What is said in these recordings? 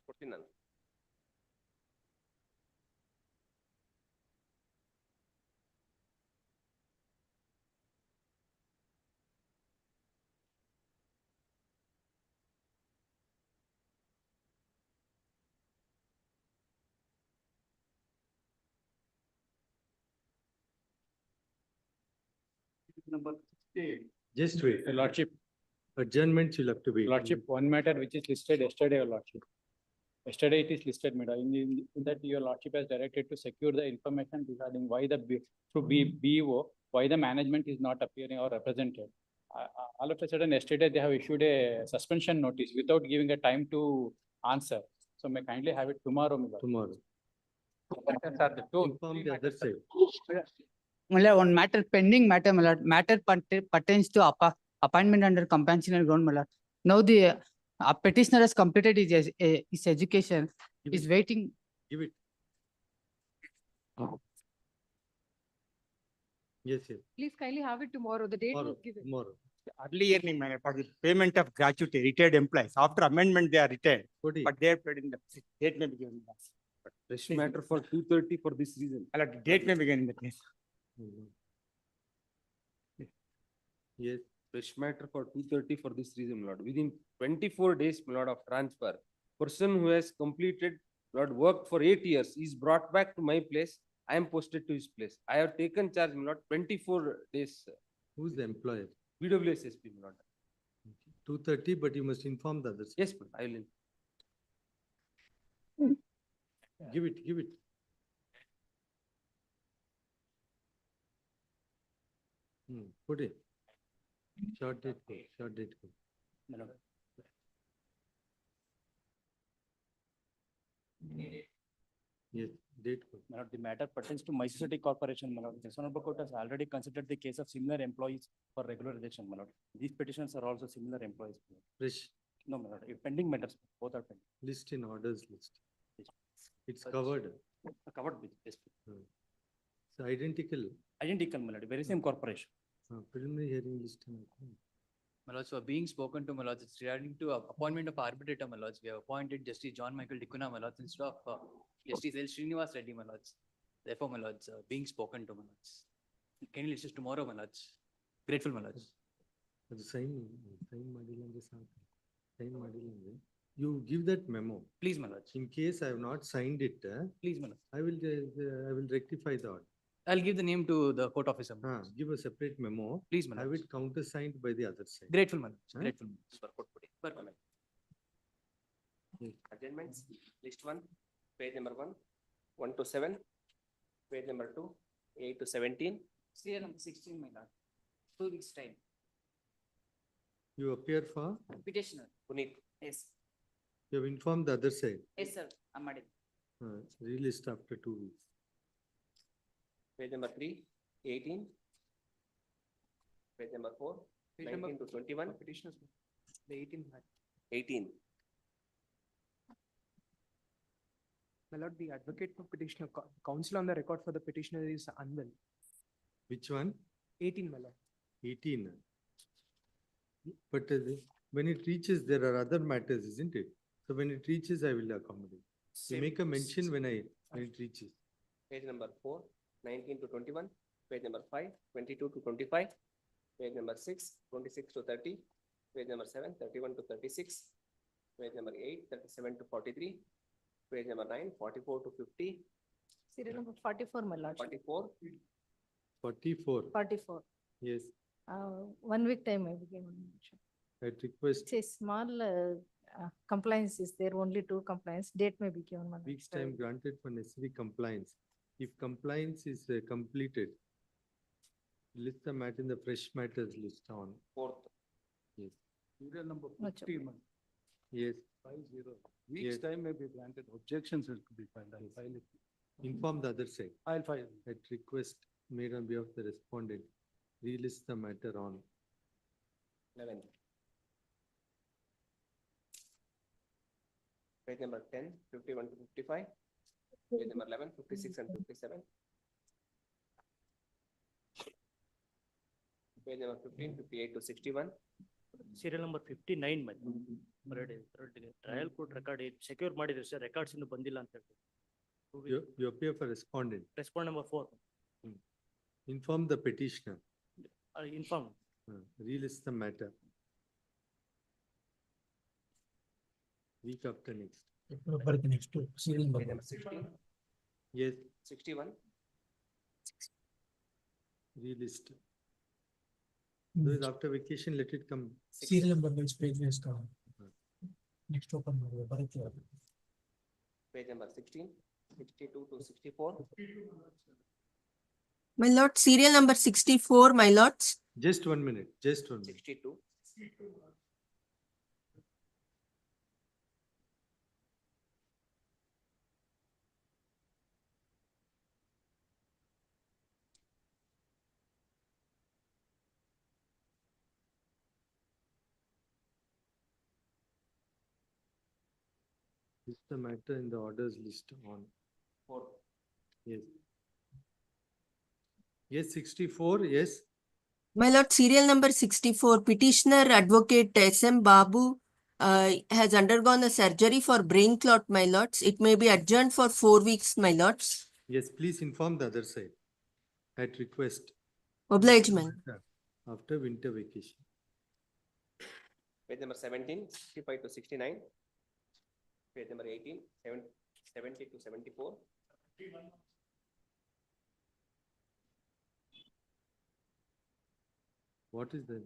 ಕೊಡ್ತೀನಿ. Number 68. Just wait. Your Lordship, Adjournments will have to wait. Lordship, one matter which is listed yesterday, Your Lordship. Yesterday it is listed, madam. In that your Lordship has directed to secure the information regarding why through BEO, why the management is not appearing or represented. All of a sudden, yesterday they have issued a suspension notice without giving a time to answer. So may kindly have it tomorrow, my lord. Tomorrow. Sir, the two. Inform the other side. My lord, one matter pending matter, my lord. Matter pertains to appointment under compensation ground, my lord. Now the petitioner has completed his education, is waiting. Give it. Yes, yes. Please kindly have it tomorrow. The date Tomorrow. was given. Tomorrow. Earlier, for the payment of gratuity, retired employees, after amendment, they are retired, Kodi. but they are paid in the date may be given. Fresh matter for 2:30 for this reason. The date may be given in the case. Yes. Fresh matter for 2:30 for this reason, Lord. Within 24 days, Lord, of transfer, person who has completed, Lord, worked for 8 years is brought back to my place. I am posted to his place. I have taken charge, Lord, 24 days. Who's the employer? BWSSP, Lord. 2:30, but you must inform the others. Yes, Lord, I will. Give it, give it. Put it. Short date, go, short date. Go. Yes, date. Go. My lord, the matter pertains to Mysore City Corporation, my lord. The Honorable Court has already considered the case of similar employees for regularization, my lord. These petitions are also similar employees. My lord. Fresh No, my lord, if pending matters, both are pending. list in orders list. Yes. It's covered. Covered with this. It's identical. Identical, my lord, very same corporation. Preliminary hearing list. My lords, so being spoken to, my lords, it's regarding to appointment of arbitrator, my lords. We have appointed Justice John Michael Dikuna, my lords, instead of Justice L. Srinivas Reddy, my lords. Therefore, my lords, being spoken to, my lords. Can you list this tomorrow, my lords? Grateful, my lords. Sign ಮಾಡಿಲ್ಲ ಅಂದ್ರೆ ಸಾಕು. Sign ಮಾಡಿಲ್ಲ ಅಂದ್ರೆ you give that memo. Please, my lords. In case I have not signed it, Please, my lords. I will rectify the order. I'll give the name to the court officer. my lords. Give a separate memo. Please, my Have lords. it countersigned by the other side. Grateful, my lords. Huh? Grateful. my lords. Adjournments, list 1, page number 1, 1 to 7, page number 2, 8 to 17. Serial number 16, my lord. 2 weeks time. You appear for, Petitioner. Puneet, Yes. you have informed the other side. Yes, sir. I'm ready. Relist after 2 weeks. page number 3, 18. Page number 4, Page 19 number- to 21, Petitioners, the 18. 18. My lord, the advocate for petitioner, counsel on the record for the petitioner is unwell. Which one? 18, my lord. 18. But when it reaches, there are other matters, isn't it? So when it reaches, I will accommodate. You make a mention when it reaches. Page number 4, 19 to 21, page number 5, 22 to 25, page number 6, 26 to 30, page number 7, 31 to 36, page number 8, 37 to 43, page number 9, 44 to 50, Serial number 44, my lord. 44, 44. 44. Yes, 1 week time I became. I request It's a small compliance is there, only 2 compliance. Date may be given, my lord. weeks time granted for necessary compliance. If compliance is completed, list the matter in the fresh matters list on. 4th. Yes, Serial number Much 50, my lord. yes. 50. Weeks Yes. time may be granted. Objections will be filed. I'll file it. Inform the other side. I'll file. At request made on behalf of the respondent, relist the matter on. 11. Page number 10, 51 to 55. Page number 11, 56 and 57. Page number 15, 58 to 61. Serial number 59 trial court record secure ಮಾಡಿದ್ರು sir, records ಇನ್ನು ಬಂದಿಲ್ಲ ಅಂತ ಹೇಳಿ. You appear for respondent. Respond number 4, Inform the petitioner. inform. Relist the matter. Week after next. Next to serial Page number. number 16, Yes, 61, relist. Those after vacation, let it come. Serial number means page is come. Next open. Bharat. page number 16, 62 to 64, My lord, serial number 64, my lords. Just 1 minute, just 1 minute. 62, This is the matter in the orders list on. 4, Yes. Yes, 64, yes. My lord, serial number 64, petitioner advocate S.M. Babu has undergone a surgery for brain clot, my lords. It may be adjourned for 4 weeks, my lords. Yes, please inform the other side at request. Obligement. After winter vacation. page number 17, 65 to 69, page number 18, 70 to 74, What is the?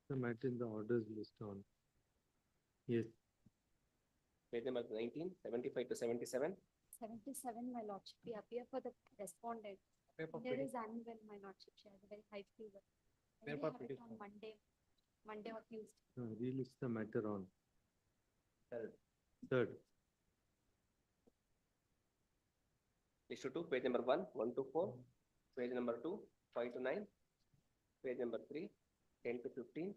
The matter in the orders list on. Yes, page number 19, 75 to 77, 77, my lordship, we appear for the respondent. There is unwell, my lordship, she has a very high fever. Can we have it on Monday or Tuesday? relist the matter on. Third. Third, issue 2, page number 1, 1 to 4, page number 2, 5 to 9, page number 3, 10 to 15,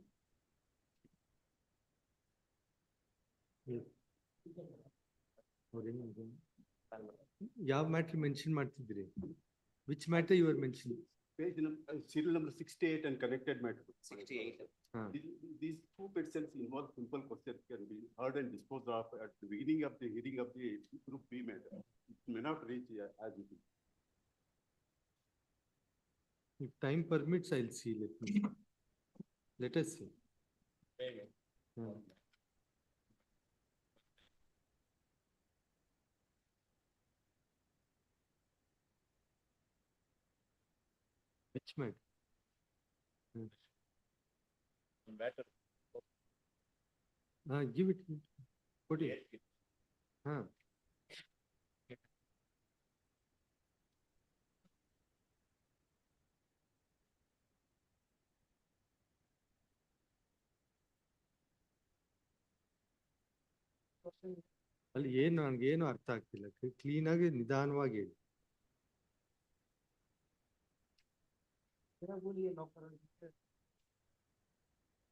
yes. ಯಾವ matter mention ಮಾಡ್ತಿದ್ರಿ? Which matter you were mentioning? Page number, serial number 68 and connected matter. 68, These two petitions involve simple questions can be heard and disposed of at the beginning of the hearing of the group B matter. It may not reach as it is. If time permits, I'll see. Let us see. Which matter? Give it. Put it. ಅಲ್ಲಿ ಏನು ನನಗೇನು ಅರ್ಥ ಆಗ್ತಿಲ್ಲ. Clean ಆಗಿ ನಿಧಾನವಾಗಿ ಹೇಳಿ.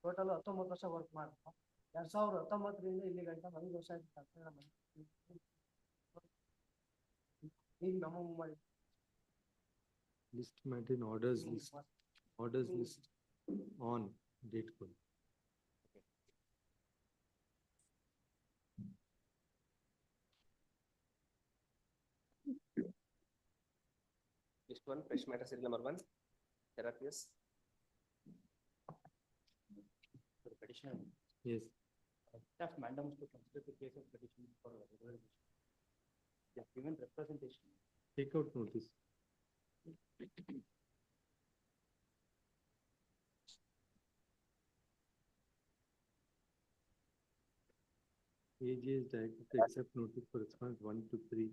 Total 19 ವರ್ಷ work ಮಾಡ್ತಾ 2019ರಿಂದ ಇಲ್ಲಿ ಗಂಟ 5 ವರ್ಷ ಆಯ್ತು. ಈಗ ನಮ್ಮ ಮಾಡಿ List matter in orders list on date code. list 1, fresh matter serial number 1, therapies, Petitioner. Yes. Staff mandamus to consider the case of petition for reservation. They have given representation. Take out notice. AG is directed to accept notice for response 1 to 3.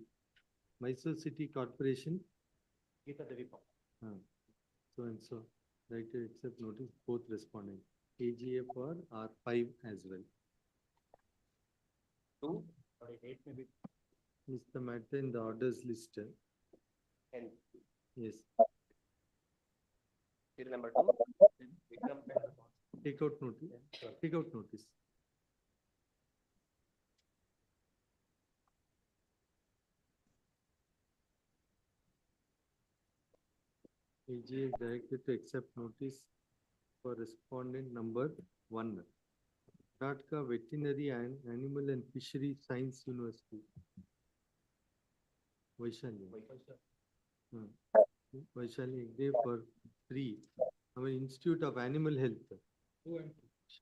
Mysore City Corporation. Geeta Devi. So and so. Directed to accept notice both responding. AGA for R5 as well. 2, Date may be Is the matter in the orders list? 10, Yes. Serial number 2. Vikram Take out notice, take out notice. AG is directed to accept notice for respondent number 1. Karnataka Veterinary and Animal and Fishery Science University. Vaishali. Vaishali Agde for 3. Our Institute of Animal Health.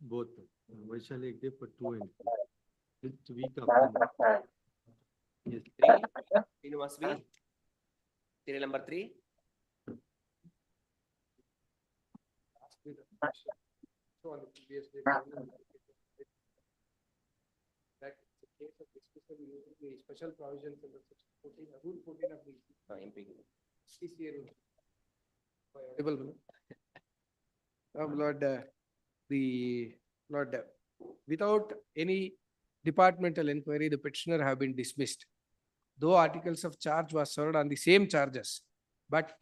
Both. Vaishali Agde for 2 and 3. Which week after? Yes. 3. Srinivas V. Serial number 3. So on the previous day. That the case of dismissal using the special provisions under section 14, rule 14 of the MP. CCA rule. Audible, Lord, without any departmental inquiry, the petitioner have been dismissed. Though articles of charge was served on the same charges, but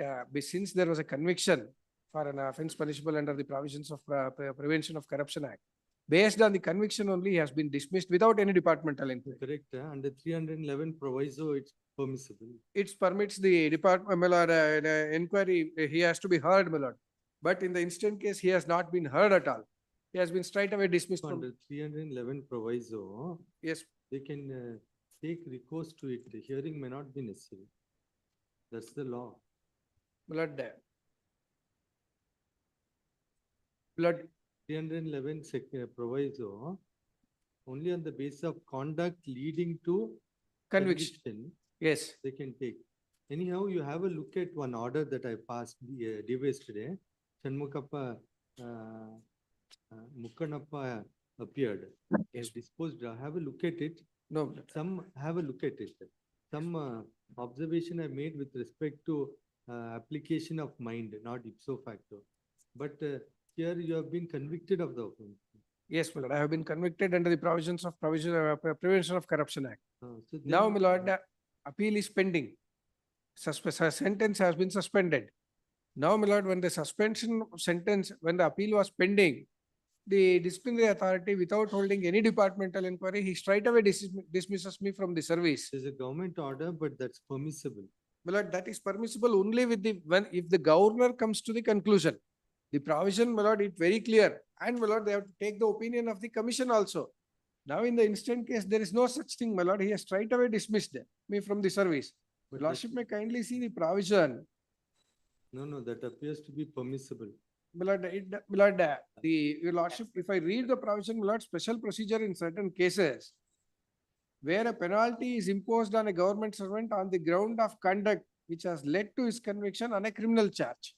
since there was a conviction for an offence punishable under the provisions of Prevention of Corruption Act, based on the conviction only, he has been dismissed without any departmental inquiry. Correct. Under 311 proviso, it's permissible. It permits the department, my lord, inquiry, he has to be heard, my lord. But in the instant case, he has not been heard at all. He has been straight away dismissed from. Under 311 proviso, Yes, they can take recourse to it. The hearing may not be necessary. That's the law. blood. Blood, 311 proviso, only on the basis of conduct leading to conviction. Yes, they can take. Anyhow, you have a look at one order that I passed day yesterday. Shanmukappa, Mukkanappa appeared. Yes. Disposed. Have a look at it. no, Some have a look at it. Some observation I made with respect to application of mind, not ipso facto. But here you have been convicted of the offence. yes, my lord, I have been convicted under the provisions of Prevention of Corruption Act. So then- Now, my lord, appeal is pending. Sentence has been suspended. Now, my lord, when the suspension of sentence, when the appeal was pending, the disciplinary authority, without holding any departmental inquiry, he straight away dismisses me from the service. There's a government order, but that's permissible. My lord, that is permissible only with the, if the governor comes to the conclusion. The provision, my lord, it's very clear. And my lord, they have to take the opinion of the commission also. Now, in the instant case, there is no such thing, my lord. He has straight away dismissed me from the service. But Lordship may kindly see the provision. No, that appears to be permissible. My lord, my lord, your lordship, if I read the provision, my lord, special procedure in certain cases where a penalty is imposed on a government servant on the ground of conduct which has led to his conviction on a criminal charge.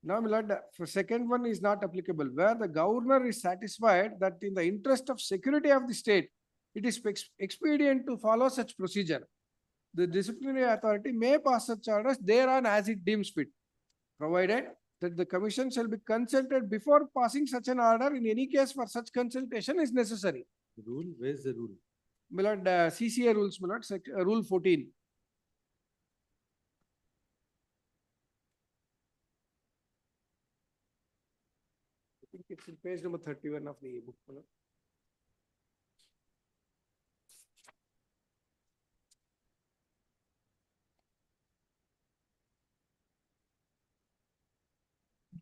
Now, my lord, for second one is not applicable, where the governor is satisfied that in the interest of security of the state, it is expedient to follow such procedure. The disciplinary authority may pass such orders thereon as it deems fit, provided that the commission shall be consulted before passing such an order. In any case, for such consultation is necessary. Rule, where's the rule? My lord, CCA rules, my lord, rule 14. I think it's in page number 31 of the book, my lord.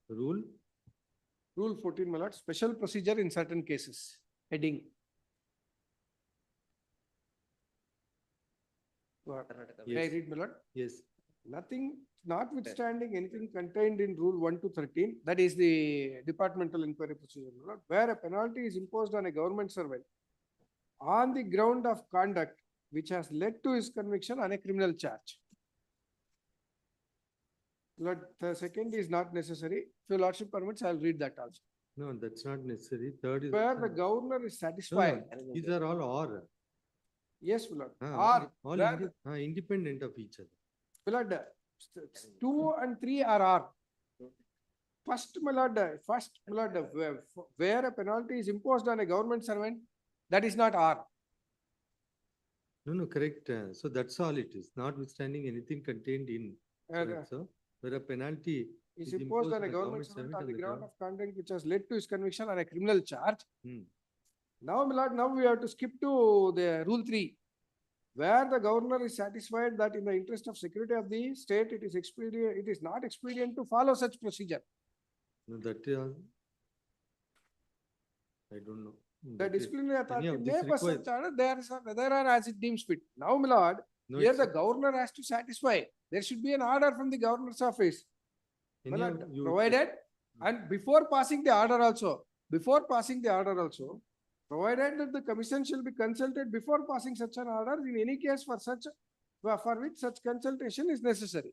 Rule? Rule 14, my lord, special procedure in certain cases, heading. May I Yes. read, my lord? Yes. Nothing, notwithstanding anything contained in Rule 1 to 13, that is the departmental inquiry procedure, my lord, where a penalty is imposed on a government servant on the ground of conduct which has led to his conviction on a criminal charge. Lord, the second is not necessary. If your lordship permits, I'll read that also. No, that's not necessary. Third is. Where the governor is No, satisfied. these are all or. Yes, my lord. All Or, where independent of each other. my lord, 2 and 3 are R. First, my lord, where a penalty is imposed on a government servant, that is not R. No, correct. So that's all it is, notwithstanding anything contained in. Uh, So where a penalty is Is imposed imposed on a on a government government servant servant on on the the ground ground. of conduct which has led to his conviction on a criminal charge. Hmm. Now, my lord, now we have to skip to the rule 3, where the governor is satisfied that in the interest of security of the state, it is not expedient to follow such procedure. No, that is, I don't know. The That is- disciplinary authority anyhow, may this pass requires, such order thereon as it deems fit. Now, my lord, no, here it's, the governor has to satisfy. There should be an order from the governor's office. My anyhow, lord, you. provided, and before passing the order also, provided that the commission shall be consulted before passing such an order in any case for which such consultation is necessary.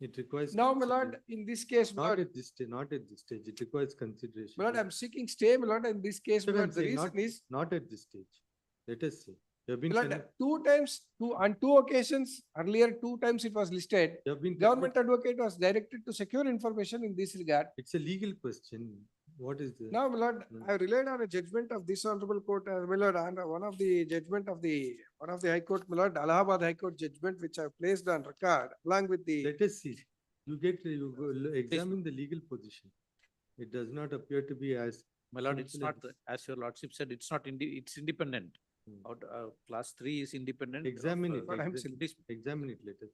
It requires. Now, my lord, consideration. in this case, my Not lord, at this stage, not at this stage. It requires consideration. my lord, I'm seeking stay, my lord, in this case, my Sir, I'm lord, the saying reason is, not at this stage. Let us see. You have been, my lord, on two occasions, earlier 2 times it was listed, you have been. government advocate was directed to secure information in this regard. It's a legal question. What is the? Now, my lord, Hmm. I relied on a judgment of this honorable court, my lord, and one of the High Court, my lord, Allahabad High Court judgment, which I placed on record, along with the, Let us see. You go examine the legal position. It does not appear to be as. My lord, it's simple not, as your lordship said, it's not, it's independent. Hmm. Class 3 is independent. Examine it. But I'm Examine it later.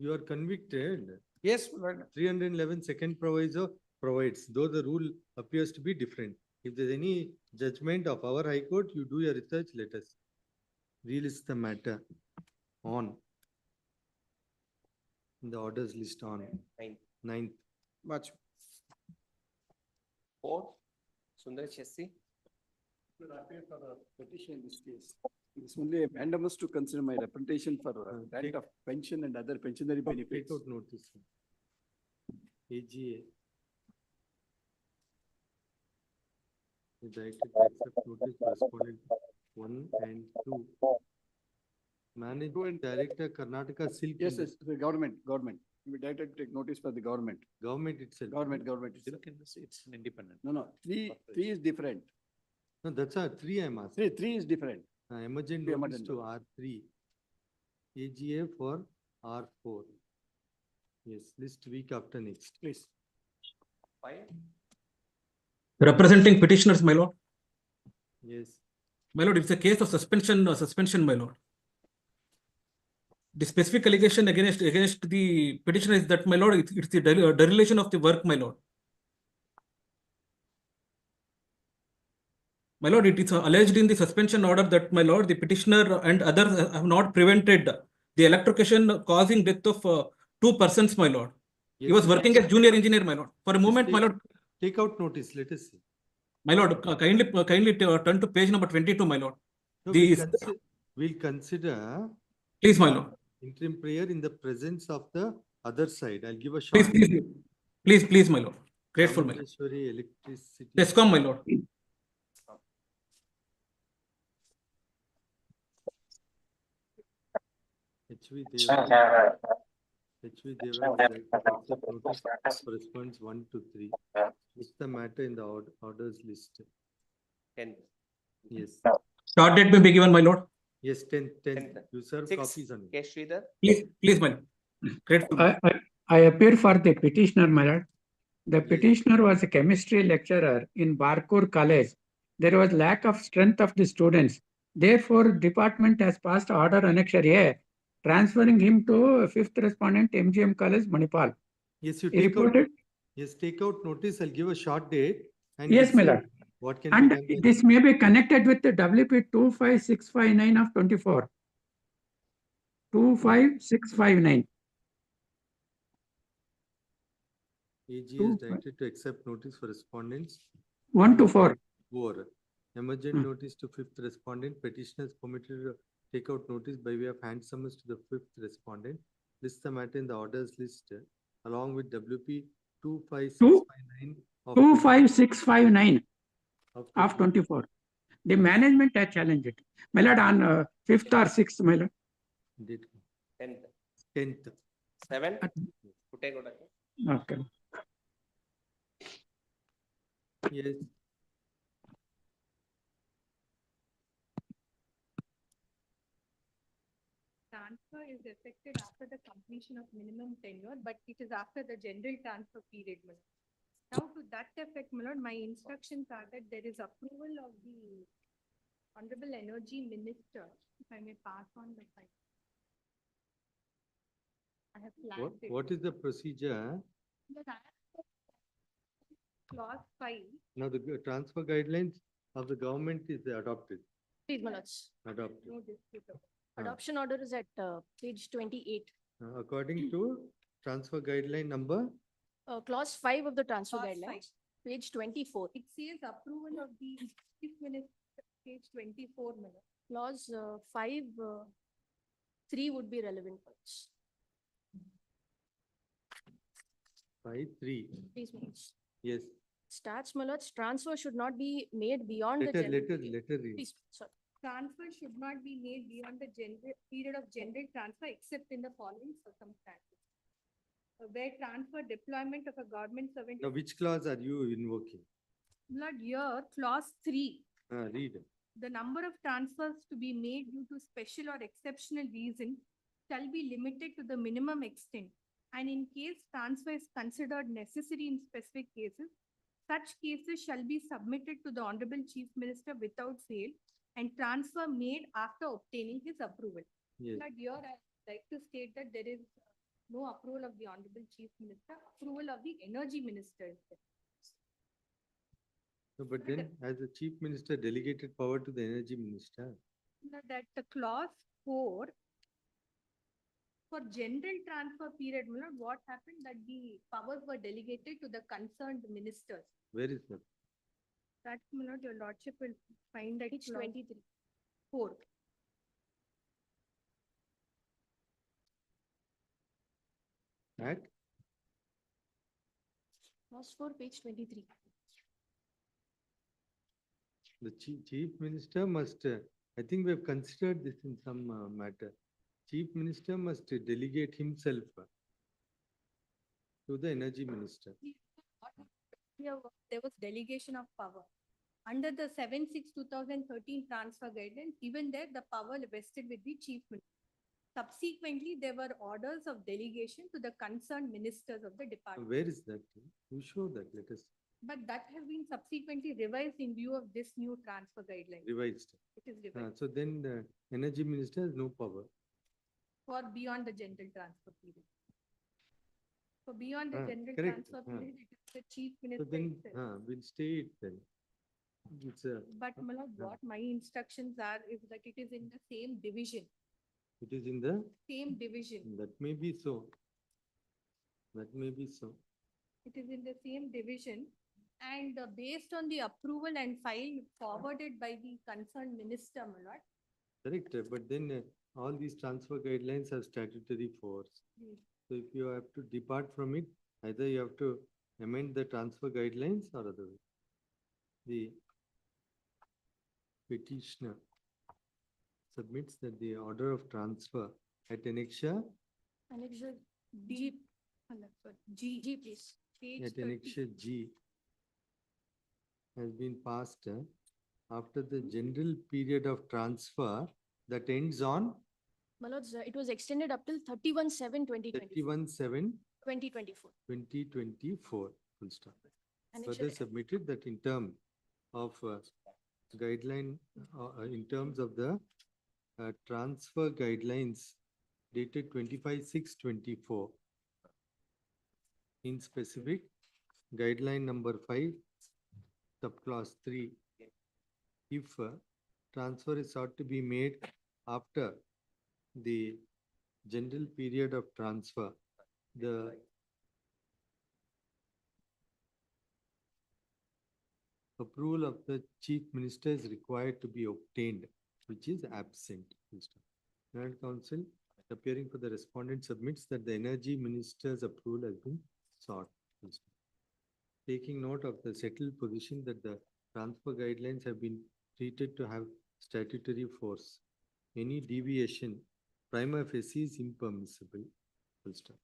You are convicted. yes, my lord, 311 second proviso provides, though the rule appears to be different. If there's any judgment of our High Court, you do your research, let us relist the matter on the orders list on 9th. much. 4, Sundar Chessi. Petition in this case. It's only a mandamus to consider my representation for grant of pension and other pensionary benefits. Take out notice. AGA. The director to accept notice corresponding 1 and 2. Management Director Karnataka Silk. Yes, yes, the government. We directed to take notice for the government. Government itself. Government itself. It's an independent. No, three is different. No, that's a 3 I'm asking. Three is different. Emergent The notice emergent to R3. AGA for R4. Yes, list week after next. Please. 5, Representing petitioners, my lord. Yes. My lord, it's a case of suspension, my lord. The specific allegation against the petitioner is that, my lord, it's the dereliction of the work, my lord. My lord, it is alleged in the suspension order that, my lord, the petitioner and others have not prevented the electrocution causing death of 2 persons, my lord. He was working as junior engineer, my lord. For a moment, my lord. Take out notice, let us see. My lord, kindly turn to page number 22, my lord. No, we'll consider. Please, my lord. Interim prayer in the presence of the other side. I'll give a short. Please, my lord. Grateful, my lord. Electricity. Tescom, my lord. HV Deva. HV Deva corresponds 1 to 3. What's the matter in the orders list? 10. Yes. Short date may be given, my lord. Yes, 10. You serve 6, copies on it. K. Sridhar. Please, my lord. Grateful. I appear for the petitioner, my lord. The Yes. petitioner was a chemistry lecturer in Barkur College. There was lack of strength of the students. Therefore, department has passed order annexure A, transferring him to 5th respondent MGM College, Manipal. Yes, you He take out. reported, Yes, take out notice. I'll give a short date. And yes, we'll my see lord. what can And be done. this may be connected with the WP 25659 of 24. 25659. AG is directed to accept notice for respondents. 1 to 4. 4. Emergent notice to 5th respondent. Petitioners permitted to take out notice by way of hand summons to the 5th respondent. List the matter in the orders list along with WP 25659 of 25659 of 24. The management has challenged it. My lord, on 5th or 6th, my lord. 10th. 7. Okay. Yes. transfer is effected after the completion of minimum tenure, but it is after the general transfer period. My lord. Now to that effect, my lord, my instructions are that there is approval of the Honorable Energy Minister, if I may pass on the file. I have flagged it. What is the procedure? But I have Clause 5. Now the transfer guidelines of the government is adopted, Please, my lords. adopted. No dispute about it. Adoption order is at page 28. According to transfer guideline number, Clause 5 of the transfer Clause guidelines, page 24. It says approval of the Chief Minister, page 24, my lord. Clause 5, 3 would be relevant. for us. 5(3). Please, my lords. Yes, Starts, my lords, transfer should not be made beyond the. letter, general letter, period. letter read. Please, sorry. Transfer should not be made beyond the period of general transfer except in the following circumstances. Where transfer deployment of a government servant. Now, which clause are you invoking? Not here, clause 3. Read. The number of transfers to be made due to special or exceptional reason shall be limited to the minimum extent. And in case transfer is considered necessary in specific cases, such cases shall be submitted to the Honorable Chief Minister without fail and transfer made after obtaining his approval. Yes. But here I like to state that there is no approval of the Honorable Chief Minister, approval of the Energy Minister. is there. No, but then as the chief minister delegated power to the energy minister. That the clause 4 for general transfer period, my lord, what happened that the powers were delegated to the concerned ministers. Where is that? That, my lord, your lordship will find that Page clause 23. 4. At Clause 4, page 23. the chief minister must, I think we have considered this in some matter. Chief minister must delegate himself to the energy minister. Here, there was delegation of power. Under the 7/6/2013 transfer guidelines, even there, the power vested with the chief minister. Subsequently, there were orders of delegation to the concerned ministers of the department. Where is that? You show that, let us But that has been subsequently revised in view of this new transfer guideline. revised. It is revised So then the energy minister has no power. for beyond the general transfer period. For beyond the general correct. transfer period, it is the chief So minister then, itself. we'll stay it then. It's a, But my lord, what my instructions are is that it is in the same division, it is in the, same division. that may be so. That may be so. It is in the same division and based on the approval and file forwarded by the concerned minister, my lord. Correct, but then all these transfer guidelines have statutory force. Hmm. So if you have to depart from it, either you have to amend the transfer guidelines or otherwise. The petitioner submits that the order of transfer at annexure, Annexure D, sorry, G, G, please. page at 30. annexure G has been passed after the general period of transfer that ends on My lords, it was extended up till 31/7/2024. 31/7/2024. 2024. Full stop. Annexure Further F. submitted that in term of guideline, in terms of the transfer guidelines dated 25/6/24. In specific, guideline number 5, subclause 3. If transfer is sought to be made after the general period of transfer, the approval of the chief minister is required to be obtained, which is absent. United Council, appearing for the respondent, submits that the energy minister's approval has been sought. Taking note of the settled position that the transfer guidelines have been treated to have statutory force, any deviation prima facie is impermissible. Full stop.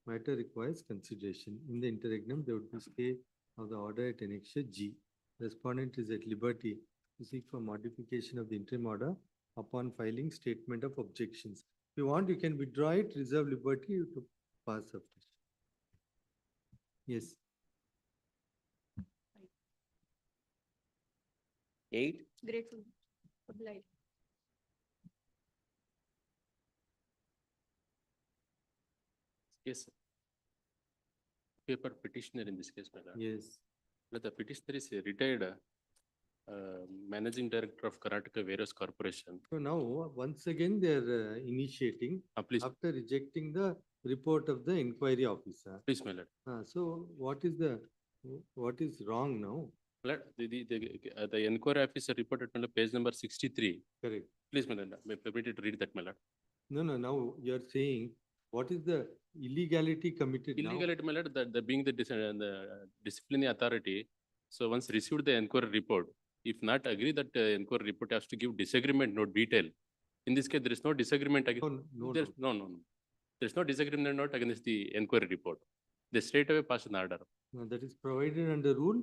Matter requires consideration. In the interregnum, there would be stay of the order at annexure G. Respondent is at liberty to seek for modification of the interim order upon filing statement of objections. you want, you can withdraw it, reserve liberty to pass up. Yes. 8, Grateful. Obliged. Yes, sir. Paper petitioner in this case, my lord. Yes. But the petitioner is a retired managing director of Karnataka various corporation. So now, once again, they are initiating Please, after rejecting the report of the inquiry officer. please, my lord. So what is wrong now? Lord, the inquiry officer reported on the page number 63. Correct. Please, my lord, may permit to read that, my lord. No, now you are saying, what is the illegality committed now? Illegality, my lord, the being the disciplinary authority. So once received the inquiry report, if not agree that inquiry report has to give disagreement note detail. In this case, there is no disagreement against. No. There is no disagreement note against the inquiry report. They straight away pass an order. No, that is provided under rule?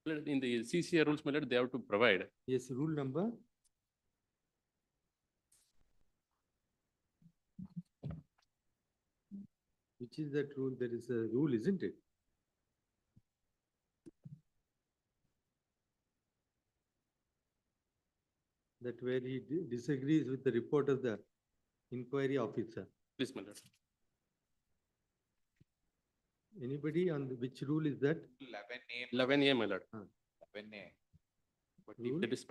In the CCA rules, my lord, they have to provide. Yes, rule number? Which is that rule? There is a rule, isn't it? That where he disagrees with the report of the inquiry officer. Please, my lord. Anybody on which rule is that? 11A, my lord. 11A. Rule? That is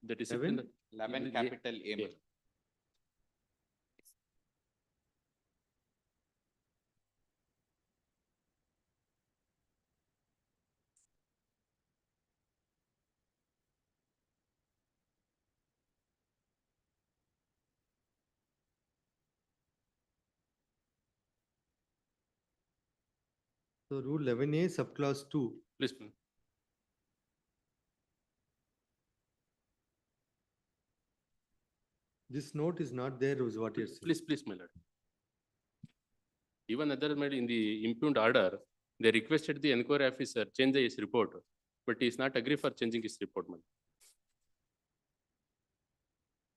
the discipline. 11 capital A. my lord. So rule 11A subclause 2. Please, This note is not there, is what you're saying. please, my lord. Even other in the impugned order, they requested the inquiry officer change his report, but he is not agree for changing his report, my lord.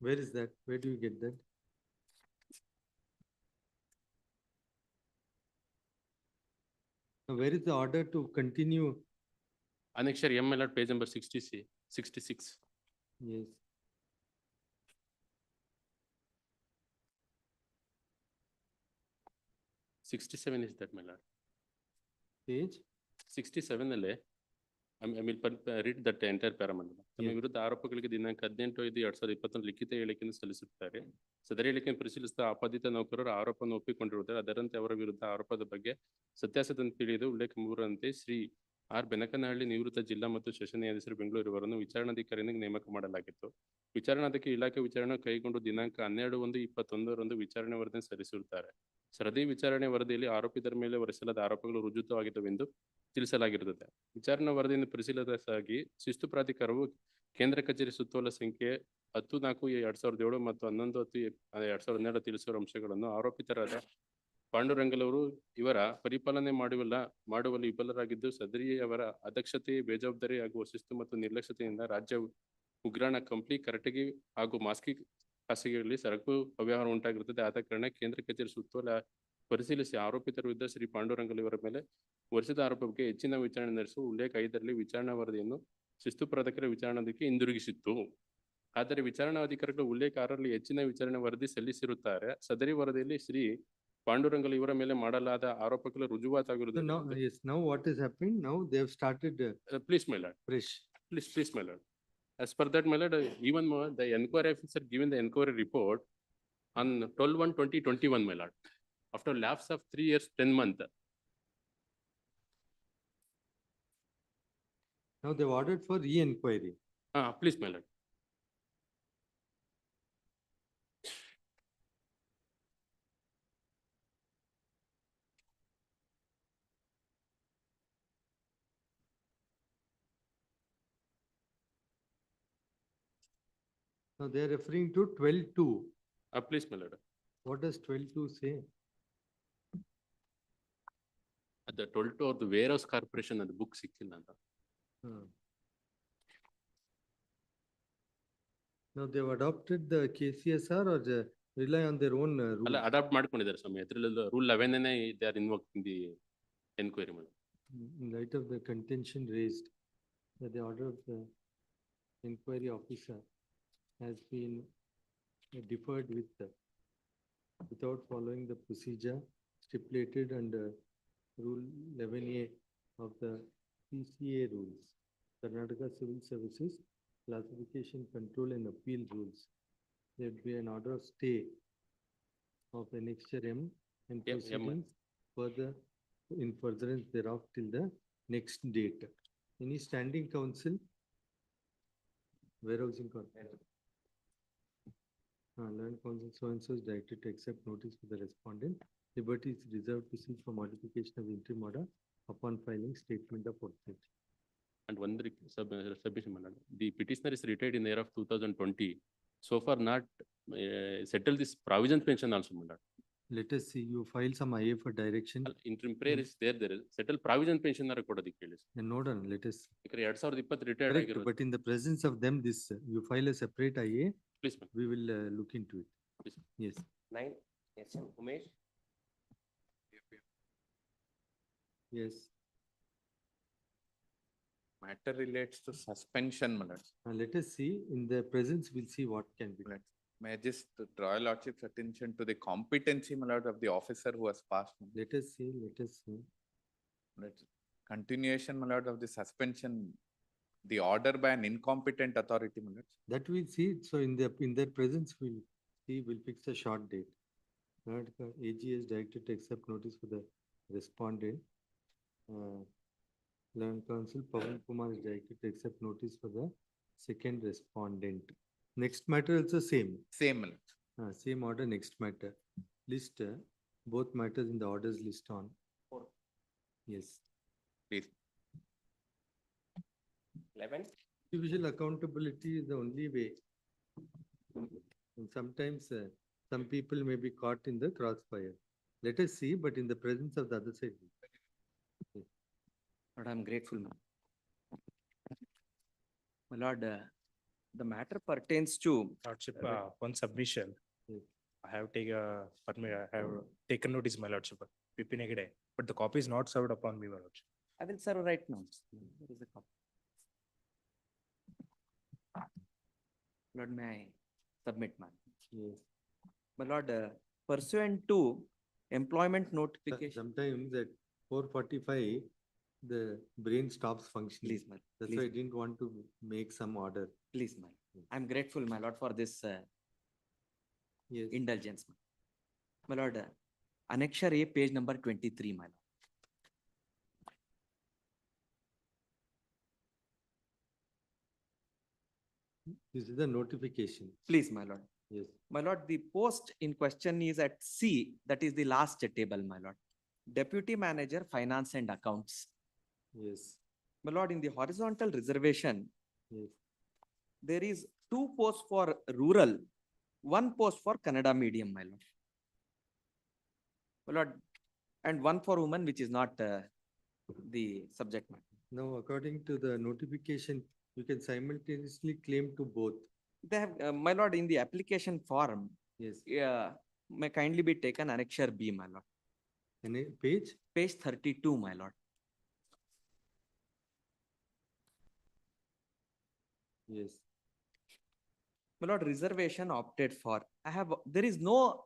Where is that? Where do you get that? Now, where is the order to continue? Annexure M, my lord, page number 66. Yes. Sixty-seven is that, my lord. Page? 67 I will read that entire paragraph. ತಮ್ಮ ವಿರುದ್ಧ ಆರೋಪಗಳಿಗೆ ದಿನಾಂಕ 18/5/2021 ಲಿಖಿತ ಹೇಳಿಕೆಯನ್ನು ಸಲ್ಲಿಸುತ್ತಾರೆ. ಸದರಿ ಹೇಳಿಕೆಯನ್ನು ಪರಿಶೀಲಿಸಿದ ಆಪಾದಿತ ನೌಕರರು ಆರೋಪವನ್ನು ಒಪ್ಪಿಕೊಂಡಿರುತ್ತಾರೆ. ಅದರಂತೆ ಅವರ ವಿರುದ್ಧ ಆರೋಪದ ಬಗ್ಗೆ ಸತ್ಯಾಸತ್ಯತೆ ತಿಳಿದು ಉಲ್ಲೇಖ ಮೂರರಂತೆ ಶ್ರೀ ಆರ್ ಬೆನಕನಹಳ್ಳಿ ನಿವೃತ್ತ ಜಿಲ್ಲಾ ಮತ್ತು ಸೆಷನ್ ನ್ಯಾಯಾಧೀಶರು ಬೆಂಗಳೂರು ಇವರನ್ನು ವಿಚಾರಣಾಧಿಕಾರಿಯಿಂದ ನೇಮಕ ಮಾಡಲಾಗಿತ್ತು. ವಿಚಾರಣಾಧಿಕಾರಿ ಇಲಾಖೆ ವಿಚಾರಣೆ ಕೈಗೊಂಡು ದಿನಾಂಕ 12/1/21 ವಿಚಾರಣೆ ವರದಿಯನ್ನು ಸಲ್ಲಿಸಿರುತ್ತಾರೆ. ಸರದಿ ವಿಚಾರಣೆ ವರದಿಯಲ್ಲಿ ಆರೋಪಿತರ ಮೇಲೆ ಹೊರಿಸಲಾದ ಆರೋಪಗಳು ರುಜುವಾಗುತ್ತವೆಂದು ತಿಳಿಸಲಾಗಿರುತ್ತದೆ. ವಿಚಾರಣಾ ವರದಿಯನ್ನು ಪರಿಶೀಲಿಸಲಾಗಿ ಶಿಸ್ತು ಪ್ರಾಧಿಕಾರವು ಕೇಂದ್ರ ಕಚೇರಿ ಸುತ್ತೋಲೆ ಸಂಖ್ಯೆ 10/4/2007 ಮತ್ತು 11/10/2012 ತಿಳಿಸಿರುವ ಅಂಶಗಳನ್ನು ಆರೋಪಿತರಾದ ಪಾಂಡುರಂಗಲವರು ಇವರ ಪರಿಪಾಲನೆ ಮಾಡುವಲ್ಲಿ ವಿಫಲರಾಗಿದ್ದು, ಸದರಿಯವರ ಅದಕ್ಷತೆ, ಬೇಜವಾಬ್ದಾರಿ ಹಾಗೂ ಶಿಸ್ತು ಮತ್ತು ನಿರ್ಲಕ್ಷ್ಯತೆಯಿಂದ ರಾಜ್ಯ ಉಗ್ರಾಣ ಕಂಪ್ಲಿ, ಕರಟಗಿ ಹಾಗೂ ಮಾಸ್ಕಿ ಖಾಸಗಿಗಳಲ್ಲಿ ಸರಕು ಅವ್ಯವಹಾರ ಉಂಟಾಗಿರುತ್ತದೆ. ಆದ ಕಾರಣ ಕೇಂದ್ರ ಕಚೇರಿ ಸುತ್ತೋಲೆ ಪರಿಶೀಲಿಸಿ ಆರೋಪಿತರ ವಿರುದ್ಧ ಶ್ರೀ ಪಾಂಡುರಂಗಲ್ ಇವರ ಮೇಲೆ ಹೊರಿಸಿದ ಆರೋಪ ಬಗ್ಗೆ ಹೆಚ್ಚಿನ ವಿಚಾರಣೆ ನಡೆಸುವ ಉಲ್ಲೇಖ 5ರಲ್ಲಿ ವಿಚಾರಣಾ ವರದಿಯನ್ನು ಶಿಸ್ತು ಪ್ರಾಧಿಕಾರ ವಿಚಾರಣಾಧಿಕಾರಿಗೆ ಹಿಂದಿರುಗಿಸಿತ್ತು. ಆದರೆ ವಿಚಾರಣಾಧಿಕಾರಿಗಳು ಉಲ್ಲೇಖ 6ರಲ್ಲಿ ಹೆಚ್ಚಿನ ವಿಚಾರಣೆ ವರದಿ ಸಲ್ಲಿಸಿರುತ್ತಾರೆ. ಸದರಿ ವರದಿಯಲ್ಲಿ ಶ್ರೀ ಪಾಂಡುರಂಗಲ್ ಇವರ ಮೇಲೆ ಮಾಡಲಾದ ಆರೋಪಗಳು ರುಜುವಾತಾಗಿರುವುದು. Yes, now what is happening? Now they have started. Please, my lord. Fresh. Please, my lord. As per that, my lord, even the inquiry officer given the inquiry report on 12/1/2021, my lord, after lapse of 3 years, 10 months. Now they've ordered for re-inquiry. Please, my lord. Now they are referring to 12/2. Please, my lord. What does 12/2 say? At the 12 or the warehouse corporation and the book sikkilla anta. Now they've adopted the KCSR or rely on their own ಅಲ್ಲ rules. Adapt ಮಾಡ್ಕೊಂಡಿದ್ದಾರೆ ಸ್ವಾಮಿ. ಅದ್ರಲ್ಲಿ rule 11 they are ಇನ್ವೋಕಿಂಗ್ the enquiry ಮಾಡಿ. In light of the contention raised, that the order of the inquiry officer has been deferred without following the procedure stipulated under Rule 11A of the PCA rules, Karnataka Civil Services Classification, Control and Appeal Rules. There would be an order of stay of annexure M and Yeah, M. proceedings further in furtherance thereof till the next date. Any standing counsel? Warehousing corporation. Land counsel so-and-so is directed to accept notice for the respondent. Liberty is reserved to seek for modification of the interim order upon filing statement of authorization. And one submission ಮಾಡೋಣ. The petitioner is retired in the year of 2020. So far not settled this provision pension also ಮಾಡೋಣ. Let us see, you file some IA for direction. Interim prayer is there is settled provision pension ಅರ ಕೊಡೋದಕ್ಕೆ ಹೇಳಿ. Noted, let us. ಯಾಕಂದ್ರೆ 2020 retired Correct, ಆಗಿರೋದು. but in the presence of them, this, you file a separate IA, Please, ma'am. we will look into it. Please. Yes. 9, SM Umesh. Yes. Matter relates to suspension, my lords. Let us see, in the presence, we'll see what can be done. May I just draw your lordship's attention to the competency, my lord, of the officer who has passed. Let us see, let us see. Continuation, my lord, of the suspension, the order by an incompetent authority, my lord. That we'll see, so in their presence, we'll see, we'll fix a short date. AG is directed to accept notice for the respondent. Land counsel Pawan Kumar is directed to accept notice for the second respondent. Next matter also same. Same, my lord. Same order, next matter. List both matters in the orders list on. Yes. Please. 11. Individual accountability is the only way. And sometimes some people may be caught in the crossfire. Let us see, but in the presence of the other side. Yes. Lord, I'm grateful, ma'am. My lord, the matter pertains to Lordship, one submission. Yes. I have taken notice, my lordship, Pipinegade, but the copy is not served upon me, my lordship. I will serve right now. There is a copy. Lord, may I submit, ma'am? Yes. My lord, pursuant to employment notification. Sometimes at 4:45, the brain stops functioning. Please, ma'am. That's Please. why I didn't want to make some order. Please, ma'am. I'm grateful, my lord, for this Yes. indulgence, ma'am. My lord, annexure A, page number 23, my lord. This is the notification. Please, my lord. Yes. My lord, the post in question is at C, that is the last table, my lord. Deputy Manager, Finance and Accounts. Yes. My lord, in the horizontal reservation, Yes. there is 2 posts for rural, 1 post for Kannada medium, my lord. My lord, and 1 for women, which is not the subject matter. Now, according to the notification, you can simultaneously claim to both. They have, my lord, in the application form, Yes. may kindly be taken annexure B, my lord. Any page? Page 32, my lord. Yes. My lord, reservation opted for. There is no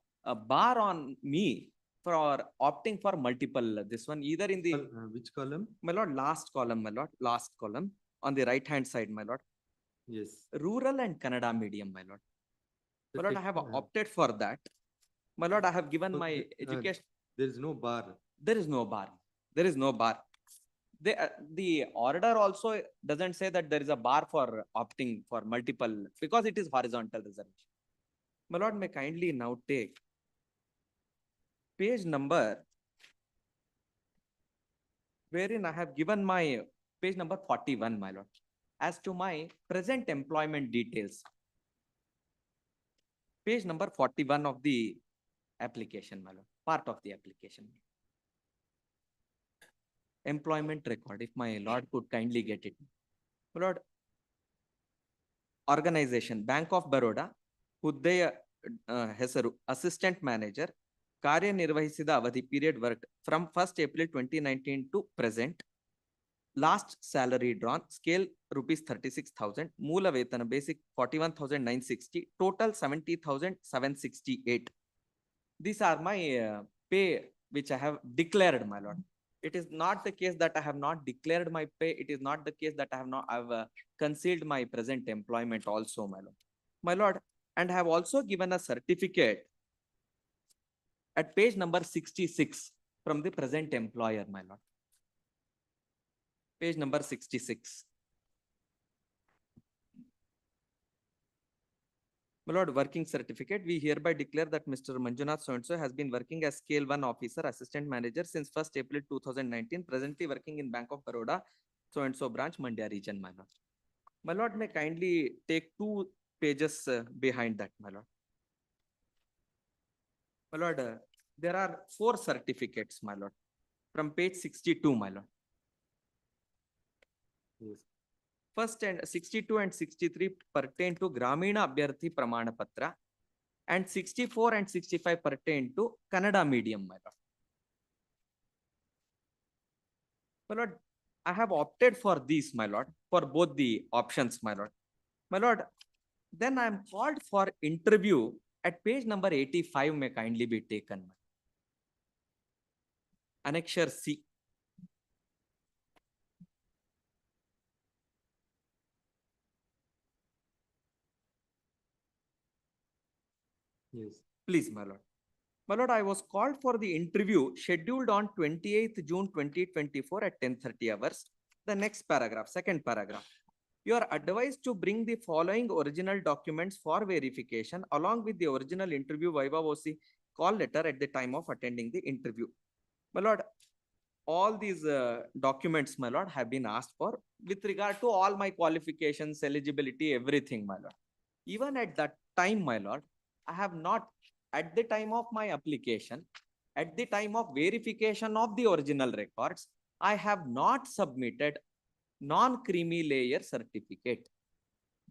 bar on me for opting for multiple, this one, either in the, Which column? my lord, last column, my lord, last column, on the right hand side, my lord. Yes. Rural and Kannada medium, my lord. My lord, I have Okay, opted for that. My lord, I have given So, my education. There is no bar. There is no bar. There is no bar. The order also doesn't say that there is a bar for opting for multiple, because it is horizontal reservation. My lord, may kindly now take page number wherein I have given my page number 41, my lord, as to my present employment details. Page number 41 of the application, my lord, part of the application. Employment record, if my lord could kindly get it. My lord, organization, Bank of Baroda, Huddaya ಹೆಸರು assistant manager, ಕಾರ್ಯನಿರ್ವಹಿಸಿದ ಅವಧಿ period work from 1st April 2019 to present. Last salary drawn, scale rupees 36,000, ಮೂಲ ವೇತನ basic 41,960, total 70,768. These are my pay which I have declared, my lord. It is not the case that I have not declared my pay. It is not the case that I've concealed my present employment also, my lord. My lord, and I have also given a certificate at page number 66 from the present employer, my lord. Page number 66. My lord, working certificate, we hereby declare that Mr. Manjunath so-and-so has been working as scale 1 officer, assistant manager since 1st April 2019, presently working in Bank of Baroda, so-and-so branch, Mandya region, my lord. My lord, may kindly take 2 pages behind that, my lord. My lord, there are 4 certificates, my lord, from page 62, my lord. Yes. First and 62 and 63 pertain to Gramina Abhyarthi Pramana Patra, and 64 and 65 pertain to Kannada medium, my lord. My lord, I have opted for these, my lord, for both the options, my lord. My lord, then I am called for interview at page number 85, may kindly be taken. Annexure C. Yes. Please, my lord. My lord, I was called for the interview scheduled on 28th June 2024 at 10:30 hours. The next paragraph, second paragraph. You are advised to bring the following original documents for verification along with the original interview viva voce call letter at the time of attending the interview. My lord, all these documents, my lord, have been asked for with regard to all my qualifications, eligibility, everything, my lord. Even at that time, my lord, I have not, at the time of my application, at the time of verification of the original records, I have not submitted non-creamy layer certificate.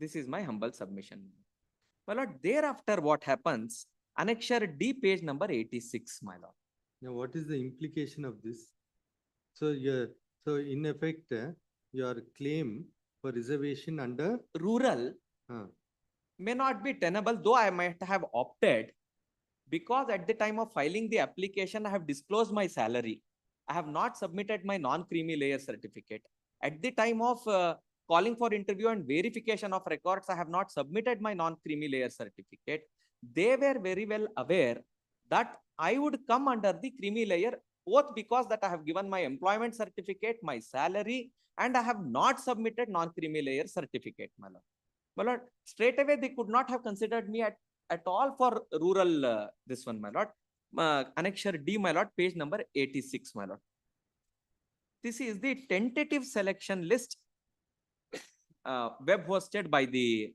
This is my humble submission. My lord, thereafter what happens? Annexure D, page number 86, my lord. Now, what is the implication of this? So in effect, your claim for reservation under rural may not be tenable, though I might have opted, because at the time of filing the application, I have disclosed my salary. I have not submitted my non-creamy layer certificate. At the time of calling for interview and verification of records, I have not submitted my non-creamy layer certificate. They were very well aware that I would come under the creamy layer, both because that I have given my employment certificate, my salary, and I have not submitted non-creamy layer certificate, my lord. My lord, straight away they could not have considered me at all for rural this one, my lord. Annexure D, my lord, page number 86, my lord. This is the tentative selection list web hosted by the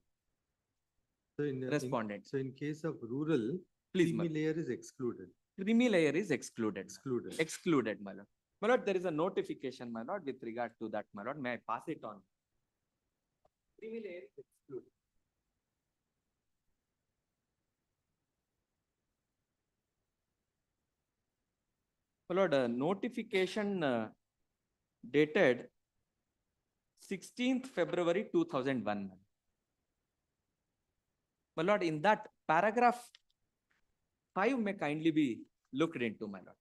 respondent. So in case of rural, please, creamy layer is excluded. Creamy layer is excluded. Excluded. Excluded, my lord. My lord, there is a notification, my lord, with regard to that, my lord. May I pass it on? Creamy layer is excluded. My lord, notification dated 16th February 2001. My lord, in that paragraph 5 may kindly be looked into, my lord.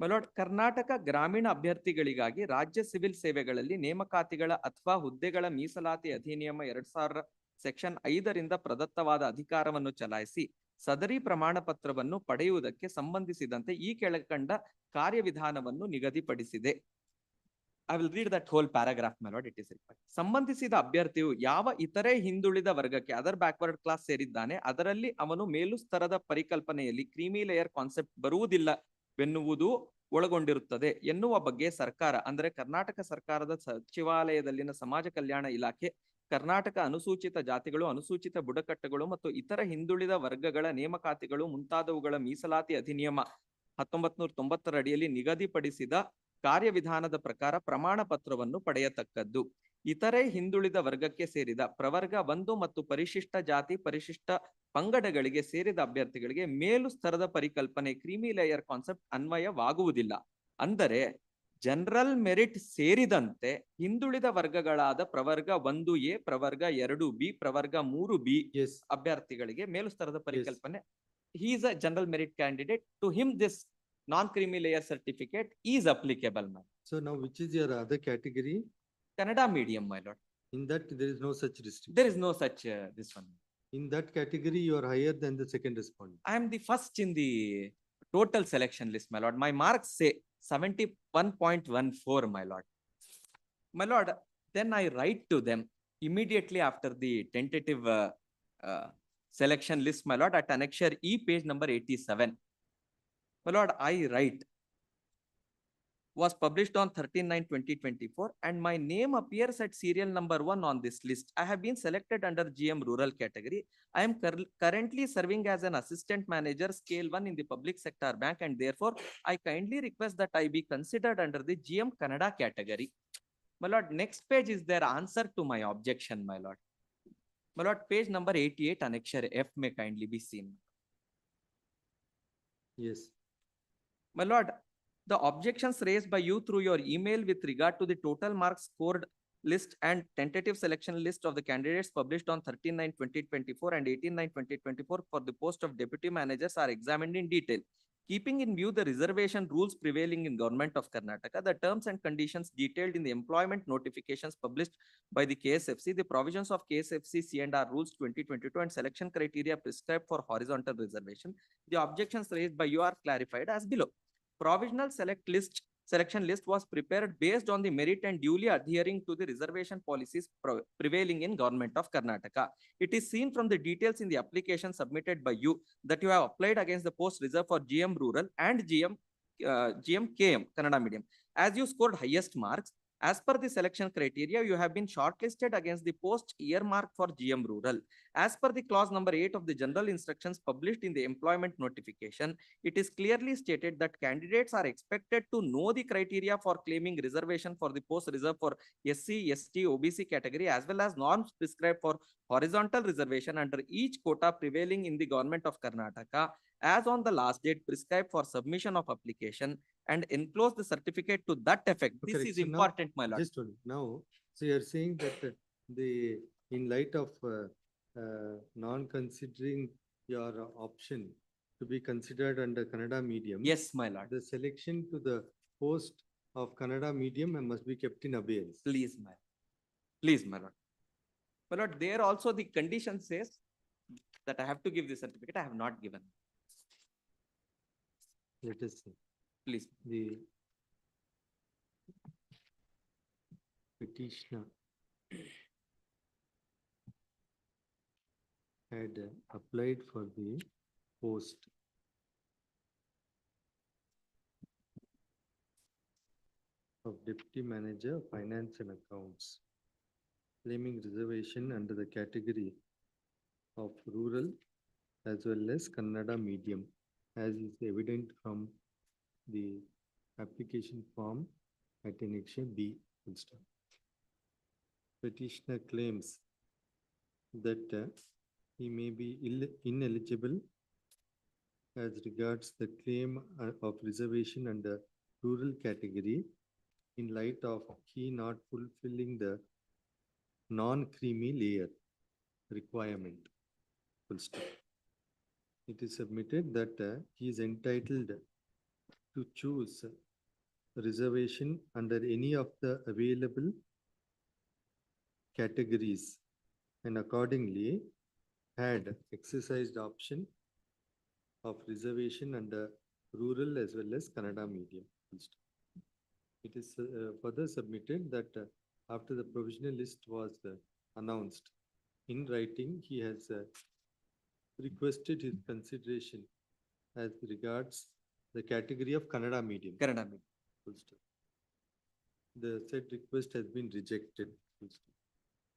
My lord, Karnataka ಗ್ರಾಮೀಣ ಅಭ್ಯರ್ಥಿಗಳಿಗಾಗಿ ರಾಜ್ಯ civil ಸೇವೆಗಳಲ್ಲಿ ನೇಮಕಾತಿಗಳ ಅಥವಾ ಹುದ್ದೆಗಳ ಮೀಸಲಾತಿ ಅಧಿನಿಯಮ 2000 section 5ರಿಂದ ಪ್ರದತ್ತವಾದ ಅಧಿಕಾರವನ್ನು ಚಲಾಯಿಸಿ ಸದರಿ ಪ್ರಮಾಣ ಪತ್ರವನ್ನು ಪಡೆಯುವುದಕ್ಕೆ ಸಂಬಂಧಿಸಿದಂತೆ ಈ ಕೆಳಕಂಡ ಕಾರ್ಯವಿಧಾನವನ್ನು ನಿಗದಿಪಡಿಸಿದೆ. I will read that whole paragraph, my lord. It is required. ಸಂಬಂಧಿಸಿದ ಅಭ್ಯರ್ಥಿಯು ಯಾವ ಇತರೆ ಹಿಂದುಳಿದ ವರ್ಗಕ್ಕೆ ಅದರ್ ಬ್ಯಾಕ್ವರ್ಡ್ ಕ್ಲಾಸ್ ಸೇರಿದ್ದಾನೆ, ಅದರಲ್ಲಿ ಅವನು ಮೇಲು ಸ್ತರದ ಪರಿಕಲ್ಪನೆಯಲ್ಲಿ ಕ್ರೀಮಿ ಲೇಯರ್ ಕಾನ್ಸೆಪ್ಟ್ ಬರುವುದಿಲ್ಲವೆನ್ನುವುದು ಒಳಗೊಂಡಿರುತ್ತದೆ ಎನ್ನುವ ಬಗ್ಗೆ ಸರ್ಕಾರ, ಅಂದರೆ ಕರ್ನಾಟಕ ಸರ್ಕಾರದ ಸಚಿವಾಲಯದಲ್ಲಿನ ಸಮಾಜ ಕಲ್ಯಾಣ ಇಲಾಖೆ, ಕರ್ನಾಟಕ ಅನುಸೂಚಿತ ಜಾತಿಗಳು, ಅನುಸೂಚಿತ ಬುಡಕಟ್ಟುಗಳು ಮತ್ತು ಇತರ ಹಿಂದುಳಿದ ವರ್ಗಗಳ ನೇಮಕಾತಿಗಳು ಮುಂತಾದವುಗಳ ಮೀಸಲಾತಿ ಅಧಿನಿಯಮ 1990 ಅಡಿಯಲ್ಲಿ ನಿಗದಿಪಡಿಸಿದ ಕಾರ್ಯವಿಧಾನದ ಪ್ರಕಾರ ಪ್ರಮಾಣ ಪತ್ರವನ್ನು ಪಡೆಯತಕ್ಕದ್ದು. ಇತರೆ ಹಿಂದುಳಿದ ವರ್ಗಕ್ಕೆ ಸೇರಿದ ಪ್ರವರ್ಗ 1 ಮತ್ತು ಪರಿಶಿಷ್ಟ ಜಾತಿ ಪರಿಶಿಷ್ಟ ಪಂಗಡಗಳಿಗೆ ಸೇರಿದ ಅಭ್ಯರ್ಥಿಗಳಿಗೆ ಮೇಲು ಸ್ತರದ ಪರಿಕಲ್ಪನೆ ಕ್ರೀಮಿ ಲೇಯರ್ ಕಾನ್ಸೆಪ್ಟ್ ಅನ್ವಯವಾಗುವುದಿಲ್ಲ. ಅಂದರೆ ಜನರಲ್ ಮೆರಿಟ್ ಸೇರಿದಂತೆ ಹಿಂದುಳಿದ ವರ್ಗಗಳಾದ ಪ್ರವರ್ಗ 1A, ಪ್ರವರ್ಗ 2B, ಪ್ರವರ್ಗ 3B ಅಭ್ಯರ್ಥಿಗಳಿಗೆ ಮೇಲು ಸ್ತರದ ಪರಿಕಲ್ಪನೆ. He is a general merit candidate. To him, this non-creamy layer certificate is applicable, ma'am. So now which is your other category? Kannada medium, my lord. In that, there is no such restriction. There is no such this one. In that category, you are higher than the second respondent. I am the first in the total selection list, my lord. My marks say 71.14, my lord. My lord, then I write to them immediately after the tentative selection list, my lord, at annexure E, page number 87. My lord, I write, was published on 13/9/2024 and my name appears at serial number 1 on this list. I have been selected under GM rural category. I am currently serving as an assistant manager scale 1 in the public sector bank, and therefore I kindly request that I be considered under the GM Kannada category. My lord, next page is their answer to my objection, my lord. My lord, page number 88, annexure F may kindly be seen. Yes. My lord, the objections raised by you through your email with regard to the total marks scored list and tentative selection list of the candidates published on 13/9/2024 and 18/9/2024 for the post of deputy managers are examined in detail. Keeping in view the reservation rules prevailing in Government of Karnataka, the terms and conditions detailed in the employment notifications published by the KSFC, the provisions of KSFC C&R Rules 2022 and selection criteria prescribed for horizontal reservation, the objections raised by you are clarified as below. Provisional selection list was prepared based on the merit and duly adhering to the reservation policies prevailing in Government of Karnataka. It is seen from the details in the application submitted by you that you have applied against the post reserved for GM Rural and GM KM Kannada medium. As you scored highest marks, as per the selection criteria, you have been shortlisted against the post earmarked for GM Rural. As per the clause number 8 of the general instructions published in the employment notification, it is clearly stated that candidates are expected to know the criteria for claiming reservation for the post reserved for SC, ST, OBC category, as well as norms prescribed for horizontal reservation under each quota prevailing in the Government of Karnataka, as on the last date prescribed for submission of application, and enclose the certificate to that effect. This Correct. is So now, important, my lord. Just hold it. Now, so you are saying that in light of non-considering your option to be considered under Kannada medium. Yes, my lord. The selection to the post of Kannada medium must be kept in abeyance. Please, my lord. Please, my lord. My lord, there also the condition says that I have to give the certificate. I have not given. Let us see. Please. The petitioner had applied for the post of Deputy Manager, Finance and Accounts, claiming reservation under the category of rural as well as Kannada medium, as is evident from the application form at annexure B. Petitioner claims that he may be ineligible as regards the claim of reservation under rural category in light of he not fulfilling the non-creamy layer requirement. Full stop. It is submitted that he is entitled to choose reservation under any of the available categories and accordingly had exercised option of reservation under rural as well as Kannada medium. It is further submitted that after the provisional list was announced in writing, he has requested his consideration as regards the category of Kannada medium. Kannada medium. The said request has been rejected.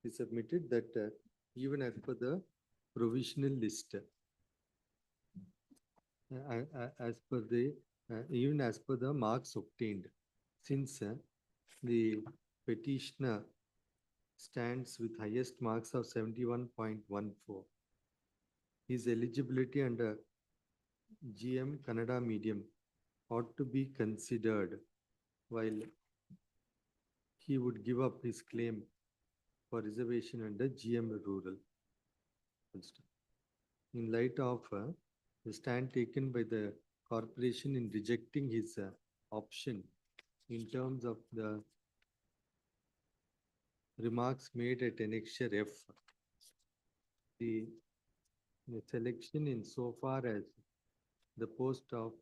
He submitted that even as per the provisional list, even as per the marks obtained, since the petitioner stands with highest marks of 71.14. His eligibility under GM Kannada medium ought to be considered while he would give up his claim for reservation under GM rural. In light of the stand taken by the corporation in rejecting his option in terms of the remarks made at annexure F, the selection in so far as the post of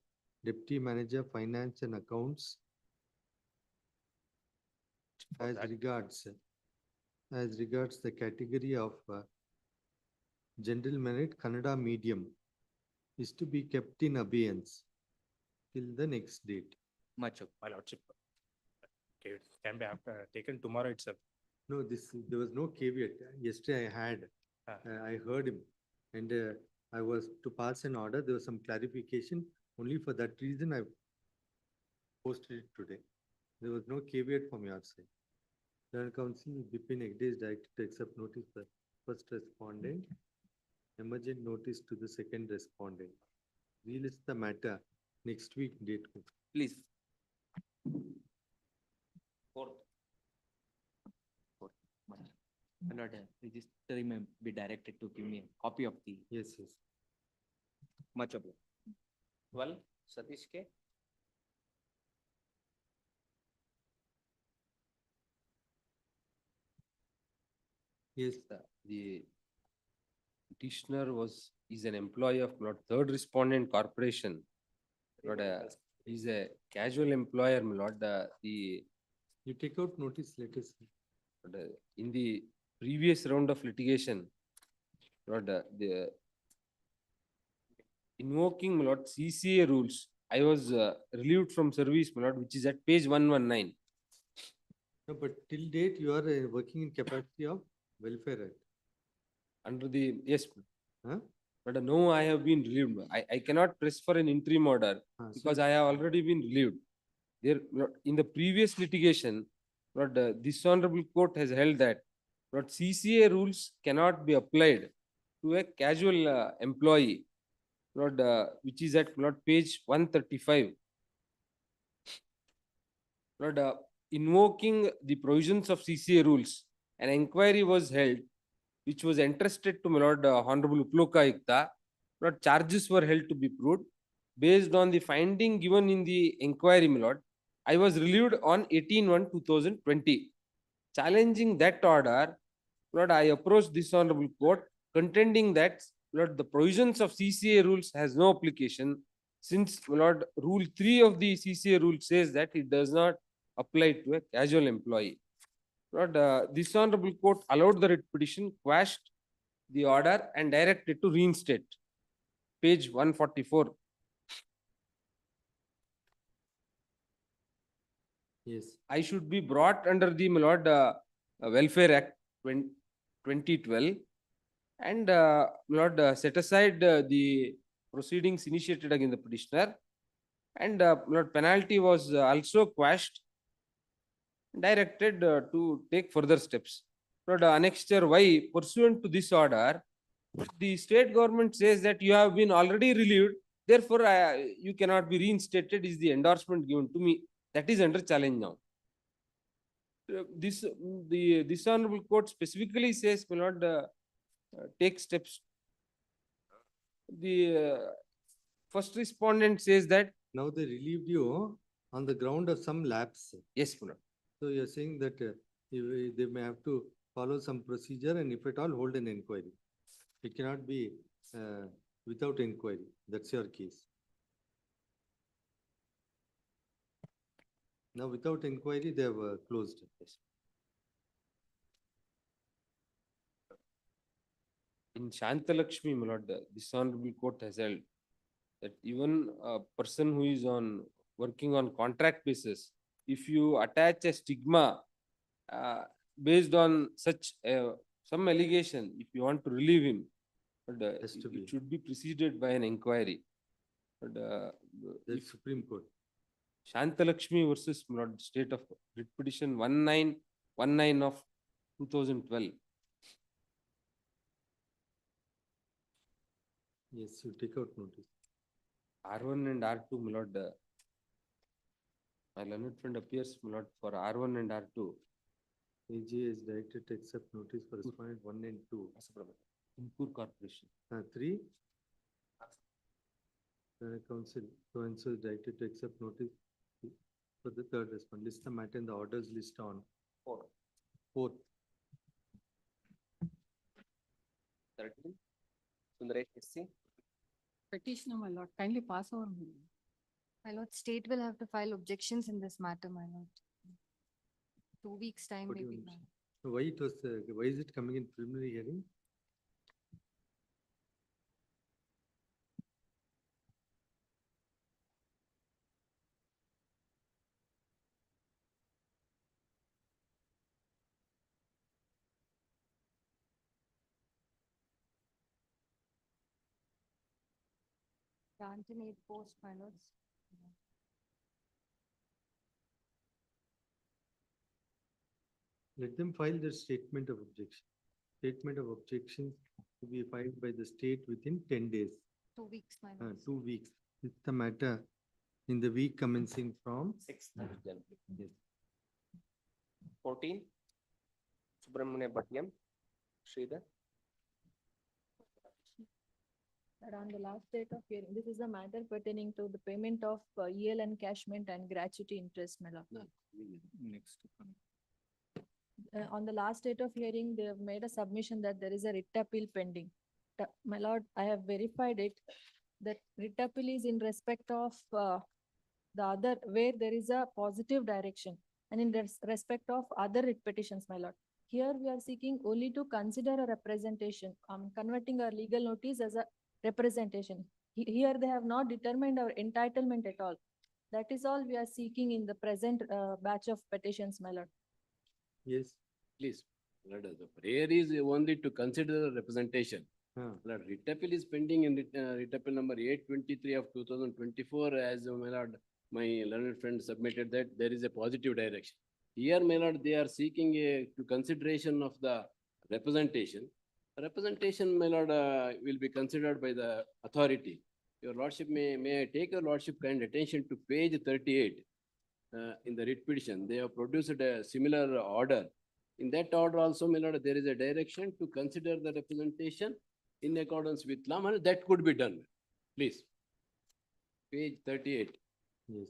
Deputy Manager Finance and Accounts as regards the category of general merit Kannada medium is to be kept in abeyance till the next date. Much of. My lordship. Okay, it can be after, taken tomorrow itself. No, there was no caveat. Yesterday I heard him and I was to pass an order. There was some clarification. Only for that reason I posted it today. There was no caveat from your side. Learned Counsel Bipin Hegde is directed to accept notice the first respondent, emergent notice to the second respondent. Relist the matter next week date. Please. Fourth. My lord, registry may be directed to give me a copy of the. Yes. Much obliged. 12, Satish K. Yes, the petitioner is an employee of not third respondent corporation. Not he's a casual employer, my lord. You take out notice letters. In the previous round of litigation, not the invoking, my lord, CCA rules. I was relieved from service, my lord, which is at page 119. No, but till date you are working in capacity of Welfare Act. Under the, yes. Huh? But no, I have been relieved. I cannot press for an interim order because so I have already been relieved. There, in the previous litigation, this honorable court has held that CCA rules cannot be applied to a casual employee, which is at page 135. Invoking the provisions of CCA rules, an inquiry was held, which was entrusted to my lord Honorable Uploka Ayukta. Charges were held to be proved. Based on the finding given in the inquiry, my lord, I was relieved on 18/1/2020. Challenging that order, Lord, I approached this honorable court contending that Lord, the provisions of CCA rules has no application since Lord, Rule 3 of the CCA rule says that it does not apply to a casual employee. Lord, this honorable court allowed the writ petition, quashed the order and directed to reinstate. Page 144. Yes. I should be brought under the my lord Welfare Act 2012 and my lord set aside the proceedings initiated against the petitioner and my lord penalty was also quashed, directed to take further steps. Lord, annexure Y pursuant to this order, the state government says that you have been already relieved, therefore you cannot be reinstated is the endorsement given to me. That is under challenge now. This honorable court specifically says, my lord, take steps. The first respondent says that. Now they relieved you on the ground of some lapse. Yes, my lord. So you're saying that they may have to follow some procedure and if at all hold an inquiry. It cannot be without inquiry. That's your case. Now, without inquiry, they have closed. Yes. In Shantalakshmi, my lord, this honorable court has held that even a person who is working on contract basis, if you attach a stigma based on such some allegation, if you want to relieve him, it should be preceded by an inquiry. But, the Supreme Court. Shantalakshmi versus State of Writ Petition 1919 of 2012. Yes, you take out notice. R1 and R2, my lord. My learned friend appears, my lord, for R1 and R2. AG is directed to accept notice for respondent 1 and 2. Impur Corporation. 3. Council, so and so is directed to accept notice for the third respondent. List the matter in the orders list on 4. 4th. 13. Sundaresh SC. Petitioner, my lord, kindly pass over. My lord, state will have to file objections in this matter, my lord. 2 weeks' time What do you maybe. understand? Why it was, why is it coming in preliminary hearing? Grant in 8 post, my lords. Let them file their statement of objection. Statement of objection to be filed by the state within 10 days. 2 weeks, my lords. 2 weeks. It's the matter in the week commencing from 6th of January. Yes. 14. Subramania Bhatyam. Sridhar. That on the last date of hearing, this is a matter pertaining to the payment of EL encashment and gratuity interest, my lord. Next. On the last date of hearing, they have made a submission that there is a writ appeal pending. My lord, I have verified it, that writ appeal is in respect of the other, where there is a positive direction, and in respect of other writ petitions, my lord. Here we are seeking only to consider a representation, converting our legal notice as a representation. Here they have not determined our entitlement at all. That is all we are seeking in the present batch of petitions, my lord. Yes. Please, Lord, the prayer is only to consider the representation. Lord, writ appeal is pending in writ appeal number 823 of 2024, as my lord, my learned friend submitted that there is a positive direction. Here, my lord, they are seeking a to consideration of the representation. Representation, my lord, will be considered by the authority. Your lordship may I take your lordship kind attention to page 38. In the writ petition, they have produced a similar order. In that order also, my lord, there is a direction to consider the representation in accordance with law, and that could be done. Please. Page 38. Yes.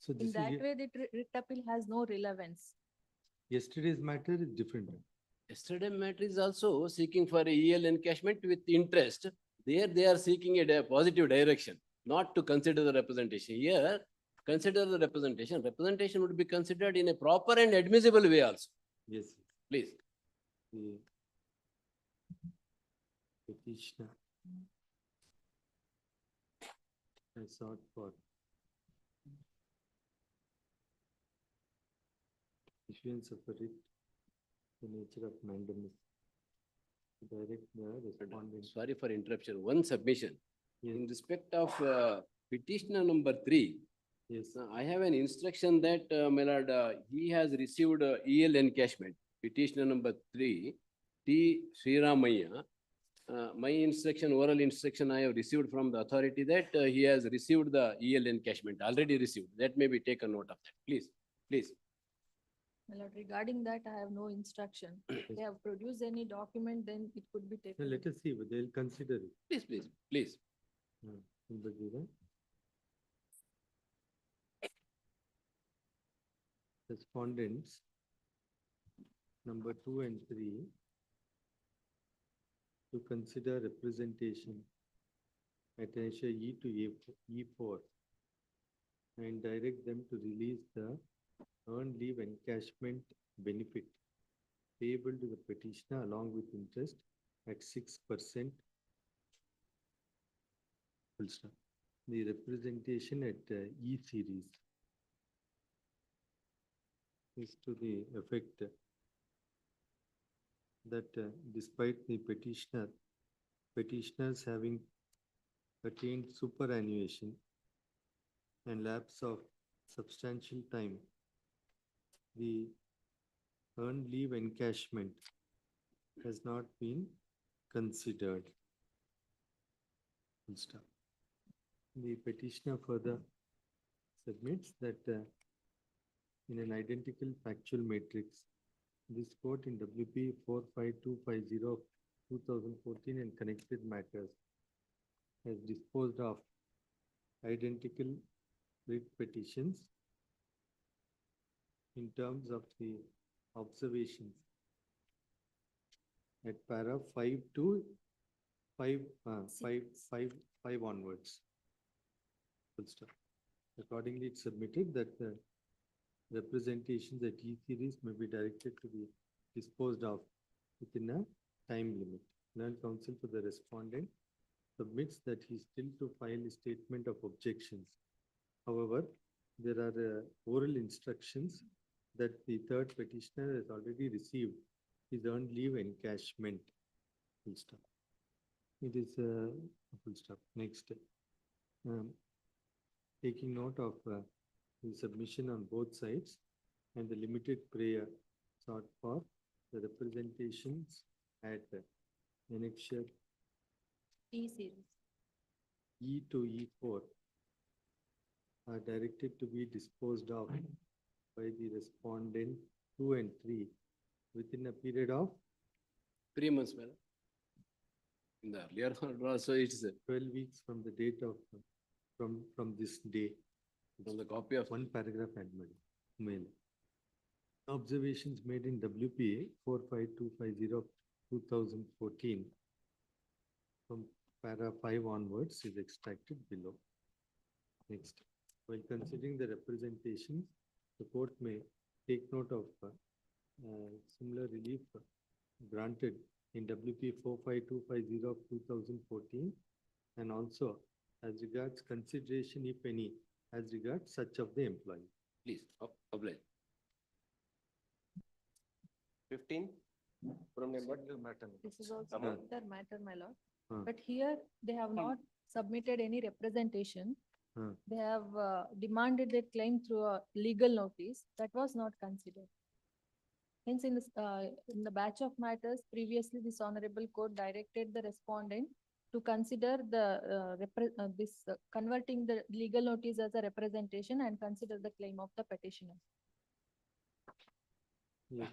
So this In is that way, the writ appeal has no relevance. yesterday's matter is different. Yesterday matter is also seeking for a EL encashment with interest. There they are seeking a positive direction, not to consider the representation. Here, consider the representation. Representation would be considered in a proper and admissible way also. Yes. Please. The petitioner has sought for issuance of a writ, the nature of mandamus. Direct the respondent. Sorry for interruption. One submission. Yes. In respect of petitioner number 3, yes, I have an instruction that, my lord, he has received EL encashment. Petitioner number 3, T. Sriramaya. My instruction, oral instruction I have received from the authority that he has received the EL encashment, already received. That may be taken note of that. Please, please. My lord, regarding that, I have no instruction. If they have produced any document, then it could be Now taken. let us see, but they'll consider it. Please, please, please. Respondents number 2 and 3 to consider representation at ratio E to E4 and direct them to release the earned leave encashment benefit payable to the petitioner along with interest at 6%. Full stop. The representation at E series is to the effect that despite the petitioners having attained superannuation and lapse of substantial time, the earned leave encashment has not been considered. Full stop. The petitioner further submits that in an identical factual matrix, this court in WP 45250 2014 and connected matters has disposed of identical writ petitions in terms of the observations at para 5 to 5 onwards. Full stop. Accordingly, it's submitted that the representations at E-series may be directed to be disposed of within a time limit. Learned counsel for the respondent submits that he is still to file a statement of objections. However, there are oral instructions that the third petitioner has already received his earned leave encashment. Full stop. It is full stop. Next, taking note of the submission on both sides and the limited prayer sought for the representations at annexure E-series. E to E4 are directed to be disposed of by the respondent 2 and 3 within a period of 3 months, madam. In the earlier order also it's 12 weeks from the date of from this day. from the copy of One paragraph admitted. Mail. Observations made in WPA 45250 2014 from para 5 onwards is extracted below. Next, while considering the representations, the court may take note of similar relief granted in WP 45250 of 2014 and also as regards consideration, if any, as regards such of the employee. please, oblige. 15, from number. This is also Uh-huh. their matter, my lord. Uh. But here they have not submitted any representation. Uh. They have demanded their claim through a legal notice that was not considered. Hence, in the batch of matters, previously this honorable court directed the respondent to consider converting the legal notice as a representation and consider the claim of the petitioner. Yeah.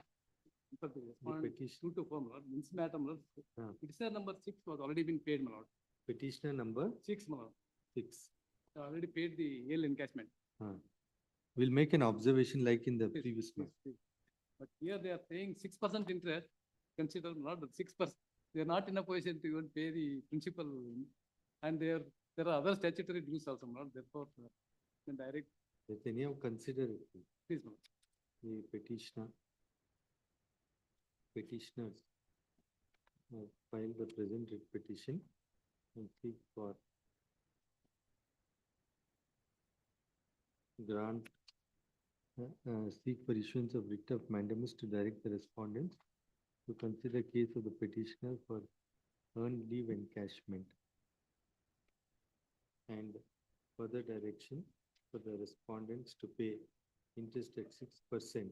For the respondent, petition- 2 to 4, my lord, means matter, my lord. Ah. Petitioner number 6 was already been paid, my lord. Petitioner number 6, my lord. 6. They already paid the yield encashment. We'll make an observation like in the Please, previous one. please, please. But here they are paying 6% interest, consider not the 6%. They are not in a position to even pay the principal. And there are other statutory dues also, my lord, therefore, can direct, Let any of consider it. please, my lord. The petitioners file the present writ petition and seek for grant, seek for issuance of writ of mandamus to direct the respondents to consider case of the petitioner for earned leave encashment and further direction for the respondents to pay interest at 6%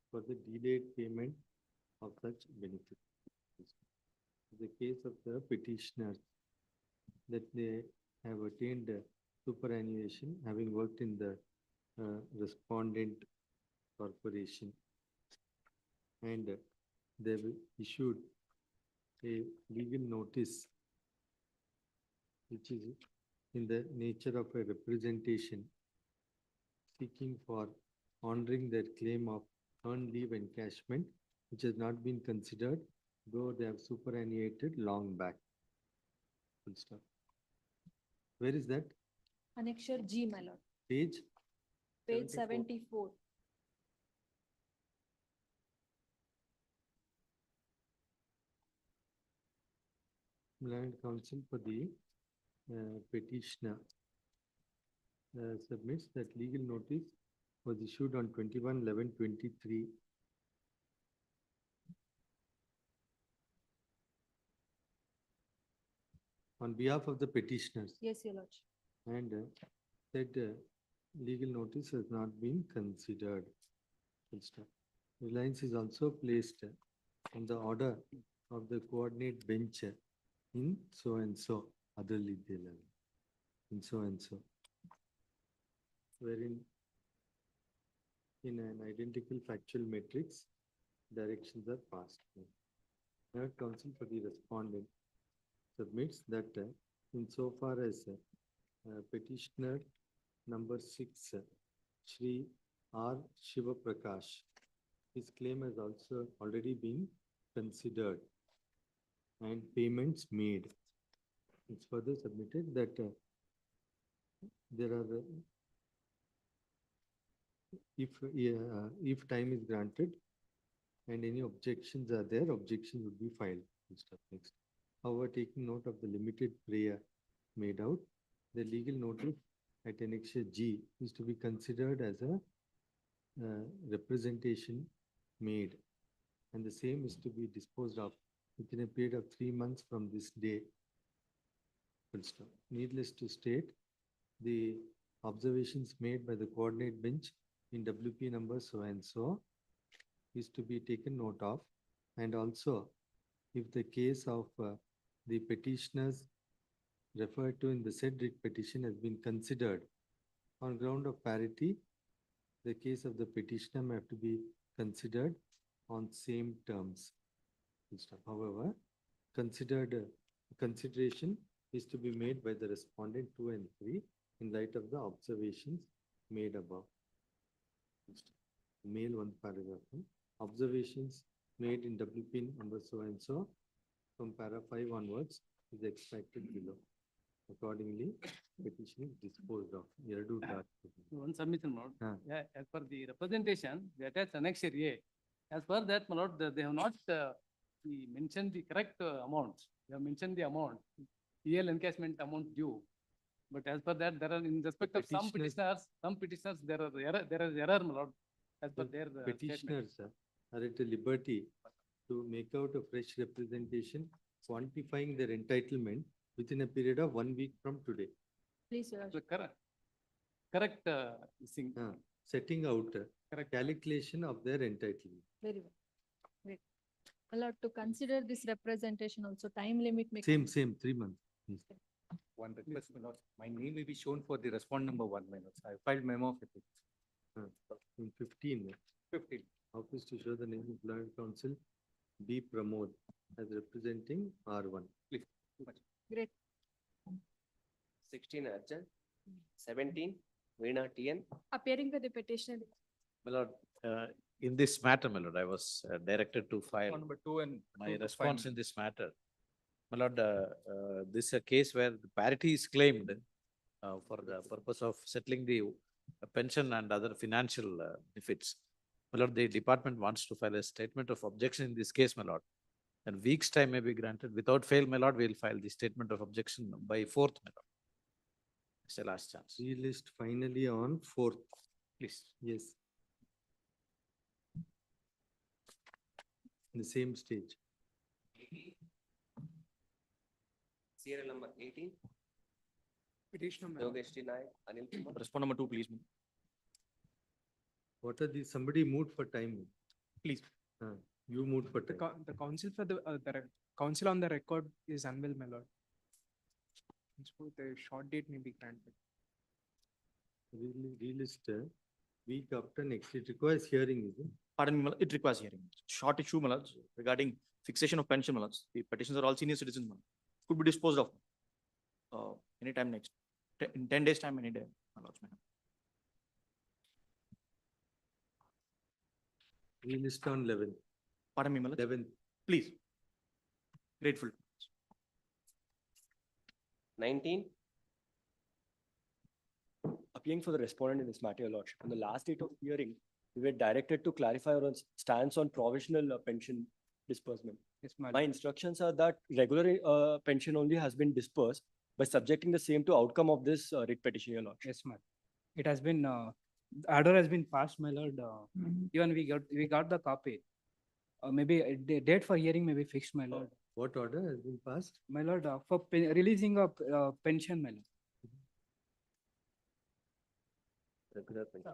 for the delayed payment of such benefit. The case of the petitioners that they have attained superannuation having worked in the respondent corporation and they've issued a legal notice which is in the nature of a representation seeking for honoring their claim of earned leave encashment, which has not been considered, though they have superannuated long back. Full stop. Where is that? Annexure G, my lord, Page? page 74. 74. Land counsel for the petitioner submits that legal notice was issued on 21/11/23. On behalf of the petitioners Yes, your lordship. and said legal notice has not been considered. Full stop. reliance is also placed on the order of the coordinate bench in so and so other legal level, in so and so, wherein in an identical factual matrix, directions are passed. Third counsel for the respondent submits that insofar as petitioner number 6, Shri R. Shiva Prakash, his claim has also already been considered and payments made. It's further submitted that there are if time is granted and any objections are there, objections would be filed. Next. However, taking note of the limited prayer made out, the legal notice at annexure G is to be considered as a representation made, and the same is to be disposed of within a period of 3 months from this day. Needless to state, the observations made by the coordinate bench in WP number so and so is to be taken note of, and also if the case of the petitioners referred to in the said writ petition has been considered on ground of parity, the case of the petitioner may have to be considered on same terms. However, consideration is to be made by the respondent 2 and 3 in light of the observations made above. Mail 1 paragraph. Observations made in WP number so and so from para 5 onwards is expected below. Accordingly, petition is disposed of. One submission, my lord. Yeah, as per the representation, they attach annexure A. As per that, my lord, they have not mentioned the correct amounts. They have mentioned the amount, EL encashment amount due. But as per that, there are in respect of some petitioners, there is error, my lord, as per their petitioners are at a liberty to make out a fresh representation quantifying their entitlement within a period of 1 week from today. Please, Your Lordship. Correct thing. Setting out calculation of their entitlement. Very well. Great. Allowed to consider this representation also, time limit may. Same, 3 months. One request, my lord. My name may be shown for the respond number 1, my lord. I filed memo of it. In 15. Office to show the name of Learned Counsel B. Pramod as representing R1. Please. Great. 16 Arjun, 17 Veena TN. Appearing for the petitioner. My lord, in this matter, my lord, I was directed to file Number 2 and my response in this matter. My lord, this is a case where the parity is claimed for the purpose of settling the pension and other financial benefits. My lord, the department wants to file a statement of objection in this case, my lord. And week's time may be granted. Without fail, my lord, we will file the statement of objection by 4th, my lord. It's the last chance. Relist finally on 4th. Please. Yes. In the same stage. Serial number 18. Petitioner. Yogesh T. Naik, Anil Kumar. Respond number 2, please. What are these? Somebody moved for time. Please. You moved for time. The counsel for the counsel on the record is unwell, my lord. So the short date may be granted. Relist week after next. It requires hearing, is it? Pardon me, my lord, it requires hearing. Short issue, my lord, regarding fixation of pension, my lord. The petitions are all senior citizens, my lord. Could be disposed of anytime next. In 10 days time, any day, my lord. Relist on 11th. Pardon me, my lord. 11th. Please. Grateful. 19. Appearing for the respondent in this matter, Your Lordship. On the last date of hearing, we were directed to clarify our stance on provisional pension disbursement. Yes, my instructions are that regular pension only has been disbursed by subjecting the same to outcome of this writ petition, Your Lordship. Yes, ma'am. It has been order has been passed, my lord. Even we got the copy. Maybe the date for hearing may be fixed, my lord. What order has been passed? My lord, for releasing of pension, my lord. Regular pension.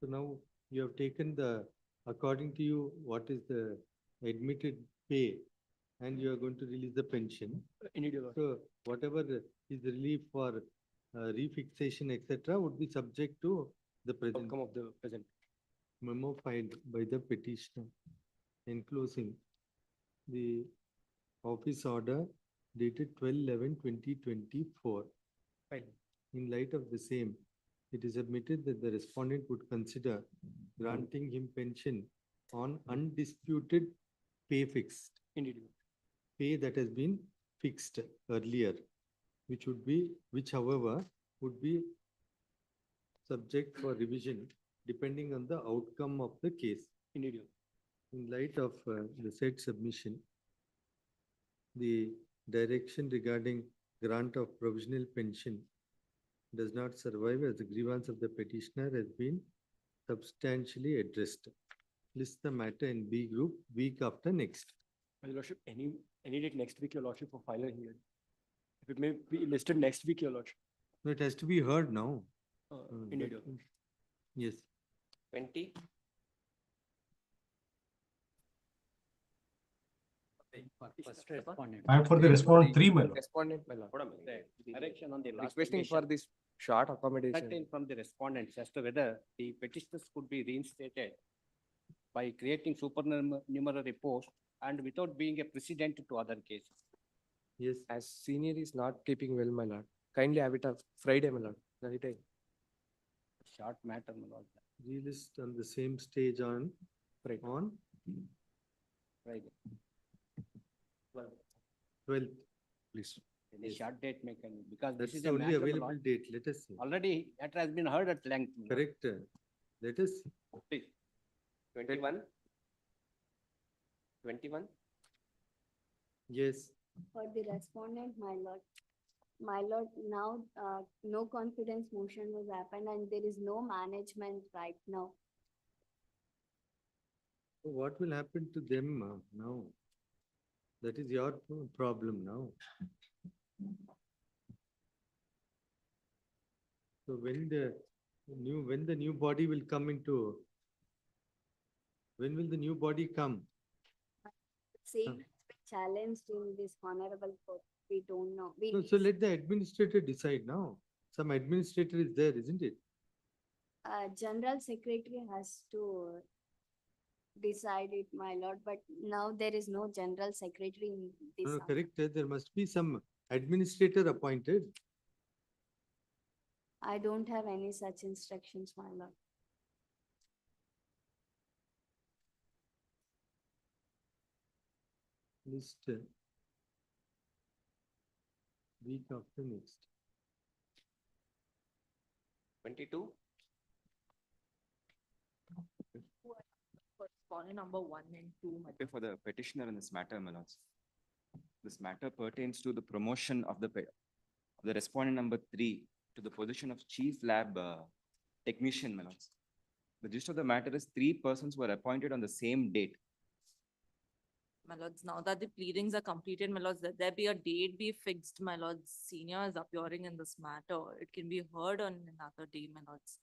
So now you have taken the, according to you, what is the admitted pay? And you are going to release the pension. Indeed, Your So whatever is relief for refixation, etc., would be subject to the present outcome of the present. memo filed by the petitioner. Enclosing the office order dated 12/11/2024. Fine. In light of the same, it is admitted that the respondent would consider granting him pension on undisputed pay fixed, Indeed. pay that has been fixed earlier, which however would be subject for revision depending on the outcome of the case. Indeed. In light of the said submission, the direction regarding grant of provisional pension does not survive as the grievance of the petitioner has been substantially addressed. List the matter in B group week after next. Your Lordship, any date next week, Your Lordship, for final hearing. If it may be listed next week, Your Lordship. No, it has to be heard now. Indeed. that- Yes. 20. First respondent. I am for the respondent 3, my lord. Respondent, my lord. Direction on the last Requesting for submission. this short accommodation. Certain from the respondents as to whether the petitioners could be reinstated by creating supernumerary post and without being a precedent to other cases. Yes. As senior is not keeping well, my lord. Kindly have it on Friday, my lord. Friday. Short matter, my lord. Relist on the same stage on Friday. 12th. Please. The short date may can, because this That's is the a only matter, my available lord. date. Let us see. Already that has been heard at length. my lord. Correct. Let us see. Please. 21. 21. Yes. For the respondent, my lord, now, no confidence motion was happened and there is no management right now. What will happen to them now? That is your problem now. So when the new body will come into, when will the new body come? Same has been challenged in this honorable court. We don't know. We No, so let the administrator decide now. Some administrator is there, isn't it? General Secretary has to decide it, my lord, but now there is no General Secretary in this. No, correct. There must be some administrator appointed. I don't have any such instructions, my lord. List week after next. 22. Correspondent number 1 and 2. my For the petitioner in this matter, my lords. This matter pertains to the promotion of the respondent number 3 to the position of chief lab technician, my lords. The gist of the matter is 3 persons were appointed on the same date. My lords, now that the pleadings are completed, my lords, that there be a date be fixed, my lords. Senior is appearing in this matter. It can be heard on another day, my lords.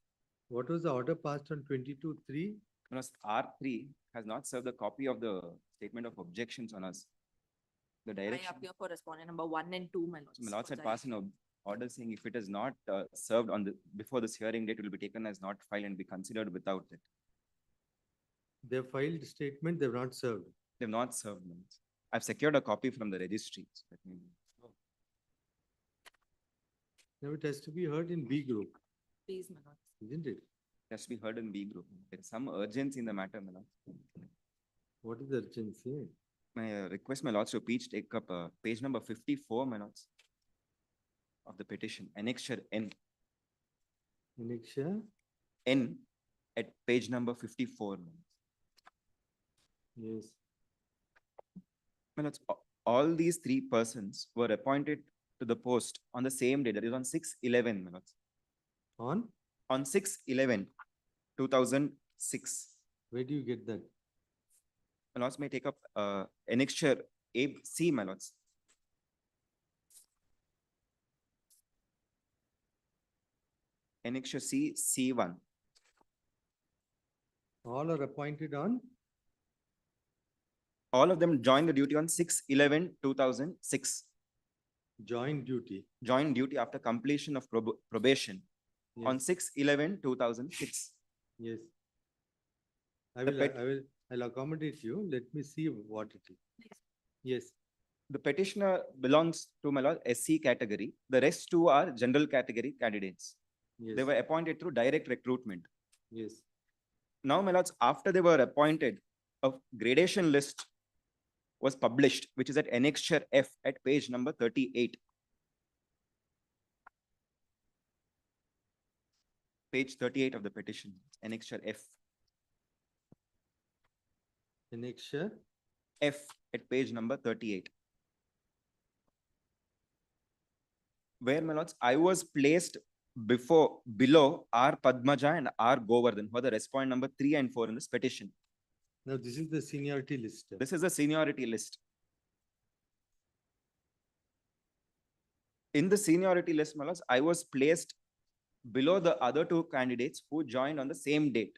What was the order passed on 22/3? My lords, R3 has not served a copy of the statement of objections on us. The I direction, appear for respondent number 1 and 2, my lords. my lords had because I- passed an order saying if it is not served on before this hearing date, it will be taken as not filed and be considered without it. They filed statement, they've not served. They've not served, my lords. I've secured a copy from the registry. So let me. Now it has to be heard in B group, Please, my lords. isn't it? It has to be heard in B group. There is some urgency in the matter, my lords. What is the urgency? My request, my lords, to please take up page number 54, my lords, of the petition, annexure N. Annexure? N at page number 54. My lords. Yes. My lords, all these 3 persons were appointed to the post on the same day, that is on 6/11, my lords. On 6/11/2006. Where do you get that? My lords may take up annexure C, my lords. Annexure C, C1. All are appointed on? All of them joined the duty on 6/11/2006. Joint duty. Joined duty after completion of probation on Yes. 6/11/2006. Yes. The I'll accommodate you. Let me see what it is. Yes. The petitioner belongs to my lord SC category. The rest two are general category candidates. Yes. They were appointed through direct recruitment. Yes. Now, my lords, after they were appointed, a gradation list was published, which is at annexure F at page number 38. Page 38 of the petition, annexure F. Annexure F at page number 38. Where, my lords, I was placed below R. Padmaja and R. Govardhan, who are the respondent number 3 and 4 in this petition. Now, this is the seniority list. This is the seniority list. In the seniority list, my lords, I was placed below the other two candidates who joined on the same date.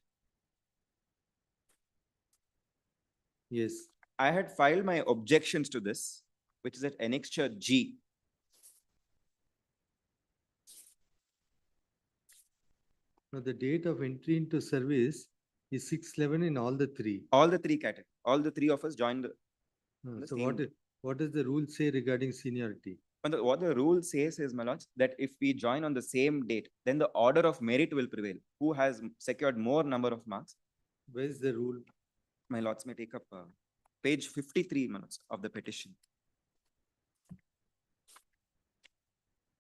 Yes. I had filed my objections to this, which is at annexure G. Now, the date of entry into service is 6/11 in all the three. All the three categories. All the three of us joined. So what does the rule say regarding seniority? What the rule says is, my lords, that if we join on the same date, then the order of merit will prevail. Who has secured more number of marks? Where is the rule? My lords may take up page 53, my lords, of the petition.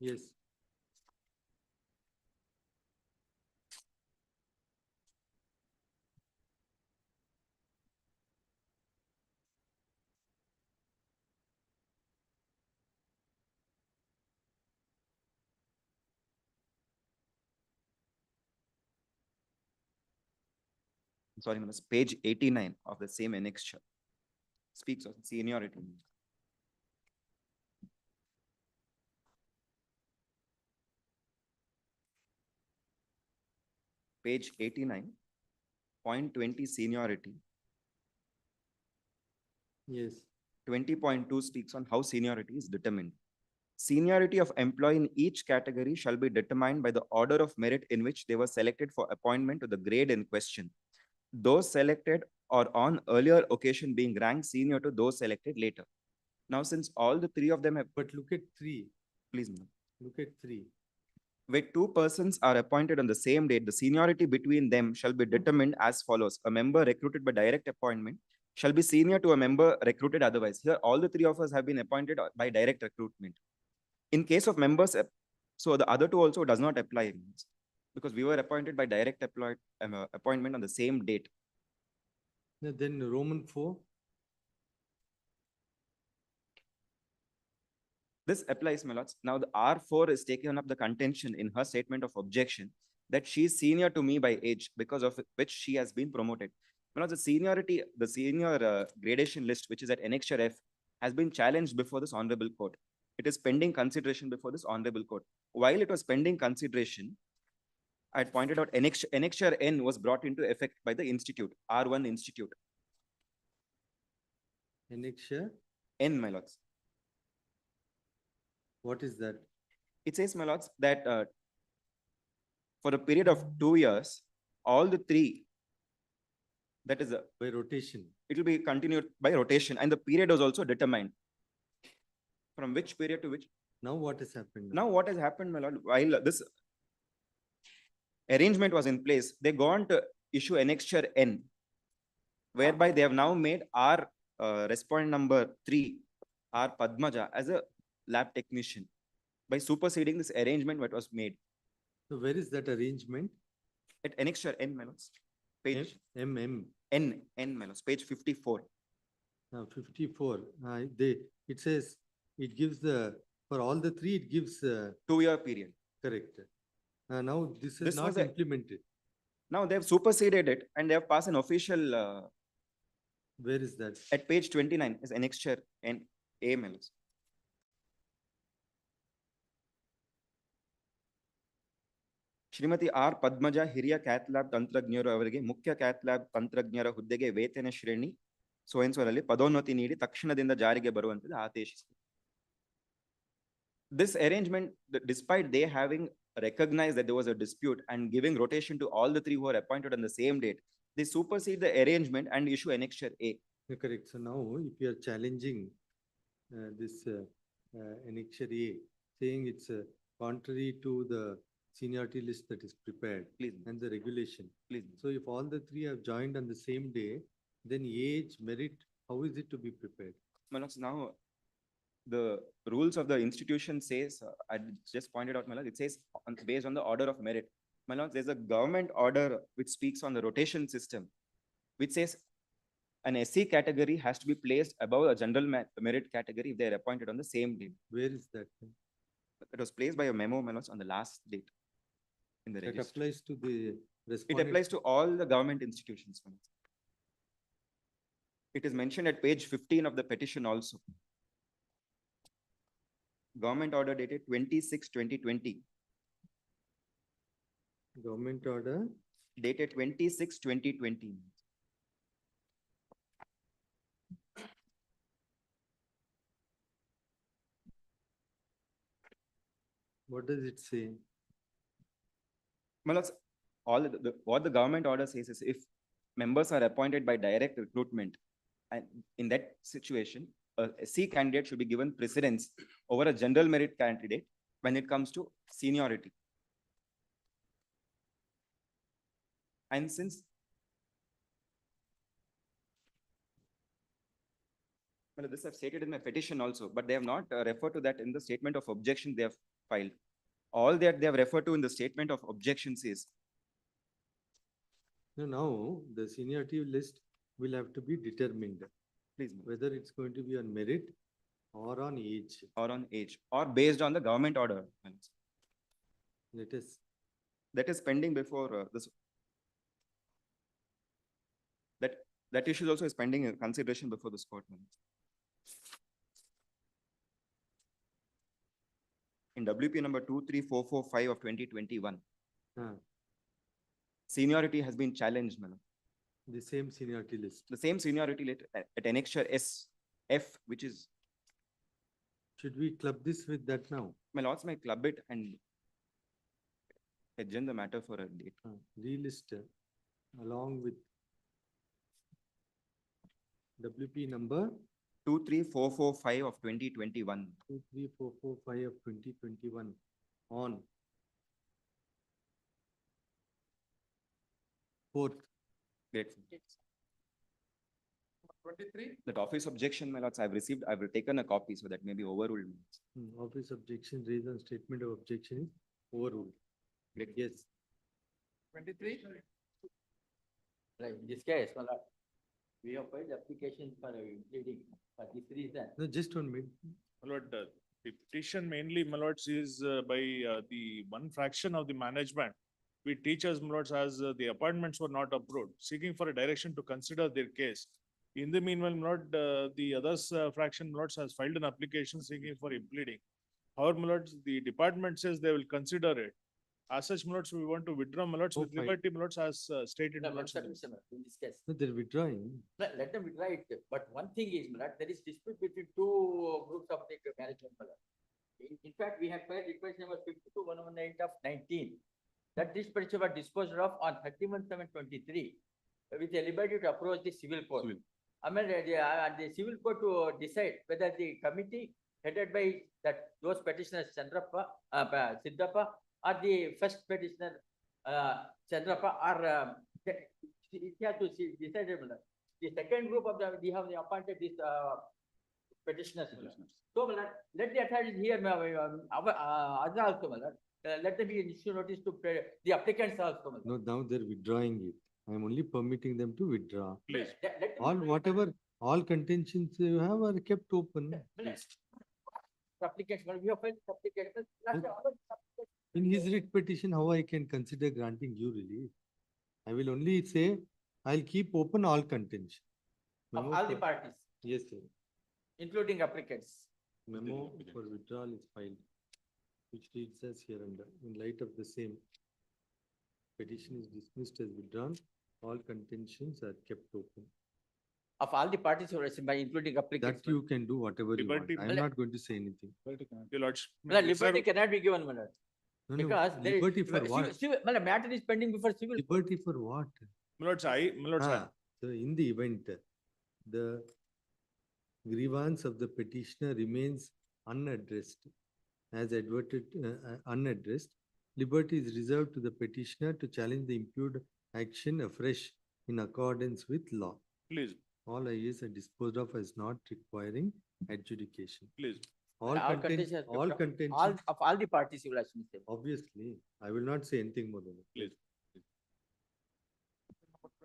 Yes. Sorry, my lords, page 89 of the same annexure speaks of seniority. Page 89, point 20, seniority. Yes. 20.2 speaks on how seniority is determined. Seniority of employee in each category shall be determined by the order of merit in which they were selected for appointment to the grade in question. Those selected or on earlier occasion being ranked senior to those selected later. Now, since all the three of them have... But look at 3. Please, ma'am. Look at 3. Where two persons are appointed on the same date, the seniority between them shall be determined as follows. A member recruited by direct appointment shall be senior to a member recruited otherwise. Here, all the three of us have been appointed by direct recruitment. In case of members, so the other two also does not apply because we were appointed by direct appointment on the same date. Then Roman 4. This applies, my lords. Now the R4 is taking up the contention in her statement of objection that she is senior to me by age, because of which she has been promoted. My lords, the senior gradation list, which is at annexure F, has been challenged before this honorable court. It is pending consideration before this honorable court. While it was pending consideration, I had pointed out annexure N was brought into effect by the institute, R1 institute. Annexure N, my lords. What is that? It says, my lords, that for a period of 2 years, all the three, that is by rotation. It will be continued by rotation, and the period was also determined. From which period to which? Now what has happened? Now what has happened, my lord, while this arrangement was in place, they go on to issue annexure N, whereby they have now made our respondent number 3, R. Padmaja, as a lab technician by superseding this arrangement what was made. So where is that arrangement? At annexure N, my lords. Page N, my lords, page 54. Now 54. It says it gives for all the three, it gives 2-year period. Correct. Now this is not implemented. Now they have superseded it and they have passed an official. Where is that? At page 29 is annexure N-A, my lords. Shrimati R Padmaja ಹಿರಿಯ cath lab ತಂತ್ರಜ್ಞರು ಅವರಿಗೆ ಮುಖ್ಯ cath lab ತಂತ್ರಜ್ಞರ ಹುದ್ದೆಗೆ ವೇತನ ಶ್ರೇಣಿ ಸೋಯನ್ಸೋರಲ್ಲಿ ಪದೋನ್ನತಿ ನೀಡಿ ತಕ್ಷಣದಿಂದ ಜಾರಿಗೆ ಬರುವಂತೆ ಆದೇಶಿಸಿದೆ. This arrangement, despite they having recognized that there was a dispute and giving rotation to all the three who were appointed on the same date, they supersede the arrangement and issue annexure A. Correct. So now if you are challenging this annexure A, saying it's contrary to the seniority list that is prepared and the regulation. So if all the three have joined on the same day, then age, merit, how is it to be prepared? Manoj, now the rules of the institution says, I just pointed out, Manoj, it says based on the order of merit. Manoj, there's a government order which speaks on the rotation system, which says an SC category has to be placed above a general merit category if they are appointed on the same day. Where is that? It was placed by a memo, Manoj, on the last date in the That register. applies to the It respondent. applies to all the government institutions, Manoj. It is mentioned at page 15 of the petition also. Government order dated 26/2020. Government order Dated 26/2020. What does it say? Manoj, all what the government order says is if members are appointed by direct recruitment, and in that situation, a SC candidate should be given precedence over a general merit candidate when it comes to seniority. And since this I've stated in my petition also, but they have not referred to that in the statement of objection they have filed. All that they have referred to in the statement of objections is No, now the seniority list will have to be determined. Please, whether it's going to be on merit or on age. Or based on the government order. Let us. That is pending before this. That issue also is pending consideration before this court. In WP number 23445 of 2021. Seniority has been challenged, Madam. The same seniority list. The same seniority list at annexure SF, which is. Should we club this with that now? My lords may club it and adjourn the matter for a date. Relist along with WP number 23445 of 2021. 23445 of 2021 on 4th. Date. 23. That office objection, my lords, I've taken a copy, so that may be overruled. Office objection raised on statement of objection is overruled. Yes. 23. Right, in this case, my lord, we have filed application for pleading for this reason. No, just 1 minute. My lord, the petition mainly, my lords, is by the one fraction of the management. We teachers, my lords, as the appointments were not approved, seeking for a direction to consider their case. In the meanwhile, my lord, the others fraction, my lords, has filed an application seeking for pleading. However, my lords, the department says they will consider it. As such, my lords, we want to withdraw, my lords, with liberty, my lords, as stated, my lords. In this case. No, they're withdrawing. Let them withdraw it, but one thing is, my lord, there is dispute between two groups of the management, my lord. In fact, we have filed request number 52-118 of 19. That this petition was disposed of on 31/7/23 with a liberty to approach the civil court. I mean, the civil court to decide whether the committee headed by those petitioners Chandrappa, Siddhappa, or the first petitioner Chandrappa, or it has to decide. The second group of we have appointed these petitioners. So let the authorities hear also. Let them be issue notice to the applicants also. No, now they're withdrawing it. I am only permitting them to withdraw. Please. All contentions you have are kept open. Please. Application, we have filed application. In his writ petition, how I can consider granting you relief? I will only say, I'll keep open all contention. Of all the parties. Yes, sir. Including applicants. Memo for withdrawal is filed, which reads as here under, in light of the same. Petition is dismissed as withdrawn. All contentions are kept open. Of all the parties who are by including applicants. That you can do whatever you want. Liberty- I am not going to say anything. Your lordship. My lord, liberty cannot be given, my lord. No, no, Because there is. liberty for what? My lord, matter is pending before civil. Liberty for what? My lords, my lords, So in the event, the grievance of the petitioner remains unaddressed, as adverted, unaddressed, liberty is reserved to the petitioner to challenge the imputed action afresh in accordance with law. please, All IAs are disposed of as not requiring adjudication. please. All contentions, Of all the parties, you will actually say. obviously, I will not say anything more than that. Please.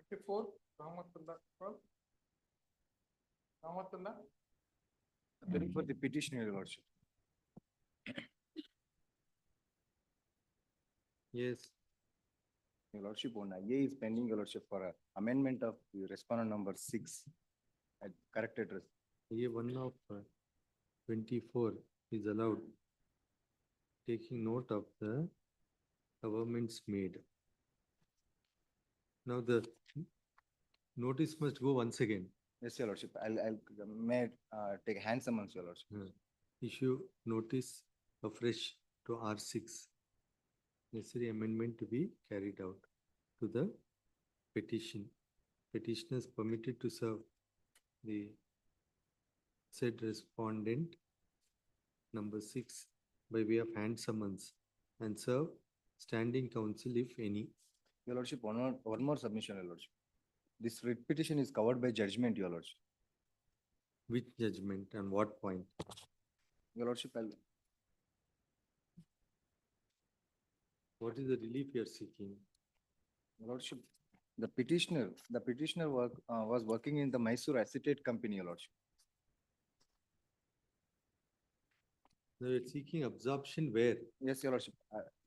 24, Ramatunda. Ramatunda. Appearing for the petitioner, your lordship. Yes. Your lordship, one IA is pending, your lordship, for amendment of the respondent number 6 at correct address. A one of 24 is allowed, taking note of the governments made. Now the notice must go once again. Yes, your lordship. I'll may take hand summons, your lordship. Issue notice afresh to R6. Necessary amendment to be carried out to the petition. Petitioners permitted to serve the said respondent number 6 by way of hand summons and serve standing counsel if any. Your lordship, one more submission, your lordship. This writ petition is covered by judgment, your lordship. Which judgment and what point? Your lordship, What is the relief you are seeking? your lordship, the petitioner was working in the Mysore Acetate Company, your lordship. Now you are seeking absorption where? Yes, your lordship.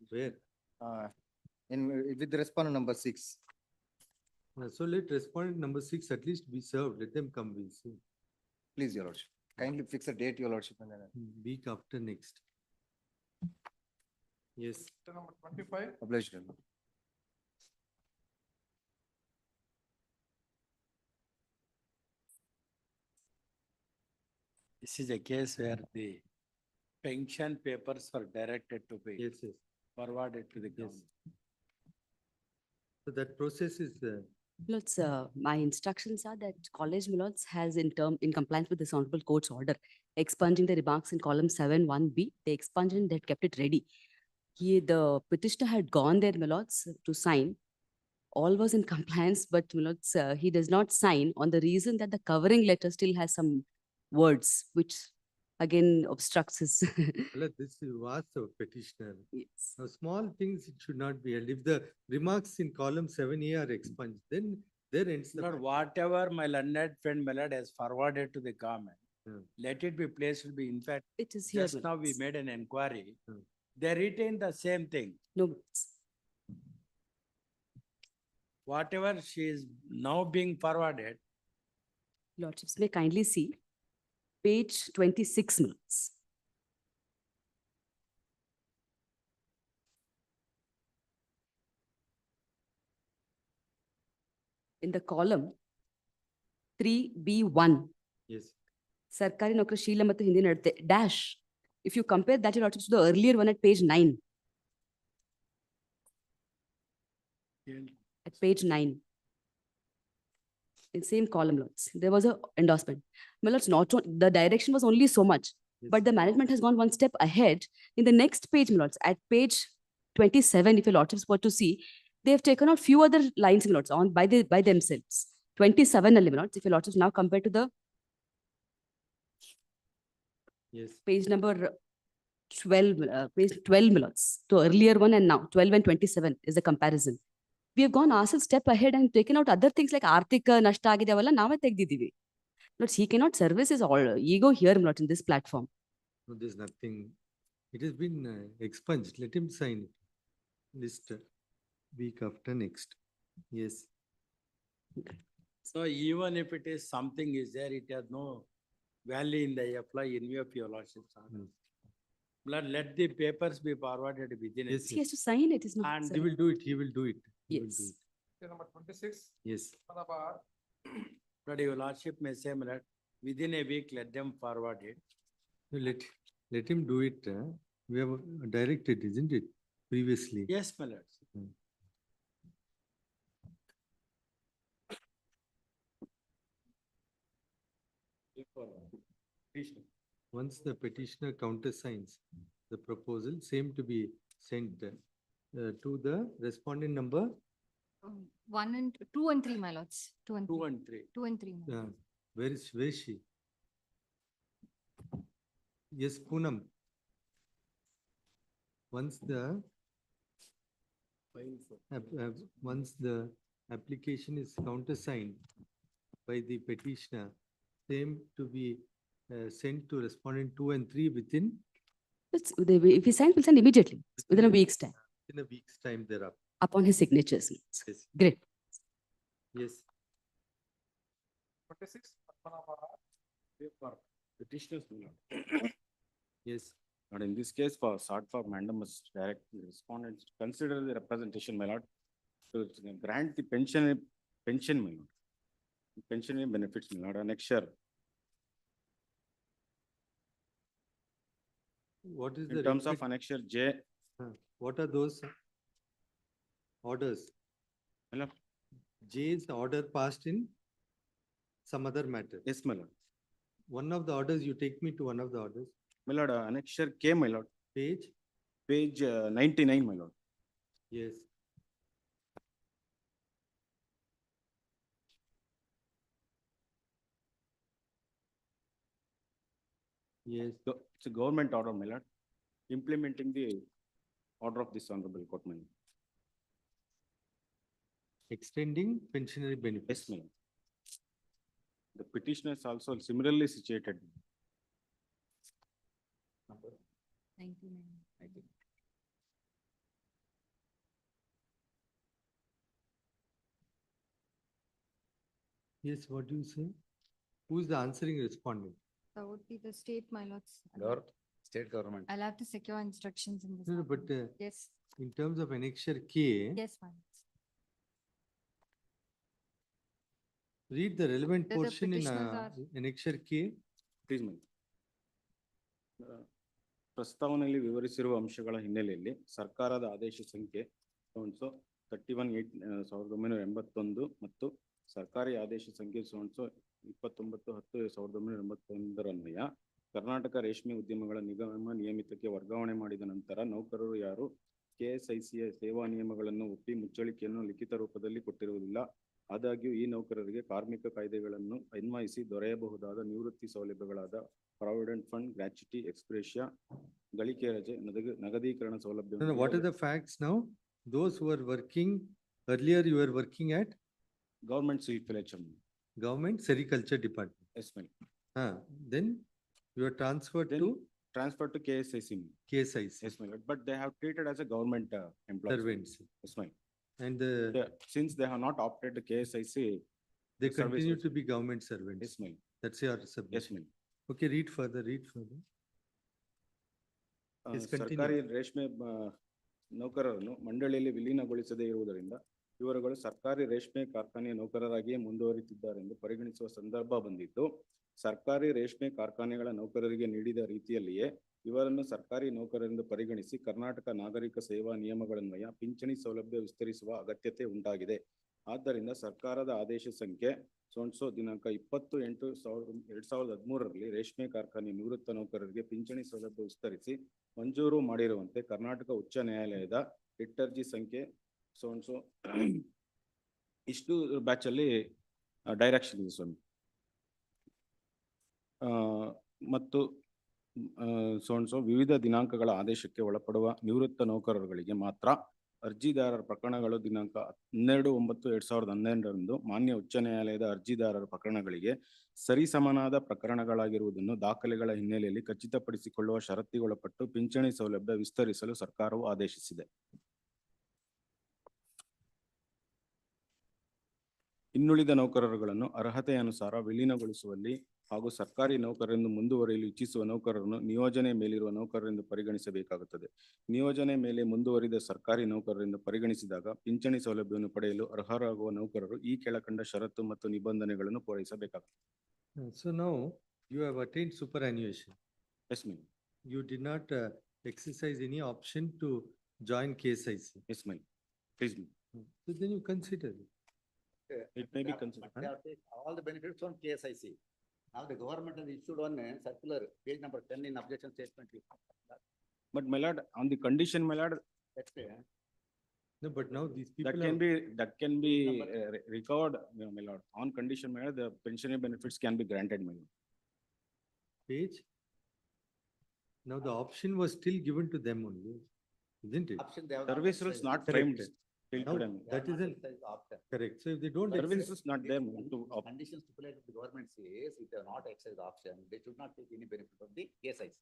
Where? With the respondent number 6. So let respondent number 6 at least be served. Let them come, we'll see. Please, your lordship. Kindly fix a date, your lordship. And then Week after next. Yes. Number 25. obliged, your lord. This is a case where the pension papers were directed to be Yes, yes. forwarded to the government. So that process is, Milords, my instructions are that College Milords has in compliance with this honorable court's order, expunging the remarks in column 7(1)(b), they expunged and they had kept it ready. The petitioner had gone there, Milords, to sign. All was in compliance, but Milords, he does not sign on the reason that the covering letter still has some words, which again obstructs his. this was a petitioner. Yes. Now, small things it should not be held. If the remarks in column 7A are expunged, then there ends the. Lord, whatever my learned friend Millard has forwarded to the government, let it be placed to be, in fact, It is here. just now we Milords. made an inquiry. They retain the same thing. No, Milords. Whatever she is now being forwarded, Lordships may kindly see page 26, Milords. In the column 3B1, Yes. ಸರ್ಕಾರಿ ನೌಕರಶೀಲ ಮತ್ತು ಹಿಂದಿ ನಡತೆ dash. If you compare that, your lordships, to the earlier one at page 9. At page 9. In same column, lords, there was a endorsement. My lords, the direction was only so much, but the management has gone one step ahead. In the next page, my lords, at page 27, if your lordships were to see, they have taken out few other lines, my lords, on by themselves. 27, my lords, if your lordships now compare to the Yes. page number 12, page 12, my lords, to earlier one and now 12 and 27 is the comparison. We have gone ourselves step ahead and taken out other things like Arthika, Nashta agide avalla nave tegdidivi. Lords, he cannot service his all ego here, my lords, in this platform. No, there's nothing. It has been expunged. Let him sign it. List week after next. Yes. so even if it is something is there, it has no value in the apply in view of your lordship. Let the papers be forwarded within. He has to sign it, is not. And he signed. will do it, he will do it. He will do Yes. it. Number 26. Yes. Malabar. But your lordship may say, my lord, within a week, let them forward it. Let him do it. We have directed, isn't it, previously? Yes, my lord. Once the petitioner countersigns the proposal, same to be sent to the respondent number 1 and 2 and 3, my lords. 2 and 3. 2 and 3. 2 and 3. my lords. Where is she? Yes, Poonam. Once the once the application is countersigned by the petitioner, same to be sent to respondent 2 and 3 within If he signs, we'll send immediately, within a week's time, a week's time thereafter. upon his signatures. Yes. Great. Yes. 26. Malabar. Petitioners, my lord. Yes. But in this case, for sought for mandamus, direct the respondents to consider the representation, my lord, to grant the pension, my lord. Pensionary benefits, my lord, annexure. What is the? In terms of requisite- annexure J, What are those orders? my lord. J is the order passed in some other matter. Yes, my lord. One of the orders, you take me to one of the orders. My lord, annexure K, my lord, Page? page 99, my lord. Yes. Yes. It's a government order, my lord, implementing the order of this honorable court, my lord. Extending pensionary benefits. Yes, my lord. The petitioner is also similarly situated. 99. I think. Yes, what do you say? Who is the answering respondent? That would be the state, my lords. State government. I'll have to secure instructions in this. No, no, matter. but Yes, in terms of annexure K, yes, my lords. read the relevant The portion in petitioners are- annexure K. Please, my lord. ಪ್ರಸ್ತಾವನೆಯಲ್ಲಿ ವಿವರಿಸಿರುವ ಅಂಶಗಳ ಹಿನ್ನೆಲೆಯಲ್ಲಿ ಸರ್ಕಾರದ ಆದೇಶ ಸಂಖ್ಯೆ 31/8/1981 ಮತ್ತು ಸರ್ಕಾರಿ ಆದೇಶ ಸಂಖ್ಯೆ 29/10/1981 ಅನ್ವಯ ಕರ್ನಾಟಕ ರೇಷ್ಮೆ ಉದ್ಯಮಗಳ ನಿಗಮ ನಿಯಮಿತಕ್ಕೆ ವರ್ಗಾವಣೆ ಮಾಡಿದ ನಂತರ ನೌಕರರು ಯಾರು ಕೆಎಸ್ಐಸಿಯ ಸೇವಾ ನಿಯಮಗಳನ್ನು ಒಪ್ಪಿ ಮುಚ್ಚಳಿಕೆಯನ್ನು ಲಿಖಿತ ರೂಪದಲ್ಲಿ ಕೊಟ್ಟಿರುವುದಿಲ್ಲ. ಆದಾಗ್ಯೂ ಈ ನೌಕರರಿಗೆ ಕಾರ್ಮಿಕ ಕಾಯ್ದೆಗಳನ್ನು ಅನ್ವಯಿಸಿ ದೊರೆಯಬಹುದಾದ ನಿವೃತ್ತಿ ಸೌಲಭ್ಯಗಳಾದ ಪ್ರಾವಿಡೆಂಟ್ ಫಂಡ್, ಗ್ರಾಚ್ಯುಟಿ, ಎಕ್ಸ್ಗ್ರೇಷಿಯಾ, ಗಳಿಕೆ ರಜೆ, ನಗದೀಕರಣ ಸೌಲಭ್ಯ. No, no, what are the facts now? Those who are working, earlier you were working at government civil Government Sericulture Department. Yes my Then you are transferred Then to transferred to KSIC. KSIC. Yes, my lord, but they have treated as a government employee. Servants. Yes, my. And Since they have not opted to KSIC. they the service continue was- to be government servants. Yes, my. That's your Yes, submission. my. Okay, read further, read further. Yes, continue. ಸರ್ಕಾರಿ ರೇಷ್ಮೆ ನೌಕರರನ್ನು ಮಂಡಳಿಯಲ್ಲಿ ವಿಲೀನಗೊಳಿಸದೇ ಇರುವುದರಿಂದ ಇವರುಗಳು ಸರ್ಕಾರಿ ರೇಷ್ಮೆ ಕಾರ್ಖಾನೆಯ ನೌಕರರಾಗಿಯೇ ಮುಂದುವರಿತಿದ್ದಾರೆಂದು ಪರಿಗಣಿಸುವ ಸಂದರ್ಭ ಬಂದಿದ್ದು, ಸರ್ಕಾರಿ ರೇಷ್ಮೆ ಕಾರ್ಖಾನೆಗಳ ನೌಕರರಿಗೆ ನೀಡಿದ ರೀತಿಯಲ್ಲಿಯೇ ಇವರನ್ನು ಸರ್ಕಾರಿ ನೌಕರರೆಂದು ಪರಿಗಣಿಸಿ ಕರ್ನಾಟಕ ನಾಗರಿಕ ಸೇವಾ ನಿಯಮಗಳನ್ವಯ ಪಿಂಚಣಿ ಸೌಲಭ್ಯ ವಿಸ್ತರಿಸುವ ಅಗತ್ಯತೆ ಉಂಟಾಗಿದೆ. ಆದ್ದರಿಂದ ಸರ್ಕಾರದ ಆದೇಶ ಸಂಖ್ಯೆ ದಿನಾಂಕ 20/8/2013 ರೇಷ್ಮೆ ಕಾರ್ಖಾನೆ ನಿವೃತ್ತ ನೌಕರರಿಗೆ ಪಿಂಚಣಿ ಸೌಲಭ್ಯ ವಿಸ್ತರಿಸಿ ಮಂಜೂರು ಮಾಡಿರುವಂತೆ ಕರ್ನಾಟಕ ಉಚ್ಚ ನ್ಯಾಯಾಲಯದ ರಿಟ್ ಸಂಖ್ಯೆ ಇಷ್ಟು ಬ್ಯಾಚ್ ಅಲ್ಲಿ ಡೈರೆಕ್ಷನ್ ಇದೆ ಸ್ವಾಮಿ. ಮತ್ತು ವಿವಿಧ ದಿನಾಂಕಗಳ ಆದೇಶಕ್ಕೆ ಒಳಪಡುವ ನಿವೃತ್ತ ನೌಕರರುಗಳಿಗೆ ಮಾತ್ರ ಅರ್ಜಿದಾರರ ಪ್ರಕರಣಗಳು ದಿನಾಂಕ 12/9/2012 ಮಾನ್ಯ ಉಚ್ಚ ನ್ಯಾಯಾಲಯದ ಅರ್ಜಿದಾರರ ಪ್ರಕರಣಗಳಿಗೆ ಸರಿಸಮನಾದ ಪ್ರಕರಣಗಳಾಗಿರುವುದನ್ನು ದಾಖಲೆಗಳ ಹಿನ್ನೆಲೆಯಲ್ಲಿ ಖಚಿತಪಡಿಸಿಕೊಳ್ಳುವ ಷರತ್ತಿಗೊಳಪಟ್ಟು ಪಿಂಚಣಿ ಸೌಲಭ್ಯ ವಿಸ್ತರಿಸಲು ಸರ್ಕಾರವು ಆದೇಶಿಸಿದೆ. ಇನ್ನುಳಿದ ನೌಕರರುಗಳನ್ನು ಅರ್ಹತೆ ಅನುಸಾರ ವಿಲೀನಗೊಳಿಸುವಲ್ಲಿ ಹಾಗೂ ಸರ್ಕಾರಿ ನೌಕರರೆಂದು ಮುಂದುವರಿಯಲು ಇಚ್ಛಿಸುವ ನೌಕರರನ್ನು ನಿಯೋಜನೆ ಮೇಲಿರುವ ನೌಕರರೆಂದು ಪರಿಗಣಿಸಬೇಕಾಗುತ್ತದೆ. ನಿಯೋಜನೆ ಮೇಲೆ ಮುಂದುವರಿದ ಸರ್ಕಾರಿ ನೌಕರರಿಂದ ಪರಿಗಣಿಸಿದಾಗ ಪಿಂಚಣಿ ಸೌಲಭ್ಯವನ್ನು ಪಡೆಯಲು ಅರ್ಹರಾಗುವ ನೌಕರರು ಈ ಕೆಳಕಂಡ ಷರತ್ತು ಮತ್ತು ನಿಬಂಧನೆಗಳನ್ನು ಪೂರೈಸಬೇಕಾಗುತ್ತದೆ. So now you have attained superannuation. Yes, ma'am. You did not exercise any option to join KSIC. Yes, ma'am. Please, ma'am. So then you consider it. It may be considered. They have taken all the benefits from KSIC. Now the government has issued one circular, page number 10 in objection statement. But my lord, on the condition, my lord, That's it. No, but now these people that can be recovered, my lord. On condition, my lord, the pensionary benefits can be granted, my lord. page. Now the option was still given to them only, isn't it? Option they have Service rules not Correct. framed till Now, today. that is an correct. So if they don't Service exercise, is not there to Conditions stipulated the government says, if they have not exercised the option, they should not take any benefit of the KSIC.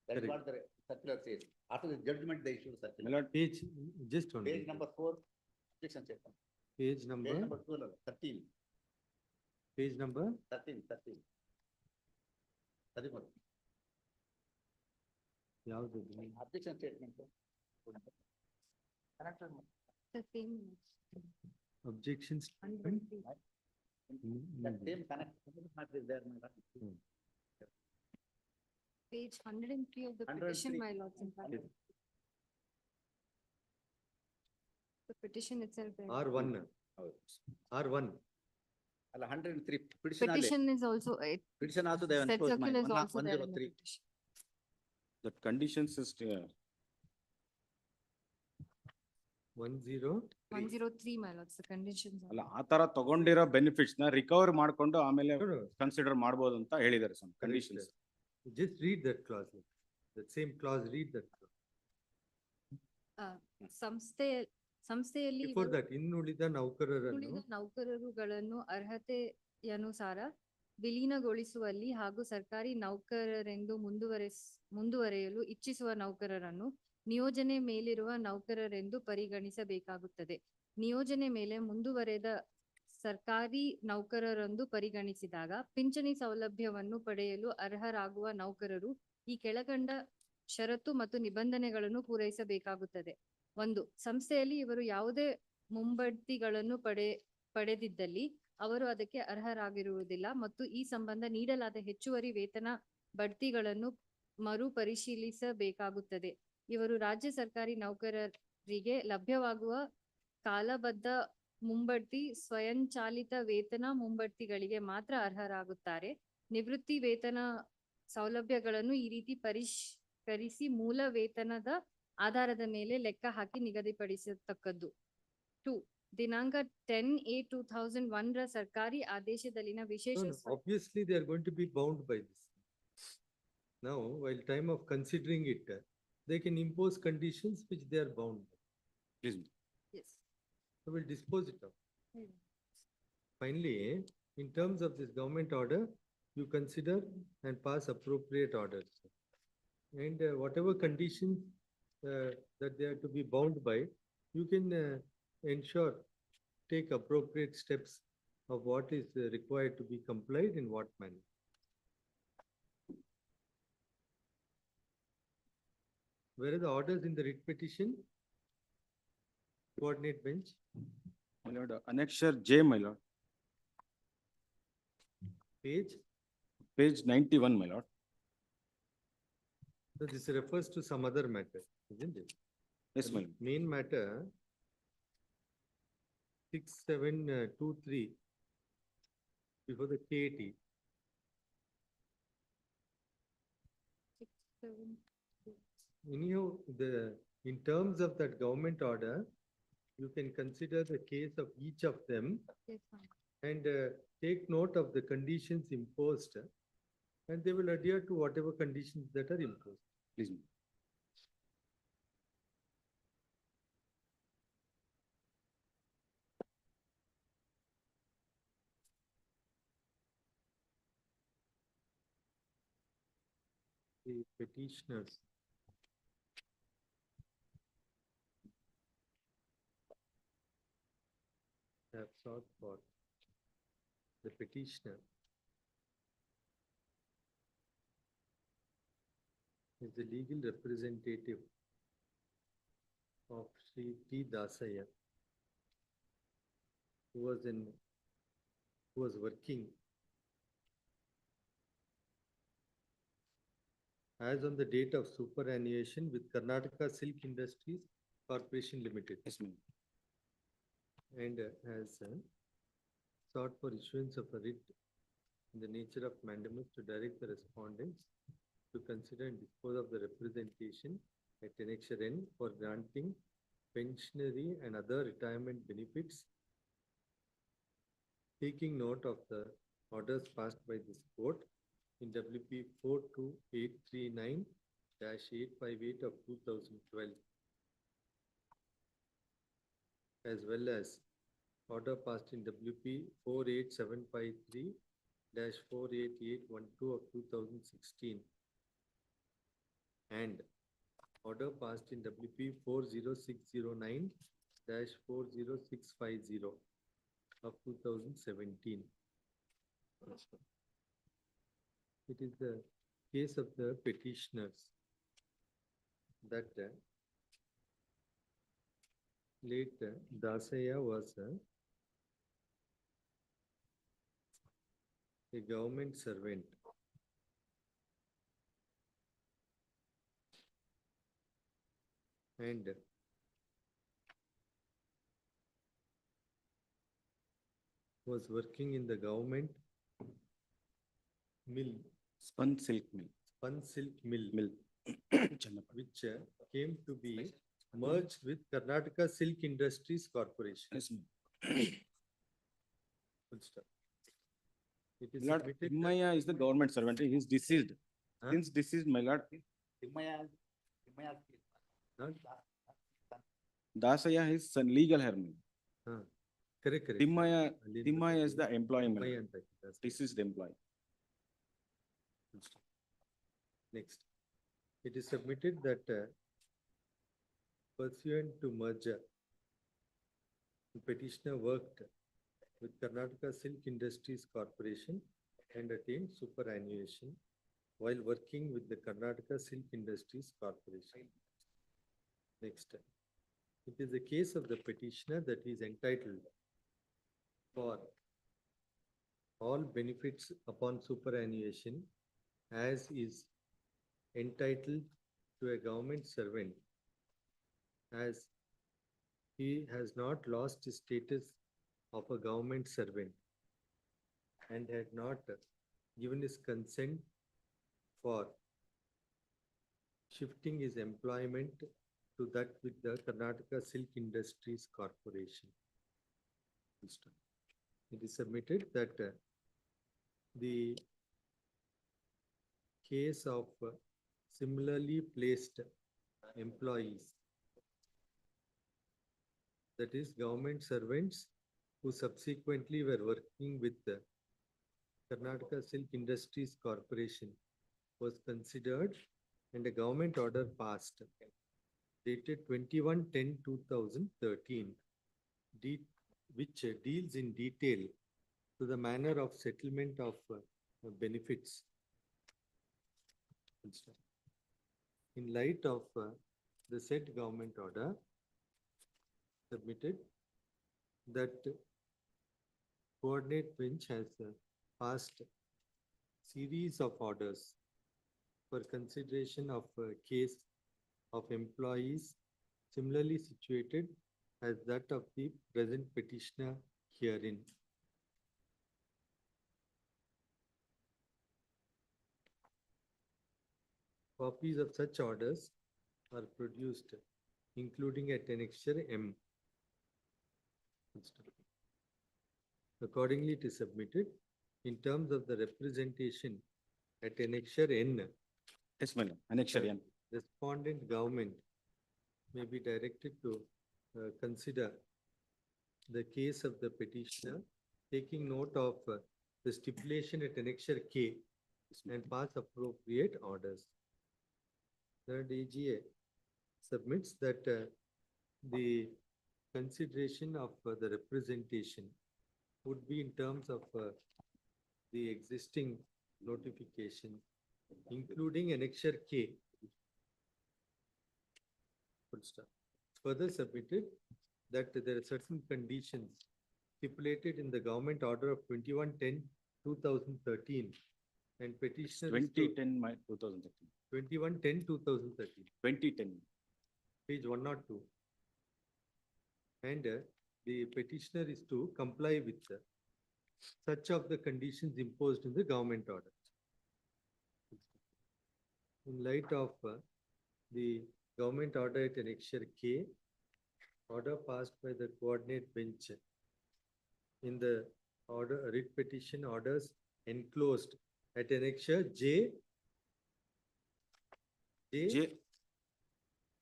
That's Correct. what the circular says. After the judgment, they issue the My circular. lord, page, just one. Page number 4, objection statement. Page Page number, number 12, 13, page number, 13, 13. 13. ಯಾವ್ದು? Objection statement. The same. Objections. That same connect matter is there, madam. Page 103 of the 103. petition, my lords, in fact. Yes. The petition itself. there. R1, R1. ಅಲ್ಲ 103 petition ಅಲ್ಲಿ. Petition is also, Petition also they have said enforced circular is also there in the 103. petition. the conditions is, 10. 103, my lords, the conditions. are- ಅಲ್ಲ ಆ ತರ ತಗೊಂಡಿರೋ benefits ನ recover ಮಾಡ್ಕೊಂಡು ಆಮೇಲೆ No, no, consider ಮಾಡಬಹುದು ಅಂತ ಹೇಳಿದ್ದಾರೆ some conditions. just read that clause. That same clause, read that clause. ಸಂಸ್ಥೆಯಲ್ಲಿ Before that, ಇನ್ನುಳಿದ ನೌಕರರನ್ನು ಉಳಿದ ನೌಕರರುಗಳನ್ನು ಅರ್ಹತೆಯನುಸಾರ ವಿಲೀನಗೊಳಿಸುವಲ್ಲಿ ಹಾಗೂ ಸರ್ಕಾರಿ ನೌಕರರೆಂದು ಮುಂದುವರೆಯಲು ಇಚ್ಛಿಸುವ ನೌಕರರನ್ನು ನಿಯೋಜನೆ ಮೇಲಿರುವ ನೌಕರರೆಂದು ಪರಿಗಣಿಸಬೇಕಾಗುತ್ತದೆ. ನಿಯೋಜನೆ ಮೇಲೆ ಮುಂದುವರೆದ ಸರ್ಕಾರಿ ನೌಕರರೆಂದು ಪರಿಗಣಿಸಿದಾಗ ಪಿಂಚಣಿ ಸೌಲಭ್ಯವನ್ನು ಪಡೆಯಲು ಅರ್ಹರಾಗುವ ನೌಕರರು ಈ ಕೆಳಕಂಡ ಷರತ್ತು ಮತ್ತು ನಿಬಂಧನೆಗಳನ್ನು ಪೂರೈಸಬೇಕಾಗುತ್ತದೆ. 1. ಸಂಸ್ಥೆಯಲ್ಲಿ ಇವರು ಯಾವುದೇ ಮುಂಬಡ್ತಿಗಳನ್ನು ಪಡೆದಿದ್ದಲ್ಲಿ ಅವರು ಅದಕ್ಕೆ ಅರ್ಹರಾಗಿರುವುದಿಲ್ಲ ಮತ್ತು ಈ ಸಂಬಂಧ ನೀಡಲಾದ ಹೆಚ್ಚುವರಿ ವೇತನ ಬಡ್ತಿಗಳನ್ನು ಮರುಪರಿಶೀಲಿಸಬೇಕಾಗುತ್ತದೆ. ಇವರು ರಾಜ್ಯ ಸರ್ಕಾರಿ ನೌಕರರಿಗೆ ಲಭ್ಯವಾಗುವ ಕಾಲಬದ್ಧ ಮುಂಬಡ್ತಿ ಸ್ವಯಂಚಾಲಿತ ವೇತನ ಮುಂಬಡ್ತಿಗಳಿಗೆ ಮಾತ್ರ ಅರ್ಹರಾಗುತ್ತಾರೆ. ನಿವೃತ್ತಿ ವೇತನ ಸೌಲಭ್ಯಗಳನ್ನು ಈ ರೀತಿ ಪರಿಷ್ಕರಿಸಿ ಮೂಲ ವೇತನದ ಆಧಾರದ ಮೇಲೆ ಲೆಕ್ಕ ಹಾಕಿ ನಿಗದಿಪಡಿಸತಕ್ಕದ್ದು. 2. ದಿನಾಂಕ 10/A/2001 ರ ಸರ್ಕಾರಿ ಆದೇಶದಲ್ಲಿನ ವಿಶೇಷ obviously they are going to be bound by this. Now, while time of considering it, they can impose conditions which they are bound by. Please. Yes. So we'll dispose it of. Finally, in terms of this government order, you consider and pass appropriate orders. And whatever conditions that they are to be bound by, you can ensure, take appropriate steps of what is required to be complied in what manner. Where are the orders in the writ petition? Coordinate bench. My lord, annexure J, my lord, Page. page 91, my lord. So this refers to some other matter, isn't it? Yes, my The lord. main matter 6723 before the KAT. 7. Anyhow, in terms of that government order, you can consider the case of each of them Yes, ma'am. and take note of the conditions imposed, and they will adhere to whatever conditions that are imposed. Please. The petitioners. Have sought for the petitioner is the legal representative of Sri T. Dasaya, who was working as on the date of superannuation with Karnataka Silk Industries Corporation Limited. Yes, ma'am. And has sought for issuance of a writ in the nature of mandamus to direct the respondents to consider and dispose of the representation at annexure N for granting pensionary and other retirement benefits, taking note of the orders passed by this court in WP 42839-858 of 2012, as well as order passed in WP 48753-48812 of 2016, and order passed in WP 40609-40650 of 2017. It is the case of the petitioners that late Dasaya was a government servant and was working in the government mill, Spun silk mill. spun silk mill, Channapatna. which came to be merged with Karnataka Silk Industries Corporation. Yes, ma'am. Full stop. It is My lord, submitted that- Timmaya is the government servant. He is deceased. Huh? Since deceased, my lord, Not- Dasaya is son, legal heir. ma'am. Correct, correct. Timmaya is the employee. my Timmaya lord. ಅಂತ ಹಾಕಿದ್ದಾರೆ. Deceased employee. Full stop. Next, it is submitted that pursuant to merger, the petitioner worked with Karnataka Silk Industries Corporation and attained superannuation while working with the Karnataka Silk Industries Corporation. Next, it is the case of the petitioner that he is entitled for all benefits upon superannuation as is entitled to a government servant, as he has not lost his status of a government servant and had not given his consent for shifting his employment to that with the Karnataka Silk Industries Corporation. It is submitted that the case of similarly placed employees, that is government servants who subsequently were working with the Karnataka Silk Industries Corporation, was considered and a government order passed dated 21/10/2013, which deals in detail to the manner of settlement of benefits. In light of the said government order submitted, that coordinate bench has passed series of orders for consideration of a case of employees similarly situated as that of the present petitioner herein. Copies of such orders are produced, including at annexure M. Accordingly, it is submitted in terms of the representation at annexure N. Yes, my lord. Annexure N. Respondent government may be directed to consider the case of the petitioner, taking note of the stipulation at annexure K and pass appropriate orders. The DGA submits that the consideration of the representation would be in terms of the existing notification, including annexure K, full stop. Further submitted that there are certain conditions stipulated in the government order of 21-10-2013 and petitioner is to 2010, 2013. 21-10-2013, 2010. page 102. And the petitioner is to comply with such of the conditions imposed in the government order. In light of the government order at annexure K, order passed by the coordinate bench in the order writ petition orders enclosed at annexure J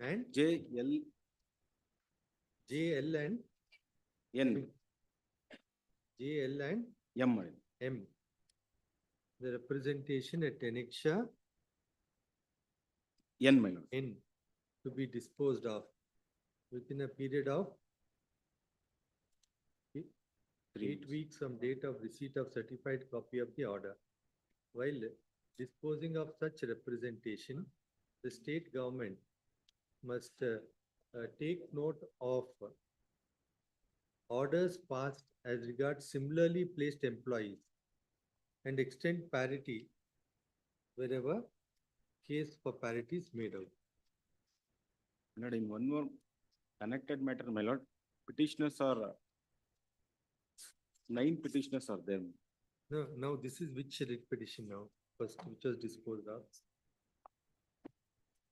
and JL JL and N JL and M. M. The representation at annexure N, my lord. N to be disposed of within a period of 8 weeks from date of receipt of certified copy of the order. While disposing of such representation, the state government must take note of orders passed as regards similarly placed employees and extend parity wherever case for parity is made out. My lord, in one more connected matter, my lord, petitioners are 9 petitioners are there. No, now this is which writ petition now? First, which was disposed of?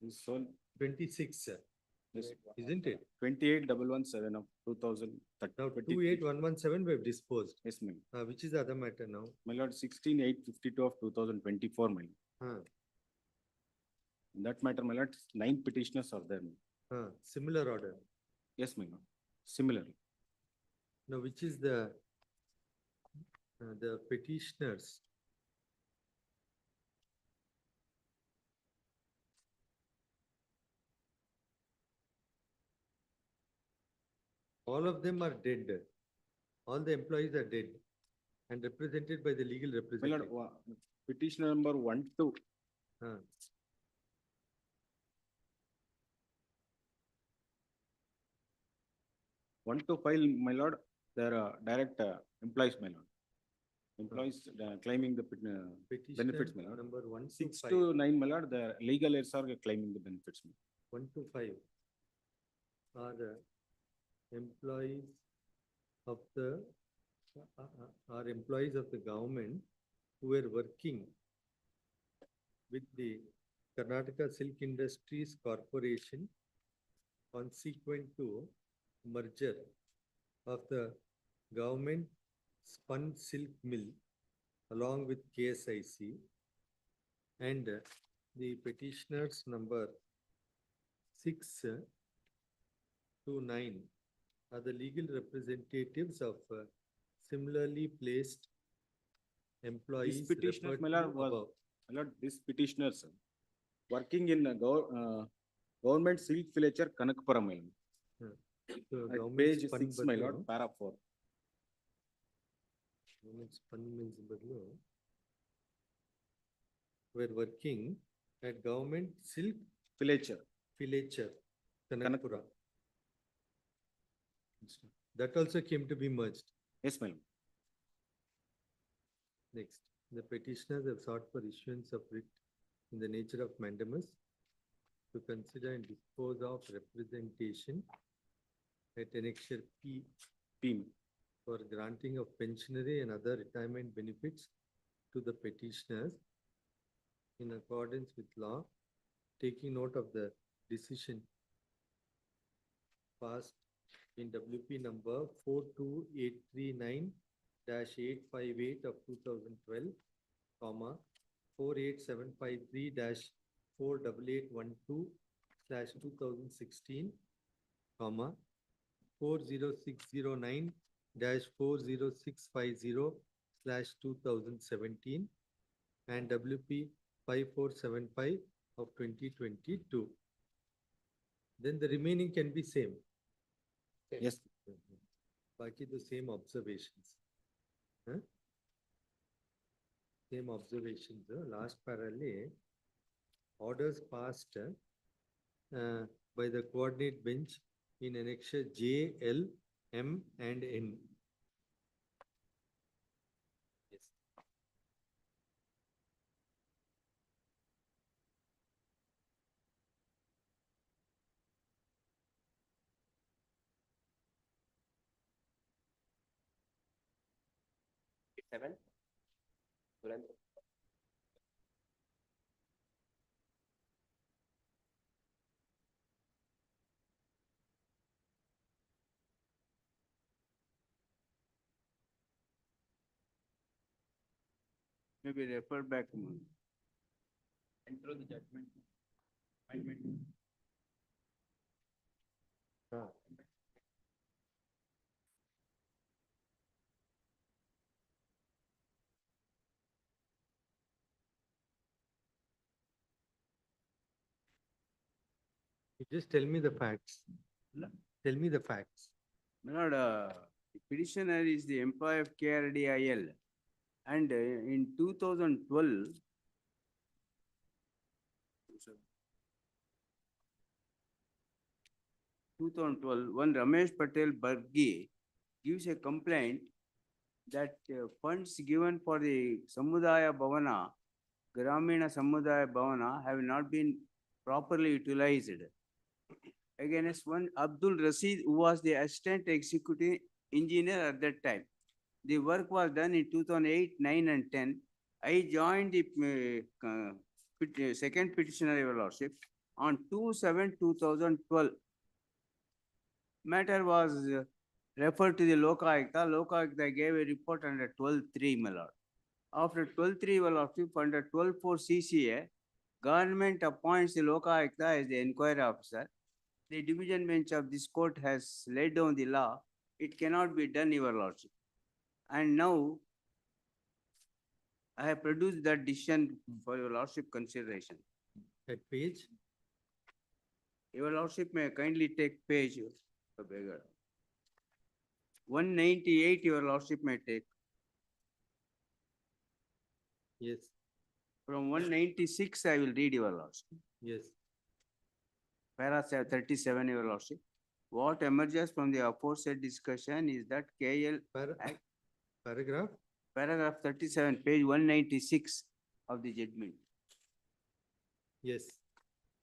This one, 26, yes, isn't it? 28117 of 2013. Now 28117 we have disposed. Yes, ma'am. Which is the other matter now? My lord, 16852 of 2024, my lord. In that matter, my lord, 9 petitioners are there. Similar order. Yes, my lord. Similarly. Now, which is the petitioners? All of them are dead. All the employees are dead and represented by the legal My representative. lord, petitioner number 1 to 1 to 5, my lord, they are direct employees, my lord. Employees claiming the benefits, my lord. Number 1 to 6 5. to 9, my lord, the legal heirs are claiming the benefits. 1 to 5 are the employees of the government who were working with the Karnataka Silk Industries Corporation consequent to merger of the government spun silk mill along with KSIC, and the petitioners number 6 to 9 are the legal representatives of similarly placed employees. This petitioner, my referred to lord, above. my lord, this petitioners working in government silk villager Kanakapura, my lord. So At government page spun 6, my badlu, lord, para 4. government spun mills badlu were working at government silk Villager. Kanakapura. That also came to be merged. Yes, my lord. Next, the petitioners have sought for issuance of writ in the nature of mandamus to consider and dispose of representation at annexure P for granting of pensionary and other retirement benefits to the petitioners in accordance with law, taking note of the decision passed in WP number 42839-858 of 2012, 48612/2016, 40650-40650/2017, and WP 5475 of 2022. Then the remaining can be same. Yes. Baki the same observations. Same observations. Last parallel, orders passed by the coordinate bench in annexure J, L, M, and N. Seven. Surendra. Maybe refer back. Enter the judgment. Amendment. You just tell me the facts. Tell me the facts. My lord, the petitioner is the employee of KRDIL. And in 2012, one Ramesh Patel Bargi gives a complaint that funds given for the Samudaya Bhavana, Gramina Samudaya Bhavana have not been properly utilized. Against one Abdul Rasid, who was the assistant executive engineer at that time. The work was done in 2008, 9 and 10. I joined the second petitioner, Your Lordship, on 2/7/2012. Matter was referred to the Loka Ayuktha. Loka Ayuktha gave a report under 12.3, my lord. After 12.3, Your Lordship, under 12.4 CCA, government appoints the Loka Ayuktha as the inquiry officer. The division bench of this court has laid down the law. It cannot be done, Your Lordship. And now, I have produced that decision for Your Lordship consideration. That page? Your Lordship may kindly take page 198, Your Lordship may take. Yes. From 196, I will read, Your Lordship. Yes. Para 37, Your Lordship. What emerges from the aforesaid discussion is that KL Act. Paragraph? Paragraph 37, page 196 of the judgment. Yes.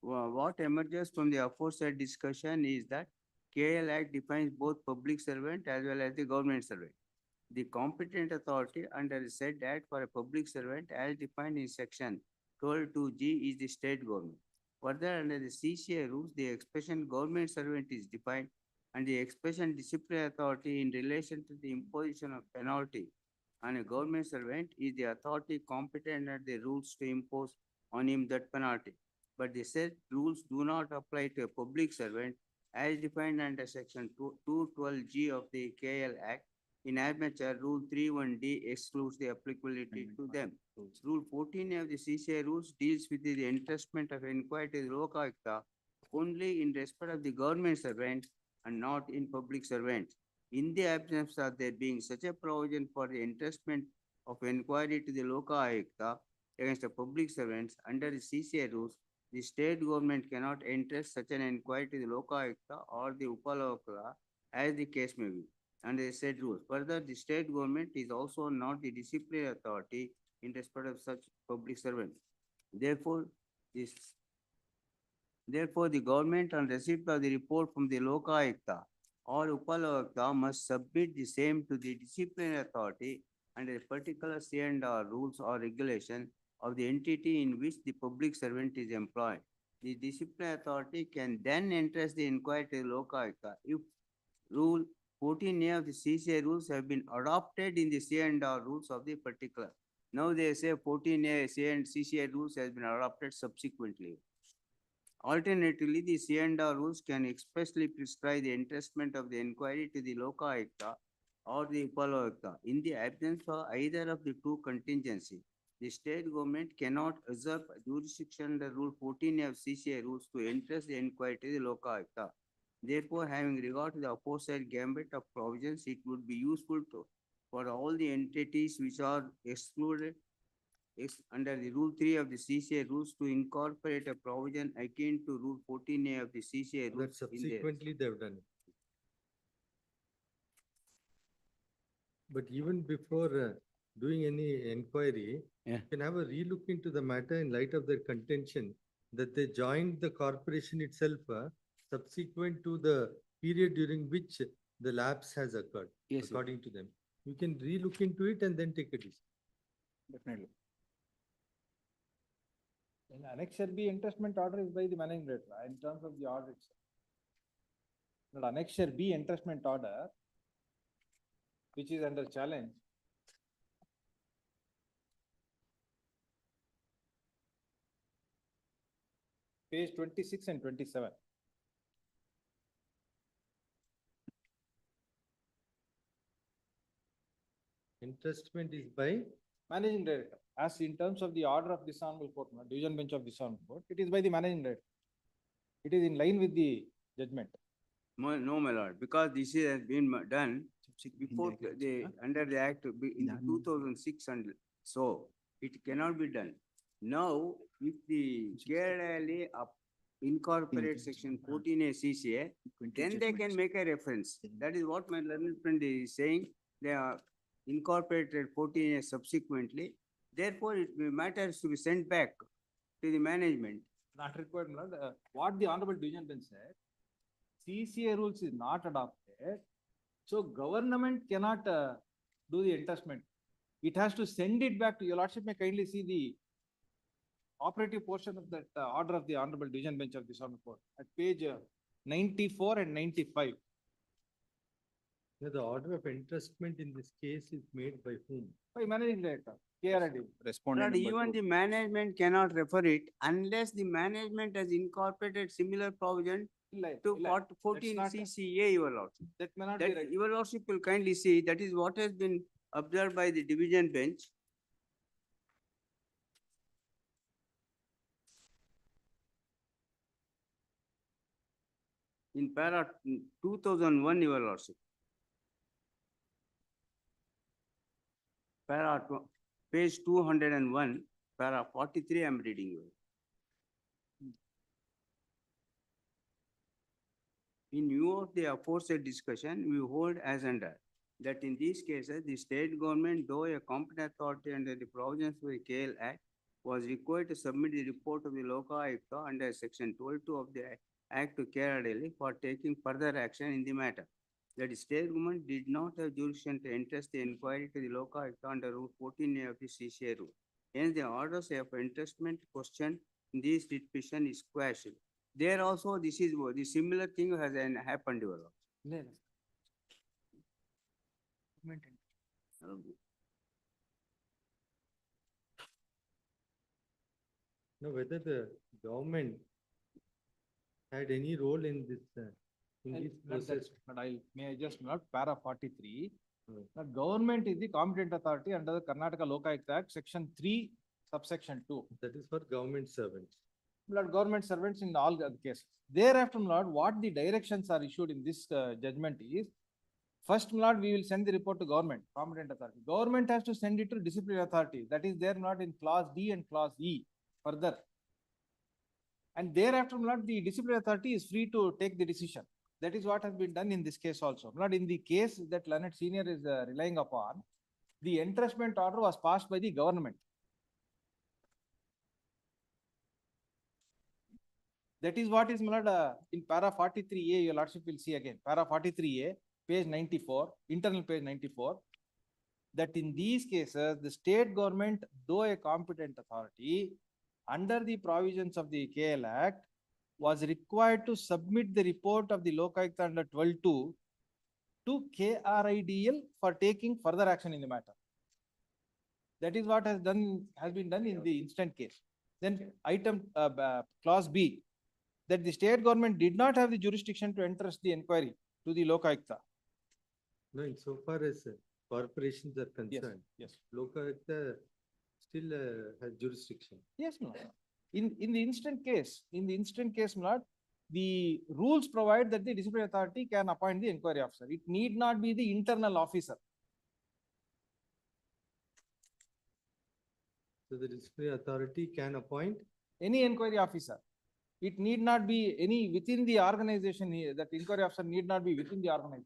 What emerges from the aforesaid discussion is that KL Act defines both public servant as well as the government servant. The competent authority under the said Act for a public servant as defined in section 12(2)G is the state government. Further, under the CCA rules, the expression government servant is defined and the expression disciplinary authority in relation to the imposition of penalty on a government servant is the authority competent under the rules to impose on him that penalty. But the said rules do not apply to a public servant as defined under section 212G of the KL Act. In admixture, Rule 31D excludes the applicability to them. Rule 14 of the CCA rules deals with the entrustment of inquiry to the Loka Ayuktha only in respect of the government servant and not in public servants. In the absence of there being such a provision for the entrustment of inquiry to the Loka Ayuktha against the public servants under the CCA rules, the state government cannot entrust such an inquiry to the Loka Ayuktha or the Upaloka as the case may be under the said rules. Further, the state government is also not the disciplinary authority in respect of such public servants. Therefore, the government on receipt of the report from the Loka Ayuktha or Upaloka must submit the same to the disciplinary authority under a particular C&R rules or regulation of the entity in which the public servant is employed. The disciplinary authority can then entrust the inquiry to the Loka Ayuktha if Rule 14A of the CCA rules have been adopted in the C&R rules of the particular. Now they say 14A CCA rules has been adopted subsequently. Alternatively, the C&R rules can expressly prescribe the entrustment of the inquiry to the Loka Ayuktha or the Upalo Ayuktha. In the absence of either of the two contingencies, the state government cannot usurp jurisdiction under Rule 14A of CCA rules to entrust the inquiry to the Loka Ayuktha. Therefore, having regard to the aforesaid gambit of provisions, it would be useful for all the entities which are excluded under the Rule 3 of the CCA rules to incorporate a provision akin to Rule 14A of the CCA That rules in there. subsequently they've done it. But even before doing any inquiry, you can have a relook into the matter in light of their contention that they joined the corporation itself subsequent to the period during which the lapse has occurred, Yes, sir. according to them. You can relook into it and then take a decision. Definitely. In Annexure B, entrustment order is by the managing director in terms of the order itself. But Annexure B, entrustment order, which is under challenge. Page 26 and 27. Entrustment is by Managing director, as in terms of the order of this honorable court, division bench of this honorable court, it is by the managing director. It is in line with the judgment. No, my lord, because this has been done before the, under the act in the 2006 and so it cannot be done. Now, if the KRLA incorporate section 14A CCA, then they can make a reference. That is what my learned friend is saying. They are incorporated 14A subsequently. Therefore, it matters to be sent back to the management. Not required, my lord. What the honorable division bench said, CCA rules is not adopted. So government cannot do the entrustment. It has to send it back to your lordship. May kindly see the operative portion of that order of the honorable division bench of this honorable court at page 94 and 95. the order of entrustment in this case is made by whom? By managing director, KRD. But even the management cannot refer it unless the management has incorporated similar provision to 14 CCA, your lordship. That may not be That right. your lordship will kindly see, that is what has been observed by the division bench. In para 2001, your lordship. Page 201, para 43, I am reading you. In view of the aforesaid discussion, we hold as under that in these cases, the state government, though a competent authority under the provisions of the KL Act, was required to submit the report of the Loka Ayukta under section 12(2) of the Act to Kerala Delhi for taking further action in the matter. That the state government did not have jurisdiction to entrust the inquiry to the Loka Ayukta under Rule 14A of the CCA rule. Hence, the orders of entrustment question in this petition is quashed. There also, this is the similar thing has happened. Now, whether the government had any role in this process. But may I just note, para 43, the government is the competent authority under the Karnataka Lokaयुक्त Act, section 3, subsection 2. That is for government servants. Lord, government servants in all the cases. Thereafter, Lord, what the directions are issued in this judgment is, first, Lord, we will send the report to government, competent authority. Government has to send it to disciplinary authority. That is there not in clause D and clause E further. And thereafter, Lord, the disciplinary authority is free to take the decision. That is what has been done in this case also. Lord, in the case that Leonard Senior is relying upon, the entrustment order was passed by the government. That is what is, my lord, in para 43A, your lordship will see again, para 43A, page 94, internal page 94, that in these cases, the state government, though a competent authority, under the provisions of the KL Act, was required to submit the report of the Lokayukta under 12(2) to KRIDL for taking further action in the matter. That is what has been done in the instant case. Then item clause B, that the state government did not have the jurisdiction to entrust the inquiry to the Lokayukta. No, insofar as corporations are concerned, yes. Lokayukta still has jurisdiction. Yes, no. In the instant case, my lord, the rules provide that the disciplinary authority can appoint the inquiry officer. It need not be the internal officer. So the disciplinary authority can appoint, Any inquiry officer. It need not be any within the organization, that inquiry officer need not be within the organization.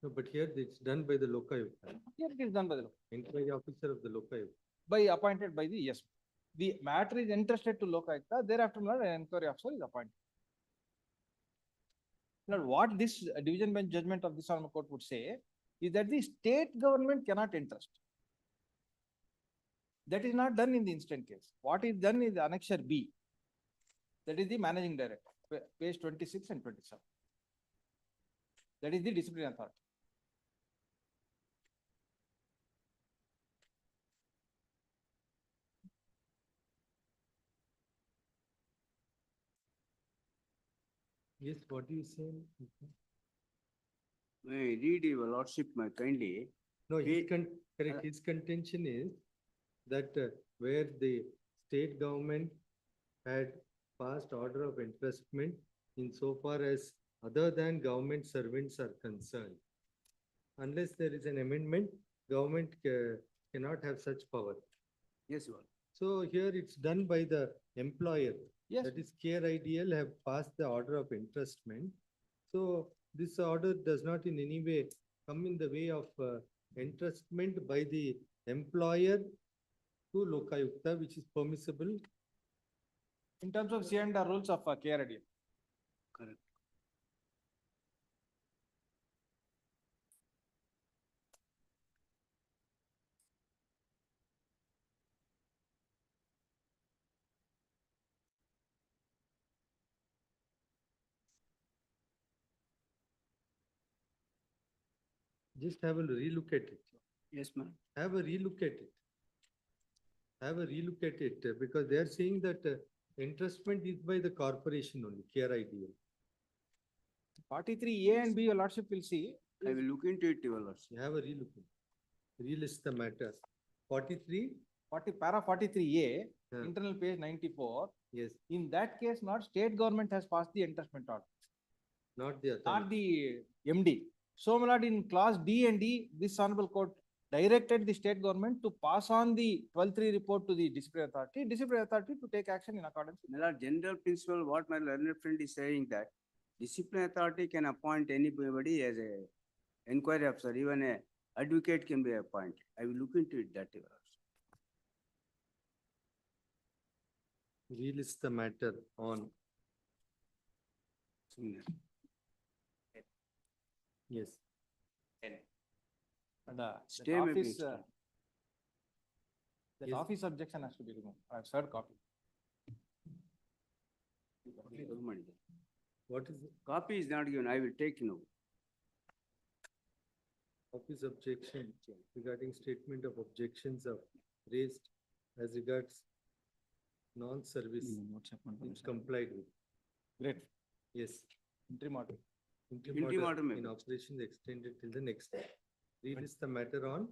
no, but here it's done by the Lokayukta, Here it is done by the, inquiry officer of the Lokayukta. by appointed by the, yes. The matter is entrusted to Lokayukta, thereafter an inquiry officer is appointed. Now, what this division bench judgment of this honorable court would say is that the state government cannot entrust. That is not done in the instant case. What is done is annexure B. That is the managing director, page 26 and 27. That is the disciplinary authority. Yes, what do you say? May I read your lordship, my kindly? No, We- correct, his contention is that where the state government had passed order of entrustment insofar as other than government servants are concerned. Unless there is an amendment, government cannot have such power. Yes, Your Honor. So here it's done by the employer. Yes. That is Care Ideal have passed the order of entrustment. So this order does not in any way come in the way of entrustment by the employer to Lokayukta, which is permissible. In terms of C&R rules of care idea. Correct. Just have a relook at it. Yes, ma'am. Have a relook at it. Have a relook at it because they are saying that entrustment is by the corporation only, Care Ideal. 43A and B, your lordship will see. I will look into it, Your Lordship. You have a relook. Relist the matter. 43? Para 43A, Yeah. internal page 94. Yes, In that case, not state government has passed the entrustment order, not the not authority. the MD. So, my lord, in clause D and D, this honorable court directed the state government to pass on the 12-3 report to the disciplinary authority to take action in accordance. My lord, general principle, what my learned friend is saying that disciplinary authority can appoint anybody as a inquiry officer, even a advocate can be appointed. I will look into it that, Your Lordship. Relist the matter on. Yes. And Stay that may be office, extended. that Yes. office objection has to be removed. I have third copy. What is it? Copy is not given, I will take, Office objection regarding statement of objections of raised as regards non-service is complied with. Great. Yes. Interim order. Interim Interim order order may in be. operations extended till the next day. Relist the matter on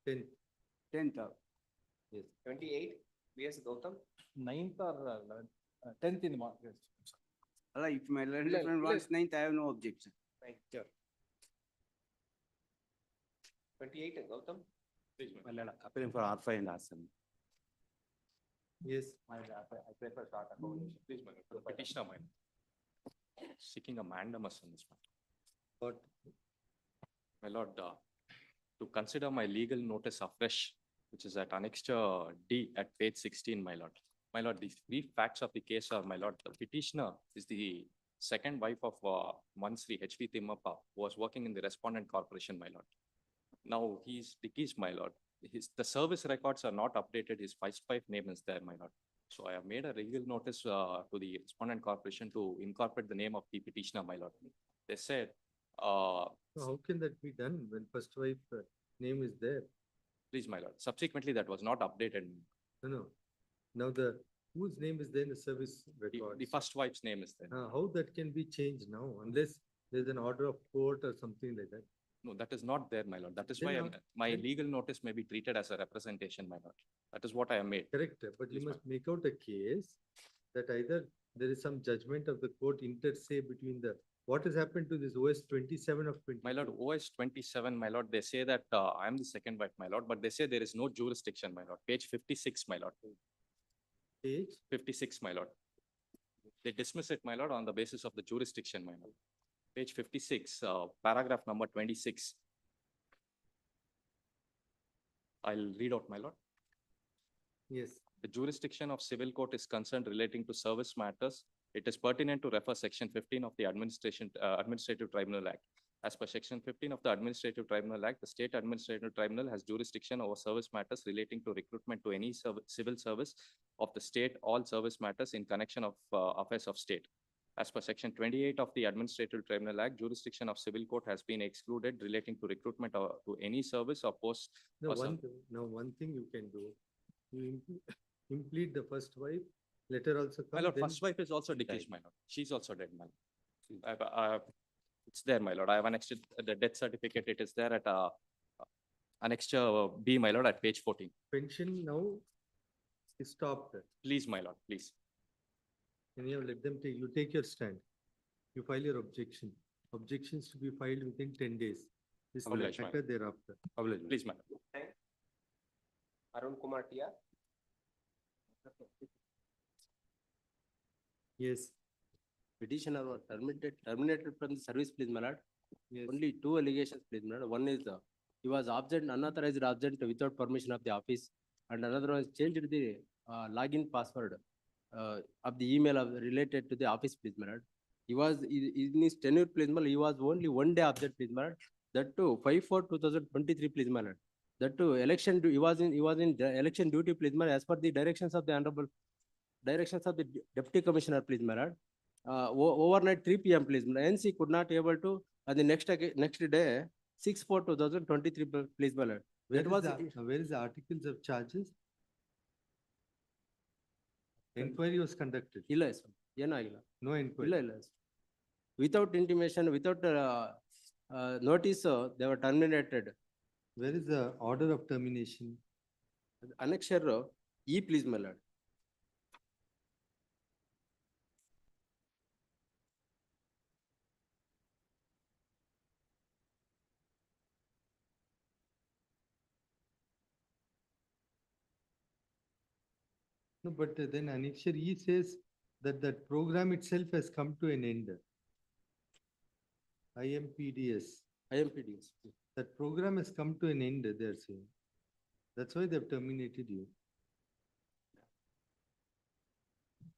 10th. 10th of. Yes. 28, B.S. Gautam. 9th or 11th, 10th in the mark. Yes. Allah, if my learned Let- friend wants 9th, I have no objection. Right. Sure. 28, Gautam. Appealing for R5 and R7. Yes. I prefer short accommodation. Please, my lord. The petitioner, my lord, seeking a mandamus on this matter. But My lord, to consider my legal notice afresh, which is at annexure D at page 16, my lord. My lord, the brief facts of the case are, my lord, the petitioner is the second wife of Mansri H.V. Timmappa, who was working in the respondent corporation, my lord. Now he's deceased, my lord. The service records are not updated. His wife name is there, my lord. So I have made a legal notice to the respondent corporation to incorporate the name of the petitioner, my lord. They said, how can that be done when first wife name is there? please, my lord. Subsequently, that was not updated. No. Now whose name is there in the service record? The first wife's name is there. How that can be changed now unless there's an order of court or something like that? No, that is not there, my lord. That is Then why how- my then- legal notice may be treated as a representation, my lord. That is what I have made. Correct, but you Yes, must make out a case that either there is some judgment of the court inter se between the What has happened to this OS 27 of 20? My lord, OS 27, my lord, they say that I am the second wife, my lord, but they say there is no jurisdiction, my lord. Page 56, my lord. Page? 56, my lord. They dismiss it, my lord, on the basis of the jurisdiction, my lord. Page 56, paragraph number 26. I'll read out, my lord. Yes. The jurisdiction of civil court is concerned relating to service matters. It is pertinent to refer section 15 of the Administrative Tribunal Act. As per section 15 of the Administrative Tribunal Act, the State Administrative Tribunal has jurisdiction over service matters relating to recruitment to any civil service of the state, all service matters in connection of affairs of state. As per section 28 of the Administrative Tribunal Act, jurisdiction of civil court has been excluded relating to recruitment to any service or post. No, or one thing you can do, you implead the first wife, letter also come. My lord, then- first wife is also deceased, my lord. She's also dead, my lord. It's there, my lord. I have annexed the death certificate. It is there at annexure B, my lord, at page 14. Pension now is stopped. Please, my lord, please. And you have let them take, you take your stand. You file your objection. Objections to be filed within 10 days. This will Obliged, matter thereafter. Please, my lord. Arun Kumar TR. Yes. Petitioner was terminated from the service, please, my lord. Yes. Only two allegations, please, my lord. One is he was absent, unauthorized absent without permission of the office, and another one is changed the login password of the email related to the office, please, my lord. He was in his tenure, please, my lord, he was only 1 day absent, please, my lord. That too, 5/4/2023, please, my lord. That too, he was in the election duty, please, my lord, as per the directions of the honorable directions of the deputy commissioner, please, my lord. Overnight 3 p.m. please. Hence he could not able to, and the next day, 6/4/2023, please, my lord. Where is the articles of charges? Inquiry was conducted. ಇಲ್ಲ sir. ಏನಾಗಿಲ್ಲ. No inquiry. ಇಲ್ಲ sir. Without intimation, without notice, they were terminated. Where is the order of termination? Annexure E, please, my lord. No, but then annexure E says that the program itself has come to an end. IMPDS. IMPDS. That program has come to an end, they are saying. That's why they've terminated you.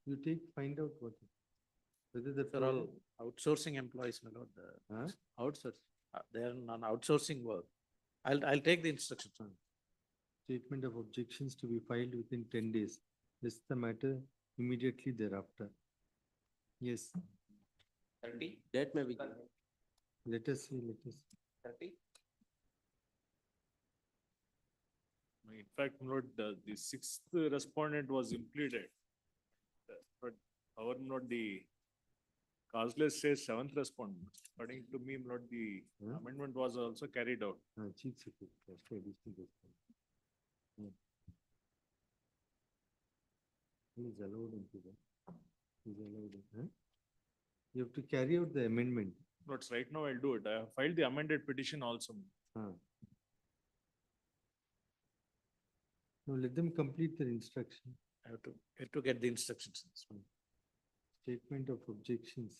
You find out whether the. They're all outsourcing employees, my lord. Outsource. They are on outsourcing work. I'll take the instructions. Statement of objections to be filed within 10 days. This is the matter immediately thereafter. Yes. 30. Date may be. Let us see. 30. In fact, Lord, the sixth respondent was impleaded. But our Lord, the causeless says seventh respondent. According to me, Lord, the amendment was also carried out. Chief Secretary, He is allowed into that. He is allowed. You have to carry out the amendment. Lord, right now I'll do it. I have filed the amended petition also. No, let them complete their instruction. I have to get the instructions. Statement of objections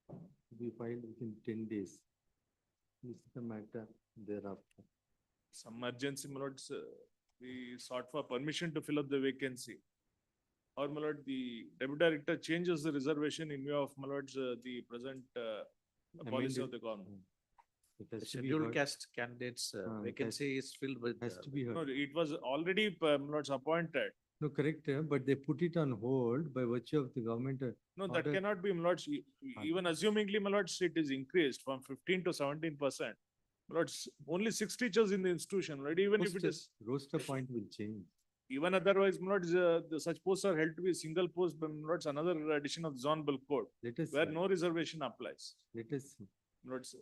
to be filed within 10 days. This is the matter thereafter. Some urgency, my lords, we sought for permission to fill up the vacancy. Or, my lord, the deputy director changes the reservation in view of, my lords, the present policy of the government. The scheduled caste candidates vacancy is filled with. Has to be heard. No, it was already, my lords, appointed. No, correct, but they put it on hold by virtue of the government. No, that cannot be, my lords. Even assumingly, my lords, it is increased from 15 to 17%. My lords, only 6 teachers in the institution, right? Even if it is. Roster point will change. Even otherwise, my lords, such posts are held to be a single post, but my lords, another addition of the zonal code, where no reservation applies. Let us see. My lords,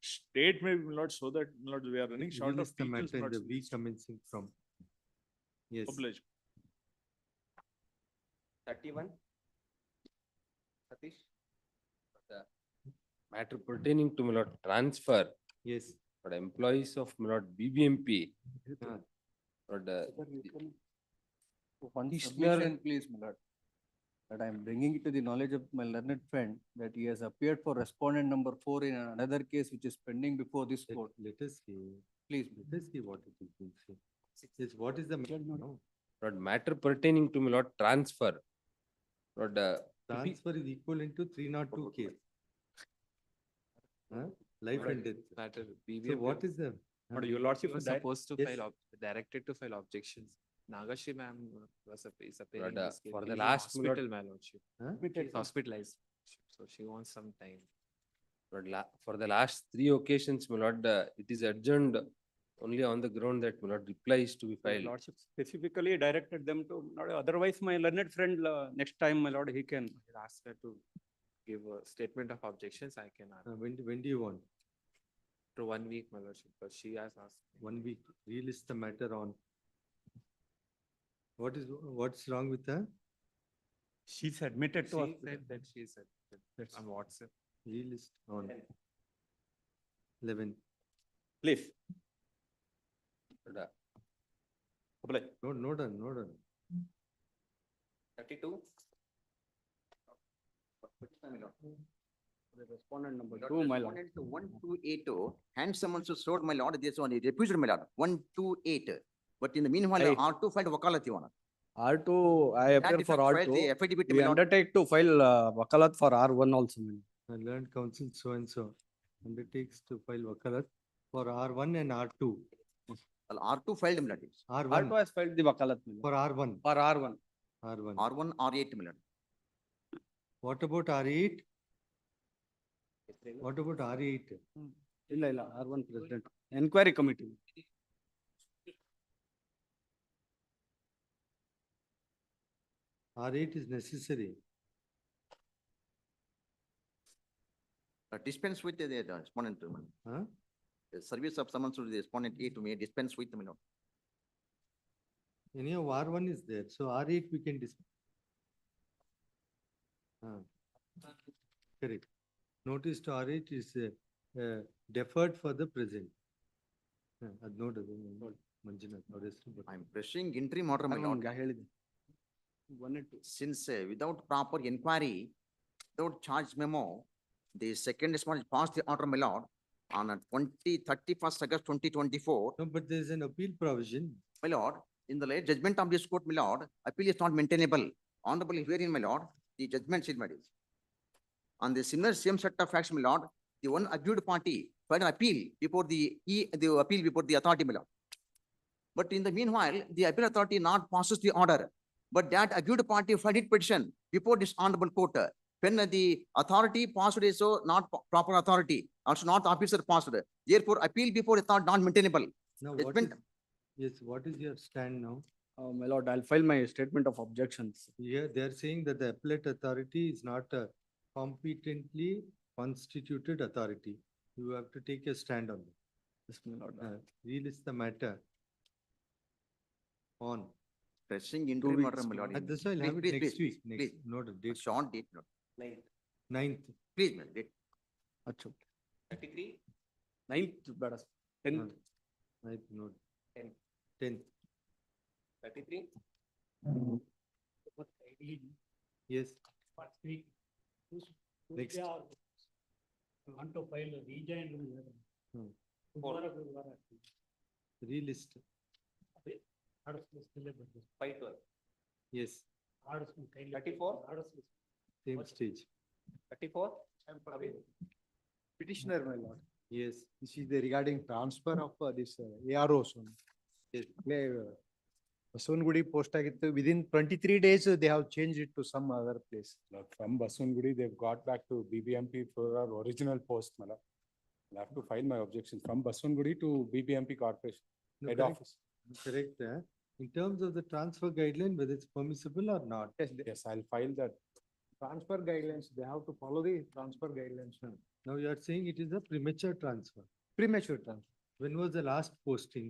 state may be, my lords, so that, my lords, we are running short of the teachers. matter my in the lords. week commencing from. Yes. Obliged. 31. Satish. matter pertaining to my lord transfer Yes. for employees of my lord BBMP. Ah. Or One Petitioner- submission, please, my lord. That I am bringing it to the knowledge of my learned friend that he has appeared for respondent number 4 in another case which is pending before this court. Let us see. Please. Let us see what it is being said. Yes, what is the? No. Lord, matter pertaining to my lord transfer. Lord, Transfer is equivalent to 302 case. Huh? Life and death. Matter So what is the? But your lordship was Di- supposed to yes. file, directed to file objections. Nagashri ma'am is appearing But, in this case. for the She's in last, my lord- hospital, my lordship. Huh? She's hospitalized, so she wants some time. Lord, for the last 3 occasions, my lord, it is adjourned only on the ground that my lord replies to be Your filed. lordship specifically directed them to, otherwise my learned friend, next time, my lord, he can. I'll ask her to give a statement of objections. I can ask When do you want? to 1 week, my lordship, because she has asked. 1 week. Relist the matter on. What's wrong with her? She's admitted to. She said that she said that on WhatsApp. Relist on. 11. Please. Lord, Apply. No done. 32. The respondent number Lord, 2, my lord. respondent to 1282, hand summons to serve my lord, this one, he refused my lord, 128. But in the meanwhile, Aye. R2 filed wakalat, your honor. R2, I That appear for defect filed the R2. affidavit, We my lord. undertake to file wakalat for R1 also. my lord. Learned counsel so and so undertakes to file wakalat for R1 and R2. Well, R2 filed, my lord. R1 R2 has filed the wakalat. my lord. for R1. For R1. R1. R1, R8, my lord. What about R8? What about R8? ಇಲ್ಲ, R1 president. Enquiry committee. R8 is necessary. Dispense with the respondent, my lord. Huh? The service of summons to the respondent A to me, dispense with, my lord. Anyhow, R1 is there, so R8 we can dispense. Correct. Notice to R8 is deferred for the present. ಅದ್ ನೋಡೋದು ಮಂಜುನಾಥ್ ಅವ್ರ ಹೆಸರು ಬರ್ತಾರೆ. I am pressing interim order, my lord. Since without proper inquiry, without charge memo, the second respondent passed the order, my lord, on 31st August 2024. No, but there is an appeal provision. My lord, in the late judgment of this court, my lord, appeal is not maintainable. Honorable hearing, my lord, the judgment is made. On the similar same set of facts, my lord, the one accused party filed an appeal before the appeal before the authority, my lord. But in the meanwhile, the appeal authority not passes the order, but that accused party filed it petition before this honorable court. When the authority passed it, so not proper authority, also not the officer passed. Therefore, appeal before authority not maintainable. Now, Judgment- what is your stand now? My lord, I'll file my statement of objections. Here, they are saying that the appellate authority is not a competently constituted authority. You have to take a stand on that. Yes, my lord. Relist the matter on. Pressing interim order, weeks, my lord. This I'll have it Please, next please, week. please. Next, note a date. Short date, no. 9th. Please, ma'am, date. Achha. 33. 9th, ಬೇಡ. 10th. 9th, note. 10. 10th. 33. Yes. Next. Want to file a rejoin. Relist. 512. Yes. 34. Same stage. 34. Petitioner, my lord. Yes. This is the regarding transfer of this AROs. Yes. Baswangudi post ಆಗಿತ್ತು. Within 23 days, they have changed it to some other place. From Baswangudi, they've got back to BBMP for our original post, Mala. I'll have to file my objections from Baswangudi to BBMP Corporation, No, head correct. office. Correct. In terms of the transfer guideline, whether it's permissible or not. Yes, I'll file that. Transfer guidelines, they have to follow the transfer guidelines. Now you are saying it is a premature transfer. Premature transfer. When was the last posting?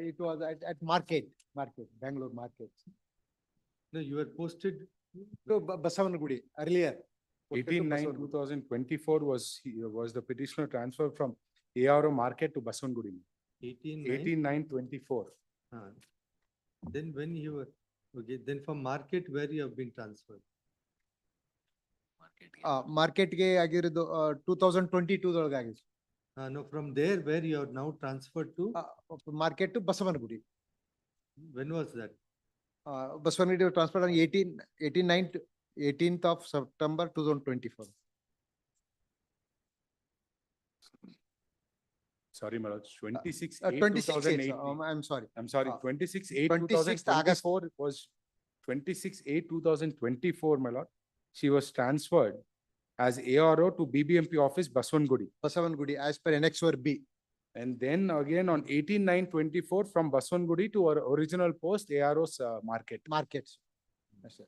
It was at market, Bangalore market. No, you were posted. To Basavangudi earlier. Posted to 18/9/2024 Basavangudi. was the petitioner transferred from ARO Market to Basavangudi. 18/9/24. Then when you were, okay, then from market where you have been transferred? Market ಗೆ ಆಗಿರೋದು 2022 ದೊಳಗೆ ಆಗಿದೆ. No, from there where you are now transferred to? Market to Basavangudi. When was that? Basavangudi was transferred on 18th of September 2024. Sorry, my lord, 26/8/2018. I'm sorry. I'm sorry, 26/8/2024 26th August. was 26/8/2024, my lord. She was transferred as ARO to BBMP office, Basavangudi. Basavangudi as per Annex 4B. And then again on 18/9/24 from Basavangudi to our original post, ARO's market. Markets. Yes, sir.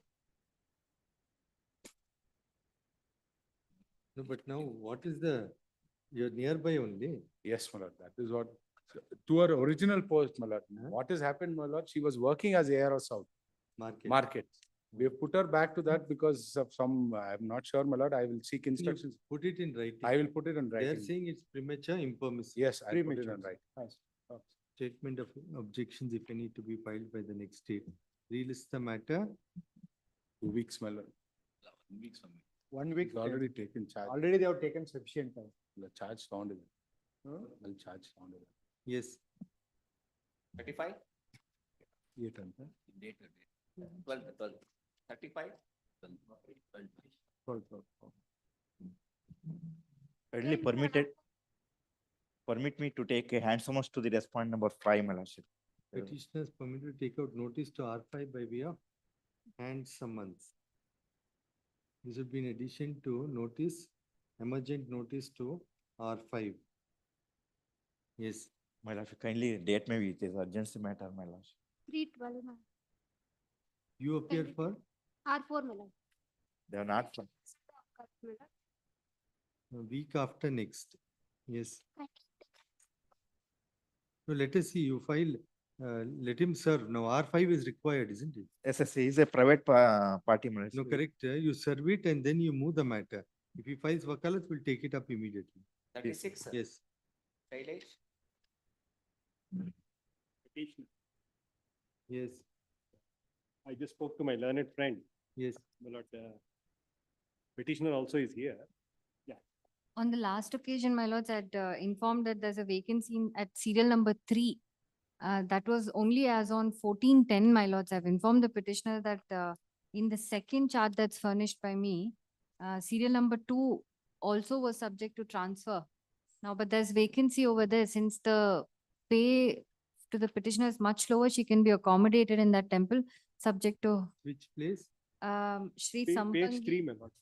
No, but now what is the, you're nearby only? Yes, my lord, that is what, to our original post, my lord. What has happened, my lord, she was working as ARO South. Market. We have put her back to that because of some, I'm not sure, my lord, I will seek instructions. Put it in writing. I will put it in They are writing. saying it's premature, impermissible. Yes, I'll put it in writing. Statement of objections, if any, to be filed by the next date. Relist the matter. 2 weeks, my lord. 1 week. He's already taken charge. Already they have taken sufficient time. The charge sounded. I'll charge sounded. Yes. 35, Eight anta. 12, 35. Kindly permit me to take a hand summons to the respondent number 5, my lordship. Petitioners permitted to take out notice to R5 by way of hand summons. This would be in addition to notice, emergent notice to R5. Yes. My lordship, kindly date me with this urgency matter, my lordship. 3/12, ma'am. You appear for? R4, madam. They are not. A week after next. Yes. No, let us see, you file, let him serve. Now R5 is required, isn't it? Yes, he is a private party, my lordship. No, correct. You serve it and then you move the matter. If he files wakalat, we'll take it up immediately. 36, sir. Yes. Shailesh, Yes. I just spoke to my learned friend. Yes. My lord, petitioner also is here. On the last occasion, my lords, had informed that there's a vacancy at serial number 3. That was only as on 14/10, my lords. I've informed the petitioner that in the second chart that's furnished by me, serial number 2 also was subject to transfer. Now, but there's vacancy over there since the pay to the petitioner is much lower. She can be accommodated in that temple, subject to Which place? Shri Page Sampangi. 3, my lord.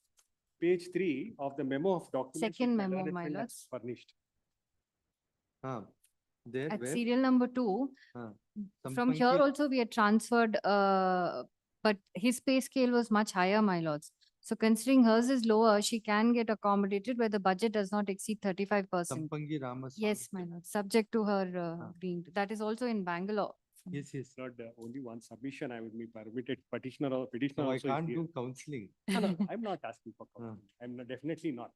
Page 3 of the memo of documents. which Second my memo, learned my friend has lords. Furnished. There, At where? serial number 2, from here Sampangi- also we had transferred, but his pay scale was much higher, my lords. So considering hers is lower, she can get accommodated where the budget does not exceed 35%. Sampangi Ramaswamy. Yes, my lord, subject to her agreeing. That is also in Bangalore. Yes, yes. Lord, only one submission I would be permitted. Petitioner No, also I is can't here. do counseling. No, I'm not asking for counseling. Definitely not.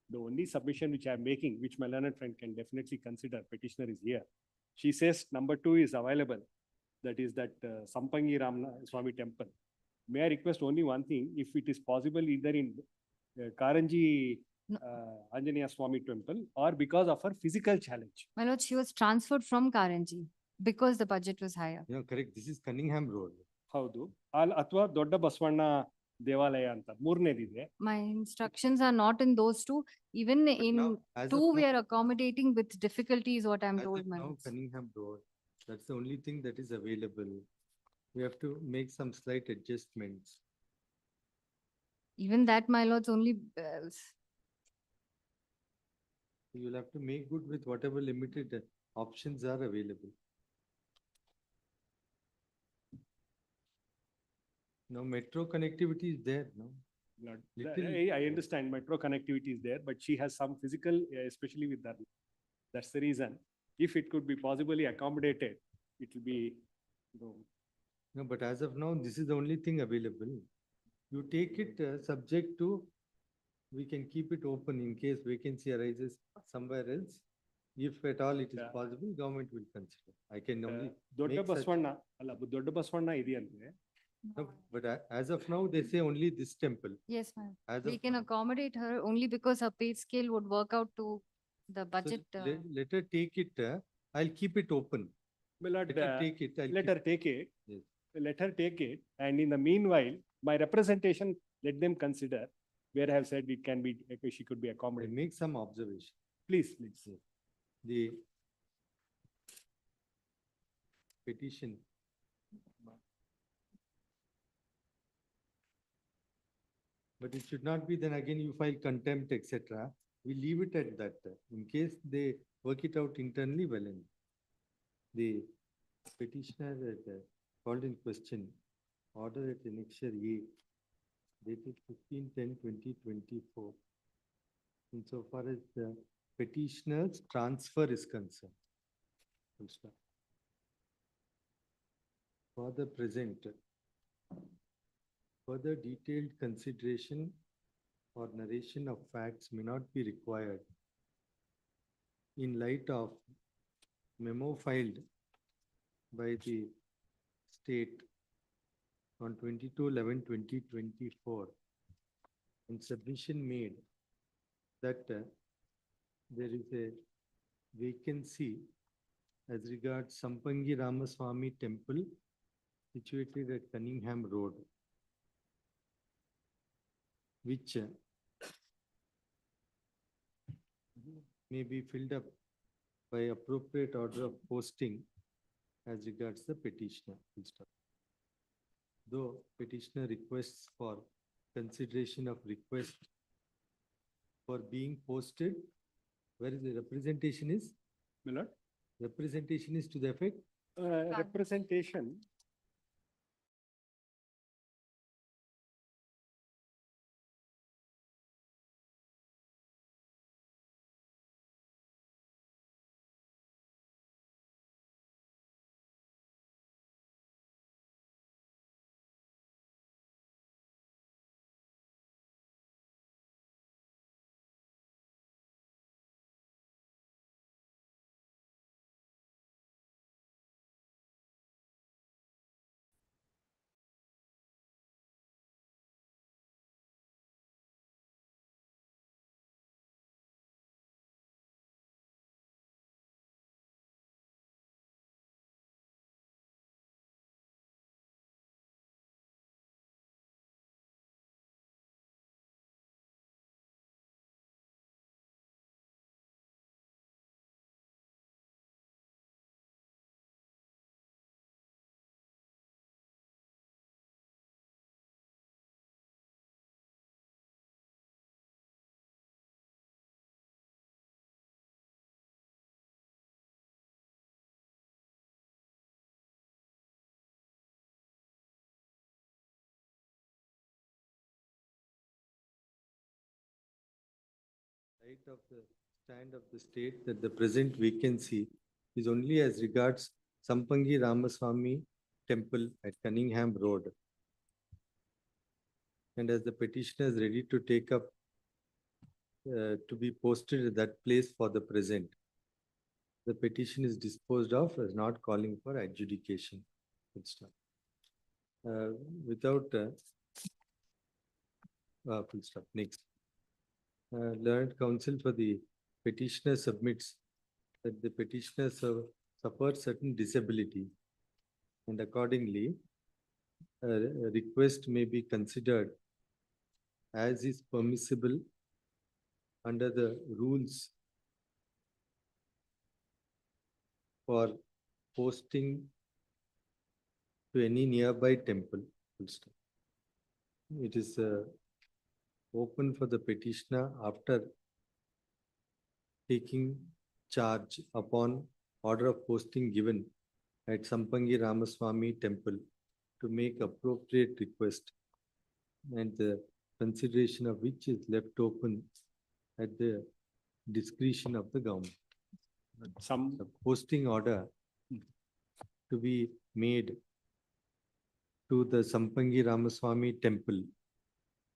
The only submission which I'm making, which my learned friend can definitely consider, petitioner is here. She says number 2 is available. That is that Sampangi Swami temple. May I request only one thing, if it is possible either in Karanji Anjaneya Swami temple or because of her physical challenge. My lord, she was transferred from Karanji because the budget was higher. Yeah, correct. This is Cunningham Road. ಹೌದು ಅಥವಾ ದೊಡ್ಡ ಬಸವಣ್ಣ ದೇವಾಲಯ ಅಂತ ಮೂರನೇದಿದೆ. My instructions are not in those two. Even in now, as 2, of we now- are accommodating with difficulty is what I'm As told, of my now, lords. Cunningham Road, that's the only thing that is available. We have to make some slight adjustments. Even that, my lords, only You'll have to make good with whatever limited options are available. Now, metro connectivity is there, no? Little- I understand metro connectivity is there, but she has some physical, especially with that. That's the reason. If it could be possibly accommodated, it will be, No, but as of now, this is the only thing available. You take it subject to we can keep it open in case vacancy arises somewhere else. If at all it is Yeah. possible, government will consider. I can only ದೊಡ್ಡ make such- Basavanna ಅಲ್ಲ ದೊಡ್ಡ ಬಸವಣ್ಣ ಇದೆಯಂತೆ. No, but as of now, they say only this temple. Yes, ma'am. As We of can now. accommodate her only because her pay scale would work out to the So budget. let her take it, I'll keep it open. My lord, Let her take it. I'll let keep- her take it. Yes. Let her take it. And in the meanwhile, my representation, let them consider where I have said it can be, she could be I'll accommodated. make some observation. Please, please. The petition. But it should not be then again you file contempt, etc. We leave it at that. In case they work it out internally, well and the petitioner had called in question, order at annexure A, dated 15/10/2024. Insofar as the petitioner's transfer is concerned. Full stop. For the present, further detailed consideration or narration of facts may not be required in light of memo filed by the state on 22/11/2024 and submission made that there is a vacancy as regards Sampangi Ramaswamy Temple situated at Cunningham Road, which may be filled up by appropriate order of posting as regards the petitioner. Full stop. Though petitioner requests for consideration of request for being posted, where is the representation is? My lord, Representation is to the effect? representation. Light of the stand of the state that the present vacancy is only as regards Sampangi Ramaswamy Temple at Cunningham Road. And as the petitioner is ready to take up to be posted at that place for the present, the petition is disposed of as not calling for adjudication. Full stop. Without full stop. Next. Learned counsel for the petitioner submits that the petitioner suffers certain disability, and accordingly a request may be considered as is permissible under the rules for posting to any nearby temple. Full stop. It is open for the petitioner after taking charge upon order of posting given at Sampangi Ramaswamy Temple to make appropriate request, and the consideration of which is left open at the discretion of the government. Some The posting order to be made to the Sampangi Ramaswamy Temple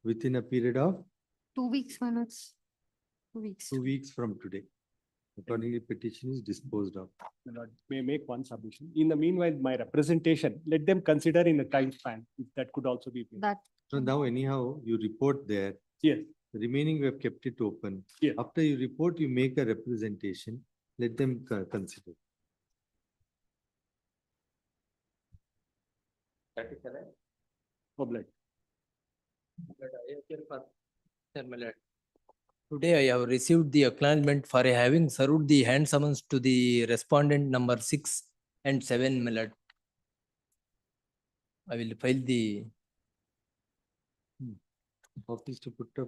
within a period of 2 weeks, my lords. 2 weeks. 2 weeks from today. Accordingly, petition is disposed of. My lord, may I make one submission. In the meanwhile, my representation, let them consider in the time span, if that could also be. made. That. So now anyhow, you report there. Yes, The remaining we have kept it open. Yes. After you report, you make a representation, let them consider. 37. public. Today I have received the acknowledgement for having served the hand summons to the respondent number 6 and 7, my lord. I will file the Office to put up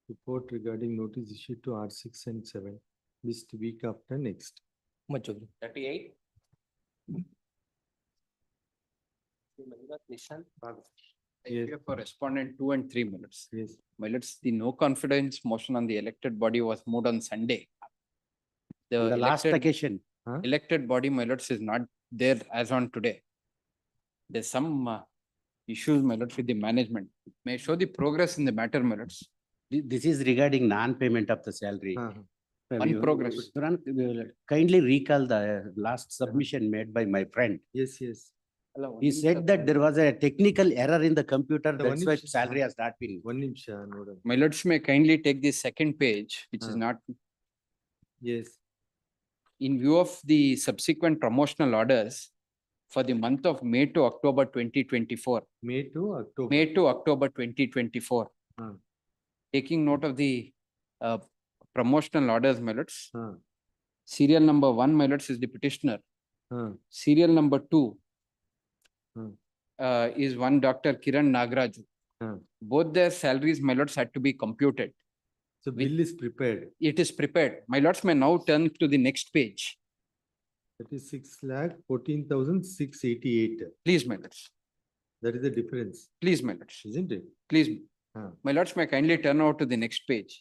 report regarding notice issued to R6 and 7 this week after next. much of it. 38. Nishan. Yes. For respondent 2 and 3 minutes. Yes. My lords, the no confidence motion on the elected body was moved on Sunday. The last elected- occasion. Elected body, my lords, is not there as on today. There's some issues, my lords, with the management. May I show the progress in the matter, my lords? This is regarding non-payment of the salary. On progress. Kindly recall the last submission made by my friend. Yes, yes. He said that there was a technical error in the computer, The that's one why is- salary has not been. One nimsha, Noda. My lords may kindly take the second page, which is not Yes. in view of the subsequent promotional orders for the month of May to October 2024. May to October. May to October 2024. Hmm. Taking note of the promotional orders, my lords. Hmm. Serial number 1, my lords, is the petitioner. Serial number 2 is one Dr. Kiran Nagaraju. Both their salaries, my lords, had to be computed. So bill is prepared. It is prepared. My lords may now turn to the next page. That is 6,14,688. Please, my lords. That is the difference, Please, my lords. isn't it? Please. My lords may kindly turn over to the next page.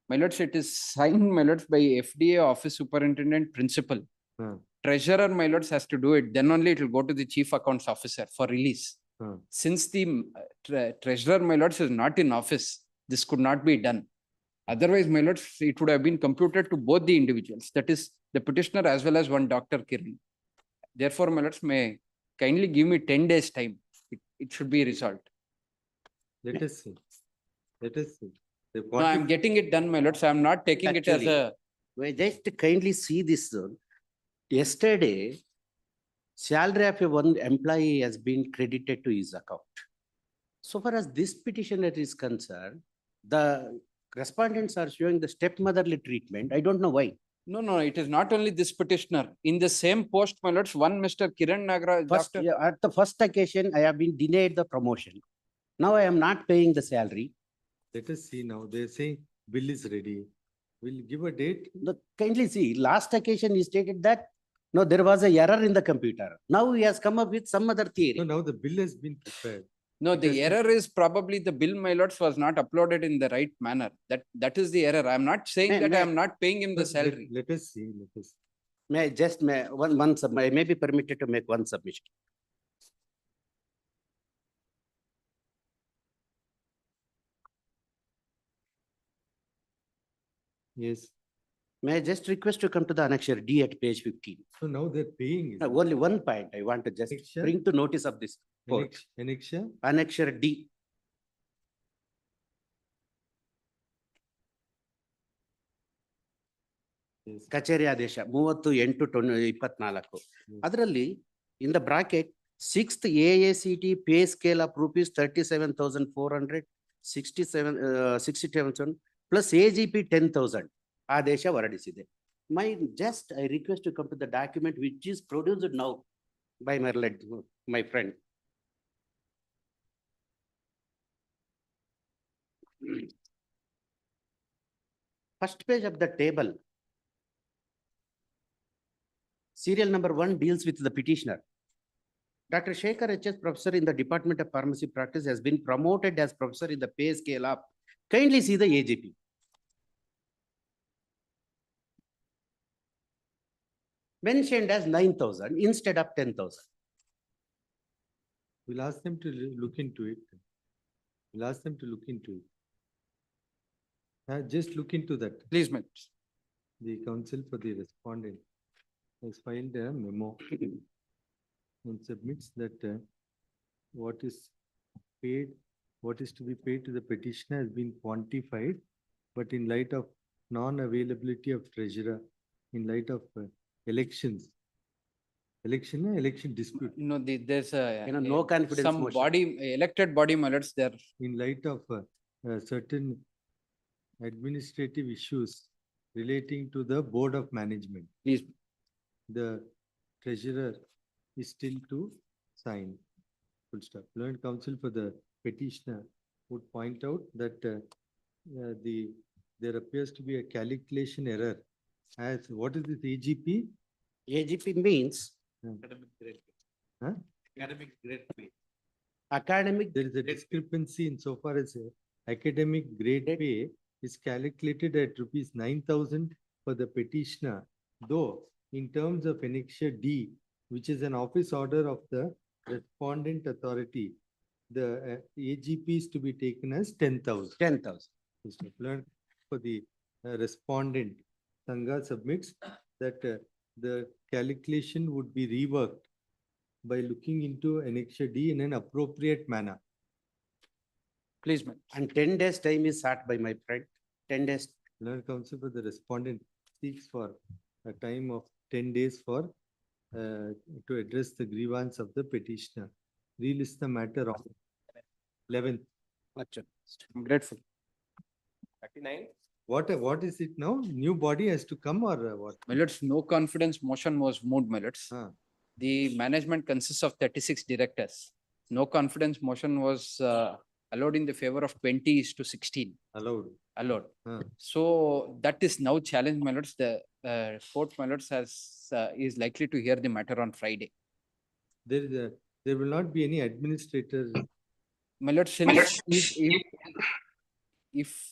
My lords, it is signed, my lords, by FDA Office Superintendent Principal. Treasurer, my lords, has to do it. Then only it will go to the Chief Accounts Officer for release. Since the treasurer, my lords, is not in office, this could not be done. Otherwise, my lords, it would have been computed to both the individuals, that is the petitioner as well as one Dr. Kiran. Therefore, my lords, may kindly give me 10 days time. It should be resolved. Let us see. Let us see. No, I am getting it done, my lords. I am not taking it as a. May I just kindly see this. Yesterday, salary of one employee has been credited to his account. So far as this petitioner is concerned, the respondents are showing the stepmotherly treatment. I don't know why. No, it is not only this petitioner. In the same post, my lords, one Mr. Kiran Nagaraj. First, at the first occasion, I have been denied the promotion. Now I am not paying the salary. Let us see now. They say bill is ready. We'll give a date. Kindly see, last occasion he stated that, no, there was a error in the computer. Now he has come up with some other theory. No, now the bill has been prepared. No, the error is probably the bill, my lords, was not uploaded in the right manner. That is the error. I am not saying that I am not paying him the salary. Let us see. Let us. May I just, I may be permitted to make one submission. Yes. May I just request to come to the annexure D at page 15? So now they're paying. Only one point I want to just Annexure? bring to notice of this court. Annexure? Annexure D. ಕಚೇರಿ ಆದೇಶ 30/8/24. ಅದರಲ್ಲಿ in the bracket 6th AACT pay scale of rupees 37,400 67 plus AGP 10,000 ಆದೇಶ ಹೊರಡಿಸಿದೆ. I request to come to the document which is produced now by my friend. First page of the table. Serial number 1 deals with the petitioner. Dr. Shekhar H.S., professor in the Department of Pharmacy Practice, has been promoted as professor in the pay scale up. Kindly see the AGP. Mentioned as 9,000 instead of 10,000. We'll ask them to look into it. We'll ask them to look into it. Just look into that. Please, my lords. The counsel for the respondent has filed a memo and submits that what is paid, what is to be paid to the petitioner has been quantified, but in light of non-availability of treasurer, in light of election dispute, No, there's a. No confidence Some motion. body, elected body, my lords, there. in light of certain administrative issues relating to the board of management. Please. The treasurer is still to sign. Full stop. Learned counsel for the petitioner would point out that there appears to be a calculation error. As what is this AGP? AGP means Academic grade. academic grade pay. Academic. There is a discrepancy insofar as academic grade pay is calculated at rupees 9,000 for the petitioner, though in terms of Annexure D, which is an office order of the respondent authority, the AGP is to be taken as 10,000. 10,000. Learned for the respondent, Sangha submits that the calculation would be reworked by looking into Annexure D in an appropriate manner. Please, my. And 10 days time is sought by my friend. 10 days. Learned counsel for the respondent seeks for a time of 10 days for to address the grievance of the petitioner. Relist the matter on 11th. I'm grateful. 39. What is it now? New body has to come or what? My lords, no confidence motion was moved, my lords. The management consists of 36 directors. No confidence motion was allowed in the favor of 20:16. Allowed. So that is now challenged, my lords. The court, my lords, is likely to hear the matter on Friday. There will not be any administrator. My lord, since if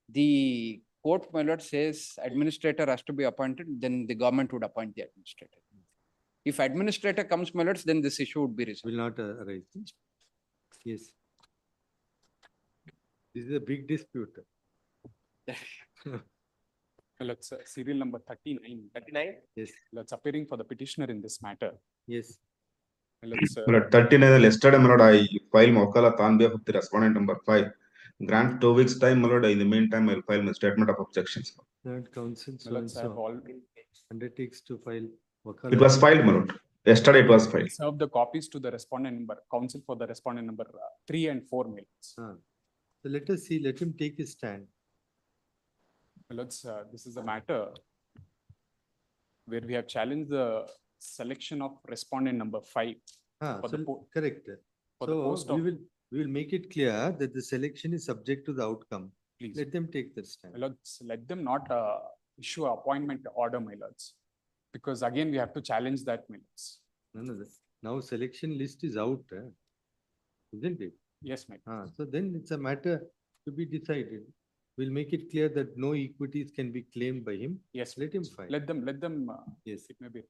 the court, my lord, says administrator has to be appointed, then the government would appoint the administrator. If administrator comes, my lords, then this issue would be resolved. Will not arise. Yes. This is a big dispute. Let's serial number 39. 39. Yes. Let's appearing for the petitioner in this matter. Yes. Let's 39 yesterday, my lord, I file Mokala on behalf of the respondent number 5. Grant 2 weeks time, my lord. In the meantime, I'll file my statement of objections. Third counsel undertakes to file. It was filed, my lord. Yesterday it was filed. serve the copies to the respondent number, counsel for the respondent number 3 and 4 mails. So let us see, let him take his stand. Let's, this is a matter where we have challenged the selection of respondent number 5. for the Correct. for the post So of, we will make it clear that the selection is subject to the outcome. please, Let them take their stand. let's let them not issue an appointment order, my lords. Because again, we have to challenge that, my lords. No. Now selection list is out, isn't it? Yes, my lord. So then it's a matter to be decided. We'll make it clear that no equities can be claimed by him. Yes, Let him file. let them, Yes. it may be.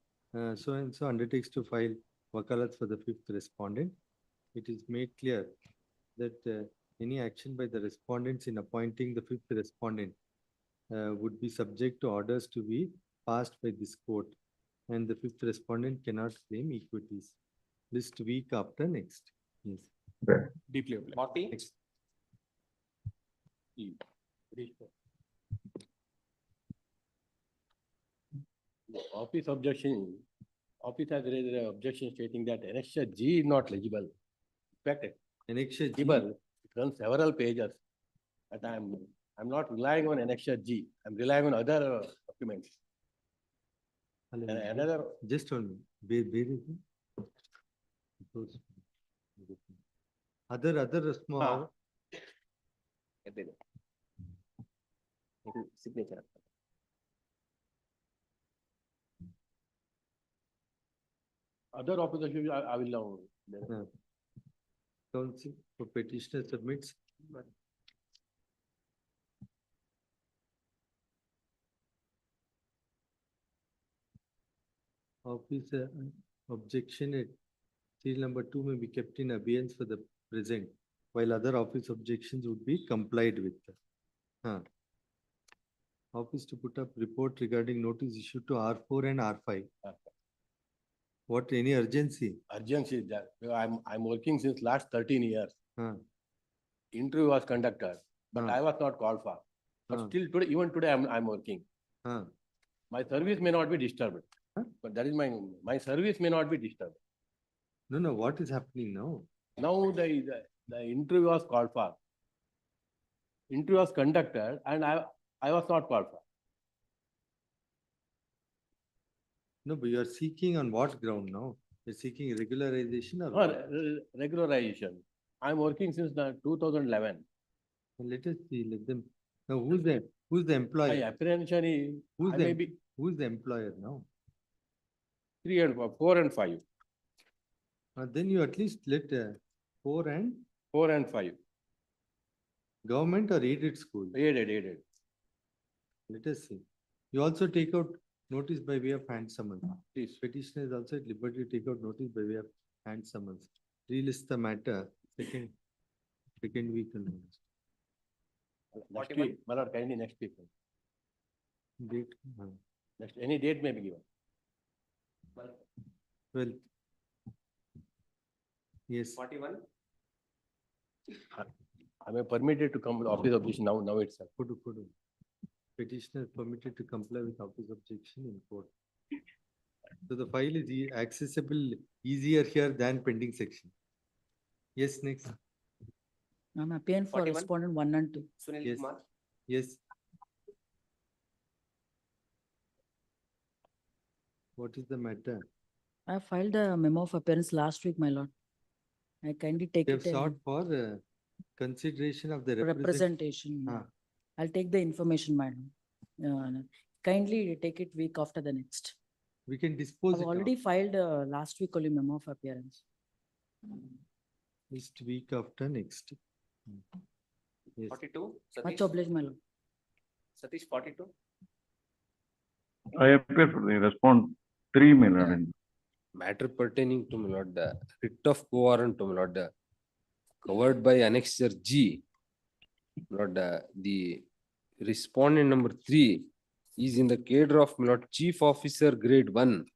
So and so undertakes to file wakalat for the 5th respondent. It is made clear that any action by the respondents in appointing the 5th respondent would be subject to orders to be passed by this court, and the 5th respondent cannot claim equities. List week after next. Yes. Deeply obliged. 40. Next. Office objection, office has raised an objection stating that annexure G is not legible. In fact, Annexure G. it runs several pages. But I'm not relying on annexure G. I'm relying on other documents. And another. Just on other small. Signature. Other opposition, I will now. Counsel for petitioner submits. Office objection at serial number 2 may be kept in abeyance for the present, while other office objections would be complied with. Office to put up report regarding notice issued to R4 and R5. What, any urgency? Urgency is that because I'm working since last 13 years. Interview was conducted, but I was not called for. But still today, even today, I'm working. My service may not be disturbed, but that is my service may not be disturbed. No, what is happening now? Now the interview was called for. Interview was conducted and I was not called for. No, but you are seeking on what ground now? You're seeking regularization or? No, regularization. I'm working since 2011. Let us see, let them. Now, who's the employer? My apprehension is, who's the employer now? 3 and 4 and 5. Then you at least let 4 and 5. Government or aided school? Aided. Let us see. You also take out notice by way of hand summons. Please. Petitioner is also at liberty to take out notice by way of hand summons. Relist the matter, second week. Next week, my lord, kindly next week. Date. Next, any date may be given. Well. Yes. 41. I am permitted to come to office objection now itself. Kudu. Petitioner permitted to comply with office objection in court. So the file is accessible easier here than pending section. Yes, next. I'm appearing for 41. respondent 1 and 2. Sunil Yes. Kumar. Yes. What is the matter? I filed a memo of appearance last week, my lord. I kindly take They it have sought for consideration of the representation. I'll take the information, madam. Kindly take it week after the next. We can dispose I've it already filed last week only memo of appearance. Next week after next. Yes. 42. Much Satish. obliged, my lord. Satish 42. I appear for the respond 3 million. Matter pertaining to my lord, the writ of quo warrant to my lord, covered by annexure G. My lord, the respondent number 3 is in the cadre of my lord Chief Officer Grade 1.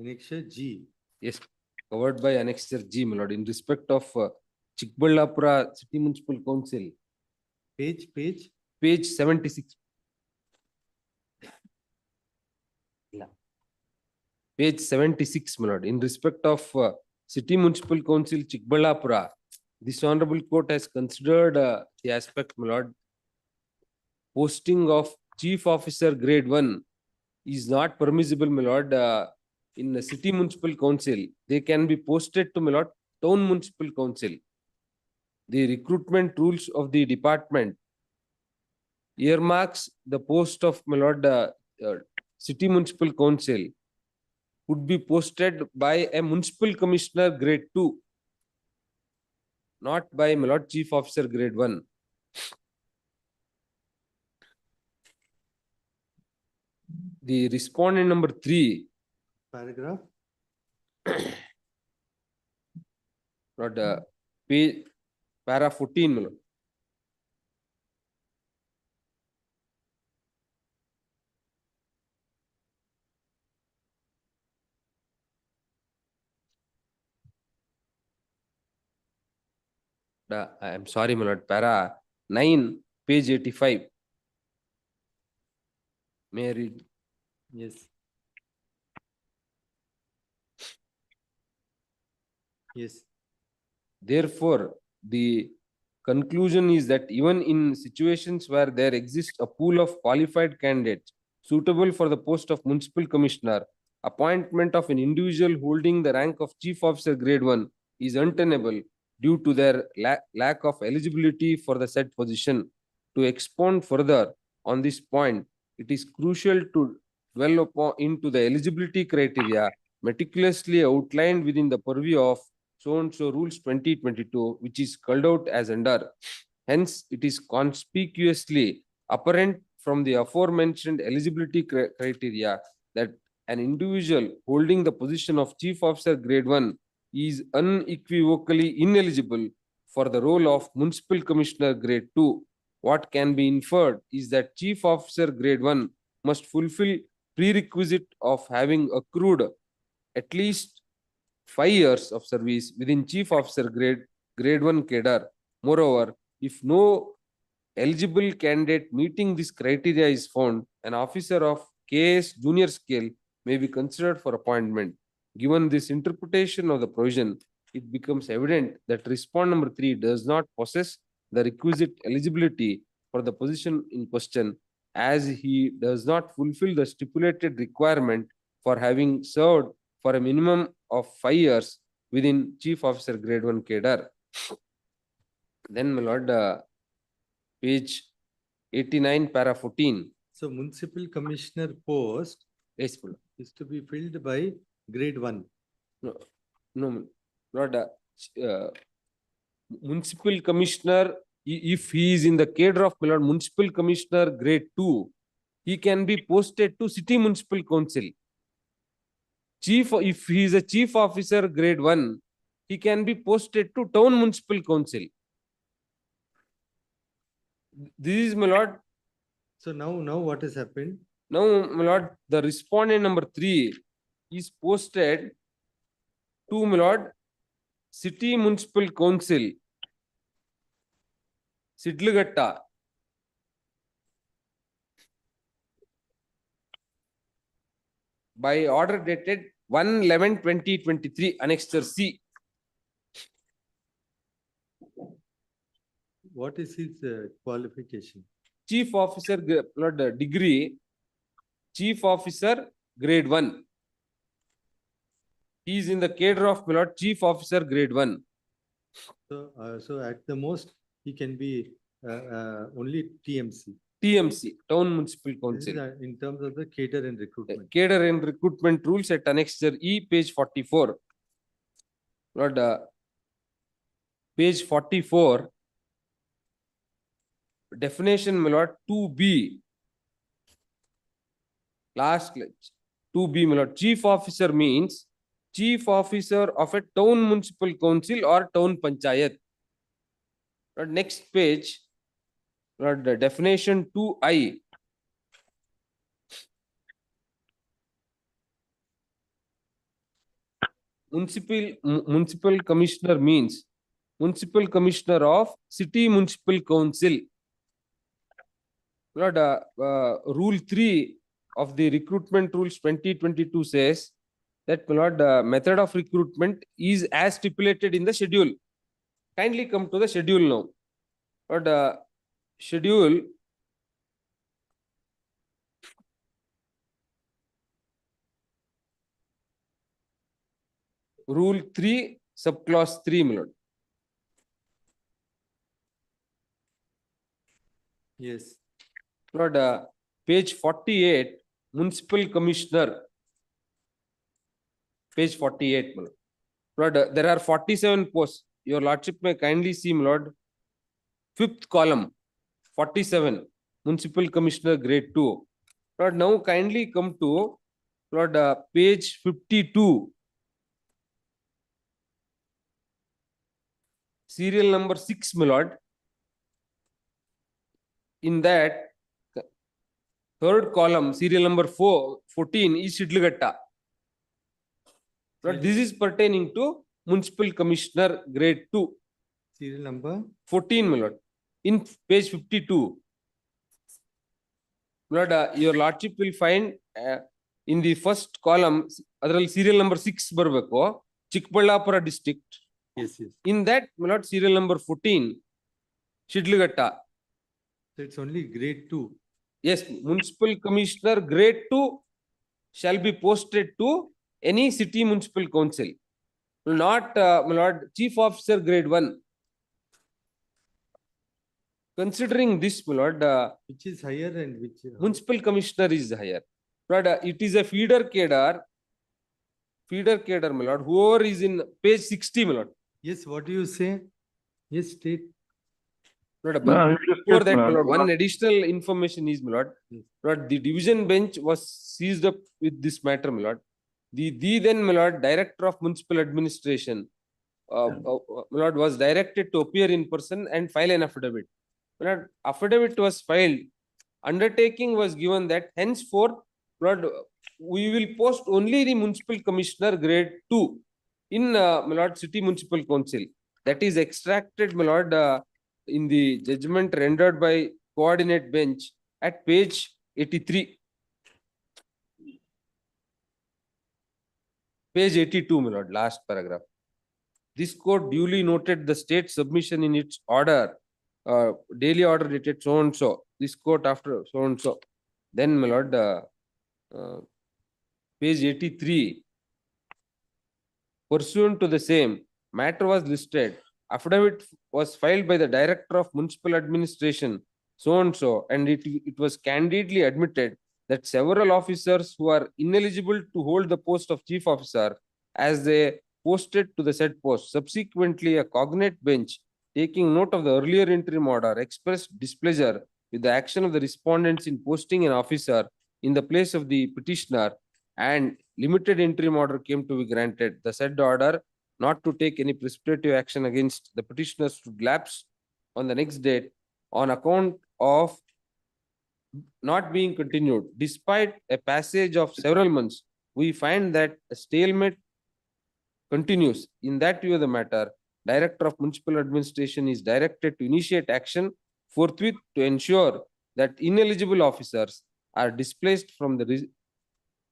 Annexure G. Yes, covered by annexure G, my lord, in respect of Chikballapura City Municipal Council. Page 76. Page 76, my lord, in respect of City Municipal Council Chikballapura, this honorable court has considered the aspect, my lord, posting of Chief Officer Grade 1 is not permissible, my lord, in the City Municipal Council. They can be posted to, my lord, Town Municipal Council. The recruitment rules of the department earmarks the post of, my lord, City Municipal Council would be posted by a Municipal Commissioner Grade 2, not by, my lord, Chief Officer Grade 1. The respondent number 3. Paragraph. Lord, page, para 14, my lord. I am sorry, my lord, para 9, page 85. May I read? Yes. Yes. Therefore, the conclusion is that even in situations where there exists a pool of qualified candidates suitable for the post of municipal commissioner, appointment of an individual holding the rank of Chief Officer Grade 1 is untenable due to their lack of eligibility for the said position. To expound further on this point, it is crucial to dwell into the eligibility criteria meticulously outlined within the purview of so-and-so rules 2022, which is called out as under. Hence, it is conspicuously apparent from the aforementioned eligibility criteria that an individual holding the position of Chief Officer Grade 1 is unequivocally ineligible for the role of Municipal Commissioner Grade 2 what can be inferred is that Chief Officer Grade 1 must fulfill prerequisite of having accrued at least 5 years of service within Chief Officer Grade 1 cadre. Moreover, if no eligible candidate meeting this criteria is found, an officer of KS junior scale may be considered for appointment. Given this interpretation of the provision, it becomes evident that respondent number 3 does not possess the requisite eligibility for the position in question, as he does not fulfill the stipulated requirement for having served for a minimum of 5 years within Chief Officer Grade 1 cadre. Then, my lord, page 89, para 14. So municipal commissioner post Yes, my lord. is to be filled by grade 1. No, lord, municipal commissioner, if he is in the cadre of, my lord, municipal commissioner grade 2, he can be posted to city municipal council. If he is a chief officer grade 1, he can be posted to town municipal council. This is, my lord. So now what has happened? Now, my lord, the respondent number 3 is posted to, my lord, city municipal council, Sidlagatta. By order dated 1/11/2023, Annexure C. What is his qualification? Chief Officer degree, Chief Officer Grade 1. He is in the cadre of, my lord, Chief Officer Grade 1. So at the most, he can be only TMC. TMC, Town Municipal This Council. is, in terms of the cadre and recruitment. Cadre and recruitment rules at Annexure E, page 44. Lord, page 44. Definition, my lord, 2B. Last 2B, my lord. Chief Officer means Chief Officer of a town municipal council or town panchayat. Lord, next page, Lord, the definition 2I. Municipal commissioner means municipal commissioner of city municipal council. Lord, rule 3 of the recruitment rules 2022 says that, my lord, method of recruitment is as stipulated in the schedule. Kindly come to the schedule now. Lord, schedule rule 3 subclause 3, my lord. Yes. Lord, page 48, municipal commissioner. Page 48, my lord. Lord, there are 47 posts. Your lordship may kindly see, my lord, 5th column, 47, municipal commissioner grade 2. Lord, now kindly come to, Lord, page 52. Serial number 6, my lord. In that, 3rd column, serial number 14 is Sidlagatta. But this is pertaining to municipal commissioner grade 2. Serial number 14, my lord. In page 52. My lord, your lordship will find in the first column, serial number 6 barbeko, Chikballapura district. Yes, yes. In that, my lord, serial number 14, Sidlagatta. So it's only grade 2. Yes, municipal commissioner grade 2 shall be posted to any city municipal council. Not, my lord, chief officer grade 1. Considering this, my lord, which is higher and which municipal commissioner is higher. Lord, it is a feeder cadre, my lord, whoever is in page 60, my lord. Yes, what do you say? Yes, state. Lord, No, before that, my Lord. lord, one additional information is, my lord, Lord, the division bench was seized up with this matter, my lord. The then, my lord, director of municipal administration, my lord, was directed to appear in person and file an affidavit. Lord, affidavit was filed, undertaking was given that henceforth, Lord, we will post only the municipal commissioner grade 2 in my lord city municipal council. That is extracted, my lord, in the judgment rendered by coordinate bench at page 83. Page 82, my lord, last paragraph. This court duly noted the state submission in its order, daily order dated so and so. This court after so and so. Then, my lord, page 83. Pursuant to the same, matter was listed. Affidavit was filed by the Director of Municipal Administration, so and so, and it was candidly admitted that several officers who are ineligible to hold the post of Chief Officer, as they posted to the said post. Subsequently, a cognate bench, taking note of the earlier interim order, expressed displeasure with the action of the respondents in posting an officer in the place of the petitioner, and limited interim order came to be granted. The said order not to take any precipitative action against the petitioners should lapse on the next date on account of not being continued. Despite a passage of several months, we find that a stalemate continues. In that view of the matter, Director of Municipal Administration is directed to initiate action forthwith to ensure that ineligible officers are displaced from the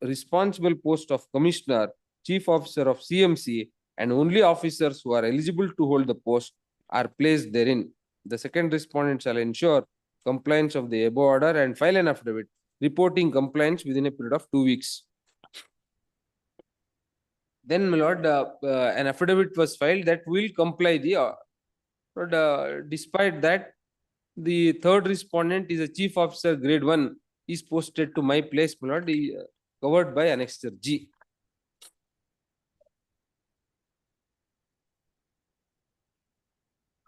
responsible post of Commissioner, Chief Officer of CMC, and only officers who are eligible to hold the post are placed therein. The second respondent shall ensure compliance of the above order and file an affidavit reporting compliance within a period of 2 weeks. Then, my lord, an affidavit was filed that will comply the but despite that, the third respondent is a Chief Officer grade 1 is posted to my place, my lord, covered by annexure G.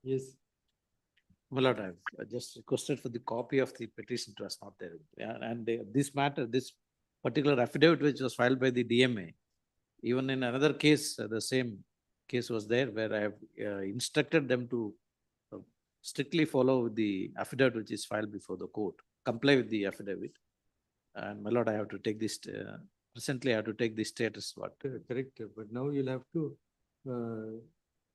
Yes. Well, I just requested for the copy of the petition. It was not there. Yeah, and this matter, this particular affidavit which was filed by the DMA, even in another case, the same case was there where I have instructed them to strictly follow the affidavit which is filed before the court, comply with the affidavit. And my lord, I have to take this, presently I have to take this status what? Correct, but now you'll have to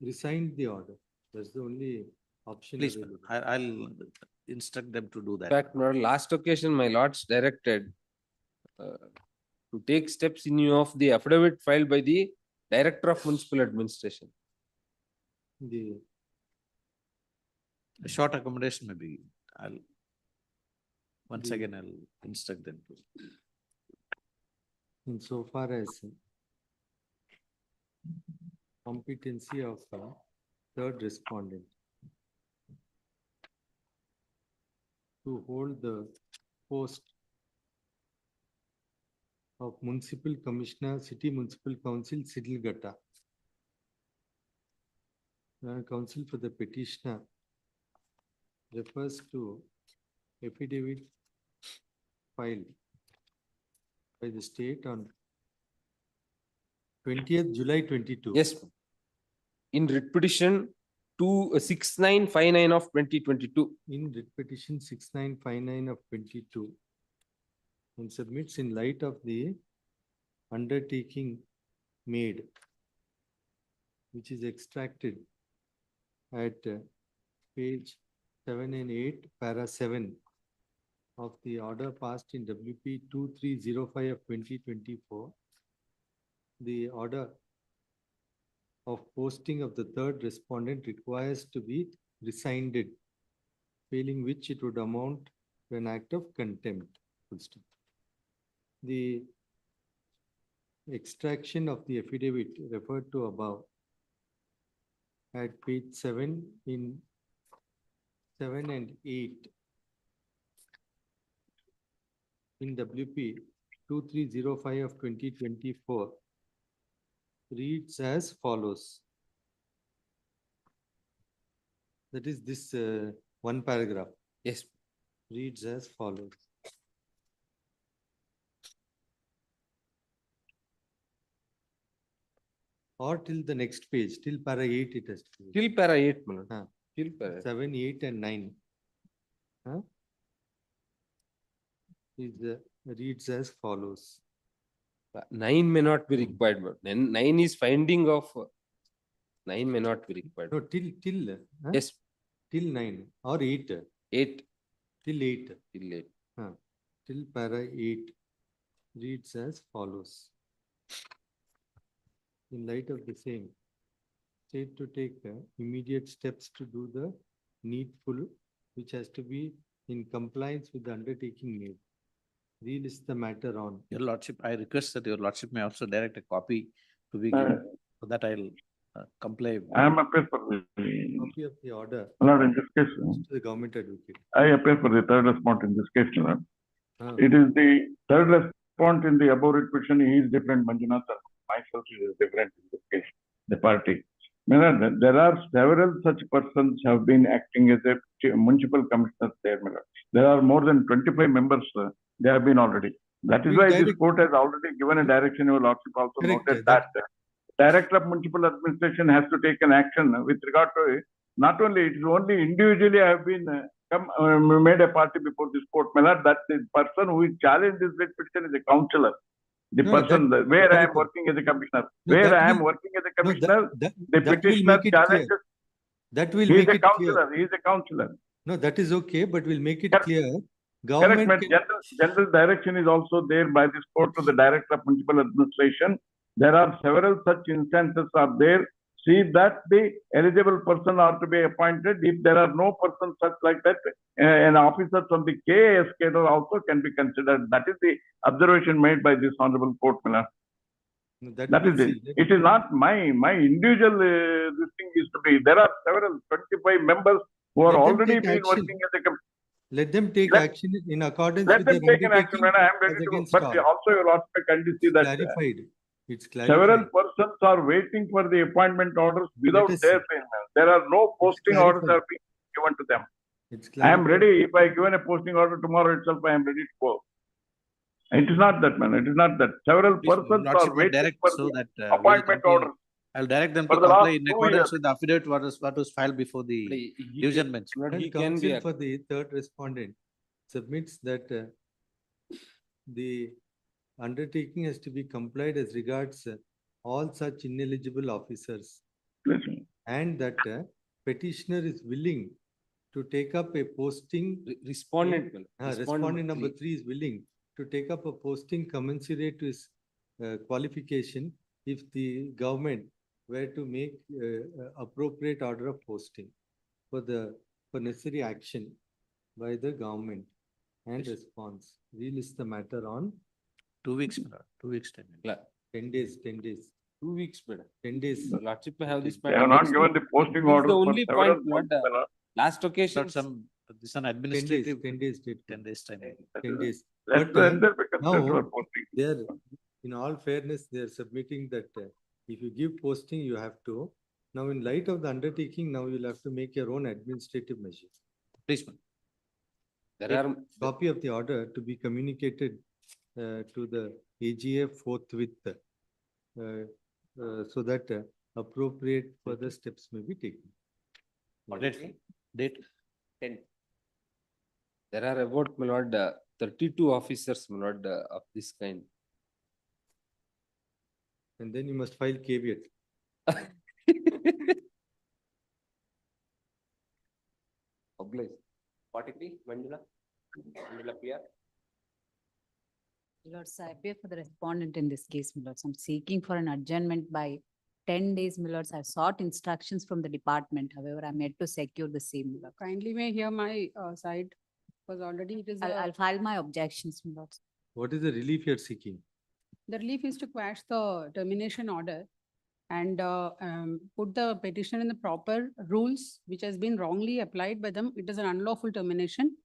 resign the order. That's the only option. Please, I'll instruct them to do that. In fact, my lord, last occasion, my lords directed to take steps in view of the affidavit filed by the Director of Municipal Administration. The short accommodation maybe. Once again, I'll instruct them to. Insofar as competency of third respondent to hold the post of Municipal Commissioner, City Municipal Council, Sidilgata. Counsel for the petitioner refers to affidavit filed by the state on 20th July 22. Yes. In writ petition 6959 of 2022. In writ petition 6959 of 22. And submits in light of the undertaking made, which is extracted at page 7 and 8, para 7 of the order passed in WP 2305 of 2024. The order of posting of the third respondent requires to be rescinded, failing which it would amount to an act of contempt. The extraction of the affidavit referred to above at page 7 in 7 and 8 in WP 2305 of 2024 reads as follows. That is this one paragraph. Yes. Reads as follows. Or till the next page, till para 8 it has to be. Till para 8, man. Till para 7, 8 and 9. Huh? Reads as follows. 9 may not be required, but then 9 is finding of 9 may not be required. No, till huh? Yes, till 9 or 8. 8. Till 8. Till 8. Till para 8 reads as follows. In light of the same, state to take immediate steps to do the needful, which has to be in compliance with the undertaking made. Relist the matter on. Your Lordship, I request that your Lordship may also direct a copy to be given, so that I'll comply. I am appear for the Copy of the order my lord, in this case. to the government advocate. I appear for the third respondent in this case, my lord. It is the third respondent in the above writ petition. He is different, Manjunath, and myself is different in this case, the party. My lord, there are several such persons have been acting as a municipal commissioners there, my lord. There are more than 25 members, they have been already. That is why this court has already given a direction. Your Lordship also noted that Director of Municipal Administration has to take an action with regard to it. Not only, it is only individually I have been made a party before this court. My lord, that the person who is challenged this writ petition is a councillor. The person where I am working as a commissioner. Where I am working as a commissioner, the petitioner challenges. That will He is make a it councillor. clear. He is a councillor. No, that is okay, but we'll make it Correct. clear. Correct, Government but general direction is also there by this court to the Director of Municipal Administration. There are several such instances are there. See that the eligible person are to be appointed. If there are no persons such like that, an officer from the KAS cadre also can be considered. That is the observation made by this honorable court, my lord. No, That is it. It is not my individual this thing is to be. There are several 25 members who are already been working as a let them take action in accordance let with them their take an action, undertaking and I am as ready to. against But all. also, your Lordship, kindly see that Clarified. It's several clarified. persons are waiting for the appointment orders without us their see. payment. There are no posting orders clarified. are being given to them. It's I am clarified. ready. If I given a posting order tomorrow itself, I am ready to go. It is not that, man. It is not that. Several Please, persons Lordship are will waiting direct for so the that appointment orders. I'll direct them For to the last comply in 2 accordance years. with the affidavit what was filed before the division bench. And counsel for the third respondent submits that the undertaking has to be complied as regards all such ineligible officers, and that petitioner is willing to take up a posting. Respondent. Respondent number 3 is willing to take up a posting commensurate to his qualification if the government were to make appropriate order of posting for necessary action by the government and response. Relist the matter on 2 weeks, 2 weeks time. 10 days, 10 days. 2 weeks, madam. 10 days. Lordship may have this. They have not given the posting This is orders the for only several point, not months, my lord. last occasion. But this is an administrative. 10 days, 10 days time. 10 days. Let But there be considered for now, posting. they're, in all fairness, they're submitting that if you give posting, you have to. Now, in light of the undertaking, now you'll have to make your own administrative measure. Please, ma'am. There are Copy of the order to be communicated to the AGF forthwith, so that appropriate further steps may be taken. Date. 10. There are about, my lord, 32 officers, my lord, of this kind. And then you must file caveat. Oblige. 43, Manjula. Manjula PR. Lords, I appear for the respondent in this case, my lords. I'm seeking for an adjournment by 10 days, my lords. I sought instructions from the department. However, I'm yet to secure the same, my lord. Kindly may hear my side, because already it is. I'll file my objections, my lords. What is the relief you're seeking? The relief is to quash the termination order and put the petitioner in the proper rules, which has been wrongly applied by them. It is an unlawful termination.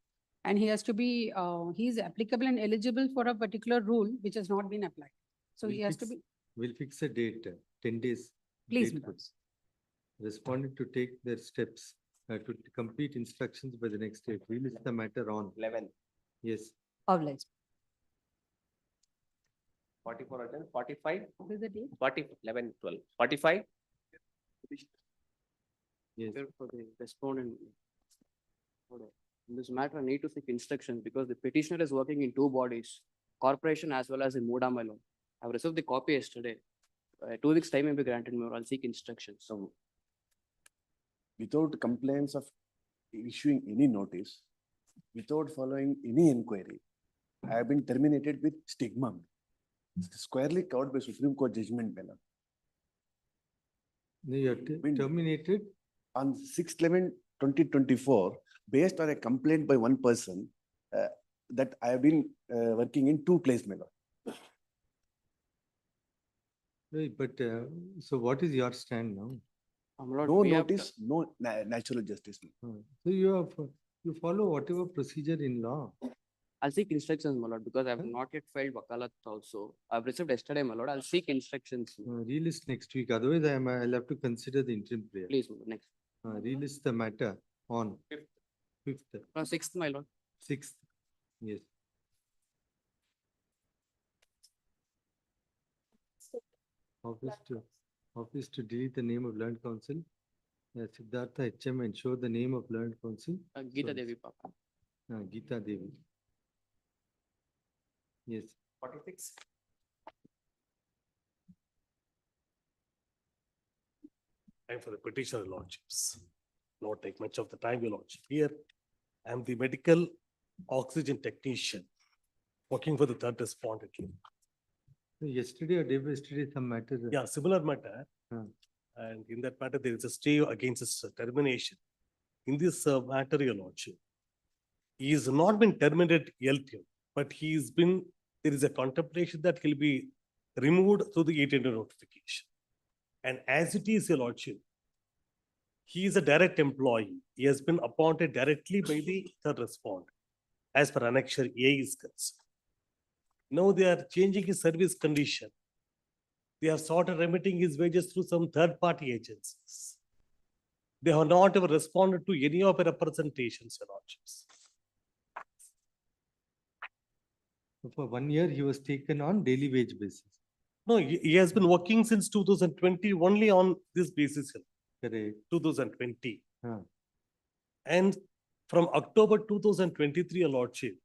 And he has to be, he is applicable and eligible for a particular rule which has not been applied. So he has to be. We'll fix a date, 10 days. Please, date my lords. Respondent to take their steps to complete instructions by the next date. We'll list the matter on 11. Yes. Obliged. 44 again, 45. What is the date? 40, 11, 12. 45. Yes. For the respondent. In this matter, I need to seek instructions because the petitioner is working in two bodies, corporation as well as the Moda, my lord. I've received the copy yesterday. 2 weeks time may be granted, my lord. I'll seek instructions. So without complaints of issuing any notice, without following any inquiry, I have been terminated with stigma. Squarely covered by Supreme Court judgment, Bella. No, you are terminated On 6/11/2024, based on a complaint by one person, that I have been working in two places, Bella. Right, but so what is your stand now? Lord, No we have notice, no natural justice. So you follow whatever procedure in law. I'll seek instructions, my lord, because I have not yet filed wakalat also. I've received yesterday, my lord. I'll seek instructions. Relist next week. Otherwise, I'll have to consider the interim prayer. Please, my lord, next. Relist the matter on 5th. 6th, my lord. 6th. Yes. Office to delete the name of learned counsel. Siddhartha HM and show the name of learned counsel. Geeta Devi, Papa. Geeta Devi. Yes. 46. Time for the petitioner lordships. Not take much of the time, your lordship. Here, I am the medical oxygen technician working for the third respondent. Yesterday or day before yesterday, some matter. Yeah, similar matter. And in that matter, there is a stay against his termination. In this matter, your lordship, he has not been terminated LTO, but there is a contemplation that he'll be removed through the 800 notification. And as it is, your lordship, he is a direct employee. He has been appointed directly by the third respondent, as per Annexure A is concerned. Now they are changing his service condition. They have started remitting his wages through some third-party agencies. They have not ever responded to any of the representations, your lordships. For 1 year, he was taken on daily wage basis. No, he has been working since 2020 only on this basis. Correct. 2020. And from October 2023, your lordship,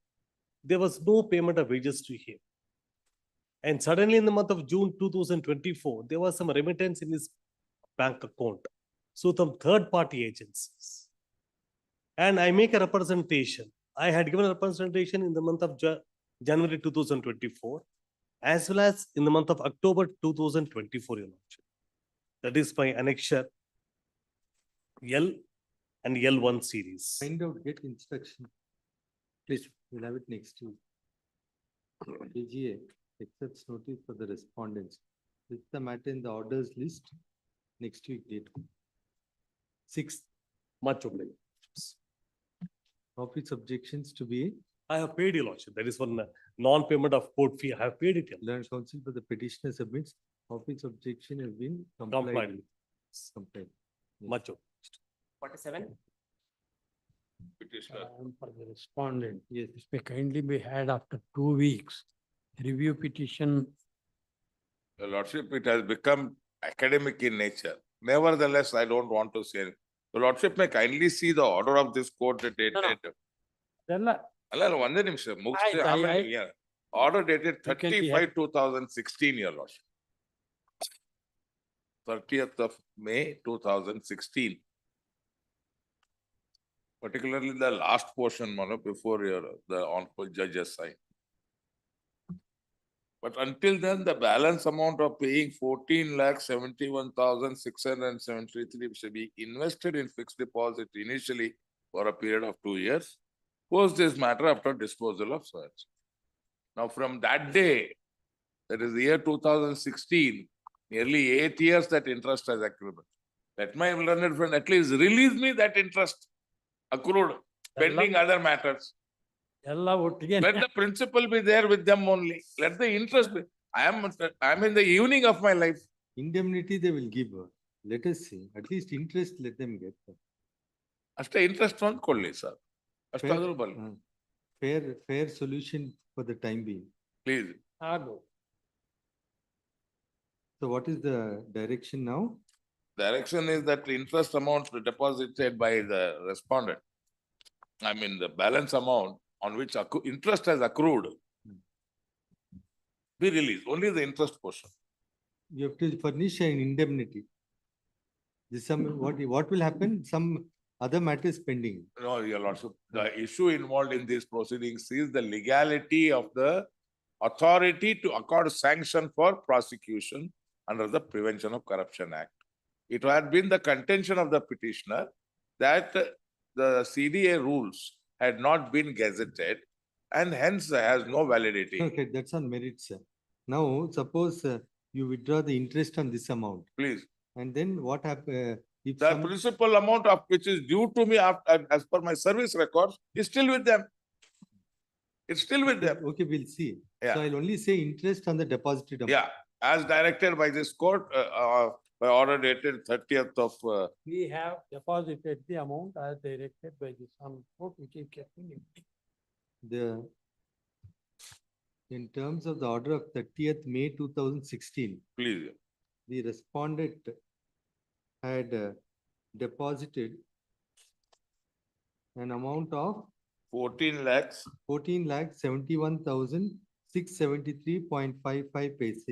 there was no payment of wages to him. And suddenly in the month of June 2024, there was some remittance in his bank account. So some third-party agencies. And I make a representation. I had given a representation in the month of January 2024, as well as in the month of October 2024, your lordship. That is my annexure L and L1 series. Find out, get instruction. Please, we'll have it next week. AGA accepts notice for the respondents. With the matter in the orders list, next week date. 6th. Much obliged. Office objections to be. I have paid, your lordship. That is one non-payment of court fee. I have paid it. Learned counsel for the petitioner submits. Office objection has been complied. Complied. Much obliged. 47. Petitioner. For the respondent, yes, this may kindly be had after 2 weeks. Review petition. Your lordship, it has become academic in nature. Nevertheless, I don't want to say. Your lordship may kindly see the order of this court dated. One ನಿಮಿಷ ಮುಗಿಸಿ ಆಮೇಲೆ order dated 35/2016, your lordship. 30th of May 2016. Particularly the last portion, before the honorable judges signed. But until then, the balance amount of paying 14,71,673 should be invested in fixed deposit initially for a period of 2 years. Post this matter after disposal of such. Now from that day, that is the year 2016, nearly 8 years that interest has accrued. Let my learned friend at least release me that interest accrued pending other matters. Let the principal be there with them only. Let the interest be. I am in the evening of my life. Indemnity they will give. Let us see. At least interest let them get. After interest one kodli, sir. Fair solution for the time being. Please. So what is the direction now? Direction is that the interest amount deposited by the respondent I mean, the balance amount on which interest has accrued be released, only the interest portion. You have to furnish an indemnity. What will happen? Some other matter is pending. No, Your Lordship, the issue involved in these proceedings is the legality of the authority to accord sanction for prosecution under the Prevention of Corruption Act. It had been the contention of the petitioner that the CDA rules had not been gazetted and hence has no validity. Okay, that's on merit, sir. Now, suppose you withdraw the interest on this amount. Please. And then what happens? If The some principal amount of which is due to me as per my service records is still with them. It's still with them. Okay, we'll see. Yeah. So I'll only say interest on the deposited amount. Yeah, as directed by this court, by order dated 30th of. We have deposited the amount as directed by the sum court, which is kept in it. In terms of the order of 30th May 2016. Please. The respondent had deposited an amount of 14 lakhs. 14,71,673.55 paise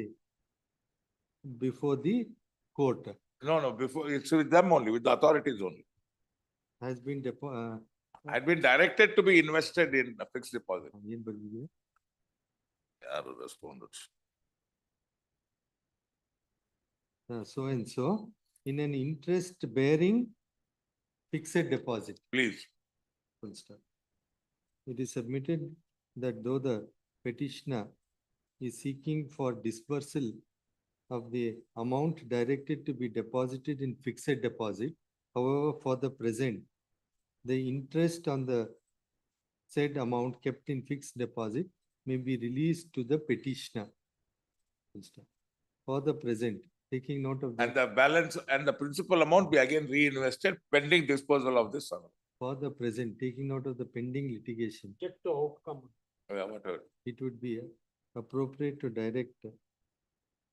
before the court. No, before it's with them only, with the authorities only. Has been had been directed to be invested in a fixed deposit. Respondents. So and so in an interest bearing fixed deposit. Please. Full stop. It is submitted that though the petitioner is seeking for dispersal of the amount directed to be deposited in fixed deposit, however, for the present, the interest on the said amount kept in fixed deposit may be released to the petitioner. Full stop. For the present, taking note of And the balance and the principal amount be again reinvested pending disposal of this amount. For the present, taking note of the pending litigation. Get the outcome. Yeah, whatever. It would be appropriate to direct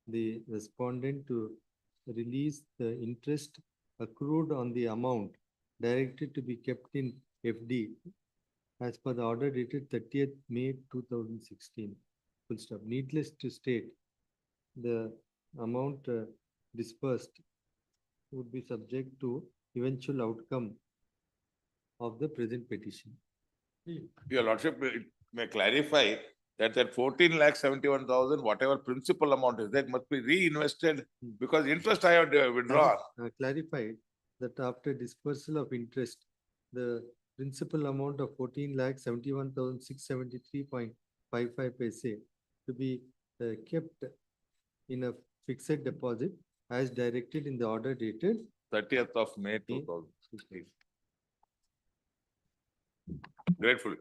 the respondent to release the interest accrued on the amount directed to be kept in FD as per the order dated 30th May 2016. Full stop. Needless to state, the amount dispersed would be subject to eventual outcome of the present petition. Your Lordship, it may clarify that 14,71,000, whatever principal amount is, that must be reinvested because interest I have withdrawn. Clarified that after dispersal of interest, the principal amount of 14,71,673.55 paise to be kept in a fixed deposit as directed in the order dated 30th of May 2016. Gratefully.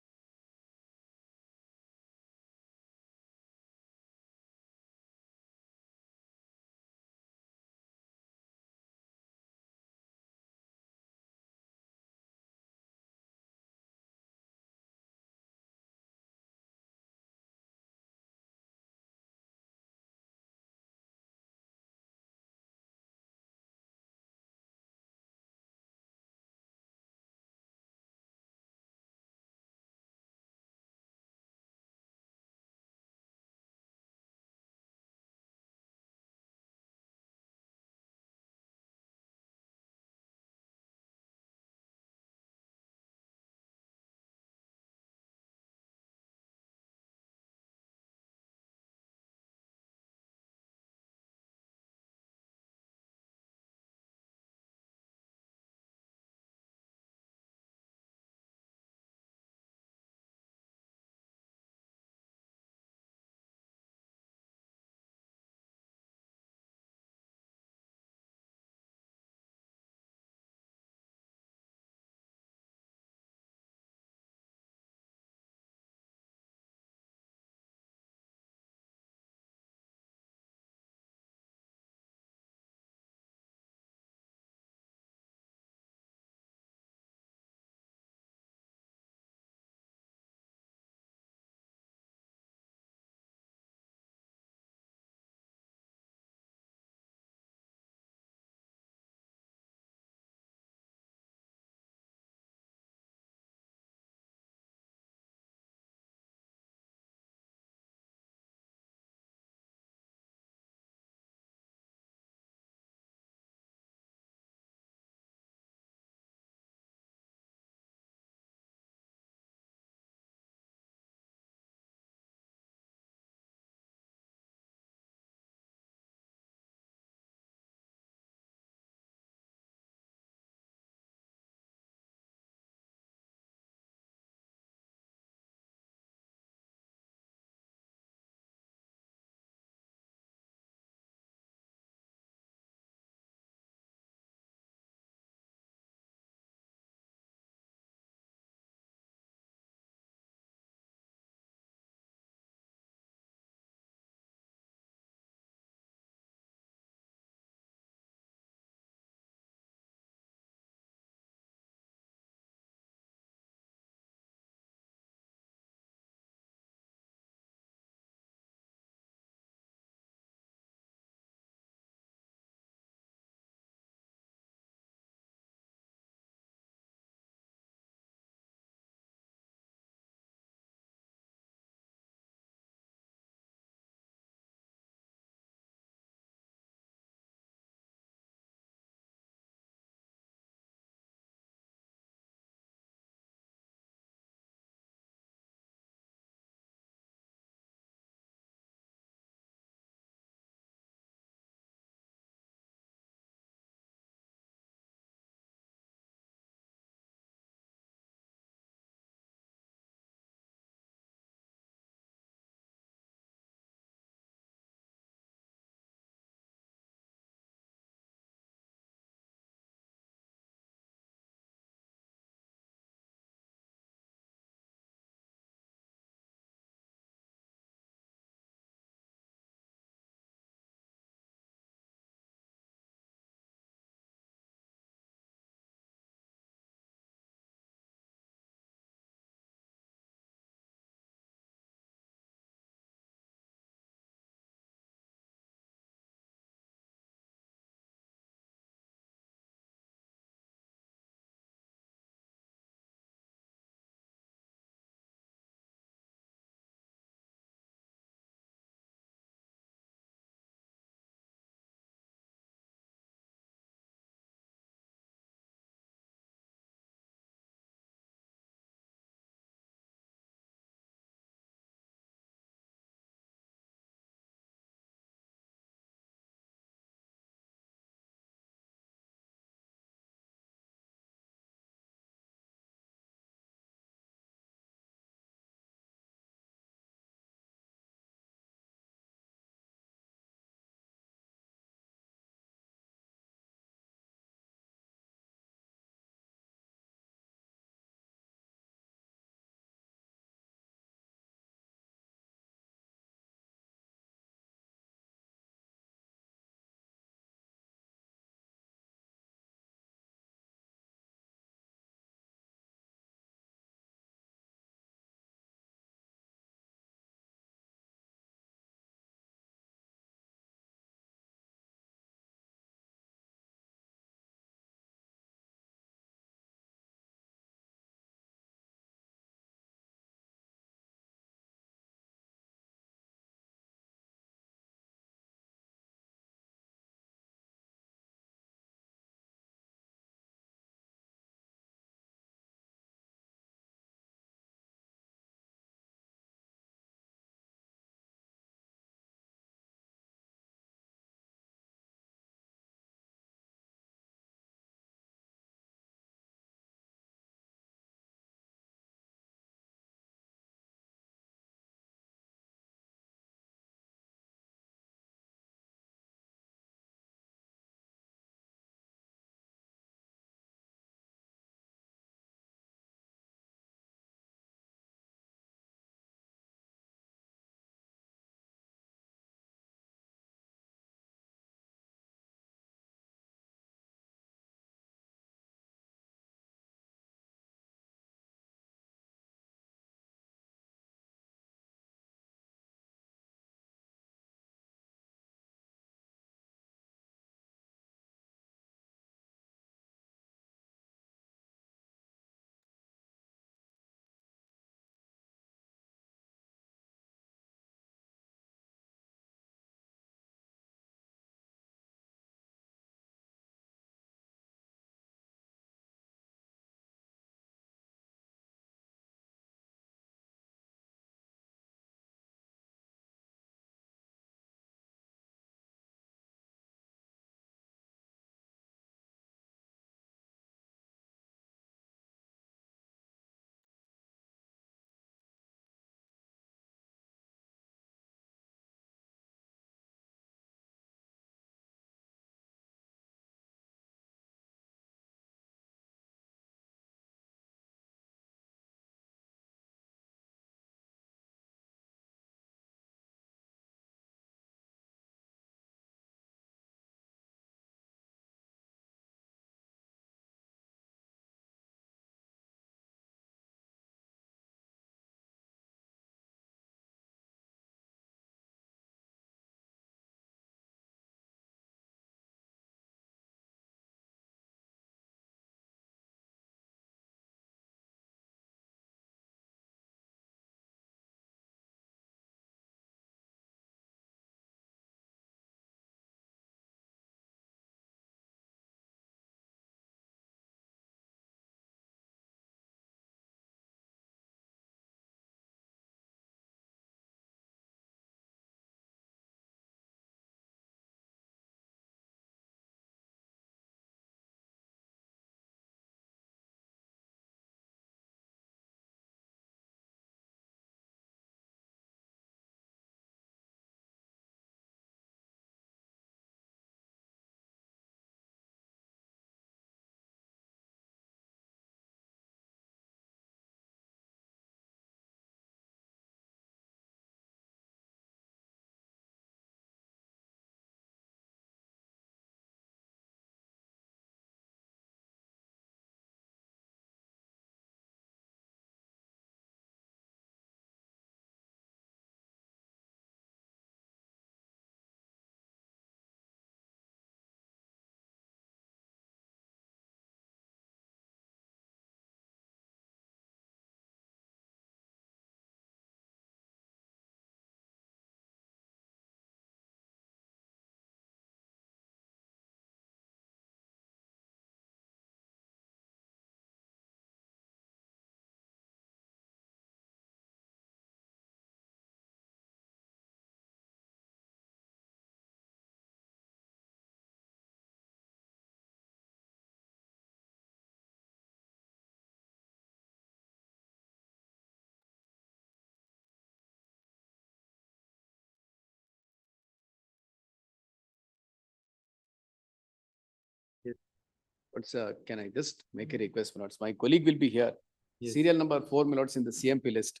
Can I just make a request, my lords? My colleague will be here. Yes. Serial number 4, my lords, in the CMP list.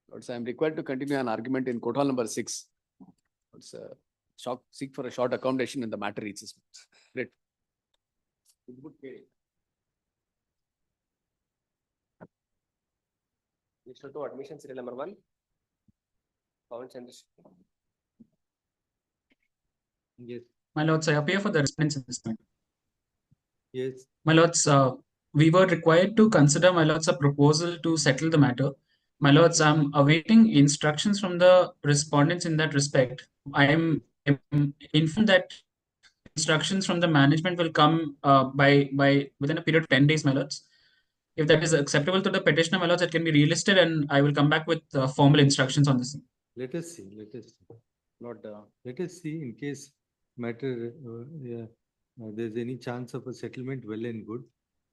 Lords, I am required to continue an argument in court hall number 6. Lords, seek for a short accommodation in the matter reaches. Great. Next to admission serial number 1. Pawan Chandrasekhar. Yes. My lords, I appear for the respondents in this matter. Yes. My lords, we were required to consider, my lords, a proposal to settle the matter. My lords, I'm awaiting instructions from the respondents in that respect. I am informed that instructions from the management will come within a period of 10 days, my lords. If that is acceptable to the petitioner, my lords, it can be relisted and I will come back with formal instructions on this. Let us see. Lord, let us see in case matter, there's any chance of a settlement, well and good,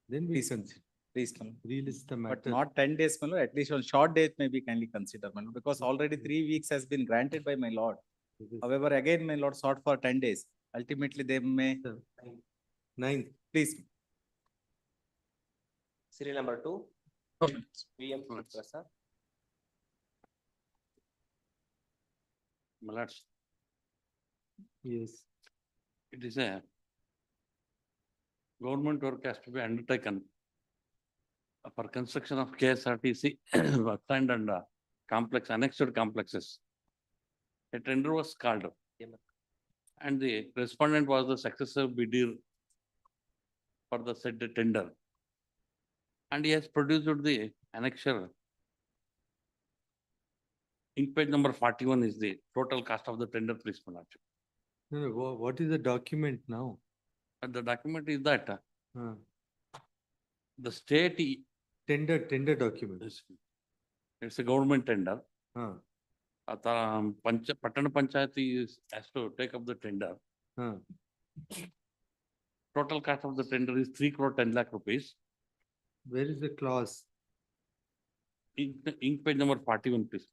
then we consider. Please, my lord. Relist the matter. But not 10 days, my lord. At least on short date may be kindly consider, my lord, because already 3 weeks has been granted by my lord. However, again, my lord sought for 10 days. Ultimately, they may. 9th. Please. Serial number 2. Okay. VM Prasad. My lords, Yes. it is a government work has to be undertaken for construction of KSRTC assigned and complex, annexed complexes. A tender was called up. And the respondent was the successive bidder for the said tender. And he has produced the annexure. Ink page number 41 is the total cost of the tender, please, my lord. No, what is the document now? And the document is that Uh, the state Tender document. it's a government tender. Uh, Patana Panchayati has to take up the tender. Total cost of the tender is 3 crore 10 lakh rupees. Where is the clause? Ink page number 41, please.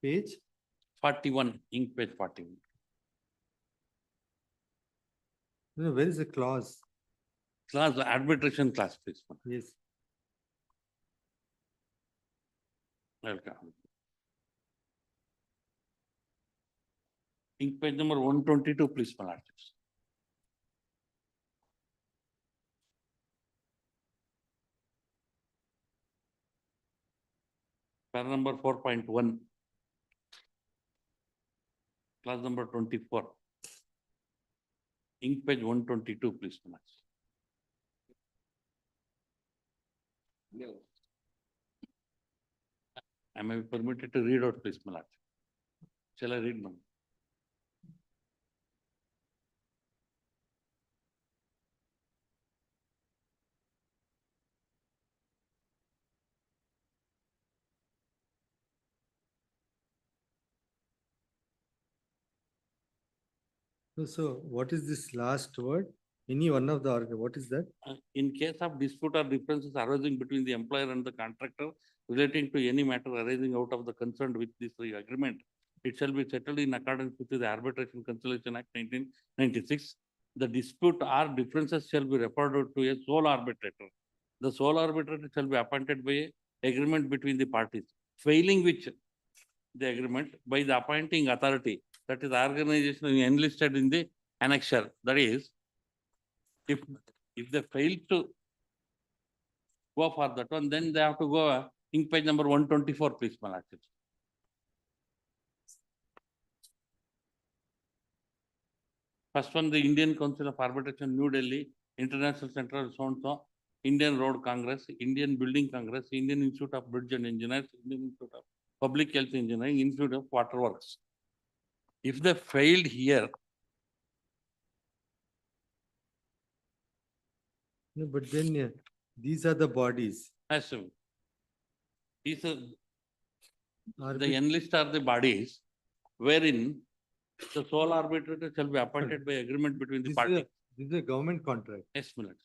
Page? 41, ink page 41. No, where is the clause? Clause, the arbitration clause, please. Yes. Welcome. Ink page number 122, please, my lord. Para number 4.1. Clause number 24. Ink page 122, please, my lord. I may be permitted to read out, please, my lord. Shall I read now? So what is this last word? Any one of the, what is that? In case of dispute or differences arising between the employer and the contractor relating to any matter arising out of the concern with this agreement, it shall be settled in accordance with the Arbitration Conciliation Act 1996. The dispute or differences shall be referred to a sole arbitrator. The sole arbitrator shall be appointed by an agreement between the parties, failing which the agreement by the appointing authority, that is organization enlisted in the annexure. That is, if they fail to go for that one, then they have to go ink page number 124, please, my lord. First one, the Indian Council of Arbitration, New Delhi, International Center of so-and-so, Indian Road Congress, Indian Building Congress, Indian Institute of Bridge and Engineers, Indian Institute of Public Health Engineering, Institute of Waterworks. If they failed here, no, but then these are the bodies. These are the enlist are the bodies wherein the sole arbitrator shall be appointed by agreement between the parties. This is a government contract. Yes, my lord.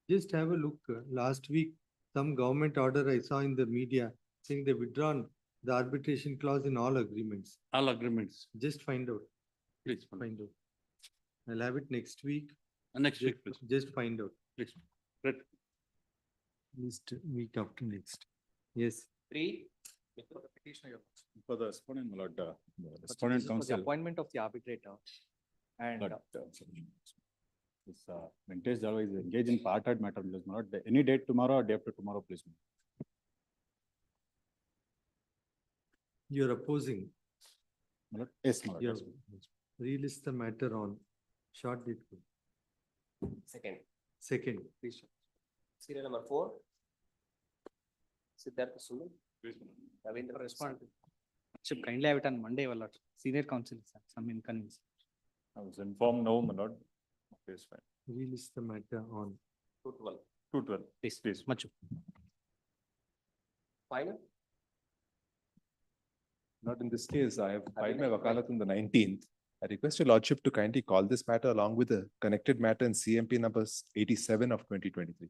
Just have a look. Last week, some government order I saw in the media saying they withdrawn the arbitration clause in all agreements. All agreements. Just find out. Please find out. I'll have it next week. Next week, please. Just find out. Please. Right. List week after next. Yes. 3. For the respondent, my lord, the This respondent is for the counsel. appointment of the arbitrator. And This Venkatesh Jalwa is engaged in part-heard matter, my lord. Any date tomorrow or day after tomorrow, please. You're opposing. My lord. Yes, my lord. You're Yes. relist the matter on short date. Second. Second, please. Serial number 4. Siddhartha Sunil. Ravindra respond. Should kindly have it on Monday, my lord. Senior counsel, some inconvenience. I was informed now, my lord. Okay, it's fine. Relist the matter on 212. 212. Please, Please. much. Final. Not in this case. I have filed my wakalat on the 19th. I request your lordship to kindly call this matter along with the connected matter in CMP numbers 87 of 2023.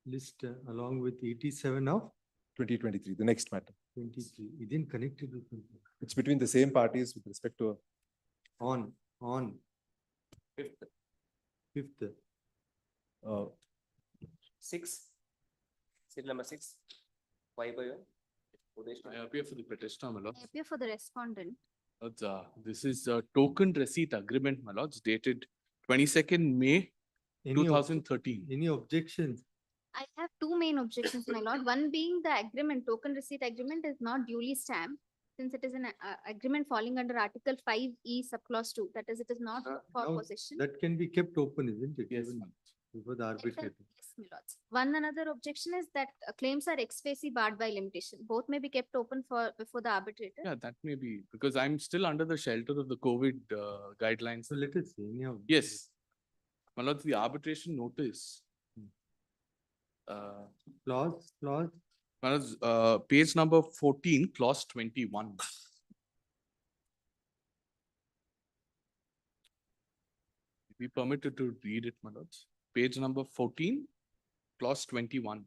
list along with 87 of 2023, the next matter. 23. It didn't connect it with It's between the same parties with respect to on 5th. 5th. 6. Serial number 6. Why by one? I appear for the petitioner, my lord. I appear for the respondent. This is a token receipt agreement, my lords, dated 22nd May 2013. Any objections? I have two main objections, my lord. One being the agreement, token receipt agreement is not duly stamped, since it is an agreement falling under Article 5E subclause 2. That is, it is not for Now, possession. that can be kept open, isn't it? Yes, Even ma'am. before the arbitrator. Yes, my lords. One another objection is that claims are ex facie barred by limitation. Both may be kept open before the arbitrator. Yeah, that may be, because I'm still under the shelter of the COVID guidelines. So let us see. Anyhow, Yes. My lords, the arbitration notice. clause. My lords, page number 14, clause 21. Be permitted to read it, my lords. Page number 14, clause 21.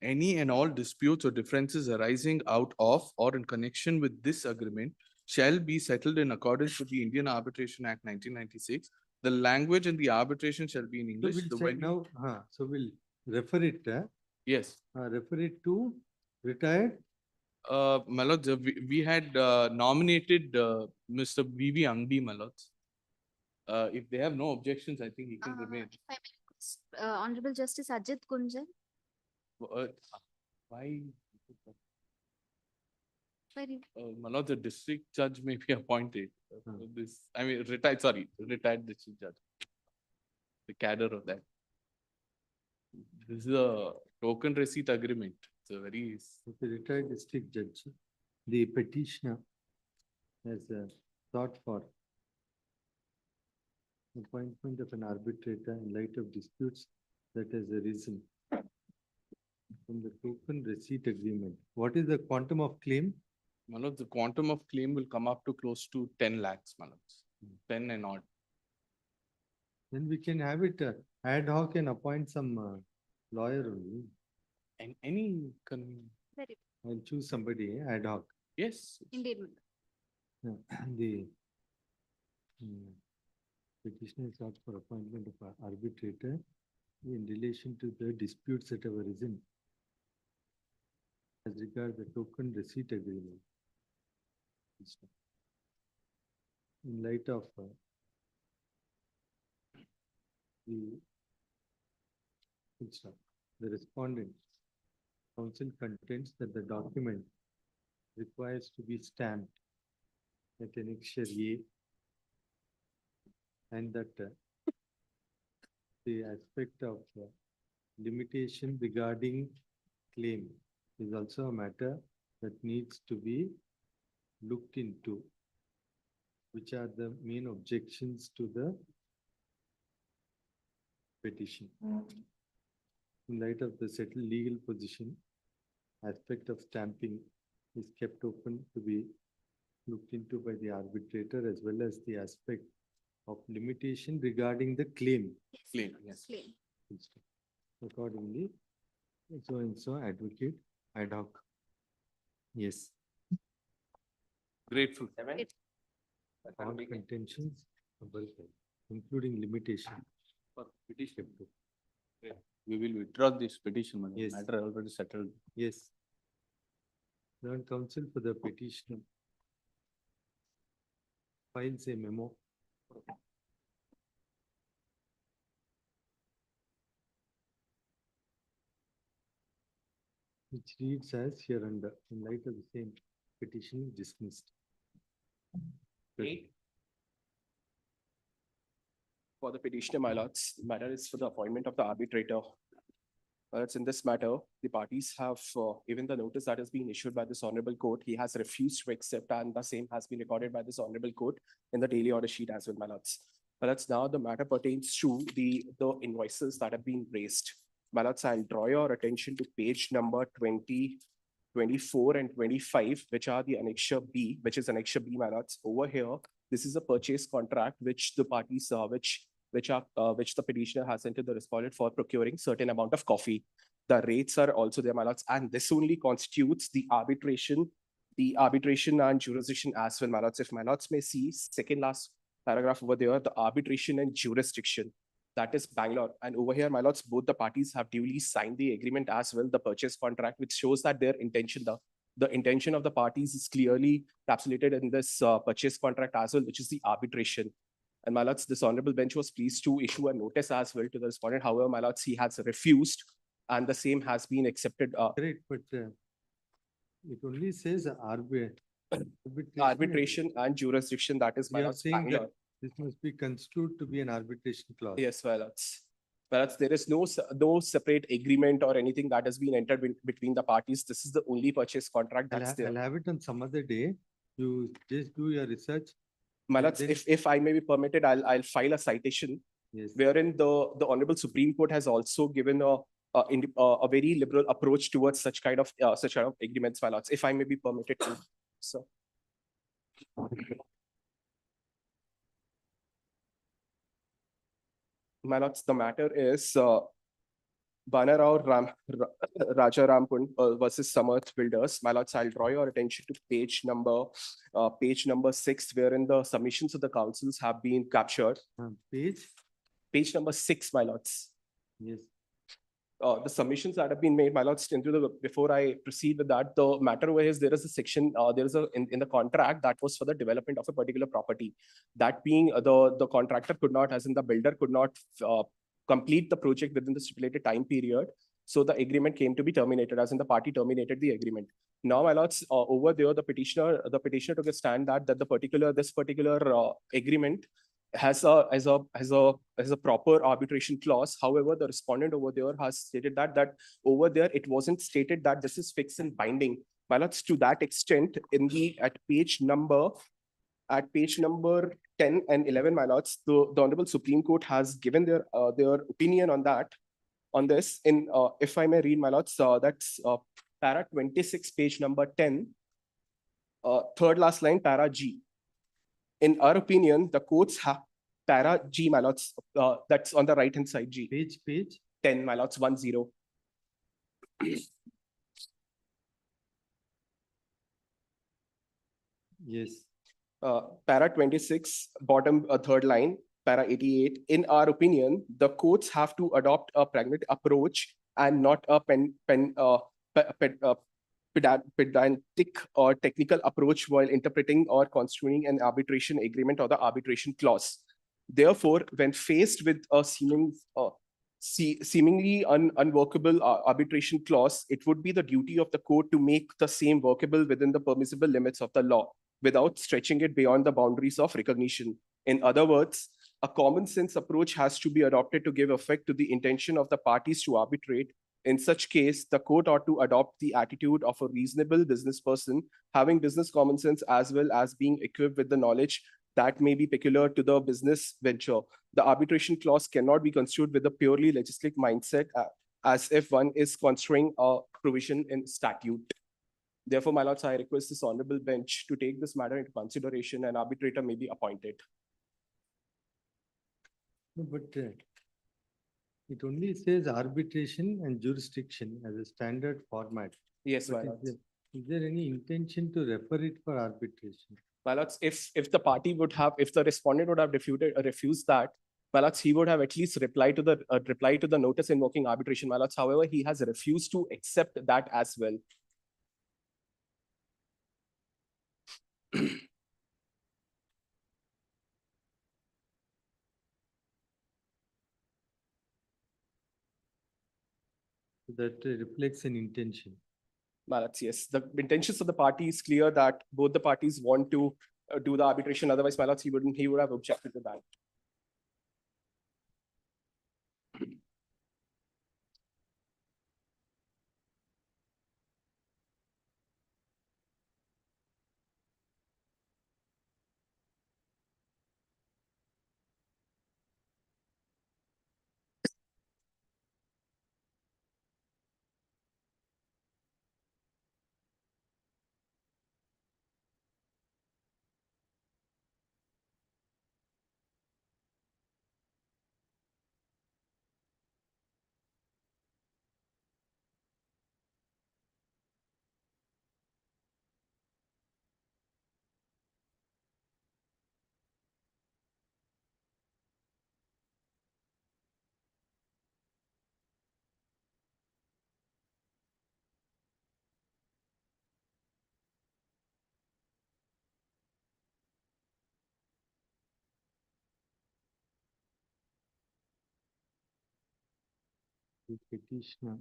Any and all disputes or differences arising out of or in connection with this agreement shall be settled in accordance with the Indian Arbitration Act 1996. The language in the arbitration shall be in So English. we'll The check venue- now. So we'll refer it. Yes. Refer it to retired. My lords, we had nominated Mr. V.V. Angdi, my lords. If they have no objections, I think he can remain. If I may request, Honorable Justice Ajit Kunjal. Why? Very. My lord, the district judge may be appointed. Retired district judge. The cadre of that. This is a token receipt agreement. It's a very. The retired district judge, the petitioner has sought for appointment of an arbitrator in light of disputes that has arisen from the token receipt agreement. What is the quantum of claim? My lord, the quantum of claim will come up to close to 10 lakhs, my lords. 10 and odd. Then we can have it ad hoc and appoint some lawyer only. And any. Very. I'll choose somebody ad hoc. Yes. Indeed. The petitioner sought for appointment of arbitrator in relation to the disputes that have arisen as regards the token receipt agreement. In light of the respondent, counsel contends that the document requires to be stamped at annexure A, and that the aspect of limitation regarding claim is also a matter that needs to be looked into. Which are the main objections to the petition? In light of the settled legal position, aspect of stamping is kept open to be looked into by the arbitrator, as well as the aspect of limitation regarding the claim. Claim, yes. Claim. Accordingly, so and so advocate ad hoc. Yes. Grateful. Seven. It- All contentions, including limitation. For petition. We will withdraw this petition, my lord. Yes. Matter already settled. Yes. Learned counsel for the petitioner files a memo. Which reads as hereunder, in light of the same petition dismissed. Eight. For the petitioner, my lords, the matter is for the appointment of the arbitrator. It's in this matter, the parties have, even the notice that has been issued by this honorable court, he has refused to accept, and the same has been recorded by this honorable court in the daily order sheet as well, my lords. But that's now the matter pertains to the invoices that have been raised. My lords, I'll draw your attention to page number 20, 24 and 25, which are the annexure B, which is annexure B, my lords. Over here, this is a purchase contract which the parties, which the petitioner has sent to the respondent for procuring certain amount of coffee. The rates are also there, my lords, and this only constitutes the arbitration and jurisdiction as well, my lords. If my lords may see, second last paragraph over there, the arbitration and jurisdiction. That is Bangalore. And over here, my lords, both the parties have duly signed the agreement as well, the purchase contract, which shows that their intention, the intention of the parties is clearly encapsulated in this purchase contract as well, which is the arbitration. And my lords, this honorable bench was pleased to issue a notice as well to the respondent. However, my lords, he has refused, and the same has been accepted. Great, but it only says Arbitration and jurisdiction, that is my You are lords, saying that Bangalore. this must be construed to be an arbitration clause. Yes, my lords. My lords, there is no separate agreement or anything that has been entered between the parties. This is the only purchase contract that's there. I'll have it on some other day. You just do your research. My and lords, then- if I may be permitted, I'll file a citation Yes. wherein the Honorable Supreme Court has also given a very liberal approach towards such kind of agreements, my lords, if I may be permitted to. So. My lords, the matter is Banarao Raja Rampun versus Samarth Builders. My lords, I'll draw your attention to page number 6, wherein the submissions of the councils have been captured. Page number 6, my lords. Yes. The submissions that have been made, my lords, before I proceed with that, the matter over here is there is a section, in the contract that was for the development of a particular property. That being the contractor could not, as in the builder could not complete the project within the stipulated time period. So the agreement came to be terminated, as in the party terminated the agreement. Now, my lords, over there, the petitioner took a stand that this particular agreement has a proper arbitration clause. However, the respondent over there has stated that over there it wasn't stated that this is fixed and binding. My lords, to that extent, at page number 10 and 11, my lords, the Honorable Supreme Court has given their opinion on this. If I may read, my lords, that's para 26, page number 10, third last line, para G. In our opinion, the courts have para G, my lords, that's on the right hand side, G. Page 10, my lords, 10. Yes. Para 26, bottom third line, para 88. In our opinion, the courts have to adopt a pragmatic approach and not a pedantic or technical approach while interpreting or construing an arbitration agreement or the arbitration clause. Therefore, when faced with a seemingly unworkable arbitration clause, it would be the duty of the court to make the same workable within the permissible limits of the law, without stretching it beyond the boundaries of recognition. In other words, a common sense approach has to be adopted to give effect to the intention of the parties to arbitrate. In such case, the court ought to adopt the attitude of a reasonable business person, having business common sense as well as being equipped with the knowledge that may be peculiar to the business venture. The arbitration clause cannot be construed with a purely legislative mindset, as if one is construing a provision in statute. Therefore, my lords, I request this honorable bench to take this matter into consideration and arbitrator may be appointed. No, but it only says arbitration and jurisdiction as a standard format. Yes, But my lords. Is there any intention to refer it for arbitration? My lords, if the party would have, if the respondent would have refused that, my lords, he would have at least replied to the notice invoking arbitration, my lords. However, he has refused to accept that as well. That reflects an intention. My lords, yes, the intentions of the party is clear that both the parties want to do the arbitration. Otherwise, my lords, he would have objected to that. The petitioner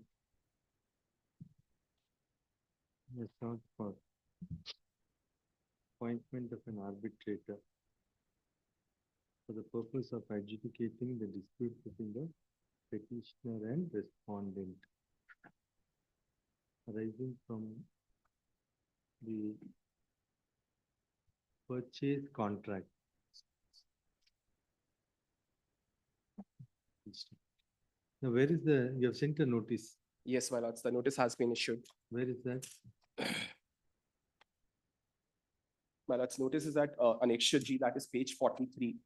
has sought for appointment of an arbitrator for the purpose of adjudicating the dispute between the petitioner and respondent arising from the purchase contract. Now, where is you have sent a notice? Yes, my lords, the notice has been issued. Where is that? My lords, notice is at Annexure G, that is page 43.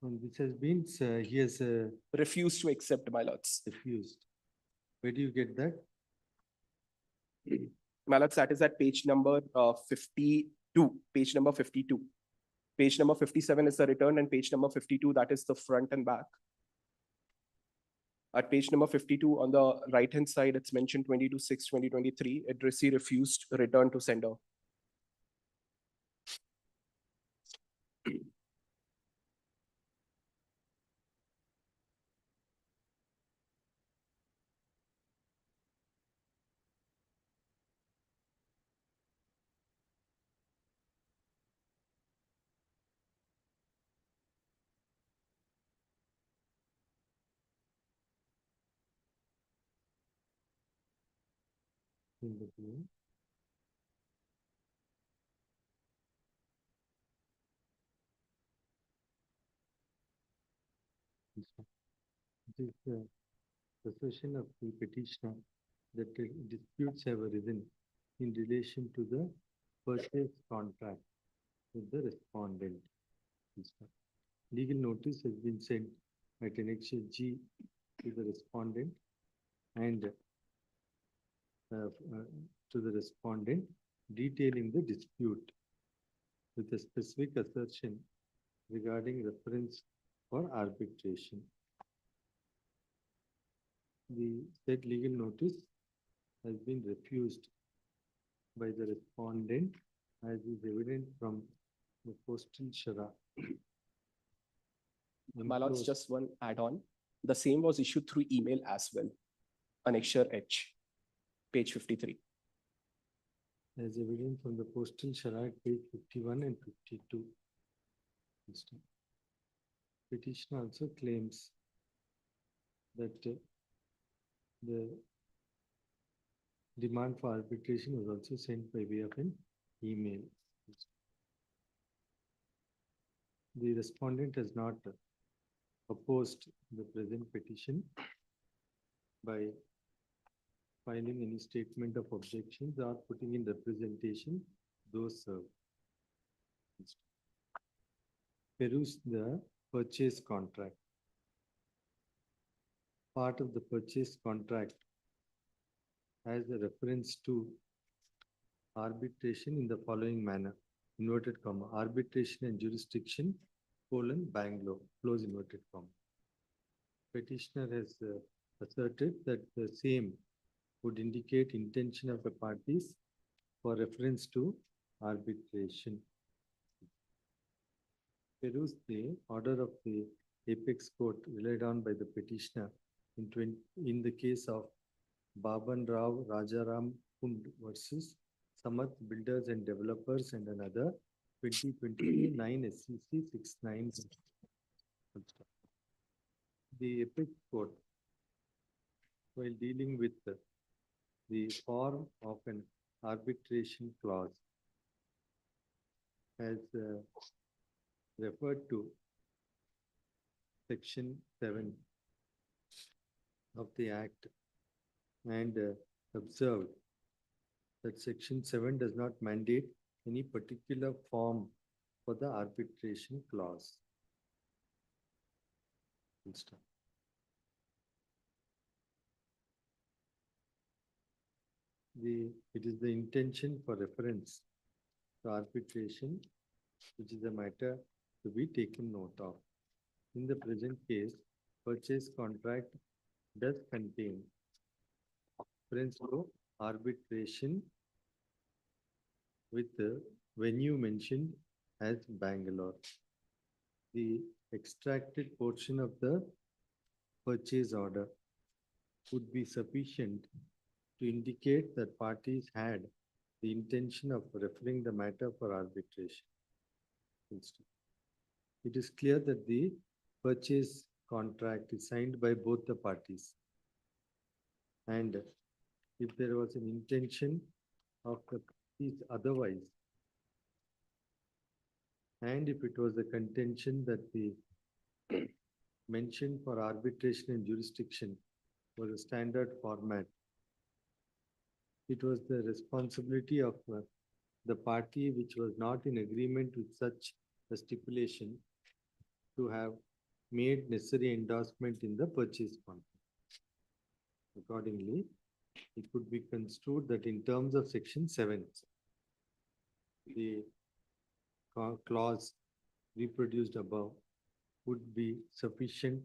And this has been, he has refused to accept, my lords. Refused. Where do you get that? My lords, that is at page number 52, page number 52. Page number 57 is the return, and page number 52, that is the front and back. At page number 52, on the right-hand side, it's mentioned 22/6/2023, addressee refused return to sender. In the blue. This is the assertion of the petitioner that the disputes have arisen in relation to the purchase contract with the respondent. Legal notice has been sent at Annexure G to the respondent and to the respondent detailing the dispute with a specific assertion regarding reference for arbitration. The said legal notice has been refused by the respondent as is evident from the postal shara. My lords, just one add-on. The same was issued through email as well. Annexure H, page 53. As evident from the postal shara at page 51 and 52. Petitioner also claims that the demand for arbitration was also sent by way of an email. The respondent has not opposed the present petition by filing any statement of objections or putting in representation those served. Peruse the purchase contract. part of the purchase contract has a reference to arbitration in the following manner, inverted comma, arbitration and jurisdiction, Bangalore, close inverted comma. Petitioner has asserted that the same would indicate intention of the parties for reference to arbitration. Peruse the order of the apex court relied on by the petitioner in the case of Baban Rao Rajaram Kund versus Samath Builders and Developers and another 2029 SCC 69. The apex court, while dealing with the form of an arbitration clause, has referred to Section 7 of the Act and observed that Section 7 does not mandate any particular form for the arbitration clause. It is the intention for reference to arbitration, which is a matter to be taken note of. In the present case, purchase contract does contain reference to arbitration with the venue mentioned as Bangalore. The extracted portion of the purchase order would be sufficient to indicate that parties had the intention of referring the matter for arbitration. It is clear that the purchase contract is signed by both the parties. And if there was an intention of the parties otherwise, and if it was the contention that the mention for arbitration and jurisdiction was a standard format, it was the responsibility of the party which was not in agreement with such a stipulation to have made necessary endorsement in the purchase contract. Accordingly, it could be construed that in terms of Section 7, the clause reproduced above would be sufficient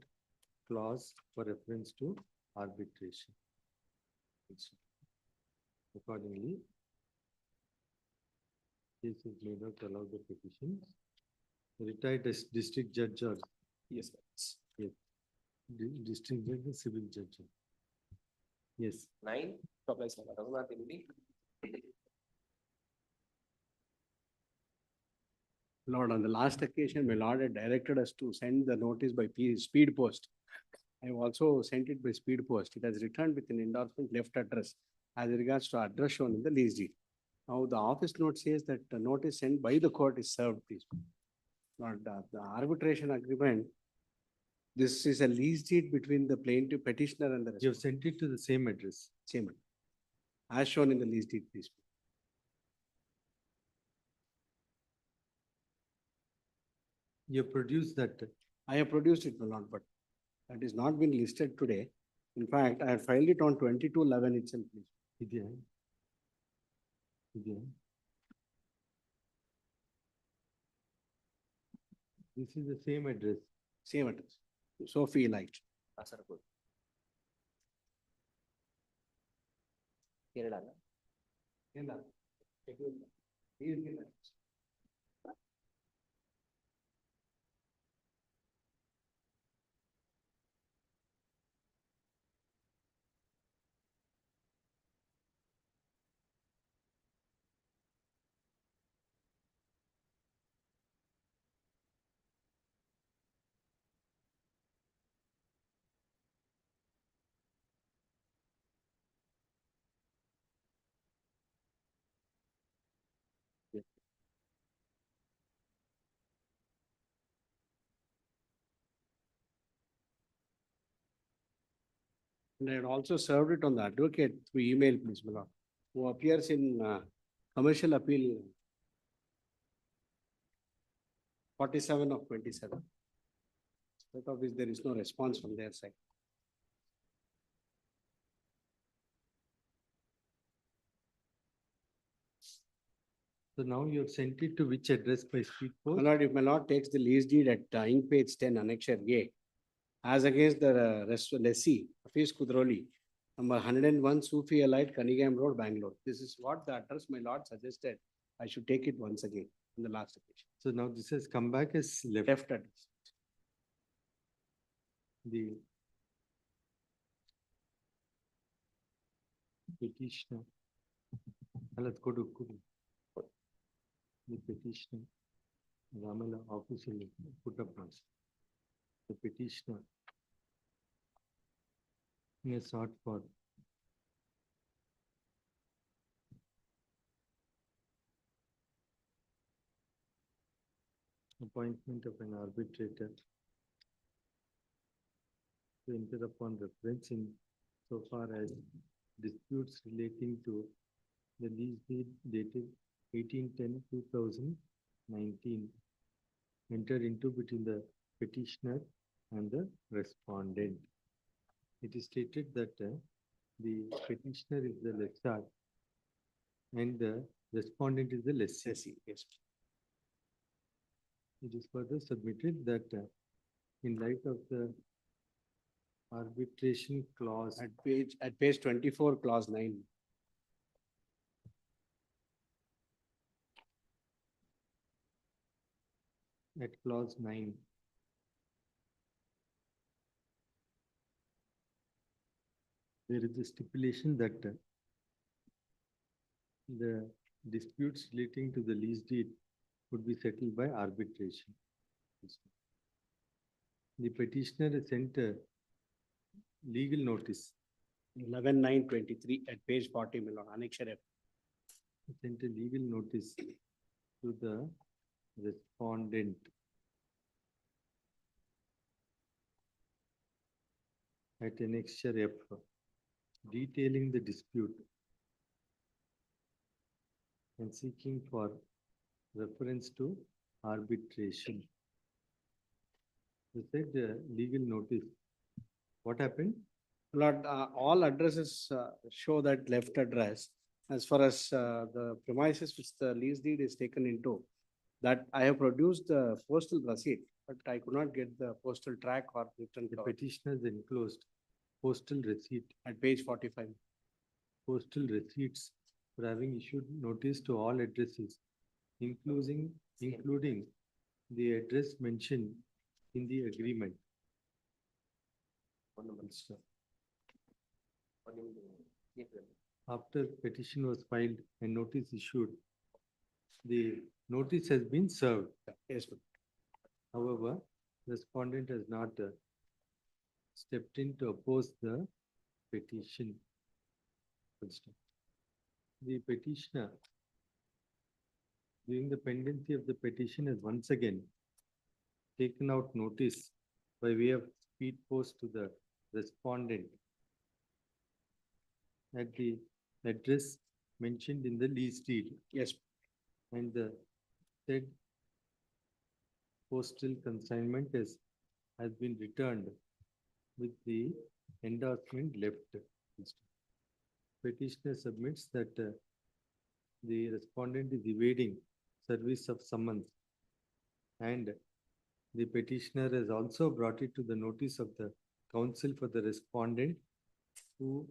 clause for reference to arbitration. Accordingly, case is may not allow the petition. Retired district judge or Yes. yes, district judge, or civil judge. Yes. 9, to apply, sir. Raghunath Imli. Lord, on the last occasion, my lord had directed us to send the notice by speed post. I have also sent it by speed post. It has returned with an endorsement left address as regards to address shown in the lease deed. Now, the office note says that the notice sent by the court is served, please. Not the arbitration agreement. This is a lease deed between the plaintiff petitioner and the. You have sent it to the same address. Same. As shown in the lease deed, please. You produced that. I have produced it, my lord, but that is not been listed today. In fact, I have filed it on 22/11 itself, please. This is the same address. Same address. Sophie Light. Kasaragod. Kerala. And I had also served it on the advocate through email, please, my lord, who appears in commercial appeal 47 of 27. Out of which there is no response from their side. So now you have sent it to which address by speed My post? lord, if my lord takes the lease deed at ink page 10, annexure A, as against the rest lessee, Hafiz Kudroli, number 101 Sufi Allied, Cunningham Road, Bangalore. This is what the address my lord suggested. I should take it once again in the last occasion. So now this has come back as left. Left address. The petitioner. Let's go to the petitioner. Ramala officially put up once. The petitioner may sought for appointment of an arbitrator to enter upon reference in so far as disputes relating to the lease deed dated 18/10/2019 entered into between the petitioner and the respondent. It is stated that the petitioner is the lessor and the respondent is the lessee. Yes. It is further submitted that in light of the arbitration clause At page 24, clause 9. at clause 9. There is a stipulation that the disputes relating to the lease deed would be settled by arbitration. The petitioner has sent a legal notice. 11/9/23 at page 40, my lord, annexure F. Sent a legal notice to the respondent. At annexure F, detailing the dispute and seeking for reference to arbitration. You said legal notice. What happened? Lord, all addresses show that left address. As far as the premises which the lease deed is taken into, that I have produced the postal receipt, but I could not get the postal track or return The cover petitioners enclosed postal receipt, at page 45. postal receipts for having issued notice to all addresses, including the address mentioned in the agreement. After petition was filed and notice issued, the notice has been served. Yes, ma'am. However, respondent has not stepped in to oppose the petition. The petitioner, during the pendency of the petition, has once again taken out notice by way of speed post to the respondent at the address mentioned in the lease deed. Yes. And the said postal consignment has been returned with the endorsement left. Petitioner submits that the respondent is evading service of summons, and the petitioner has also brought it to the notice of the counsel for the respondent, who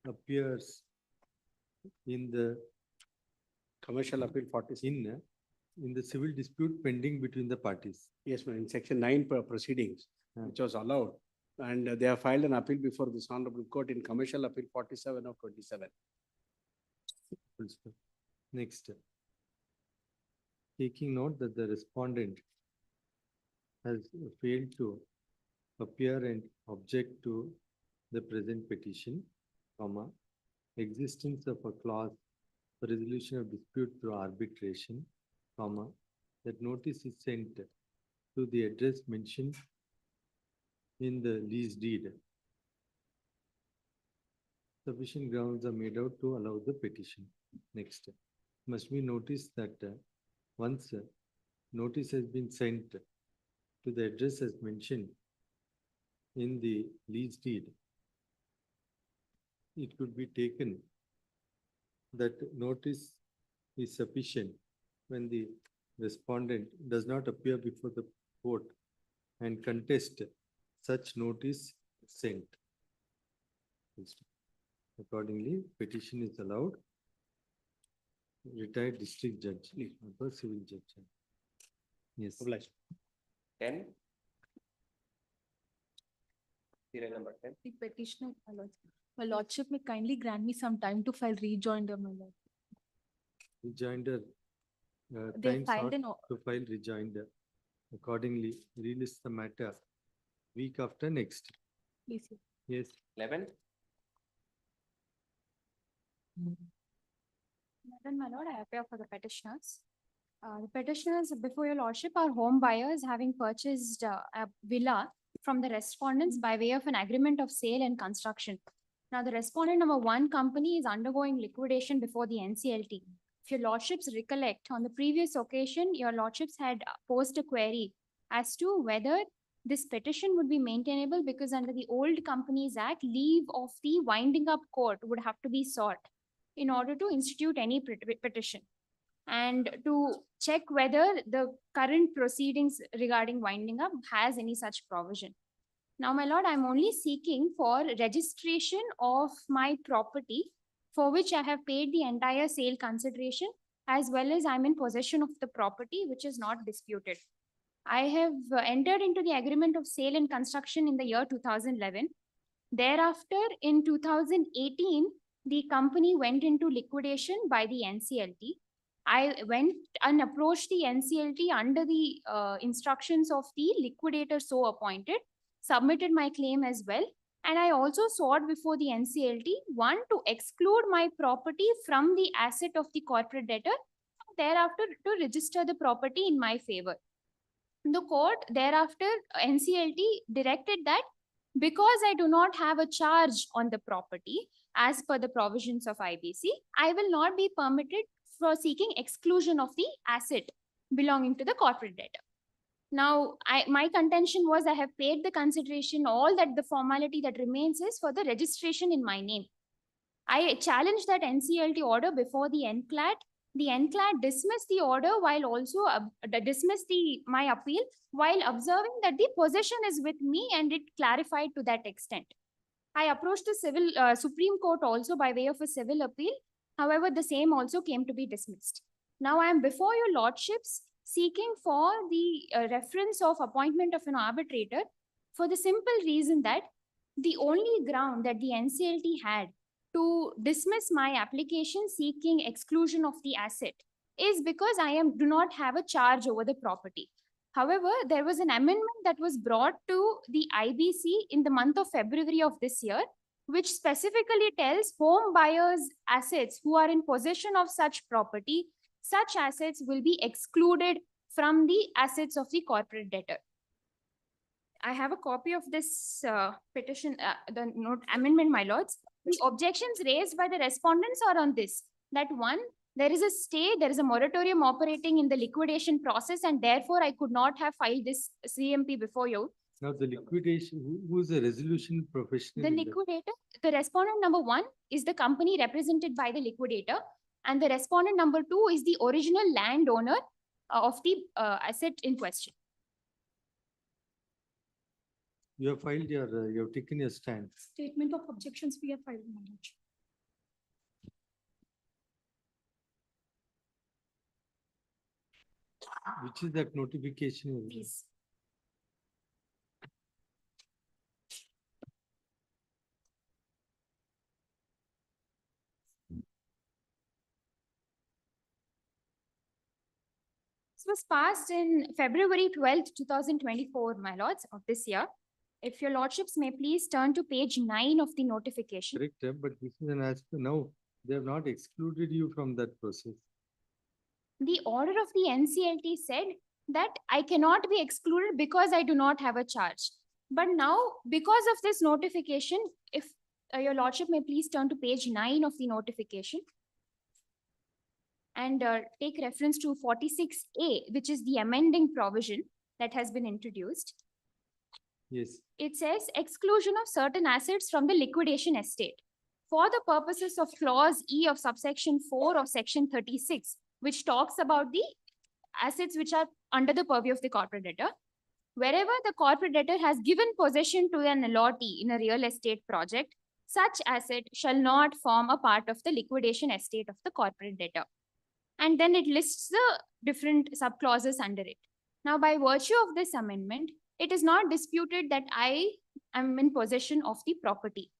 appears in the Commercial appeal 46. in the civil dispute pending between the parties. Yes, ma'am, in section 9 proceedings, which was allowed. And they have filed an appeal before this honorable court in commercial appeal 47 of 27. Next, taking note that the respondent has failed to appear and object to the present petition, comma, existence of a clause for resolution of dispute through arbitration, comma, that notice is sent to the address mentioned in the lease deed. Sufficient grounds are made out to allow the petition. Next, must be noticed that once notice has been sent to the address as mentioned in the lease deed, it could be taken that notice is sufficient when the respondent does not appear before the court and contest such notice sent. Accordingly, petition is allowed. Retired district judge, or civil judge. Yes. 10. Serial number 10. The petitioner, my lordship may kindly grant me some time to file rejoinder, my lord. Rejoinder. They Time filed sought an to file rejoinder. Accordingly, release the matter week after next. Please, sir. Yes. 11. Madam, my lord, I appear for the petitioners. The petitioners before your lordship are home buyers having purchased a villa from the respondents by way of an agreement of sale and construction. Now, the respondent number 1 company is undergoing liquidation before the NCLT. If your lordships recollect, on the previous occasion, your lordships had posed a query as to whether this petition would be maintainable because under the old Companies Act, leave of the winding up court would have to be sought in order to institute any petition and to check whether the current proceedings regarding winding up has any such provision. Now, my lord, I'm only seeking for registration of my property for which I have paid the entire sale consideration, as well as I'm in possession of the property, which is not disputed. I have entered into the agreement of sale and construction in the year 2011. Thereafter, in 2018, the company went into liquidation by the NCLT. I went and approached the NCLT under the instructions of the liquidator so appointed, submitted my claim as well. And I also sought before the NCLT, 1, to exclude my property from the asset of the corporate debtor, thereafter to register the property in my favor. The court thereafter, NCLT directed that because I do not have a charge on the property as per the provisions of IBC, I will not be permitted for seeking exclusion of the asset belonging to the corporate debtor. Now, my contention was I have paid the consideration, all that the formality that remains is for the registration in my name. I challenged that NCLT order before the NCLAT. The NCLAT dismissed the order while also dismissed my appeal while observing that the possession is with me and it clarified to that extent. I approached the civil Supreme Court also by way of a civil appeal. However, the same also came to be dismissed. Now I am before your lordships seeking for the reference of appointment of an arbitrator for the simple reason that the only ground that the NCLT had to dismiss my application seeking exclusion of the asset is because I do not have a charge over the property. However, there was an amendment that was brought to the IBC in the month of February of this year, which specifically tells home buyers' assets who are in possession of such property, such assets will be excluded from the assets of the corporate debtor. I have a copy of this petition, the note amendment, my lords. The objections raised by the respondents are on this, that 1, there is a stay, there is a moratorium operating in the liquidation process, and therefore I could not have filed this CMP before you. Now the liquidation, who is the resolution professional? The liquidator, the respondent number 1 is the company represented by the liquidator, and the respondent number 2 is the original landowner of the asset in question. You have filed your, you have taken your stand. Statement of objections we have filed, my lordship. Which is that notification? Please. This was passed in February 12th, 2024, my lords, of this year. If your lordships may please turn to page 9 of the notification. Correct, but this is an aspect. Now, they have not excluded you from that process. The order of the NCLT said that I cannot be excluded because I do not have a charge. But now, because of this notification, if your lordship may please turn to page 9 of the notification and take reference to 46A, which is the amending provision that has been introduced. Yes. It says exclusion of certain assets from the liquidation estate. For the purposes of clause E of subsection 4 of section 36, which talks about the assets which are under the purview of the corporate debtor. Wherever the corporate debtor has given possession to an allottee in a real estate project, such asset shall not form a part of the liquidation estate of the corporate debtor. And then it lists the different subclauses under it. Now, by virtue of this amendment, it is not disputed that I am in possession of the property.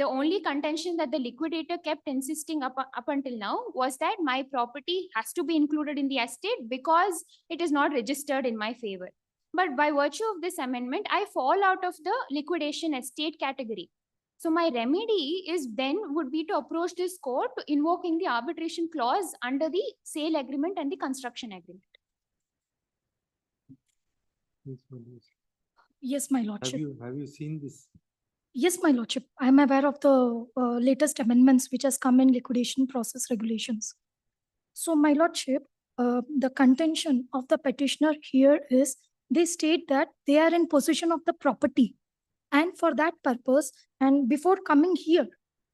The only contention that the liquidator kept insisting up until now was that my property has to be included in the estate because it is not registered in my favor. But by virtue of this amendment, I fall out of the liquidation estate category. So my remedy is then would be to approach this court invoking the arbitration clause under the sale agreement and the construction agreement. Yes, my lordship. Have you seen this? Yes, my lordship. I am aware of the latest amendments which has come in liquidation process regulations. So, my lordship, the contention of the petitioner here is they state that they are in possession of the property, and for that purpose, and before coming here,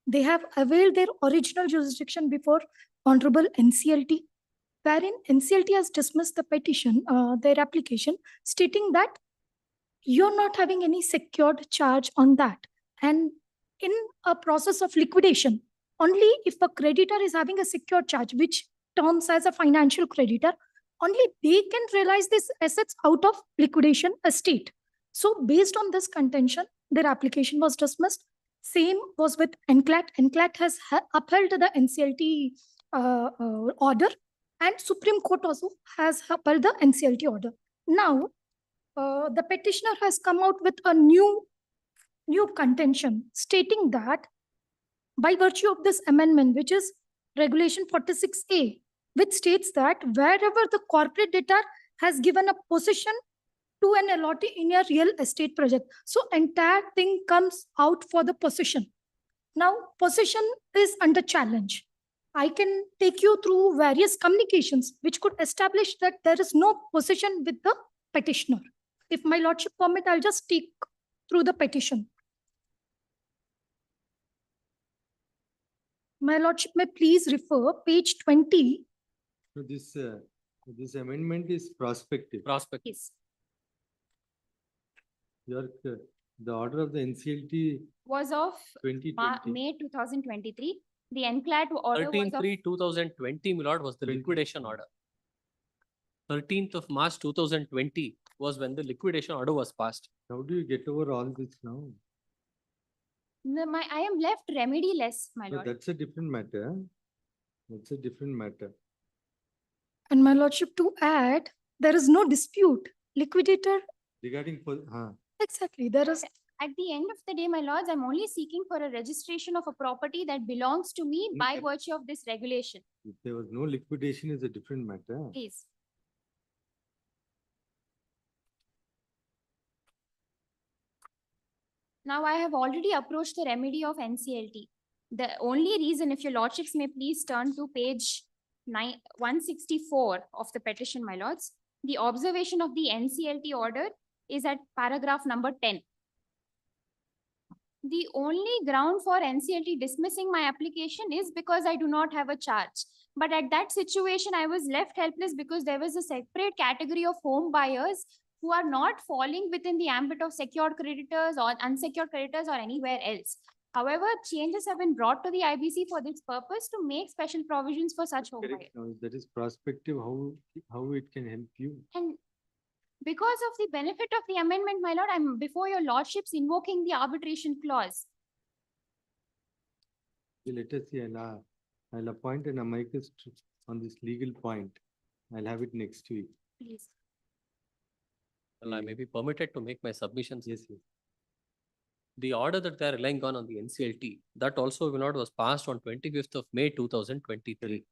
they have availed their original jurisdiction before Honorable NCLT, wherein NCLT has dismissed the petition, their application, stating that you're not having any secured charge on that. And in a process of liquidation, only if a creditor is having a secured charge, which terms as a financial creditor, only they can realize these assets out of liquidation estate. So based on this contention, their application was dismissed. Same was with NCLAT. NCLAT has upheld the NCLT order, and Supreme Court also has upheld the NCLT order. Now, the petitioner has come out with a new contention stating that by virtue of this amendment, which is Regulation 46A, which states that wherever the corporate debtor has given a possession to an allottee in a real estate project, so entire thing comes out for the possession. Now, possession is under challenge. I can take you through various communications which could establish that there is no possession with the petitioner. If my lordship permit, I'll just take through the petition. My lordship may please refer page 20. So this amendment is prospective. Yes. The order of the NCLT Was of 2020. May 2023. The NCLAT order was of 13/3/2020, my lord, was the liquidation order. 13th of March 2020 was when the liquidation order was passed. How do you get over all this now? I am left remediless, my But lord. that's a different matter. Huh? That's a different matter. And my lordship, to add, there is no dispute. Liquidator, Regarding, exactly, there is. At the end of the day, my lords, I'm only seeking for a registration of a property that belongs to me by virtue of this regulation. if there was no liquidation, is a different matter. Please. Now, I have already approached the remedy of NCLT. The only reason, if your lordships may please turn to page 164 of the petition, my lords, the observation of the NCLT order is at paragraph number 10. The only ground for NCLT dismissing my application is because I do not have a charge. But at that situation, I was left helpless because there was a separate category of home buyers who are not falling within the ambit of secured creditors or unsecured creditors or anywhere else. However, changes have been brought to the IBC for this purpose to make special provisions for such home buyers. Now, that is prospective, how it can help you. And because of the benefit of the amendment, my lord, I'm before your lordships invoking the arbitration clause. Let us see, I'll appoint an amicus on this legal point. I'll have it next week. Please. Well, I may be permitted to make my submissions. Yes, yes. The order that they are relying on the NCLT, that also, my lord, was passed on 25th of May 2023.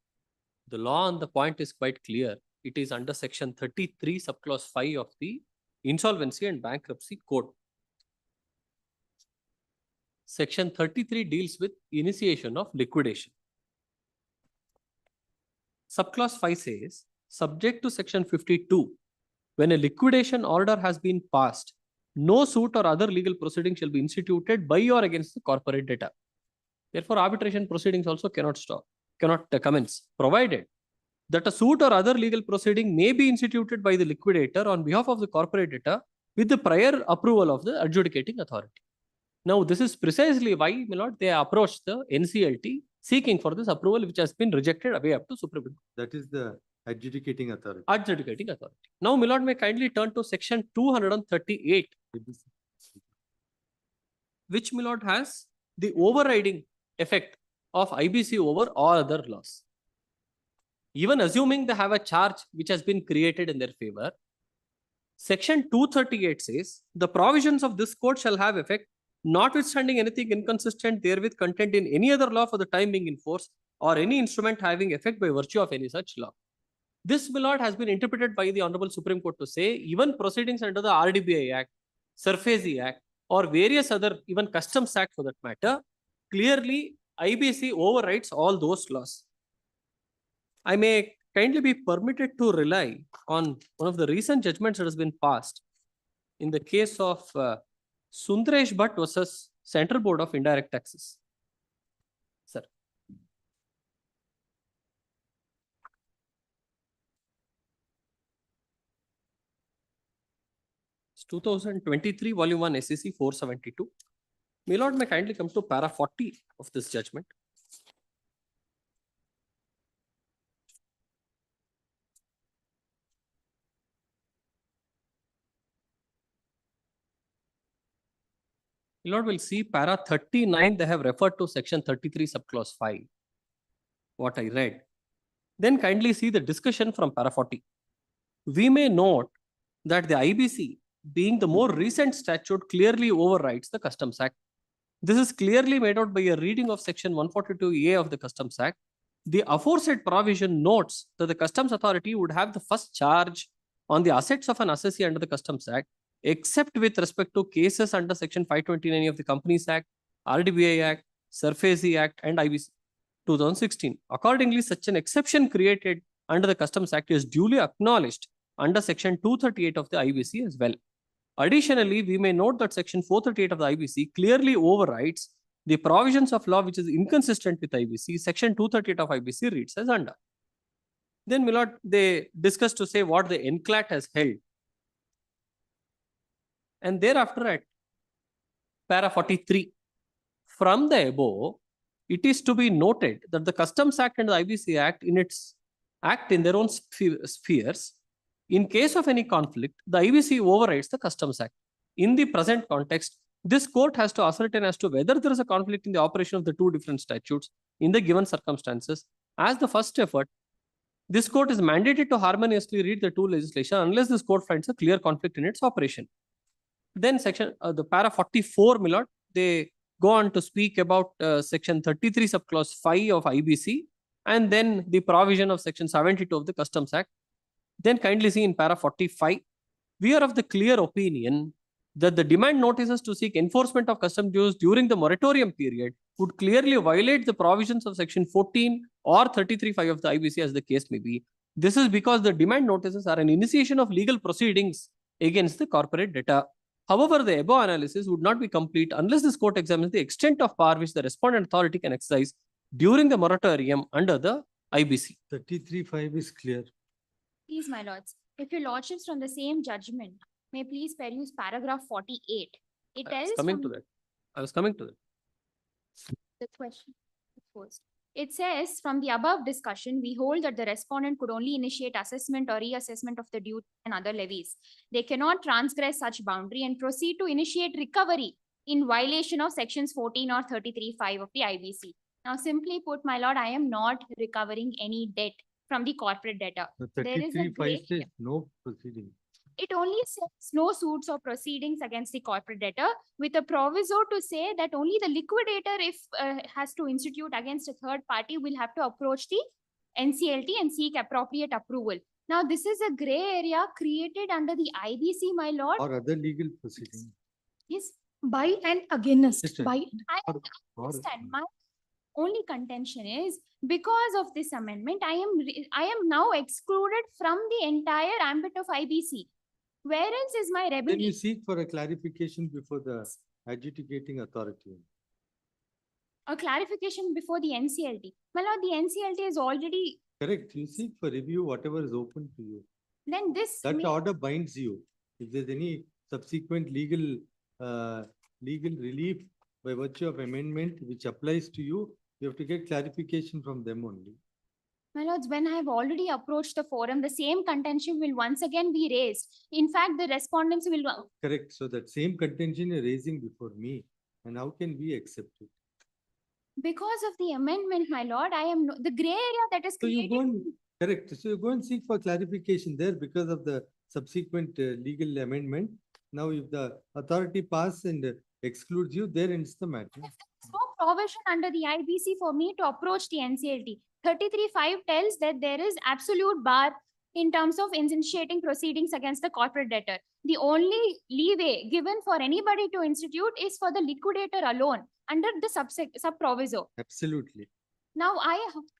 The law on the point is quite clear. It is under section 33 subclause 5 of the Insolvency and Bankruptcy Code. Section 33 deals with initiation of liquidation. Subclause 5 says, subject to section 52, when a liquidation order has been passed, no suit or other legal proceeding shall be instituted by or against the corporate debtor. Therefore, arbitration proceedings also cannot commence, provided that a suit or other legal proceeding may be instituted by the liquidator on behalf of the corporate debtor with the prior approval of the adjudicating authority. Now, this is precisely why, my lord, they approached the NCLT seeking for this approval, which has been rejected away up to Supreme Court. That is the adjudicating authority. Adjudicating authority. Now, my lord, may kindly turn to section 238, which, my lord, has the overriding effect of IBC over all other laws. Even assuming they have a charge which has been created in their favor, section 238 says, the provisions of this code shall have effect notwithstanding anything inconsistent therewith contained in any other law for the time being in force, or any instrument having effect by virtue of any such law. This, my lord, has been interpreted by the Honorable Supreme Court to say even proceedings under the RDBI Act, Surface Act, or various other, even Customs Act for that matter, clearly IBC overrides all those laws. I may kindly be permitted to rely on one of the recent judgments that has been passed in the case of Sundaresh Bhatt versus Central Board of Indirect Taxes. Sir. It's 2023, Volume 1, SEC 472. My lord, may kindly come to para 40 of this judgment. My lord, will see para 39, they have referred to section 33 subclause 5, what I read. Then kindly see the discussion from para 40. We may note that the IBC, being the more recent statute, clearly overrides the Customs Act. This is clearly made out by a reading of section 142A of the Customs Act. The aforesaid provision notes that the Customs Authority would have the first charge on the assets of an assessee under the Customs Act, except with respect to cases under section 529 of the Companies Act, RDBI Act, Surface Act, and IBC 2016. Accordingly, such an exception created under the Customs Act is duly acknowledged under section 238 of the IBC as well. Additionally, we may note that section 438 of the IBC clearly overrides the provisions of law which is inconsistent with IBC. Section 238 of IBC reads as under. Then, my lord, they discuss to say what the NCLAT has held. And thereafter at para 43, from the above, it is to be noted that the Customs Act and the IBC Act in its act in their own spheres. In case of any conflict, the IBC overrides the Customs Act. In the present context, this court has to ascertain as to whether there is a conflict in the operation of the two different statutes in the given circumstances. As the first effort, this court is mandated to harmoniously read the two legislation unless this court finds a clear conflict in its operation. Then section, the para 44, my lord, they go on to speak about section 33 subclause 5 of IBC, and then the provision of section 72 of the Customs Act. Then kindly see in para 45, we are of the clear opinion that the demand notices to seek enforcement of custom dues during the moratorium period would clearly violate the provisions of section 14 or 33(5) of the IBC as the case may be. This is because the demand notices are an initiation of legal proceedings against the corporate debtor. However, the above analysis would not be complete unless this court examines the extent of power which the respondent authority can exercise during the moratorium under the IBC. 33(5) is clear. Please, my lords, if your lordships from the same judgment may please peruse paragraph 48. It tells I was coming to that. The question posed. It says, from the above discussion, we hold that the respondent could only initiate assessment or reassessment of the duty and other levies. They cannot transgress such boundary and proceed to initiate recovery in violation of sections 14 or 33(5) of the IBC. Now, simply put, my lord, I am not recovering any debt from the corporate debtor. The There is a 33(5) says no proceeding. It only says no suits or proceedings against the corporate debtor, with a proviso to say that only the liquidator, if has to institute against a third party, will have to approach the NCLT and seek appropriate approval. Now, this is a gray area created under the IBC, my lord. Or other legal proceedings. Yes. By and against. Yes, sir. By I understand. My only contention is because of this amendment, I am now excluded from the entire ambit of IBC. Where else is my Then rebellion? you seek for a clarification before the adjudicating authority. A clarification before the NCLT. My lord, the NCLT has already Correct. You seek for review whatever is open to you. Then this That may- order binds you. If there's any subsequent legal relief by virtue of amendment which applies to you, you have to get clarification from them only. My lords, when I have already approached the forum, the same contention will once again be raised. In fact, the respondents will. Correct. So that same contention you're raising before me, and how can we accept it? Because of the amendment, my lord, I am the gray area that is So you created. go and, correct. So you go and seek for clarification there because of the subsequent legal amendment. Now, if the authority passes and excludes you, there ends the matter. There's no provision under the IBC for me to approach the NCLT. 33(5) tells that there is absolute bar in terms of initiating proceedings against the corporate debtor. The only leeway given for anybody to institute is for the liquidator alone under the sub proviso. Absolutely. Now,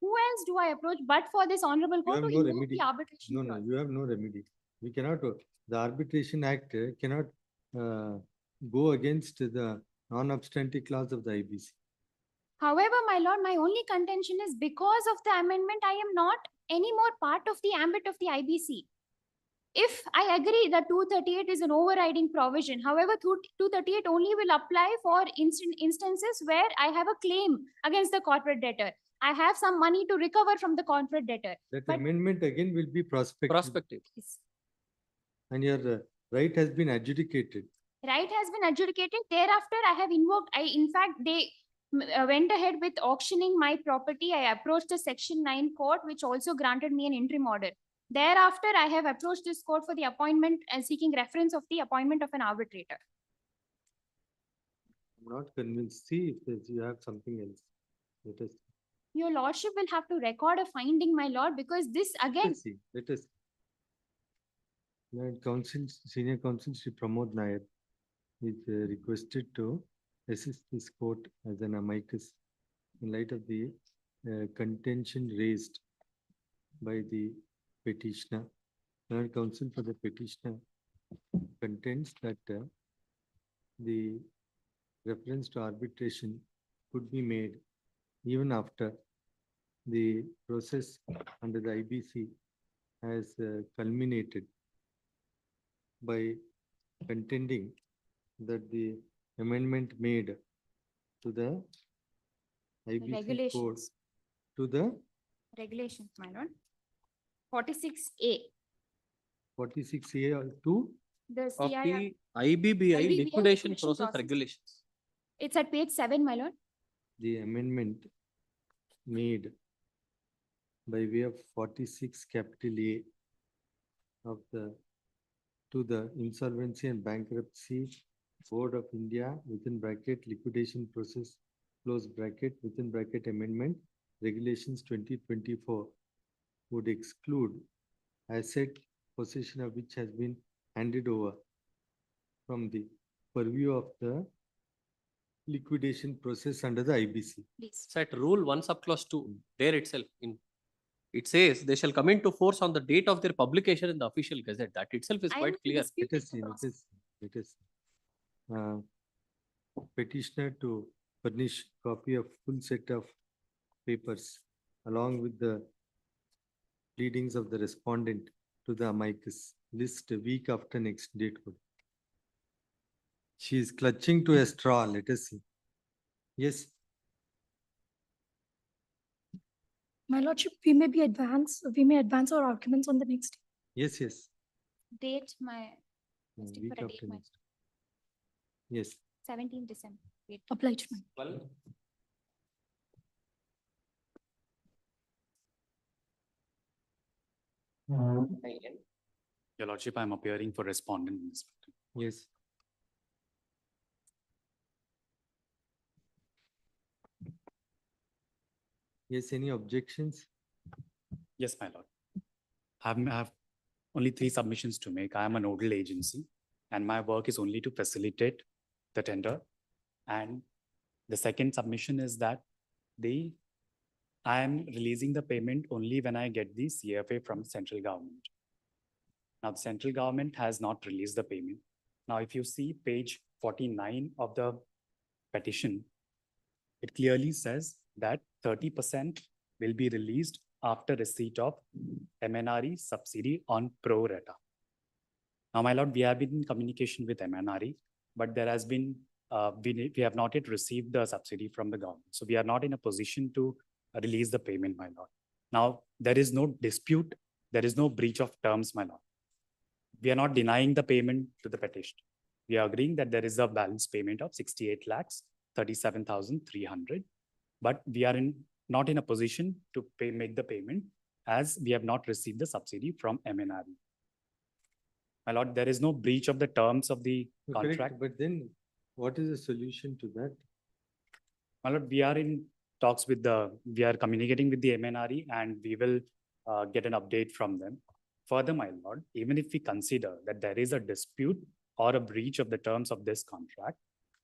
who else do I approach but for this honorable You court have to no invoke remedy. the arbitration? No, no, clause? you have no remedy. We cannot, the Arbitration Act cannot go against the non-obstante clause of the IBC. However, my lord, my only contention is because of the amendment, I am not any more part of the ambit of the IBC. If I agree that 238 is an overriding provision, however, 238 only will apply for instances where I have a claim against the corporate debtor. I have some money to recover from the corporate debtor. That But- amendment again will be prospective. Prospective. Yes. And your right has been adjudicated. Right has been adjudicated. Thereafter, I have invoked, in fact, they went ahead with auctioning my property. I approached the Section 9 court, which also granted me an interim order. Thereafter, I have approached this court for the appointment and seeking reference of the appointment of an arbitrator. I'm not convinced. See if you have something else. Let us Your lordship will have to record a finding, my lord, because this again, see. Let us. Counsel, Senior Counsel Shri Pramod Nair is requested to assist this court as an amicus in light of the contention raised by the petitioner. Learned counsel for the petitioner contends that the reference to arbitration could be made even after the process under the IBC has culminated by contending that the amendment made to the IBC code regulations, to the regulations, my lord. 46A, 46A to the Of CIR, the IBBI IBBI liquidation process process. regulations. it's at page 7, my lord. the amendment made by way of 46 capital A of the to the Insolvency and Bankruptcy Board of India within bracket liquidation process close bracket within bracket amendment regulations 2024 would exclude asset possession of which has been handed over from the purview of the liquidation process under the IBC. Please. It's at rule 1 subclause 2, there itself it says they shall come into force on the date of their publication in the official gazette. That itself is I quite am clear. disputing Let us the see, process. let us. Petitioner to furnish copy of full set of papers along with the pleadings of the respondent to the amicus list a week after next date. She is clutching to a straw. Let us see. Yes, My lordship, we may advance our arguments on the next. yes, yes. Date my, asking Week for a date, after my next. Yes. 17 December. Date. Obligement. Well, IN. Your Lordship, I am appearing for respondent in this matter. Yes. Yes, any objections? Yes, my Lord. I have only 3 submissions to make. I am a nodal agency and my work is only to facilitate the tender. And the second submission is that I am releasing the payment only when I get the CFA from central government. Now, the central government has not released the payment. Now, if you see page 49 of the petition, it clearly says that 30% will be released after receipt of MNRE subsidy on pro rata. Now, my lord, we have been in communication with MNRE, but there has been, we have not yet received the subsidy from the government. So we are not in a position to release the payment, my lord. Now, there is no dispute. There is no breach of terms, my lord. We are not denying the payment to the petitioner. We are agreeing that there is a balance payment of 68 lakhs, 37,300, but we are not in a position to make the payment as we have not received the subsidy from MNRE. My lord, there is no breach of the terms of the Correct, contract. but then what is the solution to that? My lord, we are in talks with we are communicating with the MNRE and we will get an update from them. Further, my lord, even if we consider that there is a dispute or a breach of the terms of this contract,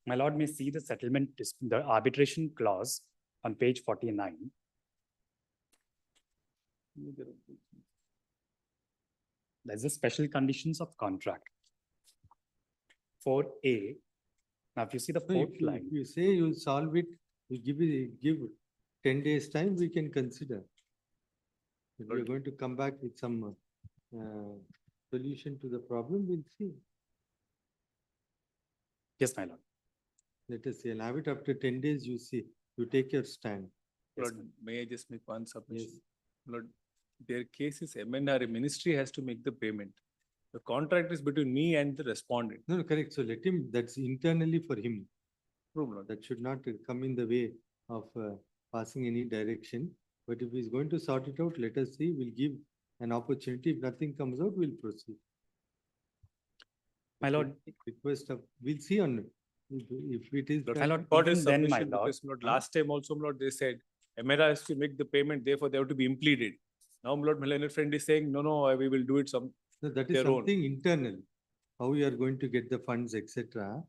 my lord may see the settlement, the arbitration clause on page 49. There's the special conditions of contract. 4A. Now, if you see the fourth line. If you say you'll solve it, you give 10 days time, we can consider. If we're going to come back with some solution to the problem, we'll see. Yes, my lord. Let us see, and have it after 10 days, you see, you take your stand. Lord, may I just make one submission? Lord, their case is MNRE, ministry has to make the payment. The contract is between me and the respondent. No, correct. So let him, that's internally for him. True, Lord. That should not come in the way of passing any direction. But if he's going to sort it out, let us see, we'll give an opportunity. If nothing comes out, we'll proceed. My lord. Request of, we'll see on if it is. My lord, What even is then, my submission? lord. Because Lord, last time also, Lord, they said MNRE has to make the payment, therefore they have to be implemented. Now, Lord, my learned friend is saying, no, we will do it some. No, that is their own. something internal. How you are going to get the funds, etc.,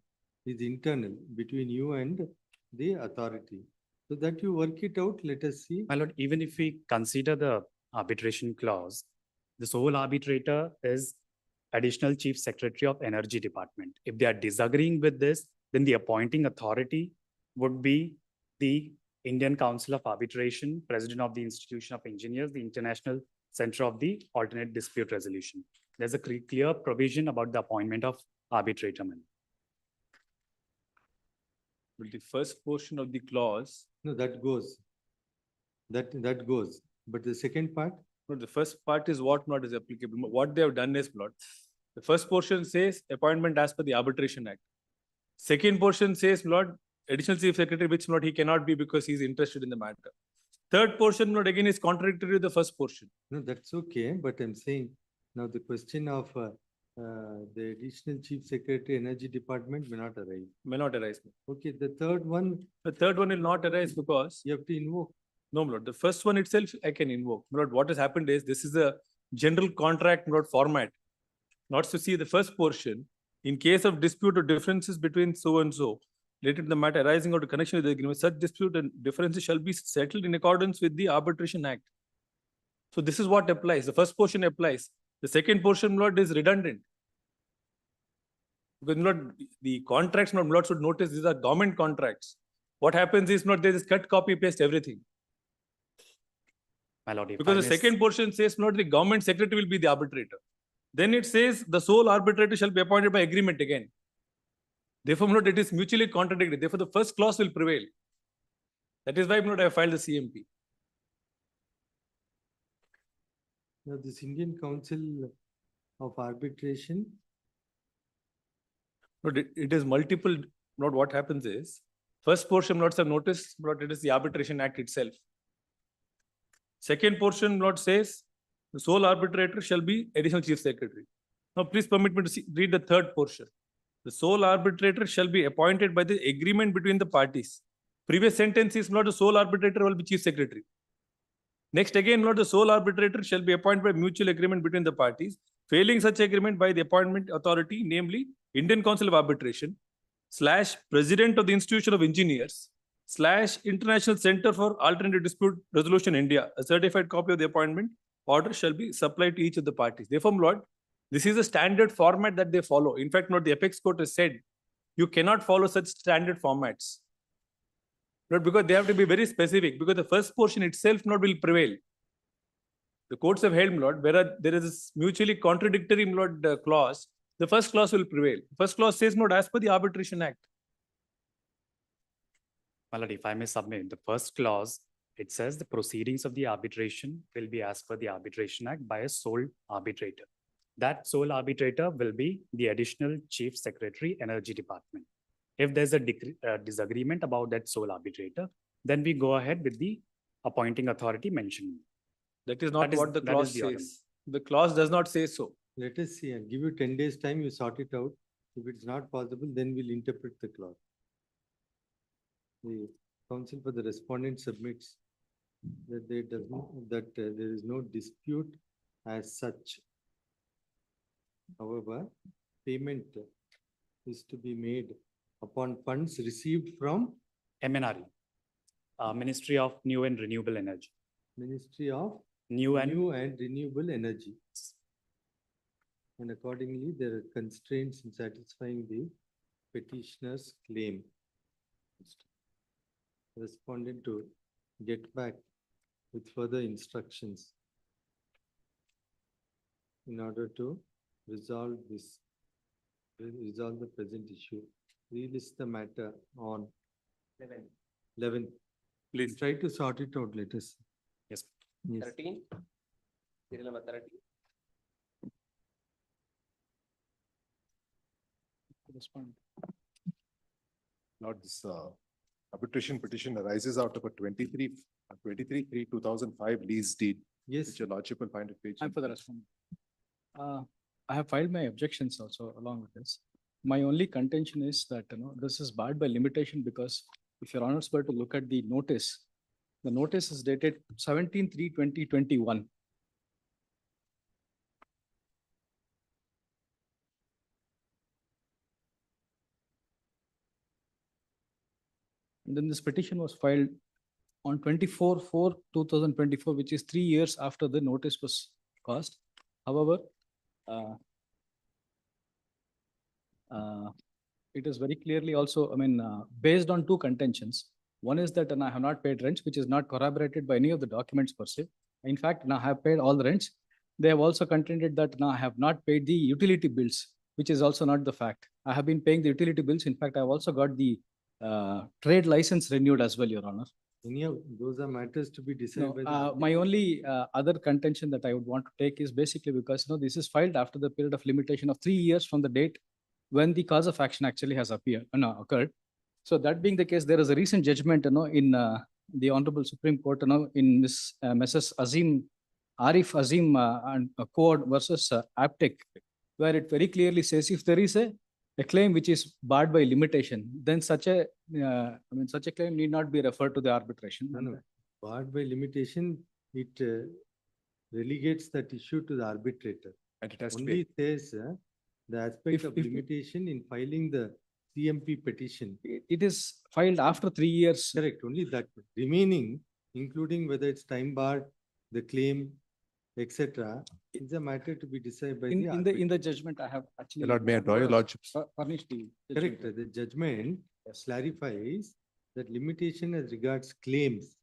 is internal between you and the authority. So that you work it out, let us see. My lord, even if we consider the arbitration clause, the sole arbitrator is Additional Chief Secretary of Energy Department. If they are disagreeing with this, then the appointing authority would be the Indian Council of Arbitration, President of the Institution of Engineers, the International Center of the Alternate Dispute Resolution. There's a clear provision about the appointment of arbitrator. But the first portion of the clause. No, that goes. That goes. But the second part? No, the first part is what not is applicable. What they have done is, Lord, the first portion says appointment as per the Arbitration Act. Second portion says, Lord, Additional Chief Secretary, which Lord he cannot be because he is interested in the matter. Third portion, Lord, again is contradictory to the first portion. No, that's okay. But I'm saying now the question of the Additional Chief Secretary Energy Department may not arise. May not arise. Okay, the third one. The third one will not arise because you have to invoke. No, Lord. The first one itself I can invoke. Lord, what has happened is this is a general contract, Lord, format. Not to see the first portion. In case of dispute or differences between so and so, related to the matter arising out of connection with the agreement, such dispute and differences shall be settled in accordance with the Arbitration Act. So this is what applies. The first portion applies. The second portion, Lord, is redundant. Because Lord, the contracts, Lord, should notice these are government contracts. What happens is not they just cut, copy, paste everything. My lord, because the second portion says not the government secretary will be the arbitrator. Then it says the sole arbitrator shall be appointed by agreement again. Therefore, Lord, it is mutually contradictory. Therefore, the first clause will prevail. That is why, Lord, I have filed the CMP. Now, this Indian Council of Arbitration. Lord, it is multiple. Lord, what happens is, first portion, Lord, have noticed, Lord, it is the Arbitration Act itself. Second portion, Lord, says the sole arbitrator shall be Additional Chief Secretary. Now, please permit me to read the third portion. The sole arbitrator shall be appointed by the agreement between the parties. Previous sentence is not the sole arbitrator will be Chief Secretary. Next, again, Lord, the sole arbitrator shall be appointed by mutual agreement between the parties. Failing such agreement by the appointment authority, namely Indian Council of Arbitration / President of the Institution of Engineers / International Center for Alternative Dispute Resolution India, a certified copy of the appointment order shall be supplied to each of the parties. Therefore, Lord, this is a standard format that they follow. In fact, Lord, the Apex Court has said you cannot follow such standard formats. Lord, because they have to be very specific, because the first portion itself not will prevail. The courts have held, my lord, where there is this mutually contradictory, my lord, clause, the first clause will prevail. First clause says, my lord, as per the Arbitration Act. My lord, if I may submit, the first clause, it says the proceedings of the arbitration will be as per the Arbitration Act by a sole arbitrator. That sole arbitrator will be the additional Chief Secretary, Energy Department. If there's a disagreement about that sole arbitrator, then we go ahead with the appointing authority mentioned. That is not what the that is clause the order. says. The clause does not say so. Let us see, I'll give you 10 days time, you sort it out. If it's not possible, then we'll interpret the clause. The counsel for the respondent submits that there is no dispute as such. However, payment is to be made upon funds received from MNRE, Ministry of New and Renewable Energy. Ministry of New and Renewable Energy. And accordingly, there are constraints in satisfying the petitioner's claim. Respondent to get back with further instructions in order to resolve the present issue. Relist the matter on 11. Please try to sort it out, let us. Yes. 13, serial number 13. Lord, this arbitration petition arises out of a 23/3/2005 lease deed. Yes. Which your lordship will find at page. I'm for the respondent. I have filed my objections also along with this. My only contention is that, this is barred by limitation because if your honors were to look at the notice is dated 17/3/2021. And then this petition was filed on 24/4/2024, which is 3 years after the notice was passed. However, it is very clearly also, based on two contentions. One is that I have not paid rents, which is not corroborated by any of the documents per se. In fact, I have paid all the rents. They have also contended that I have not paid the utility bills, which is also not the fact. I have been paying the utility bills. In fact, I have also got the trade license renewed as well, Your Honor. Any of those are matters to be decided by the My only other contention that I would want to take is basically because this is filed after the period of limitation of 3 years from the date when the cause of action actually has occurred. So that being the case, there is a recent judgment in the Honorable Supreme Court in this Messrs. Arif Azim and Code versus Aptec, where it very clearly says if there is a claim which is barred by limitation, then such a claim need not be referred to the arbitration. No. Barred by limitation, it relegates that issue to the arbitrator. And it has Only to be. says the aspect of limitation in filing the CMP petition. It is filed after 3 years. Correct. Only that remaining, including whether it's time barred, the claim, etc., is a matter to be decided by the arbitrator. In the judgment, I have actually. Lord, may I draw your lordship? Furnished the Correct. The judgment clarifies that limitation as regards claims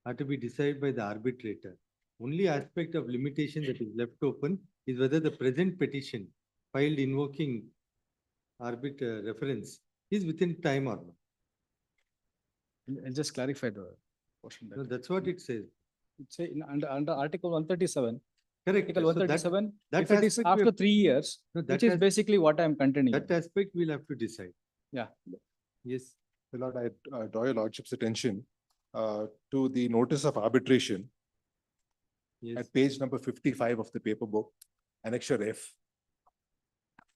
are to be decided by the arbitrator. Only aspect of limitation that is left open is whether the present petition filed invoking reference is within time or not. I'll just clarify the portion. No, that's what it says. It's under Article 137. Correct. Article So 137, that if it is aspect we after have- 3 years, No, which is basically what I'm contending. That aspect we'll have to decide. Yeah. Yes. Lord, I draw your lordship's attention to the notice of arbitration Yes. at page number 55 of the paper book, Annexure F.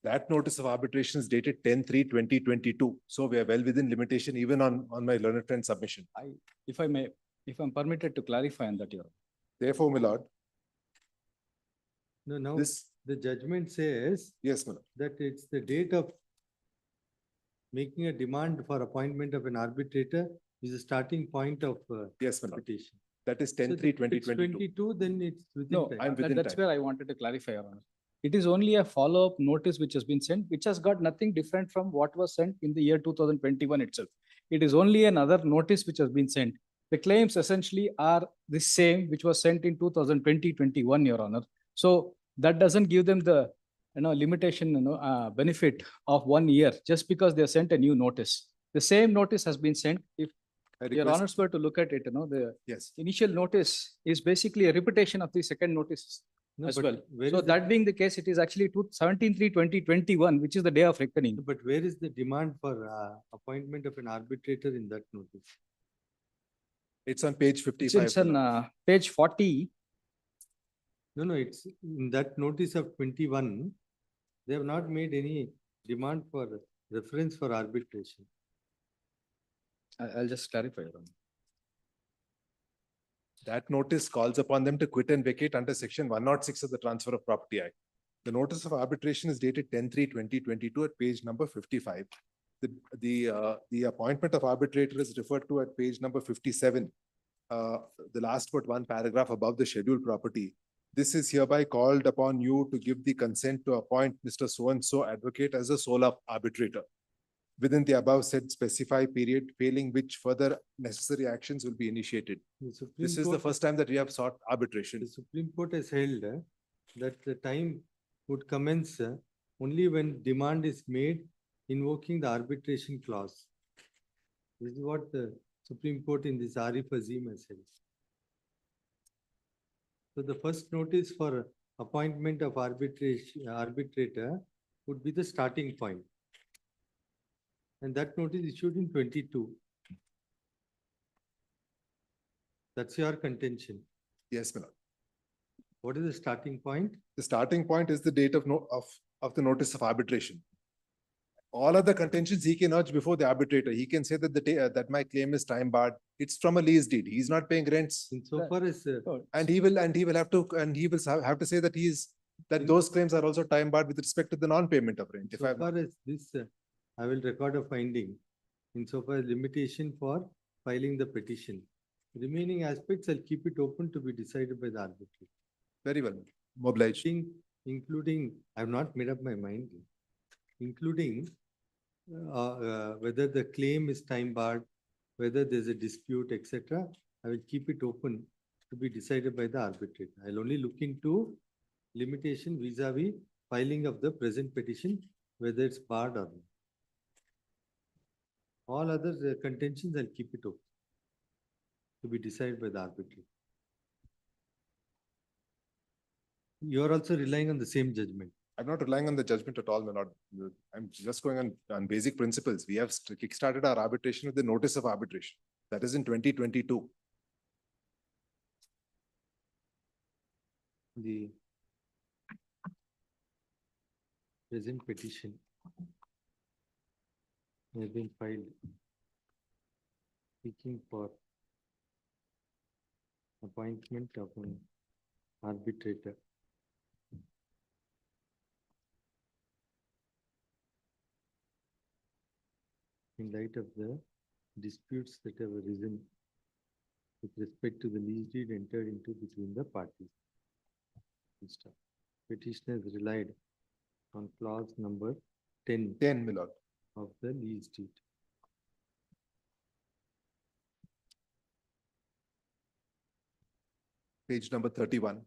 That notice of arbitration is dated 10/3/2022. So we are well within limitation even on my learned friend submission. If I'm permitted to clarify on that, Your Honor. Therefore, my lord, No, now this, the judgment says yes, my lord. that it's the date of making a demand for appointment of an arbitrator is the starting point of Yes, my lord. petition. That is So if it's 10/3/2022. 22, then it's within No, time. I'm within that's time. where I wanted to clarify, Your Honor. It is only a follow-up notice which has been sent, which has got nothing different from what was sent in the year 2021 itself. It is only another notice which has been sent. the claims essentially are the same, which was sent in 2020-21, Your Honor. So that doesn't give them the, limitation, benefit of 1 year just because they sent a new notice. The same notice has been sent. If Your request- Honors were to look at it, the Yes. initial notice is basically a repetition of the second notice No, as but well. where So is the- that being the case, it is actually 17/3/2021, which is the day of reckoning. But where is the demand for appointment of an arbitrator in that notice? It's on page It's 55. on page 40. No, it's in that notice of 21. They have not made any demand for reference for arbitration. I'll just clarify. Your Honor. That notice calls upon them to quit and vacate under section 106 of the Transfer of Property Act. The notice of arbitration is dated 10/3/2022 at page number 55. The appointment of arbitrator is referred to at page number 57. The last but one paragraph above the scheduled property. This is hereby called upon you to give the consent to appoint Mr. So-and-so advocate as a sole arbitrator within the above said specified period, failing which further necessary actions will be initiated. This is the first time that we have sought arbitration. The Supreme Court has held that the time would commence only when demand is made invoking the arbitration clause. This is what the Supreme Court in this Arif Azim has held. So the first notice for appointment of arbitrator would be the starting point. And that notice issued in 22. That's your contention. Yes, my lord. What is the starting point? The starting point is the date of the notice of arbitration. All other contentions he can urge before the arbitrator. He can say that that my claim is time barred. It's from a lease deed. He's not paying rents. Insofar as and he will have to say that those claims are also time barred with respect to the non-payment of rent. So far as this, I will record a finding insofar as limitation for filing the petition. Remaining aspects, I'll keep it open to be decided by the arbitrator. Very well. Obliged. Including, I've not made up my mind, including whether the claim is time barred, whether there's a dispute, etc. I will keep it open to be decided by the arbitrator. I'll only look into limitation vis-a-vis filing of the present petition, whether it's barred or not. All other contentions, I'll keep it open to be decided by the arbitrator. You're also relying on the same judgment. I'm not relying on the judgment at all, my lord. I'm just going on basic principles. We have kickstarted our arbitration with the notice of arbitration. That is in 2022. The present petition has been filed seeking for appointment of an arbitrator. In light of the disputes that have arisen with respect to the lease deed entered into between the parties. Petitioners relied on clause number 10. 10, my lord. Of the lease deed. Page number 31.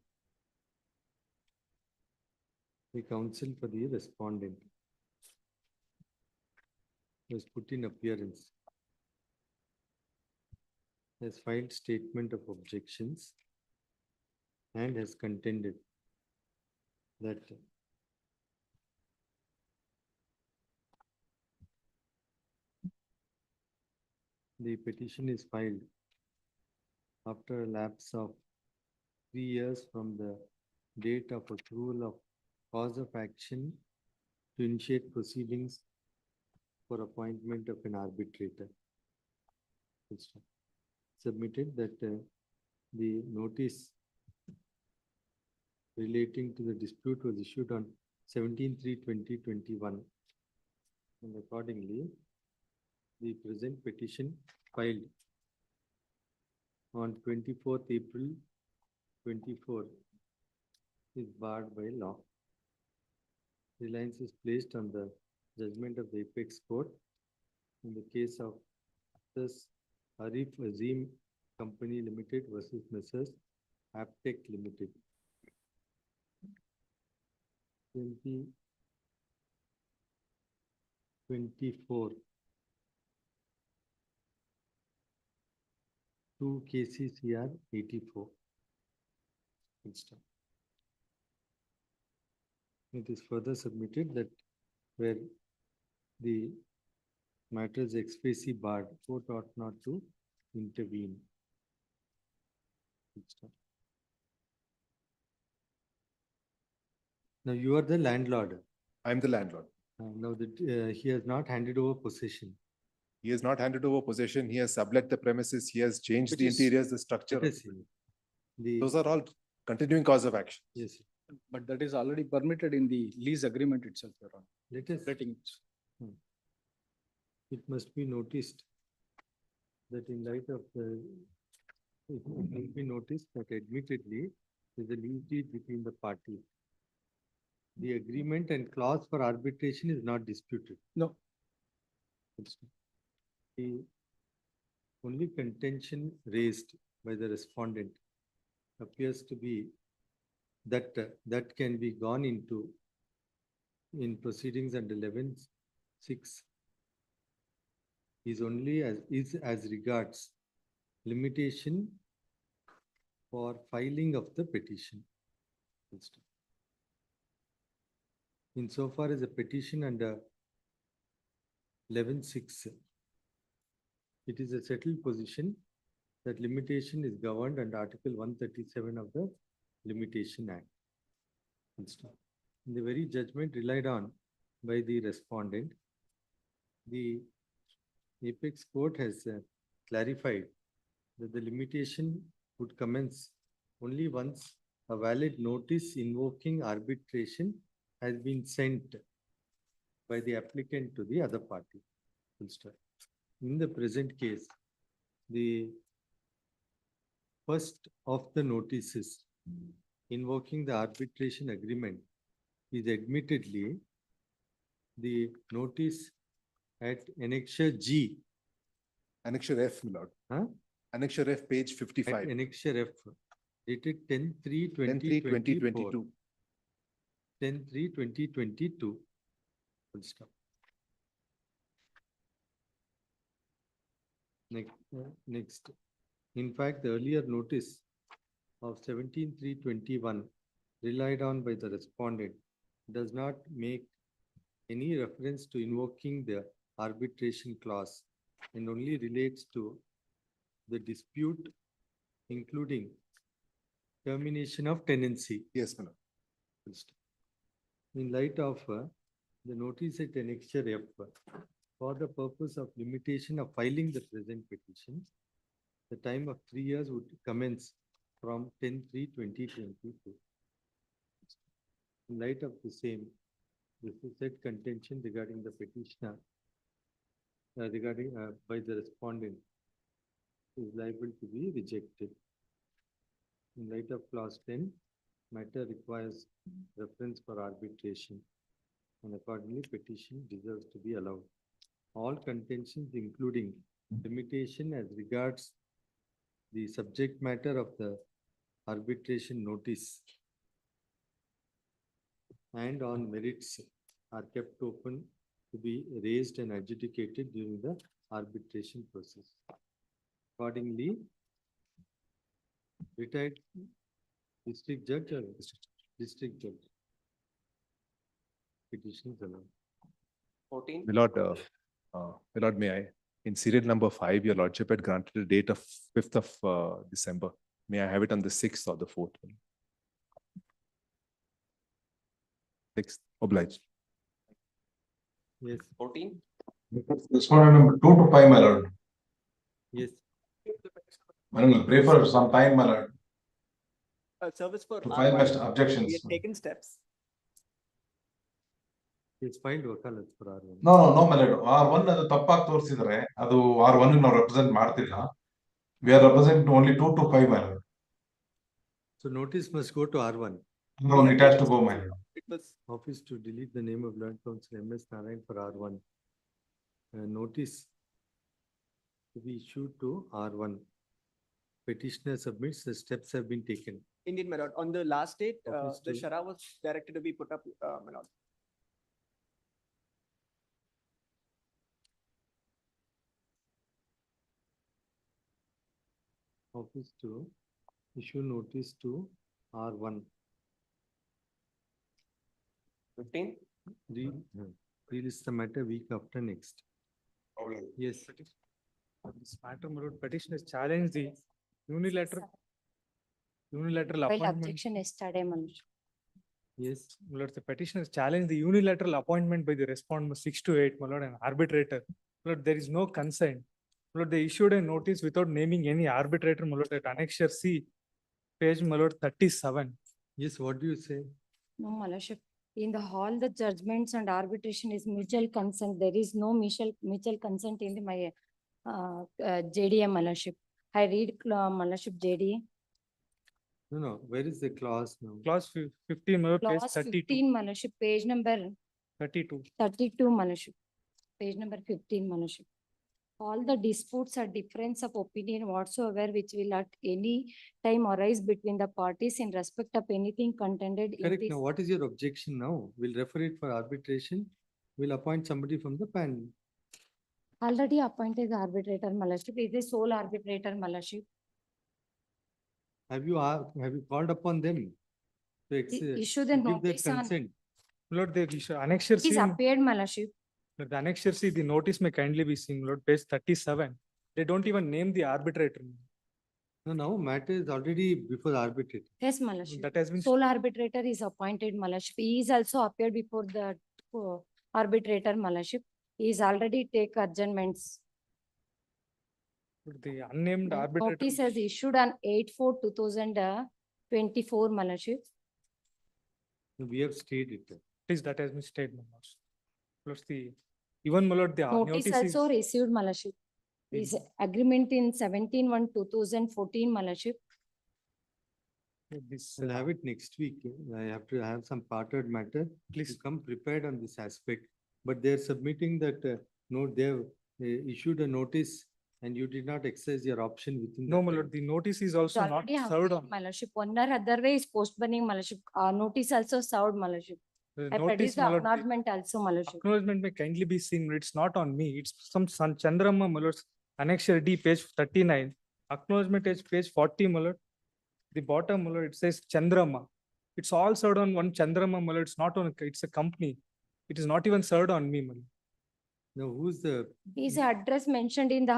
The counsel for the respondent was put in appearance, has filed statement of objections and has contended that the petition is filed after a lapse of 3 years from the date of accrual of cause of action to initiate proceedings for appointment of an arbitrator. Submitted that the notice relating to the dispute was issued on 17/3/2021, and accordingly the present petition filed on 24th April 24 is barred by law. Reliance is placed on the judgment of the Apex Court in the case of this Arif Azim Company Limited versus Messrs. Aptech Limited. 2024. 2 KCCR 84. It is further submitted that where the matter is expressly barred, court ought not to intervene. Now you are the landlord. I'm the landlord. Now that he has not handed over possession. He has not handed over possession. He has sublet the premises. He has changed Which the is- interiors, the structure. Let us see. Those are all continuing cause of action. Yes. But that is already permitted in the lease agreement itself, Your Honor. Let us. It must be noticed that in light of the, it must be noticed that admittedly, there is a lease deed between the parties. The agreement and clause for arbitration is not disputed. No. The only contention raised by the respondent appears to be that that can be gone into in proceedings under 11(6) is only as regards limitation for filing of the petition. Insofar as a petition under 11(6), it is a settled position that limitation is governed under Article 137 of the Limitation Act. The very judgment relied on by the respondent, the Apex Court has clarified that the limitation would commence only once a valid notice invoking arbitration has been sent by the applicant to the other party. In the present case, the first of the notices invoking the arbitration agreement is admittedly the notice at Annexure G. Annexure F, my lord. Huh? Annexure F, page 55. Annexure F, dated 10/3/2022. 10/3/2022. Full stop. Next. In fact, the earlier notice of 17/3/21 relied on by the respondent does not make any reference to invoking the arbitration clause and only relates to the dispute, including termination of tenancy. Yes, madam. In light of the notice at Annexure F, for the purpose of limitation of filing the present petition, the time of 3 years would commence from 10/3/2022. In light of the same, this is said contention regarding the petitioner regarding by the respondent is liable to be rejected. In light of clause 10, matter requires reference for arbitration, and accordingly petition deserves to be allowed. All contentions, including limitation as regards the subject matter of the arbitration notice and on merits, are kept open to be raised and adjudicated during the arbitration process. Accordingly, retired district judge or district judge petition is allowed. 14. My lord, may I? In serial number 5, your lordship had granted a date of 5th of December. May I have it on the 6th or the 4th? 6th, obliged. Yes. 14. Respondent number 2 to 5, my lord. Yes. Madam, will pray for some time, my lord. Service for To file R1, objections. we have taken steps. It's filed wakalat for R1. No, my lord. R1 ಅದು ತಪ್ಪಾಗಿ ತೋರಿಸಿದರೆ ಅದು R1 ನಾವು represent ಮಾಡ್ತಿಲ್ಲ. We are representing only 2 to 5, my lord. So notice must go to R1. No, it has to go, my lord. It was Office to delete the name of Land Council MS Narayan for R1. Notice to be issued to R1. petitioner submits, the steps have been taken. Indeed, my lord. On the last date, Office the to- shara was directed to be put up, my lord. Office to issue notice to R1. 15. Release the matter week after next. Yes. This matter, my lord, petitioners challenge the unilateral Filed appointment. objection yesterday, my lord. Yes. My lord, the petitioners challenge the unilateral appointment by the respondent 6 to 8, my lord, an arbitrator. My lord, there is no consent. My lord, they issued a notice without naming any arbitrator, my lord, at Annexure C, page, my lord, 37. Yes, what do you say? No, my lordship. In the hall, the judgments and arbitration is mutual consent. There is no mutual consent in my JDA, my lordship. I read, my lordship, JDA. No, where is the clause now? Clause 15, my lord, page Clause 32. 15, my lordship, page number 32. 32, my lordship. Page number 15, my lordship. All the disputes or difference of opinion whatsoever which will at any time arise between the parties in respect of anything contended in Correct. this. Now, what is your objection now? We'll refer it for arbitration. We'll appoint somebody from the panel. Already appointed the arbitrator, my lordship. Is the sole arbitrator, my lordship. Have you called upon them to Issue the give their notice on. consent? My lord, the issue, Annexure C. Is appeared, my lordship. The Annexure C, the notice may kindly be seen, my lord, page 37. They don't even name the arbitrator. No, matter is already before the arbitrator. Yes, my lordship. That has been. Sole arbitrator is appointed, my lordship. He is also appeared before the arbitrator, my lordship. He is already take adjournments. The unnamed The arbitrator. notice has issued on 8/4/2024, my lordship. We have stayed it. Please, that has been stated, my lord. Plus the, even my lord, the Notice notice also is. received, my lordship. Is agreement in 17/1/2014, my lordship. This, I'll have it next week. I have to have some parted matter. Please. Come prepared on this aspect. But they're submitting that note, they've issued a notice and you did not exercise your option within. No, that my time. lord, the notice is also not Already served appeared, on. my lordship. One or other way is postponing, my lordship. Notice also served, my lordship. The I notice, produced the my lord, acknowledgement also, my lordship. acknowledgement may kindly be seen. It's not on me. It's some son Chandrama, my lord. Annexure D, page 39. Acknowledgement is page 40, my lord. The bottom, my lord, it says Chandrama. It's all served on one Chandrama, my lord. It's not on, it's a company. It is not even served on me, my lord. Now, who's the? His address mentioned in the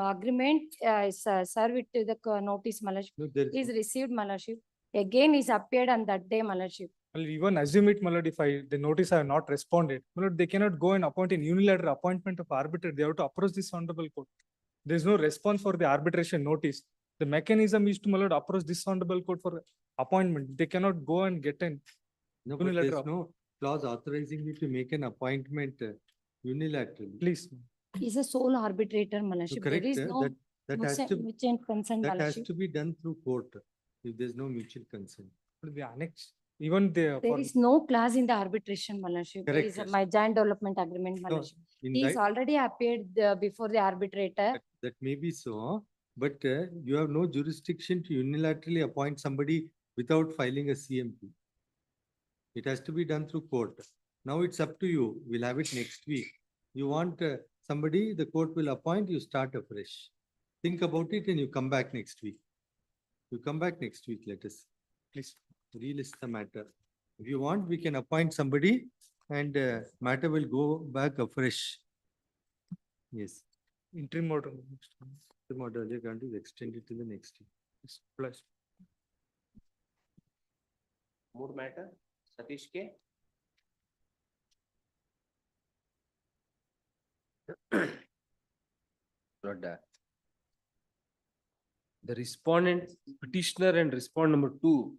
agreement is served to the notice, my lordship. No, there Is is. received, my lordship. Again is appeared on that day, my lordship. I'll even assume it, my lord, if the notice I have not responded. My lord, they cannot go and appoint an unilateral appointment of arbitrator. They have to approach this honorable court. There is no response for the arbitration notice. The mechanism is to, my lord, approach this honorable court for appointment. They cannot go and get an No, but there's unilateral. no clause authorizing you to make an appointment unilaterally. Please. Is a sole arbitrator, my lordship. There Correct. is no That has to, mutual consent, my that has lordship. to be done through court if there's no mutual consent. The annex, even the. There is no clause in the arbitration, my lordship. There Correct, is yes. my joint development agreement, my No, lordship. in He is that- already appeared before the arbitrator. That may be so, but you have no jurisdiction to unilaterally appoint somebody without filing a CMP. It has to be done through court. Now it's up to you. We'll have it next week. You want somebody, the court will appoint, you start afresh. Think about it and you come back next week. You come back next week, let us. Please. Relist the matter. If you want, we can appoint somebody and matter will go back afresh. Yes. Interim order. The model earlier grant is extended to the next year. Plus. More matter, Satish K. Lord, the respondent, petitioner and respondent number 2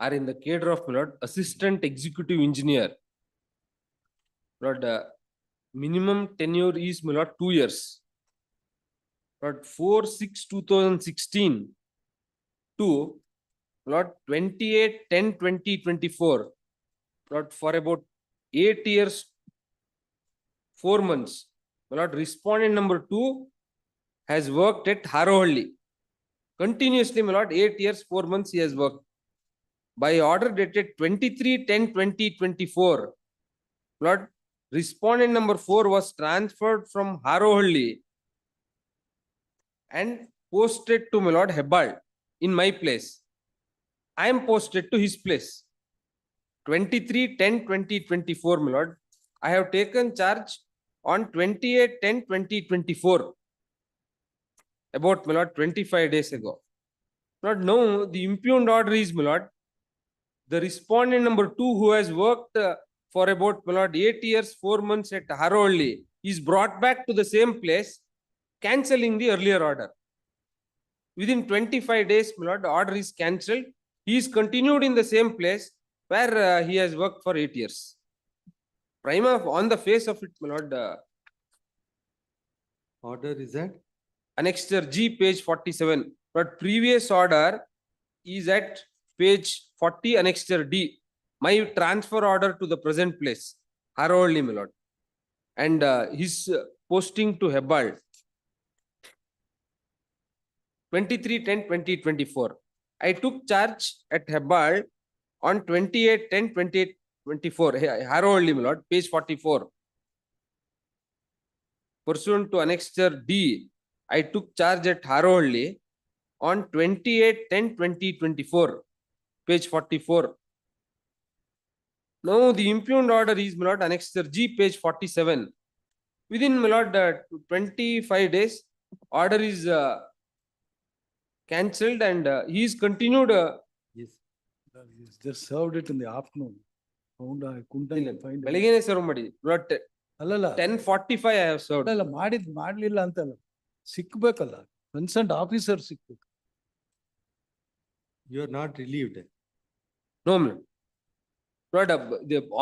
are in the cadre of, my lord, assistant executive engineer. Lord, minimum tenure is, my lord, 2 years. Lord, 4/6/2016 to Lord 28/10/2024. Lord, for about 8 years, 4 months. My lord, respondent number 2 has worked at Harohalli. Continuously, my lord, 8 years, 4 months he has worked. By order dated 23/10/2024, Lord, respondent number 4 was transferred from Harohalli and posted to my lord Hebbal in my place. I am posted to his place. 23/10/2024, my lord. I have taken charge on 28/10/2024. About, my lord, 25 days ago. Lord, now the impugned order is, my lord, the respondent number 2 who has worked for about, my lord, 8 years, 4 months at Harohalli is brought back to the same place, cancelling the earlier order. Within 25 days, my lord, the order is cancelled. He is continued in the same place where he has worked for 8 years. Prima, on the face of it, my lord, Order is that? Annexure G, page 47. But previous order is at page 40, Annexure D. My transfer order to the present place, Harohalli, my lord. And his posting to Hebbal. 23/10/2024. I took charge at Hebbal on 28/10/2024. Harohalli, my lord, page 44. Pursuant to Annexure D, I took charge at Harohalli on 28/10/2024, page 44. Now the impugned order is, my lord, Annexure G, page 47. Within, my lord, 25 days, order is cancelled and he is continued. Yes. He's just served it in the afternoon. Found I couldn't find it. ಬೆಳಗ್ಗೆನೆ serve ಮಾಡಿ. ಅಲ್ಲಲ್ಲ 10:45 I have served. ಅಲ್ಲ ಮಾಡ್ಲಿಲ್ಲ ಅಂತಲ್ಲ, ಸಿಕ್ಬೇಕಲ್ಲ, concern officer ಸಿಕ್ಬೇಕು. You are not relieved. No, my lord.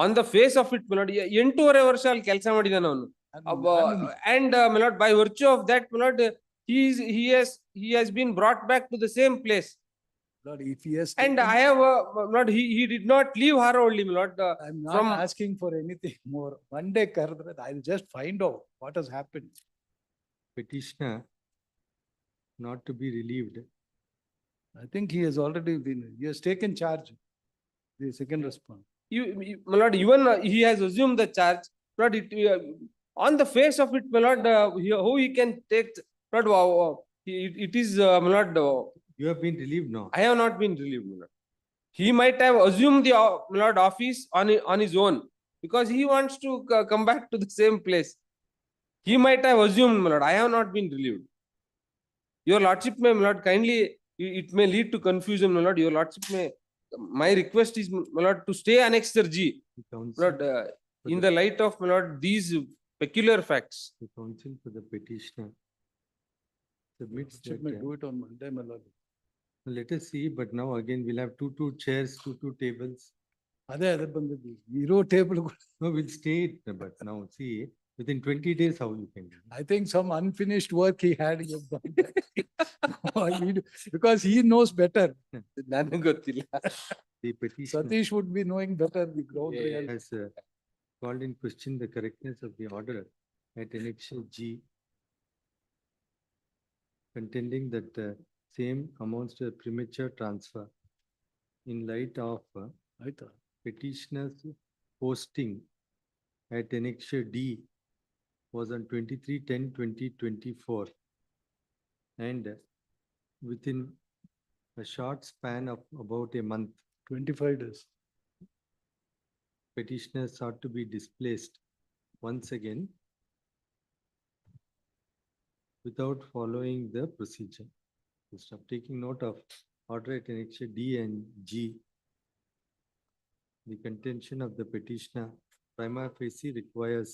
On the face of it, my lord, 8.5 ವರ್ಷ ಅಲ್ಲಿ ಕೆಲಸ ಮಾಡಿದಾನೆ ಅವನು. And my lord, by virtue of that, my lord, he has been brought back to the same place. Lord, if he has And taken- I have, Lord, he did not leave Harohalli, my lord. I'm not from asking for anything more. One day, I'll just find out what has happened. Petitioner not to be relieved. I think he has already he has taken charge. The second response. My lord, even he has assumed the charge. Lord, on the face of it, my lord, how he can take, Lord, it is, my lord. You have been relieved now. I have not been relieved, my lord. He might have assumed the, my lord, office on his own because he wants to come back to the same place. He might have assumed, my lord. I have not been relieved. Your lordship may, my lord, kindly, it may lead to confusion, my lord. Your lordship may, my request is, my lord, to stay Annexure G, Lord, in the light of, my lord, these peculiar facts. The counsel for the petitioner submits Should that, do it on Monday, my lord. let us see, but now again we'll have two chairs, two tables. ಅದೇ ಬಂದದ್ದು ಇರೋ table. No, we'll stay, but now see, within 20 days, how you can do. I think some unfinished work he had. He has done. Because he knows better. ನನಗೆ ಗೊತ್ತಿಲ್ಲ. The petitioner Satish would be knowing better the ground reality. has called in question the correctness of the order at Annexure G, contending that the same amounts to a premature transfer in light of petitioner's posting at Annexure D was on 23/10/2024 and within a short span of about a month, 25 days. petitioner sought to be displaced once again without following the procedure. Stop taking note of order at Annexure D and G. The contention of the petitioner prima facie requires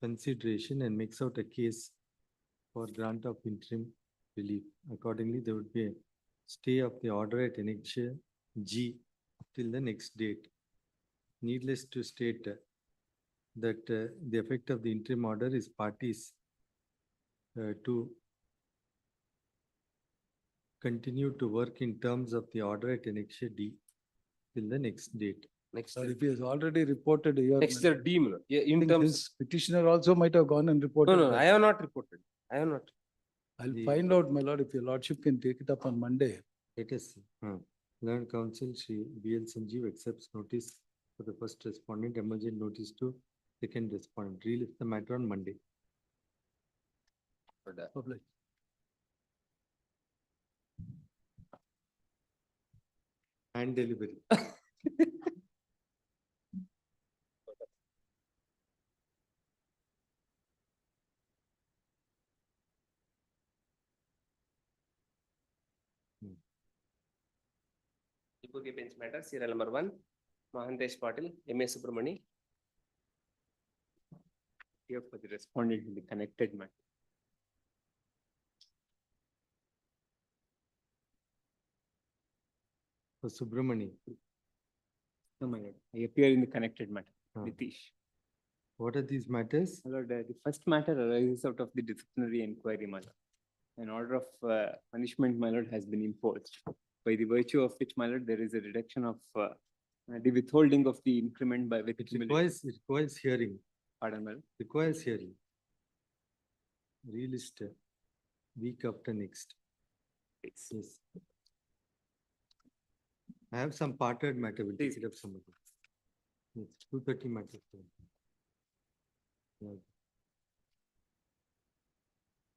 consideration and makes out a case for grant of interim relief. Accordingly, there would be a stay of the order at Annexure G till the next date. Needless to state that the effect of the interim order is parties to continue to work in terms of the order at Annexure D till the next date. Next, If he has already reported here. Annexure D, my lord. In I think terms, his petitioner also might have gone and reported. no, that. I have not reported. I have not. I'll The- find out, my lord, if your lordship can take it up on Monday. Let us see. Learned counsel Shri B.L. Sanjeev accepts notice for the first respondent, emergent notice to second respondent. Relist the matter on Monday. Public. And delivery. Ipugi bench matter, serial number 1, Mahandesh Patil, M.A. Subramani. Here for the respondent in the connected matter. For Subramani. No, my lord, I appear in the connected matter. Ah. Nitish. What are these matters? My lord, the first matter arises out of the disciplinary inquiry, my lord. An order of punishment, my lord, has been imposed, by the virtue of which, my lord, there is a reduction of the withholding of the increment by It requires hearing. Pardon, my lord. Requires hearing. Relist week after next. Yes. I have some parted matter, we'll take it up some other. Yes, 2:30 matter. Yeah.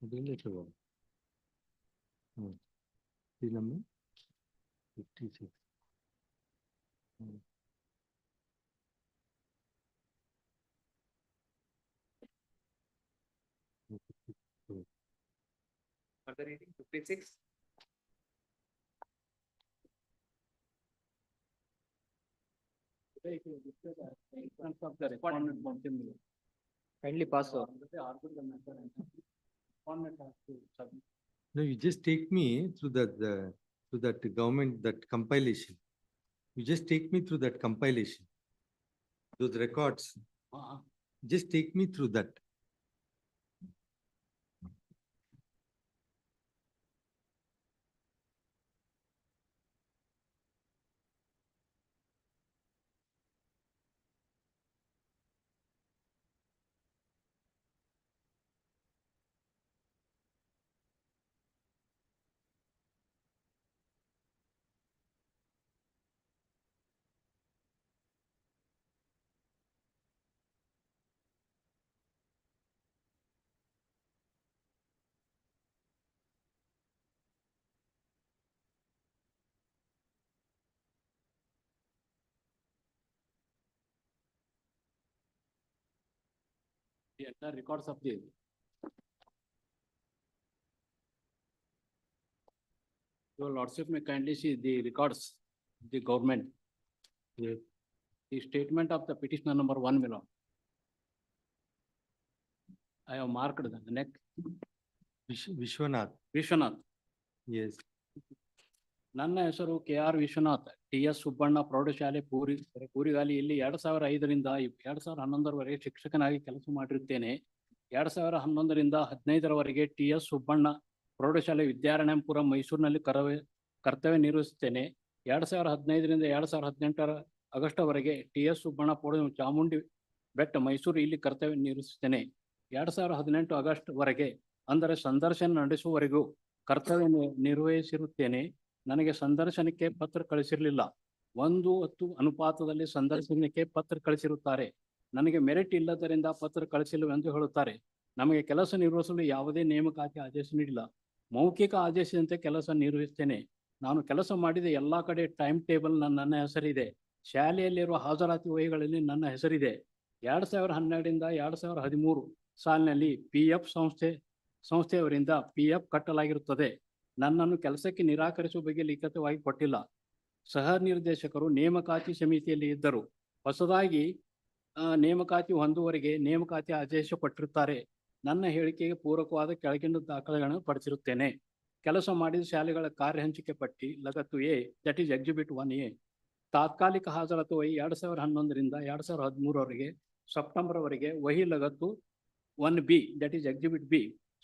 Then let go. The number 56. Further reading, 56. Kindly pass. No, you just take me through that government, that compilation. You just take me through that compilation. Those records. Just take me through that. The entire records of the. Your lordship may kindly see the records, of the government. The statement of the petitioner number 1, my lord. I have marked the neck. Vishwanath. Vishwanath. Yes. ನನ್ನ ಹೆಸರು KR Vishwanath, TS Subbanna ಪ್ರೌಢಶಾಲೆ ಪೂರಿಗಾಲಿ ಇಲ್ಲಿ 2005ರಿಂದ 2011ರವರೆಗೆ ಶಿಕ್ಷಕನಾಗಿ ಕೆಲಸ ಮಾಡಿರುತ್ತೇನೆ. 2011ರಿಂದ 15ರವರೆಗೆ TS Subbanna ಪ್ರೌಢಶಾಲೆ ವಿದ್ಯಾರಣ್ಯಪುರ ಮೈಸೂರಿನಲ್ಲಿ ಕರ್ತವ್ಯ ನಿರ್ವಹಿಸುತ್ತೇನೆ. 2015ರಿಂದ 2018 ಆಗಸ್ಟ್ವರೆಗೆ TS Subbanna ಪ್ರೌಢ ಚಾಮುಂಡಿ ಬೆಟ್ಟ ಮೈಸೂರು ಇಲ್ಲಿ ಕರ್ತವ್ಯ ನಿರ್ವಹಿಸುತ್ತೇನೆ. 2018 ಆಗಸ್ಟ್ವರೆಗೆ ಅಂದರೆ ಸಂದರ್ಶನ ನಡೆಸುವವರೆಗೂ ಕರ್ತವ್ಯ ನಿರ್ವಹಿಸಿರುತ್ತೇನೆ. ನನಗೆ ಸಂದರ್ಶನಕ್ಕೆ ಪತ್ರ ಕಳಿಸಿರಲಿಲ್ಲ. 1:10 ಅನುಪಾತದಲ್ಲಿ ಸಂದರ್ಶನಕ್ಕೆ ಪತ್ರ ಕಳಿಸಿರುತ್ತಾರೆ. ನನಗೆ ಮೆರಿಟ್ ಇಲ್ಲದರಿಂದ ಪತ್ರ ಕಳಿಸಿಲ್ಲವೆಂದು ಹೇಳುತ್ತಾರೆ. ನಮಗೆ ಕೆಲಸ ನಿರ್ವಹಿಸಲು ಯಾವುದೇ ನೇಮಕಾತಿ ಆದೇಶ ನೀಡಿಲ್ಲ. ಮೌಖಿಕ ಆದೇಶದಂತೆ ಕೆಲಸ ನಿರ್ವಹಿಸುತ್ತೇನೆ. ನಾನು ಕೆಲಸ ಮಾಡಿದ ಎಲ್ಲಾ ಕಡೆ ಟೈಮ್ ಟೇಬಲ್ ನನ್ನ ಹೆಸರಿದೆ. ಶಾಲೆಯಲ್ಲಿರುವ ಹಾಜರಾತಿ ವಹಿಗಳಲ್ಲಿ ನನ್ನ ಹೆಸರಿದೆ. 2012ರಿಂದ 2013 ಸಾಲಿನಲ್ಲಿ PF ಸಂಸ್ಥೆಯವರಿಂದ PF ಕಟ್ಟಲಾಗಿರುತ್ತದೆ. ನನ್ನನ್ನು ಕೆಲಸಕ್ಕೆ ನಿರಾಕರಿಸುವ ಬಗ್ಗೆ ಲಿಖಿತವಾಗಿ ಕೊಟ್ಟಿಲ್ಲ. ಸಹ ನಿರ್ದೇಶಕರು ನೇಮಕಾತಿ ಸಮಿತಿಯಲ್ಲಿ ಇದ್ದರು. ಹೊಸದಾಗಿ ನೇಮಕಾತಿ ಹೊಂದುವವರೆಗೆ ನೇಮಕಾತಿ ಆದೇಶ ಕೊಟ್ಟಿರುತ್ತಾರೆ. ನನ್ನ ಹೇಳಿಕೆಗೆ ಪೂರಕವಾದ ಕೆಳಗಿನ ದಾಖಲೆಗಳನ್ನು ಪಡಿಸಿರುತ್ತೇನೆ. ಕೆಲಸ ಮಾಡಿದ ಶಾಲೆಗಳ ಕಾರ್ಯ ಹಂಚಿಕೆ ಪಟ್ಟಿ ಲಗತ್ತು A, that is exhibit 1A. ತಾತ್ಕಾಲಿಕ ಹಾಜರಾತು ವಹಿ 2011ರಿಂದ 2013ರವರೆಗೆ ಸೆಪ್ಟೆಂಬರ್ವರೆಗೆ ವಹಿ ಲಗತ್ತು 1B, that is exhibit B.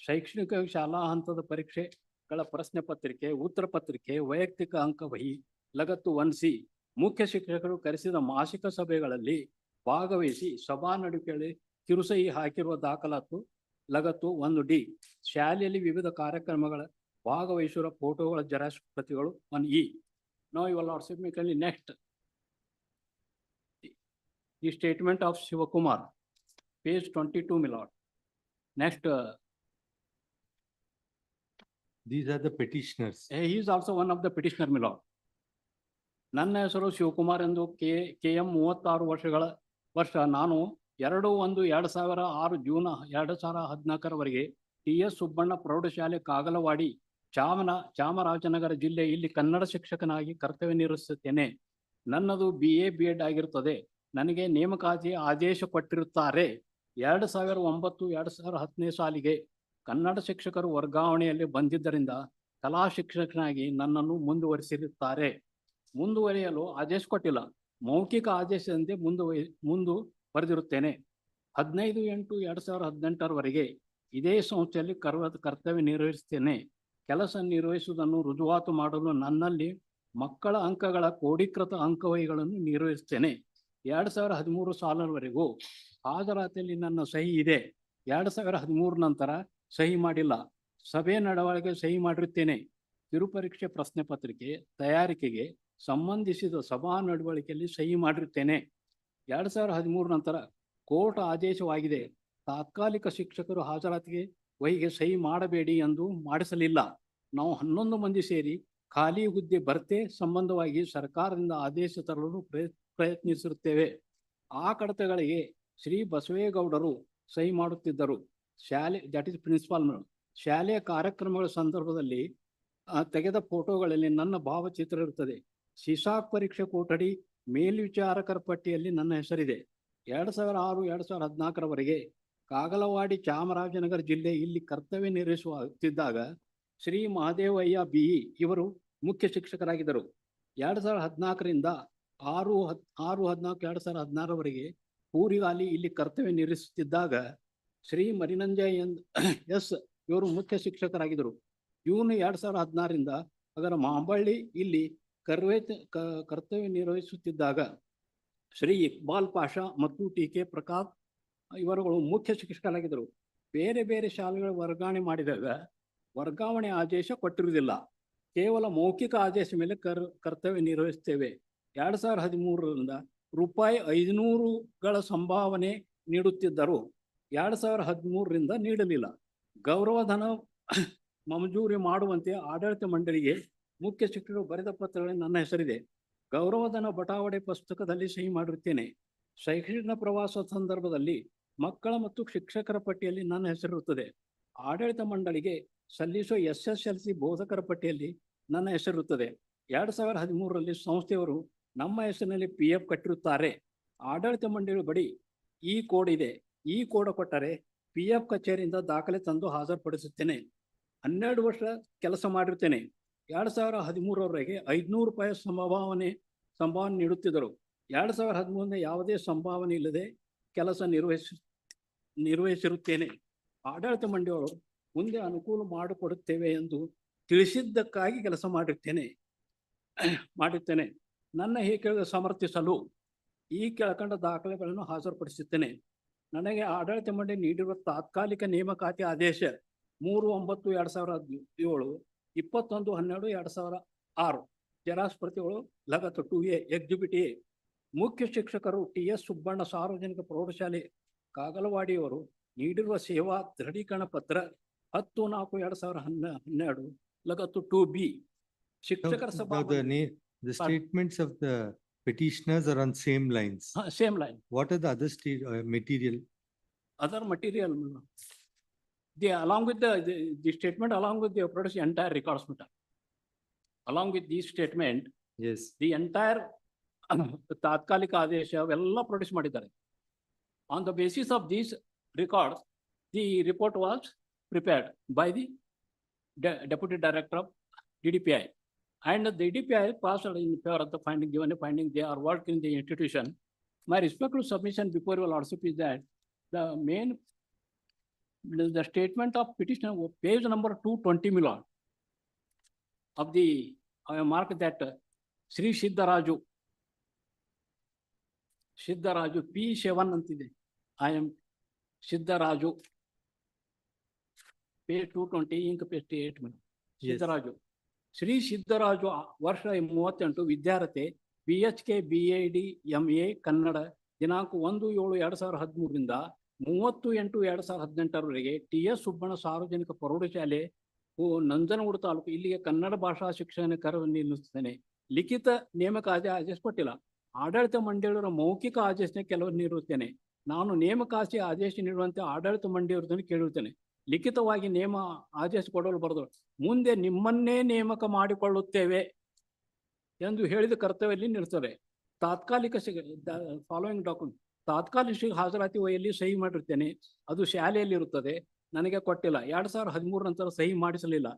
ಶೈಕ್ಷಣಿಕ ಶಾಲಾ ಹಂತದ ಪರೀಕ್ಷೆಗಳ ಪ್ರಶ್ನೆ ಪತ್ರಿಕೆ, ಉತ್ತರ ಪತ್ರಿಕೆ, ವೈಯಕ್ತಿಕ ಅಂಕ ವಹಿ ಲಗತ್ತು 1C. ಮುಖ್ಯ ಶಿಕ್ಷಕರು ಕರೆಸಿದ ಮಾಸಿಕ ಸಭೆಗಳಲ್ಲಿ ಭಾಗವಹಿಸಿ ಸಭಾ ನಡುಕೆಯಲ್ಲಿ ಕಿರುಸಹಿ ಹಾಕಿರುವ ದಾಖಲಾತು ಲಗತ್ತು 1D ಶಾಲೆಯಲ್ಲಿ ವಿವಿಧ ಕಾರ್ಯಕ್ರಮಗಳ ಭಾಗವಹಿಸುವ ಫೋಟೋಗಳ xerox ಪ್ರತಿಗಳು 1E. Now your lordship may kindly next. The statement of Shivakumar, page 22, my lord. Next, These are the petitioners. he is also one of the petitioner, my lord. ನನ್ನ ಹೆಸರು ಶಿವಕುಮಾರ್ ಎಂದು KM 36 ವರ್ಷ. ನಾನು 2/1/2006 June 2014 TS Subbanna ಪ್ರೌಢಶಾಲೆ ಕಾಗಲವಾಡಿ ಚಾಮರಾಜನಗರ ಜಿಲ್ಲೆ ಇಲ್ಲಿ ಕನ್ನಡ ಶಿಕ್ಷಕನಾಗಿ ಕರ್ತವ್ಯ ನಿರ್ವಹಿಸುತ್ತೇನೆ. ನನ್ನದು BA B.Ed ಆಗಿರುತ್ತದೆ. ನನಗೆ ನೇಮಕಾತಿ ಆದೇಶ ಕೊಟ್ಟಿರುತ್ತಾರೆ. 2009-2010 ಸಾಲಿಗೆ ಕನ್ನಡ ಶಿಕ್ಷಕರು ವರ್ಗಾವಣೆಯಲ್ಲಿ ಬಂದಿದ್ದರಿಂದ ಕಲಾ ಶಿಕ್ಷಕನಾಗಿ ನನ್ನನ್ನು ಮುಂದುವರಿಯಲು ಆದೇಶ ಕೊಟ್ಟಿಲ್ಲ. ಮೌಖಿಕ ಆದೇಶದಂತೆ ಮುಂದುವರೆದಿರುತ್ತೇನೆ. 15/8/2018 ಇದೇ ಸಂಸ್ಥೆಯಲ್ಲಿ ಕರ್ತವ್ಯ ನಿರ್ವಹಿಸುತ್ತೇನೆ. ಕೆಲಸ ನಿರ್ವಹಿಸುವುದನ್ನು ರುಜುವಾತು ಮಾಡಲು ನನ್ನಲ್ಲಿ ಮಕ್ಕಳ ಅಂಕಗಳ ಕ್ರೋಢೀಕೃತ ಅಂಕವಹಿಗಳನ್ನು ನಿರ್ವಹಿಸುತ್ತೇನೆ. 2013 ಸಾಲವರೆಗೂ ಹಾಜರಾತಿಯಲ್ಲಿ ನನ್ನ ಸಹಿ ಇದೆ. 2013 ನಂತರ ಸಹಿ ಮಾಡಿಲ್ಲ. ಸಭೆ ನಡವಳಿಕೆ ಸಹಿ ಮಾಡಿರುತ್ತೇನೆ. ಕಿರುಪರೀಕ್ಷೆ ಪ್ರಶ್ನೆ ಪತ್ರಿಕೆ ತಯಾರಿಕೆಗೆ ಸಂಬಂಧಿಸಿದ ಸಭಾ ನಡವಳಿಕೆಯಲ್ಲಿ ಸಹಿ ಮಾಡಿರುತ್ತೇನೆ. 2013 ನಂತರ ಕೋರ್ಟ್ ಆದೇಶವಾಗಿದೆ. ತಾತ್ಕಾಲಿಕ ಶಿಕ್ಷಕರು ಹಾಜರಾತಿಗೆ ವಹಿಗೆ ಸಹಿ ಮಾಡಬೇಡಿ ಎಂದು ಮಾಡಿಸಲಿಲ್ಲ. ನಾವು 11 ಮಂದಿ ಸೇರಿ ಖಾಲಿ ಹುದ್ದೆ ಭರ್ತಿ ಸಂಬಂಧವಾಗಿ ಸರ್ಕಾರದಿಂದ ಆದೇಶ ತರಲು ಪ್ರಯತ್ನಿಸಿರುತ್ತೇವೆ. ಆ ಕಡತಗಳಿಗೆ ಶ್ರೀ ಬಸವೇಗೌಡರು ಸಹಿ ಮಾಡುತ್ತಿದ್ದರು. That is principal. ಶಾಲೆಯ ಕಾರ್ಯಕ್ರಮಗಳ ಸಂದರ್ಭದಲ್ಲಿ ತೆಗೆದ ಫೋಟೋಗಳಲ್ಲಿ ನನ್ನ ಭಾವಚಿತ್ರ ಇರುತ್ತದೆ. ಶಿಸಾಕ್ ಪರೀಕ್ಷೆ ಕೊಠಡಿ ಮೇಲ್ವಿಚಾರಕರ ಪಟ್ಟಿಯಲ್ಲಿ ನನ್ನ ಹೆಸರಿದೆ. 2006-2014 ಕಾಗಲವಾಡಿ ಚಾಮರಾಜನಗರ ಜಿಲ್ಲೆ ಇಲ್ಲಿ ಕರ್ತವ್ಯ ನಿರ್ವಹಿಸುತ್ತಿದ್ದಾಗ ಶ್ರೀ ಮಹದೇವಯ್ಯ BE ಇವರು ಮುಖ್ಯ ಶಿಕ್ಷಕರಾಗಿದ್ದರು. 2014ರಿಂದ 6/14/2016 ಪೂರಿಗಾಲಿ ಇಲ್ಲಿ ಕರ್ತವ್ಯ ನಿರ್ವಹಿಸುತ್ತಿದ್ದಾಗ ಶ್ರೀ ಮರಿನಂಜಯ S ಇವರು ಮುಖ್ಯ ಶಿಕ್ಷಕರಾಗಿದ್ದರು. ಜೂನ್ 2016ರಿಂದ ಅದರ ಮಾಂಬಳ್ಳಿ ಇಲ್ಲಿ ಕರ್ತವ್ಯ ನಿರ್ವಹಿಸುತ್ತಿದ್ದಾಗ ಶ್ರೀ ಇಕ್ಬಾಲ್ ಪಾಷಾ ಮತ್ತು TK ಪ್ರಕಾಶ್ ಇವರುಗಳು ಮುಖ್ಯ ಶಿಕ್ಷಕರಾಗಿದ್ದರು. ಬೇರೆ ಬೇರೆ ಶಾಲೆಗಳ ವರ್ಗಾವಣೆ ಮಾಡಿದಾಗ ವರ್ಗಾವಣೆ ಆದೇಶ ಕೊಟ್ಟಿರುವುದಿಲ್ಲ. ಕೇವಲ ಮೌಖಿಕ ಆದೇಶ ಮೇಲೆ ಕರ್ತವ್ಯ ನಿರ್ವಹಿಸುತ್ತೇವೆ. 2013ರಿಂದ ₹500ಗಳ ಸಂಭಾವನೆ ನೀಡುತ್ತಿದ್ದರು. 2013ರಿಂದ ನೀಡಲಿಲ್ಲ. ಗೌರವಧನ ಮಂಜೂರಿ ಮಾಡುವಂತೆ ಆಡಳಿತ ಮಂಡಳಿಗೆ ಮುಖ್ಯ ಶಿಕ್ಷಕರು ಬರೆದ ಪತ್ರಗಳಲ್ಲಿ ನನ್ನ ಹೆಸರಿದೆ. ಗೌರವಧನ ಬಟಾವಣೆ ಪುಸ್ತಕದಲ್ಲಿ ಸಹಿ ಮಾಡಿರುತ್ತೇನೆ. ಶೈಕ್ಷಣಿಕ ಪ್ರವಾಸ ಸಂದರ್ಭದಲ್ಲಿ ಮಕ್ಕಳ ಮತ್ತು ಶಿಕ್ಷಕರ ಪಟ್ಟಿಯಲ್ಲಿ ನನ್ನ ಹೆಸರಿರುತ್ತದೆ. ಆಡಳಿತ ಮಂಡಳಿಗೆ ಸಲ್ಲಿಸುವ SSLC ಬೋಧಕರ ಪಟ್ಟಿಯಲ್ಲಿ ನನ್ನ ಹೆಸರಿರುತ್ತದೆ. 2013ರಲ್ಲಿ ಸಂಸ್ಥೆಯವರು ನಮ್ಮ ಹೆಸರಿನಲ್ಲಿ PF ಕಟ್ಟಿರುತ್ತಾರೆ. ಆಡಳಿತ ಮಂಡಳಿ ಬಳಿ ಈ ಕೋಡ್ ಇದೆ. ಈ ಕೋಡ್ ಕೊಟ್ಟರೆ PF ಕಚೇರಿಯಿಂದ ದಾಖಲೆ ತಂದು ಹಾಜರುಪಡಿಸುತ್ತೇನೆ. 12 ವರ್ಷ ಕೆಲಸ ಮಾಡಿರುತ್ತೇನೆ. 2013ರವರೆಗೆ ₹500 ಸಂಭಾವನೆ ನೀಡುತ್ತಿದ್ದರು. 2013 ಯಾವುದೇ ಸಂಭಾವನೆ ಇಲ್ಲದೆ ಕೆಲಸ ನಿರ್ವಹಿಸಿರುತ್ತೇನೆ. ಆಡಳಿತ ಮಂಡಳಿಯವರು ಮುಂದೆ ಅನುಕೂಲ ಮಾಡಿಕೊಡುತ್ತೇವೆ ಎಂದು ತಿಳಿಸಿದ್ದಕ್ಕಾಗಿ ಕೆಲಸ ಮಾಡಿರುತ್ತೇನೆ. ನನ್ನ ಹೇಳಿಕೆಗೆ ಸಮರ್ಥಿಸಲು ಈ ಕೆಳಕಂಡ ದಾಖಲೆಗಳನ್ನು ಹಾಜರುಪಡಿಸುತ್ತೇನೆ. ನನಗೆ ಆಡಳಿತ ಮಂಡಳಿ ನೀಡಿರುವ ತಾತ್ಕಾಲಿಕ ನೇಮಕಾತಿ ಆದೇಶ 3/9/2017, 21/12/2006 ಜೆರಾಕ್ಸ್ ಪ್ರತಿಗಳು ಲಗತ್ತು 2A ಎಕ್ಸಿಬಿಟ್ A. ಮುಖ್ಯ ಶಿಕ್ಷಕರು TS ಸುಬ್ಬಣ್ಣ ಸಾರ್ವಜನಿಕ ಪ್ರೌಢಶಾಲೆ ಕಾಗಲವಾಡಿಯವರು ನೀಡಿರುವ ಸೇವಾ ದೃಢೀಕರಣ ಪತ್ರ 10/4/2012 ಲಗತ್ತು 2B. ಶಿಕ್ಷಕರ ಸಭಾ The statements of the petitioners are on same lines. Same line. What are the other material? Other material, along with the statement, along with the produce entire records matter. Along with this statement, yes, the entire ತಾತ್ಕಾಲಿಕ ಆದೇಶ ಅವೆಲ್ಲ produce ಮಾಡಿದ್ದಾರೆ. On the basis of these records, the report was prepared by the Deputy Director of DDPI. And the DDPI passed in favor of the finding, given a finding they are working in the institution. My respectful submission before your lordship is that the statement of petition, page number 220, my lord, of the, I mark that Sri Siddharaju P7 ಅಂತಿದೆ. I am Siddharaju page 220, ink page 8. Yes. Siddaraju. Shri Siddaraju ವರ್ಷ 38, ವಿದ್ಯಾರ್ಥಿ, BHK BAD MA Kannada, ದಿನಾಂಕ 1/7/2013 30/8/2018 TS Subbanna ಸಾರ್ವಜನಿಕ ಪ್ರೌಢಶಾಲೆ ನಂಜನಗೂಡು ತಾಲೂಕು ಇಲ್ಲಿಗೆ ಕನ್ನಡ ಭಾಷಾ ಶಿಕ್ಷಣ ಕಾರ್ಯವನ್ನು ನಿಲ್ಲಿಸುತ್ತೇನೆ. ಲಿಖಿತ ನೇಮಕ ಆದೇಶ ಕೊಟ್ಟಿಲ್ಲ. ಆಡಳಿತ ಮಂಡಳಿಯವರ ಮೌಖಿಕ ಆದೇಶನ ಕೆಲವರು ನೀಡುತ್ತೇನೆ. ನಾನು ನೇಮಕಾತಿ ಆದೇಶ ನೀಡುವಂತೆ ಆಡಳಿತ ಮಂಡಳಿಯವರನ್ನು ಕೇಳುತ್ತೇನೆ. ಲಿಖಿತವಾಗಿ ನೇಮ ಆದೇಶ ಕೊಡಲು ಬರೆದು ಮುಂದೆ ನಿಮ್ಮನ್ನೇ ನೇಮಕ ಮಾಡಿಕೊಳ್ಳುತ್ತೇವೆ ಎಂದು ಹೇಳಿದ ಕರ್ತವ್ಯದಲ್ಲಿ ನಿಲ್ಲಿಸುತ್ತಾರೆ. ತಾತ್ಕಾಲಿಕ ಫಾಲೋಯಿಂಗ್ ಡಾಕ್ಯುಮೆಂಟ್ ತಾತ್ಕಾಲಿಕ ಹಾಜರಾತಿ ವಹಿಯಲ್ಲಿ ಸಹಿ ಮಾಡಿರ್ತೇನೆ. ಅದು ಶಾಲೆಯಲ್ಲಿ ಇರುತ್ತದೆ. ನನಗೆ ಕೊಟ್ಟಿಲ್ಲ. 2013 ನಂತರ ಸಹಿ ಮಾಡಿಸಲಿಲ್ಲ.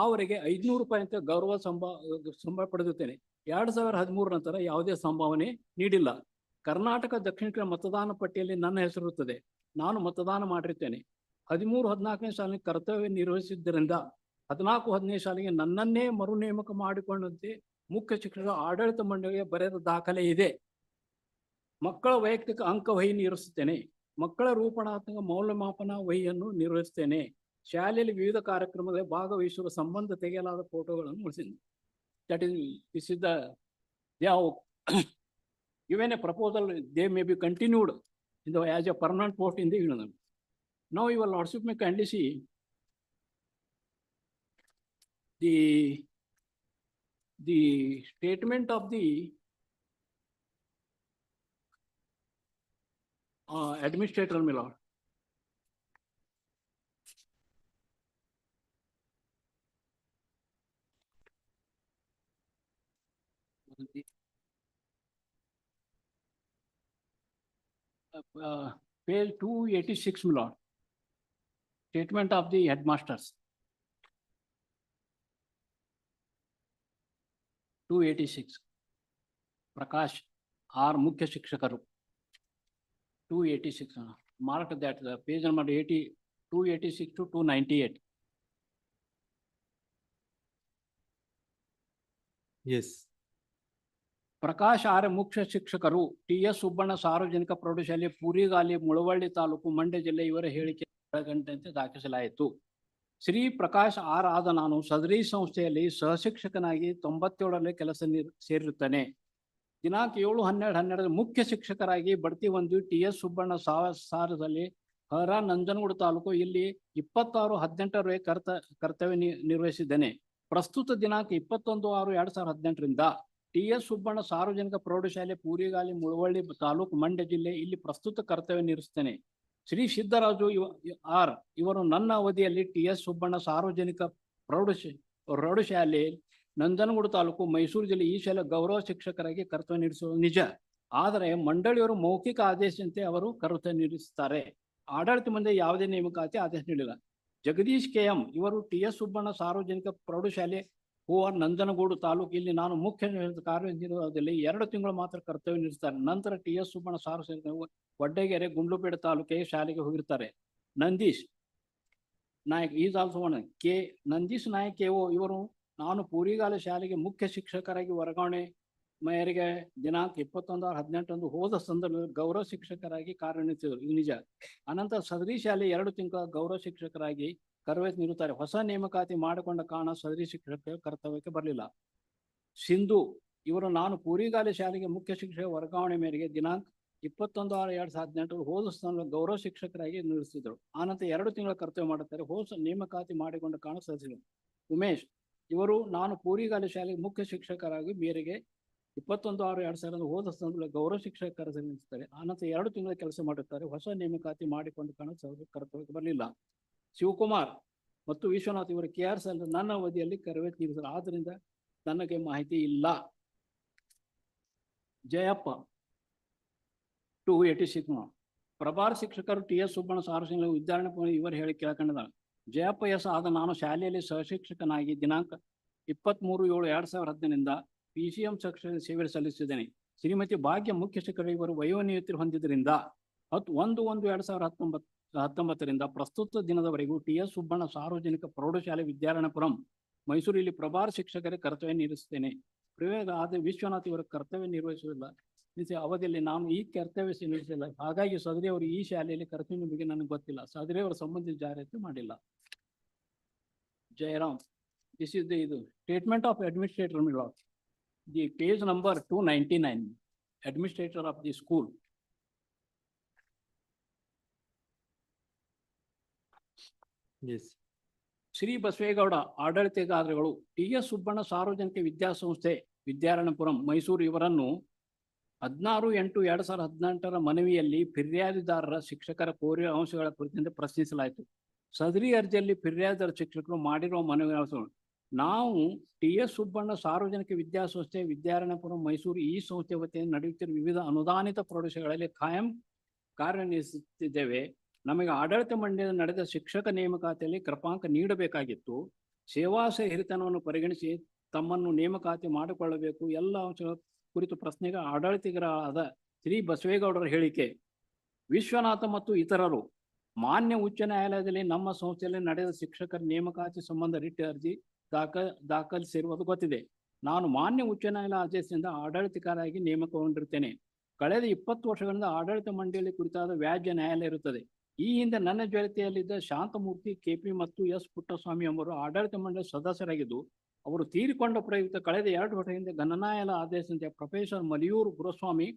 ಆವರೆಗೆ 500 ರೂಪಾಯಿ ಅಂತ ಗೌರವ ಸಂಬಳ ಪಡೆದಿರುತ್ತೇನೆ. 2013 ನಂತರ ಯಾವುದೇ ಸಂಭಾವನೆ ನೀಡಿಲ್ಲ. ಕರ್ನಾಟಕ ದಕ್ಷಿಣ ಕನ್ನಡ ಮತದಾನ ಪಟ್ಟಿಯಲ್ಲಿ ನನ್ನ ಹೆಸರಿರುತ್ತದೆ. ನಾನು ಮತದಾನ ಮಾಡಿರುತ್ತೇನೆ. 13-14ನೇ ಸಾಲಿನ ಕರ್ತವ್ಯ ನಿರ್ವಹಿಸಿದ್ದರಿಂದ 14-15ನೇ ಸಾಲಿಗೆ ನನ್ನನ್ನೇ ಮರು ನೇಮಕ ಮಾಡಿಕೊಂಡಂತೆ ಮುಖ್ಯ ಶಿಕ್ಷಕರ ಆಡಳಿತ ಮಂಡಳಿಗೆ ಬರೆದ ದಾಖಲೆ ಇದೆ. ಮಕ್ಕಳ ವೈಯಕ್ತಿಕ ಅಂಕ ವಹಿ ನಿರ್ವಹಿಸುತ್ತೇನೆ. ಮಕ್ಕಳ ರೂಪಣಾತ್ಮಕ ಮೌಲ್ಯಮಾಪನ ವಹಿಯನ್ನು ನಿರ್ವಹಿಸುತ್ತೇನೆ. ಶಾಲೆಯಲ್ಲಿ ವಿವಿಧ ಕಾರ್ಯಕ್ರಮದಲ್ಲಿ ಭಾಗವಹಿಸುವ ಸಂಬಂಧ ತೆಗೆಯಲಾದ ಫೋಟೋಗಳನ್ನು ಉಳಿಸಿದ್ದೇನೆ. That is, this is the, they have given a proposal, they may be continued in the, as a permanent post in the union. Now your lordship may kindly see the statement of the administrator, my lord. Page 286, my lord. Statement of the headmasters. 286. Prakash R. Mukhya Shikshakaru. 286. Mark that the page number 286 to 298. Yes. Prakash R ಮುಖ್ಯ ಶಿಕ್ಷಕರು TS Subbanna ಸಾರ್ವಜನಿಕ ಪ್ರೌಢಶಾಲೆ ಪೂರಿಗಾಲಿ ಮುಳವಳ್ಳಿ ತಾಲೂಕು ಮಂಡ್ಯ ಜಿಲ್ಲೆ ಇವರ ಹೇಳಿಕೆ ಗಂಟೆಯಂತೆ ದಾಖಲಿಸಲಾಯಿತು. Shri Prakash R ಆದ ನಾನು ಸದರಿ ಸಂಸ್ಥೆಯಲ್ಲಿ ಸಹಶಿಕ್ಷಕನಾಗಿ 97ರಲ್ಲಿ ಕೆಲಸ ಸೇರಿರುತ್ತೇನೆ. ದಿನಾಂಕ 7/12/12 ಮುಖ್ಯ ಶಿಕ್ಷಕರಾಗಿ ಬಡ್ತಿ ಹೊಂದಿ TS ಸುಬ್ಬಣ್ಣ ಸಾರದಲ್ಲಿ ನಂಜನಗೂಡು ತಾಲೂಕು ಇಲ್ಲಿ 26/18 ಕರ್ತವ್ಯ ನಿರ್ವಹಿಸಿದ್ದೇನೆ. ಪ್ರಸ್ತುತ ದಿನಾಂಕ 21/6/2018 TS ಸುಬ್ಬಣ್ಣ ಸಾರ್ವಜನಿಕ ಪ್ರೌಢಶಾಲೆ ಪೂರಿಗಾಲಿ ಮುಳವಳ್ಳಿ ತಾಲೂಕು ಮಂಡ್ಯ ಜಿಲ್ಲೆ ಇಲ್ಲಿ ಪ್ರಸ್ತುತ ಕರ್ತವ್ಯ ನಿರ್ವಹಿಸುತ್ತೇನೆ. ಶ್ರೀ ಸಿದ್ದರಾಜು ಆರ್ ಇವರು ನನ್ನ ಅವಧಿಯಲ್ಲಿ TS ಸುಬ್ಬಣ್ಣ ಸಾರ್ವಜನಿಕ ಪ್ರೌಢಶಾಲೆ ನಂಜನಗೂಡು ತಾಲೂಕು ಮೈಸೂರು ಜಿಲ್ಲೆ ಈ ಶಾಲೆ ಗೌರವ ಶಿಕ್ಷಕರಾಗಿ ಕರ್ತವ್ಯ ನಿರ್ವಹಿಸುವುದು ನಿಜ. ಆದರೆ ಮಂಡಳಿಯವರು ಮೌಖಿಕ ಆದೇಶದಂತೆ ಅವರು ಕರ್ತವ್ಯ ನಿರ್ವಹಿಸುತ್ತಾರೆ. ಆಡಳಿತ ಮಂಡಳಿ ಯಾವುದೇ ನೇಮಕಾತಿ ಆದೇಶ ನೀಡಿಲ್ಲ. ಜಗದೀಶ್ KM ಇವರು TS ಸುಬ್ಬಣ್ಣ ಸಾರ್ವಜನಿಕ ಪ್ರೌಢಶಾಲೆ ನಂಜನಗೂಡು ತಾಲೂಕು ಇಲ್ಲಿ ನಾನು ಮುಖ್ಯ ಕಾರ್ಯನಿರ್ವಹಣೆಯಲ್ಲಿ 2 ತಿಂಗಳು ಮಾತ್ರ ಕರ್ತವ್ಯ ನಿರ್ವಹಿಸುತ್ತಾರೆ. ನಂತರ TS ಸುಬ್ಬಣ್ಣ ಸಾರ್ವಜನಿಕ ವಡ್ಡಗೆರೆ ಗುಂಡ್ಲುಪೇಟೆ ತಾಲೂಕಿಗೆ ಶಾಲೆಗೆ ಹೋಗಿರ್ತಾರೆ. Nandish Nayak is also one Nandish Nayak KO ಇವರು ನಾನು ಪೂರಿಗಾಲ ಶಾಲೆಗೆ ಮುಖ್ಯ ಶಿಕ್ಷಕರಾಗಿ ವರ್ಗಾವಣೆ ಮೇರೆಗೆ ದಿನಾಂಕ 21/18 ಹೋದ ಸಂದರ್ಭದಲ್ಲಿ ಗೌರವ ಶಿಕ್ಷಕರಾಗಿ ಕಾರ್ಯನಿರ್ವಹಿಸಿದರು. ಇದು ನಿಜ. ಅನಂತರ ಸದರಿ ಶಾಲೆ 2 ತಿಂಗಳ ಗೌರವ ಶಿಕ್ಷಕರಾಗಿ ಕರ್ತವ್ಯ ನಿರುತ್ತಾರೆ. ಹೊಸ ನೇಮಕಾತಿ ಮಾಡಿಕೊಂಡ ಕಾರಣ ಸದರಿ ಶಿಕ್ಷಕ ಕರ್ತವ್ಯಕ್ಕೆ ಬರಲಿಲ್ಲ. ಸಿಂಧು ಇವರು ನಾನು ಪೂರಿಗಾಲಿ ಶಾಲೆಗೆ ಮುಖ್ಯ ಶಿಕ್ಷಕ ವರ್ಗಾವಣೆ ಮೇರೆಗೆ ದಿನಾಂಕ 21/6/2018 ಹೋದ ಸ್ಥಾನದಲ್ಲಿ ಗೌರವ ಶಿಕ್ಷಕರಾಗಿ ನಿರ್ವಹಿಸಿದರು. ಆನಂತರ 2 ತಿಂಗಳ ಕರ್ತವ್ಯ ಮಾಡುತ್ತಾರೆ. ಹೊಸ ನೇಮಕಾತಿ ಮಾಡಿಕೊಂಡ ಕಾರಣ ಸದಸ್ಯರು. ಉಮೇಶ್ ಇವರು ನಾನು ಪೂರಿಗಾಲಿ ಶಾಲೆಗೆ ಮುಖ್ಯ ಶಿಕ್ಷಕರಾಗಿ ಮೇರೆಗೆ 21/6/2018 ಹೋದ ಸ್ಥಾನದಲ್ಲಿ ಗೌರವ ಶಿಕ್ಷಕರ ನಿರ್ವಹಿಸುತ್ತಾರೆ. ಆನಂತರ 2 ತಿಂಗಳ ಕೆಲಸ ಮಾಡುತ್ತಾರೆ. ಹೊಸ ನೇಮಕಾತಿ ಮಾಡಿಕೊಂಡ ಕಾರಣ ಕರ್ತವ್ಯಕ್ಕೆ ಬರಲಿಲ್ಲ. ಶಿವಕುಮಾರ್ ಮತ್ತು ವಿಶ್ವನಾಥ್ ಇವರು KR ನನ್ನ ಅವಧಿಯಲ್ಲಿ ಕರ್ತವ್ಯ ನಿರ್ವಹಿಸಿದರು. ಆದ್ದರಿಂದ ನನಗೆ ಮಾಹಿತಿ ಇಲ್ಲ. ಜಯಪ್ಪ 286 ಪ್ರಭಾರ ಶಿಕ್ಷಕರು TS ಸುಬ್ಬಣ್ಣ ಸಾರ್ವಜನಿಕ ವಿದ್ಯಾರ್ಥಿ ಇವರು ಹೇಳಿ ಕೇಳ್ಕೊಂಡ ಜಯಪ್ಪ ಎಸ್ ಆದ ನಾನು ಶಾಲೆಯಲ್ಲಿ ಸಹಶಿಕ್ಷಕನಾಗಿ ದಿನಾಂಕ 23/7/2018 PCM ಶಿಕ್ಷಕ ಸೇವೆ ಸಲ್ಲಿಸಿದ್ದೇನೆ. ಶ್ರೀಮತಿ ಭಾಗ್ಯ ಮುಖ್ಯ ಶಿಕ್ಷಕರು ಇವರು ವಯೋನಿವೃತ್ತಿ ಹೊಂದಿದ್ದರಿಂದ 10/1/2019 ಪ್ರಸ್ತುತ ದಿನದವರೆಗೂ TS ಸುಬ್ಬಣ್ಣ ಸಾರ್ವಜನಿಕ ಪ್ರೌಢಶಾಲೆ ವಿದ್ಯಾರಣ್ಯಪುರಂ ಮೈಸೂರಲ್ಲಿ ಪ್ರಭಾರ ಶಿಕ್ಷಕರಿಗೆ ಕರ್ತವ್ಯ ನಿರ್ವಹಿಸುತ್ತೇನೆ. ಪ್ರವೇಗ ಆದ ವಿಶ್ವನಾಥ್ ಇವರ ಕರ್ತವ್ಯ ನಿರ್ವಹಿಸುವುದಿಲ್ಲ. ಅವಧಿಯಲ್ಲಿ ನಾನು ಈ ಕರ್ತವ್ಯ ನಿರ್ವಹಿಸಿಲ್ಲ. ಹಾಗಾಗಿ ಸದರಿ ಅವರು ಈ ಶಾಲೆಯಲ್ಲಿ ಕರ್ತವ್ಯ ಬಗ್ಗೆ ನನಗೆ ಗೊತ್ತಿಲ್ಲ. ಸದರಿ ಅವರ ಸಂಬಂಧಿತ ಜಾರಿಯಾತಿ ಮಾಡಿಲ್ಲ. Jairam. This is the statement of administrator, my lord. The page number 299, administrator of the school. Yes. Shri Basavegowda ಆಡಳಿತಗಾರರುಗಳು ಟಿ.ಎಸ್. ಸುಬ್ಬಣ್ಣ ಸಾರ್ವಜನಿಕ ವಿದ್ಯಾಸಂಸ್ಥೆ ವಿದ್ಯಾರಣ್ಯಪುರಂ ಮೈಸೂರು ಇವರನ್ನು 16/8/2018 ಮನವಿಯಲ್ಲಿ ಫಿರ್ಯಾದಿದಾರರ ಶಿಕ್ಷಕರ ಕೋರಿದ ಅಂಶಗಳ ಕುರಿತಂತೆ ಪ್ರಶ್ನಿಸಲಾಯಿತು. ಸದರಿ ಅರ್ಜಿಯಲ್ಲಿ ಫಿರ್ಯಾದಿದಾರ ಶಿಕ್ಷಕರು ಮಾಡಿರುವ ಮನವಿ ನಾವು ಟಿ.ಎಸ್. ಸುಬ್ಬಣ್ಣ ಸಾರ್ವಜನಿಕ ವಿದ್ಯಾಸಂಸ್ಥೆ ವಿದ್ಯಾರಣ್ಯಪುರಂ ಮೈಸೂರು ಈ ಸಂಸ್ಥೆ ವತಿಯಿಂದ ನಡೆಯುತ್ತಿರುವ ವಿವಿಧ ಅನುದಾನಿತ ಪ್ರೌಢಶಾಲೆಗಳಲ್ಲಿ ಕಾಯಂ ಕಾರ್ಯನಿರ್ವಹಿಸುತ್ತಿದ್ದೇವೆ. ನಮಗೆ ಆಡಳಿತ ಮಂಡಳಿಯಿಂದ ನಡೆದ ಶಿಕ್ಷಕ ನೇಮಕಾತಿಯಲ್ಲಿ ಕ್ರಮಾಂಕ ನೀಡಬೇಕಾಗಿತ್ತು. ಸೇವಾಸೆ ಹಿರಿತನವನ್ನು ಪರಿಗಣಿಸಿ ತಮ್ಮನ್ನು ನೇಮಕಾತಿ ಮಾಡಿಕೊಳ್ಳಬೇಕು. ಎಲ್ಲ ಅಂಶಗಳ ಕುರಿತು ಪ್ರಶ್ನೆಗೆ ಆಡಳಿತಗಾರರಾದ ಶ್ರೀ ಬಸವೇಗೌಡರ ಹೇಳಿಕೆ. ವಿಶ್ವನಾಥ ಮತ್ತು ಇತರರು ಮಾನ್ಯ ಉಚ್ಚ ನ್ಯಾಯಾಲಯದಲ್ಲಿ ನಮ್ಮ ಸಂಸ್ಥೆಯಲ್ಲಿ ನಡೆದ ಶಿಕ್ಷಕರ ನೇಮಕಾತಿ ಸಂಬಂಧ ರಿಟ್ ಅರ್ಜಿ ದಾಖಲಿಸಿರುವುದು ಗೊತ್ತಿದೆ. ನಾನು ಮಾನ್ಯ ಉಚ್ಚ ನ್ಯಾಯಾಲಯ ಆದೇಶದಿಂದ ಆಡಳಿತಗಾರರಾಗಿ ನೇಮಕಗೊಂಡಿರುತ್ತೇನೆ. ಕಳೆದ 20 ವರ್ಷಗಳಿಂದ ಆಡಳಿತ ಮಂಡಳಿ ಕುರಿತಾದ ವ್ಯಾಜ್ಯ ನ್ಯಾಯಾಲಯ ಇರುತ್ತದೆ. ಈ ಹಿಂದೆ ನನ್ನ ಜೊತೆಯಲ್ಲಿದ್ದ ಶಾಂತಮೂರ್ತಿ ಕೆಪಿ ಮತ್ತು ಎಸ್ ಪುಟ್ಟಸ್ವಾಮಿ ಅವರು ಆಡಳಿತ ಮಂಡಳಿ ಸದಸ್ಯರಾಗಿದ್ದು ಅವರು ತೀರಿಕೊಂಡ ಪ್ರಯುಕ್ತ ಕಳೆದ 2 ವರ್ಷದಿಂದ ಘನನ್ಯಾಯಾಲಯ ಆದೇಶದಂತೆ ಪ್ರೊಫೆಸರ್ ಮಲಿಯೂರು ಗುರುಸ್ವಾಮಿ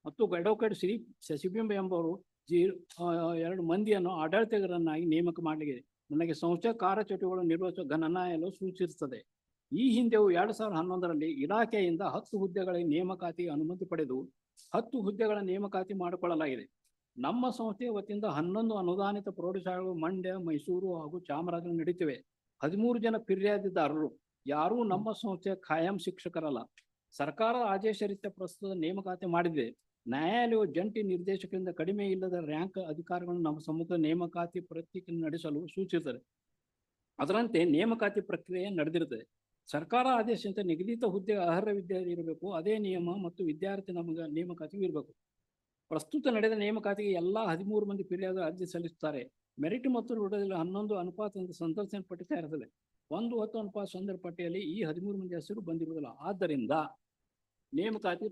ಮತ್ತು ಅಡ್ವೊಕೇಟ್ ಶ್ರೀ ಶಶಿಬಿಂಬ ಎಂಬವರು 2 ಮಂದಿಯನ್ನು ಆಡಳಿತಗಾರರನ್ನಾಗಿ ನೇಮಕ ಮಾಡಲಾಗಿದೆ. ನನಗೆ ಸಂಸ್ಥೆ ಕಾರ್ಯಚಟುವಟಿಕೆಗಳನ್ನು ನಿರ್ವಹಿಸುವ ಘನನ್ಯಾಯಾಲಯವು ಸೂಚಿಸುತ್ತದೆ. ಈ ಹಿಂದೆಯೂ 2011ರಲ್ಲಿ ಇಲಾಖೆಯಿಂದ 10 ಹುದ್ದೆಗಳ ನೇಮಕಾತಿಗೆ ಅನುಮತಿ ಪಡೆದು 10 ಹುದ್ದೆಗಳ ನೇಮಕಾತಿ ಮಾಡಿಕೊಳ್ಳಲಾಗಿದೆ. ನಮ್ಮ ಸಂಸ್ಥೆಯ ವತಿಯಿಂದ 11 ಅನುದಾನಿತ ಪ್ರೌಢಶಾಲೆಗಳು ಮಂಡ್ಯ, ಮೈಸೂರು ಹಾಗೂ ಚಾಮರಾಜನಗರ ನಡೀತಿವೆ. 13 ಜನ ಫಿರ್ಯಾದಿದಾರರು ಯಾರೂ ನಮ್ಮ ಸಂಸ್ಥೆಯ ಖಾಯಂ ಶಿಕ್ಷಕರಲ್ಲ. ಸರ್ಕಾರ ಆದೇಶ ರೀತ್ಯ ಪ್ರಸ್ತುತ ನೇಮಕಾತಿ ಮಾಡಿದೆ. ನ್ಯಾಯಾಲಯವು ಜಂಟಿ ನಿರ್ದೇಶಕರಿಂದ ಕಡಿಮೆ ಇಲ್ಲದ ರ್ಯಾಂಕ್ ಅಧಿಕಾರಿಗಳನ್ನು ನಮ್ಮ ಸಮ್ಮುಖ ನೇಮಕಾತಿ ಪ್ರಕ್ರಿಯೆ ನಡೆಸಲು ಸೂಚಿಸುತ್ತದೆ. ಅದರಂತೆ ನೇಮಕಾತಿ ಪ್ರಕ್ರಿಯೆ ನಡೆದಿರುತ್ತದೆ. ಸರ್ಕಾರ ಆದೇಶದಂತೆ ನಿಗದಿತ ಹುದ್ದೆಗೆ ಅರ್ಹ ವಿದ್ಯಾರ್ಥಿ ಇರಬೇಕು. ಅದೇ ನಿಯಮ ಮತ್ತು ವಿದ್ಯಾರ್ಥಿ ನೇಮಕಾತಿಗೂ ಇರಬೇಕು. ಪ್ರಸ್ತುತ ನಡೆದ ನೇಮಕಾತಿಗೆ ಎಲ್ಲ 13 ಮಂದಿ ಫಿರ್ಯಾದಿ ಅರ್ಜಿ ಸಲ್ಲಿಸುತ್ತಾರೆ. ಮೆರಿಟ್ ಮತ್ತು ರೂಢದಲ್ಲಿ 11 ಅನುಪಾತದಿಂದ ಸಂದರ್ಶನ ಪಟ್ಟಿ ತಯಾರಿಸಲಿದೆ. 1:10 ಅನುಪಾತ ಸಂದರ್ಭ ಪಟ್ಟಿಯಲ್ಲಿ ಈ 13 ಮಂದಿ ಹೆಸರು ಬಂದಿರುವುದಿಲ್ಲ. ಆದ್ದರಿಂದ ನೇಮಕಾತಿ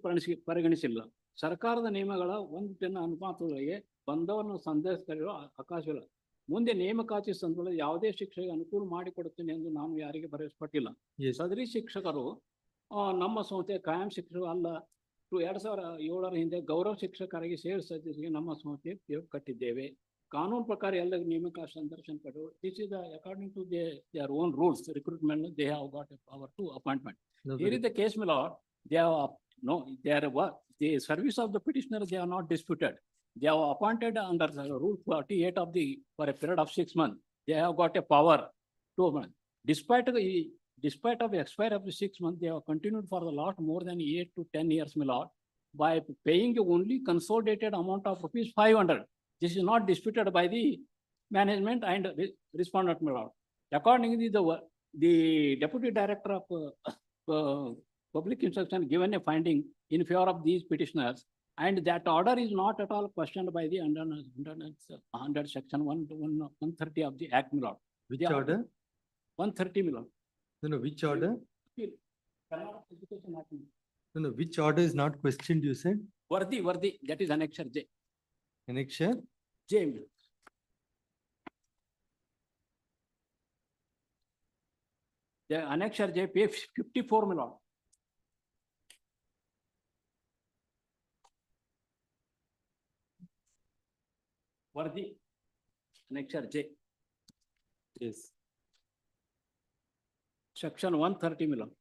ಪರಿಗಣಿಸಿಲ್ಲ. ಸರ್ಕಾರದ ನಿಯಮಗಳ 1:10 ಅನುಪಾತಗಳಿಗೆ ಬಂದವನ್ನು ಸಂದೇಶಿಸುವ ಅವಕಾಶವಿಲ್ಲ. ಮುಂದೆ ನೇಮಕಾತಿ ಸಂದರ್ಭದಲ್ಲಿ ಯಾವುದೇ ಶಿಕ್ಷೆಗೆ ಅನುಕೂಲ ಮಾಡಿಕೊಡುತ್ತೇನೆ ಎಂದು ನಾನು ಯಾರಿಗೆ ಭರವಸೆ ಪಟ್ಟಿಲ್ಲ. ಸದರಿ ಶಿಕ್ಷಕರು ನಮ್ಮ ಸಂಸ್ಥೆಯ ಕಾಯಂ ಶಿಕ್ಷಕರು ಅಲ್ಲ. 2007ರ ಹಿಂದೆ ಗೌರವ ಶಿಕ್ಷಕರಾಗಿ ಸೇವೆ ಸಲ್ಲಿಸಿ ನಮ್ಮ ಸಂಸ್ಥೆ ಕಟ್ಟಿದ್ದೇವೆ. ಕಾನೂನು ಪ್ರಕಾರ ಎಲ್ಲ ನೇಮಕ ಸಂದರ್ಶನ ಪಡೆದು this is according to their own rules recruitment they have got a power to appointment. Here is the case, my lord. The service of the petitioner they are not disputed. They have appointed under rule 48 for a period of 6 months. They have got a power to despite of the expiry of the 6 months, they have continued for the last more than 8 to 10 years, my lord, by paying only consolidated amount of rupees 500. This is not disputed by the management and respondent, my lord. Accordingly, the deputy director of public instruction given a finding in favor of these petitioners, and that order is not at all questioned by the under section 130 of the Act, my lord. Which order? 130, my lord. No, which order? No, which order is not questioned, you said? Worthy, that is annexure J. Annexure? J. The annexure J, page 54, my lord. Worthy, annexure J. Yes. Section 130, my lord.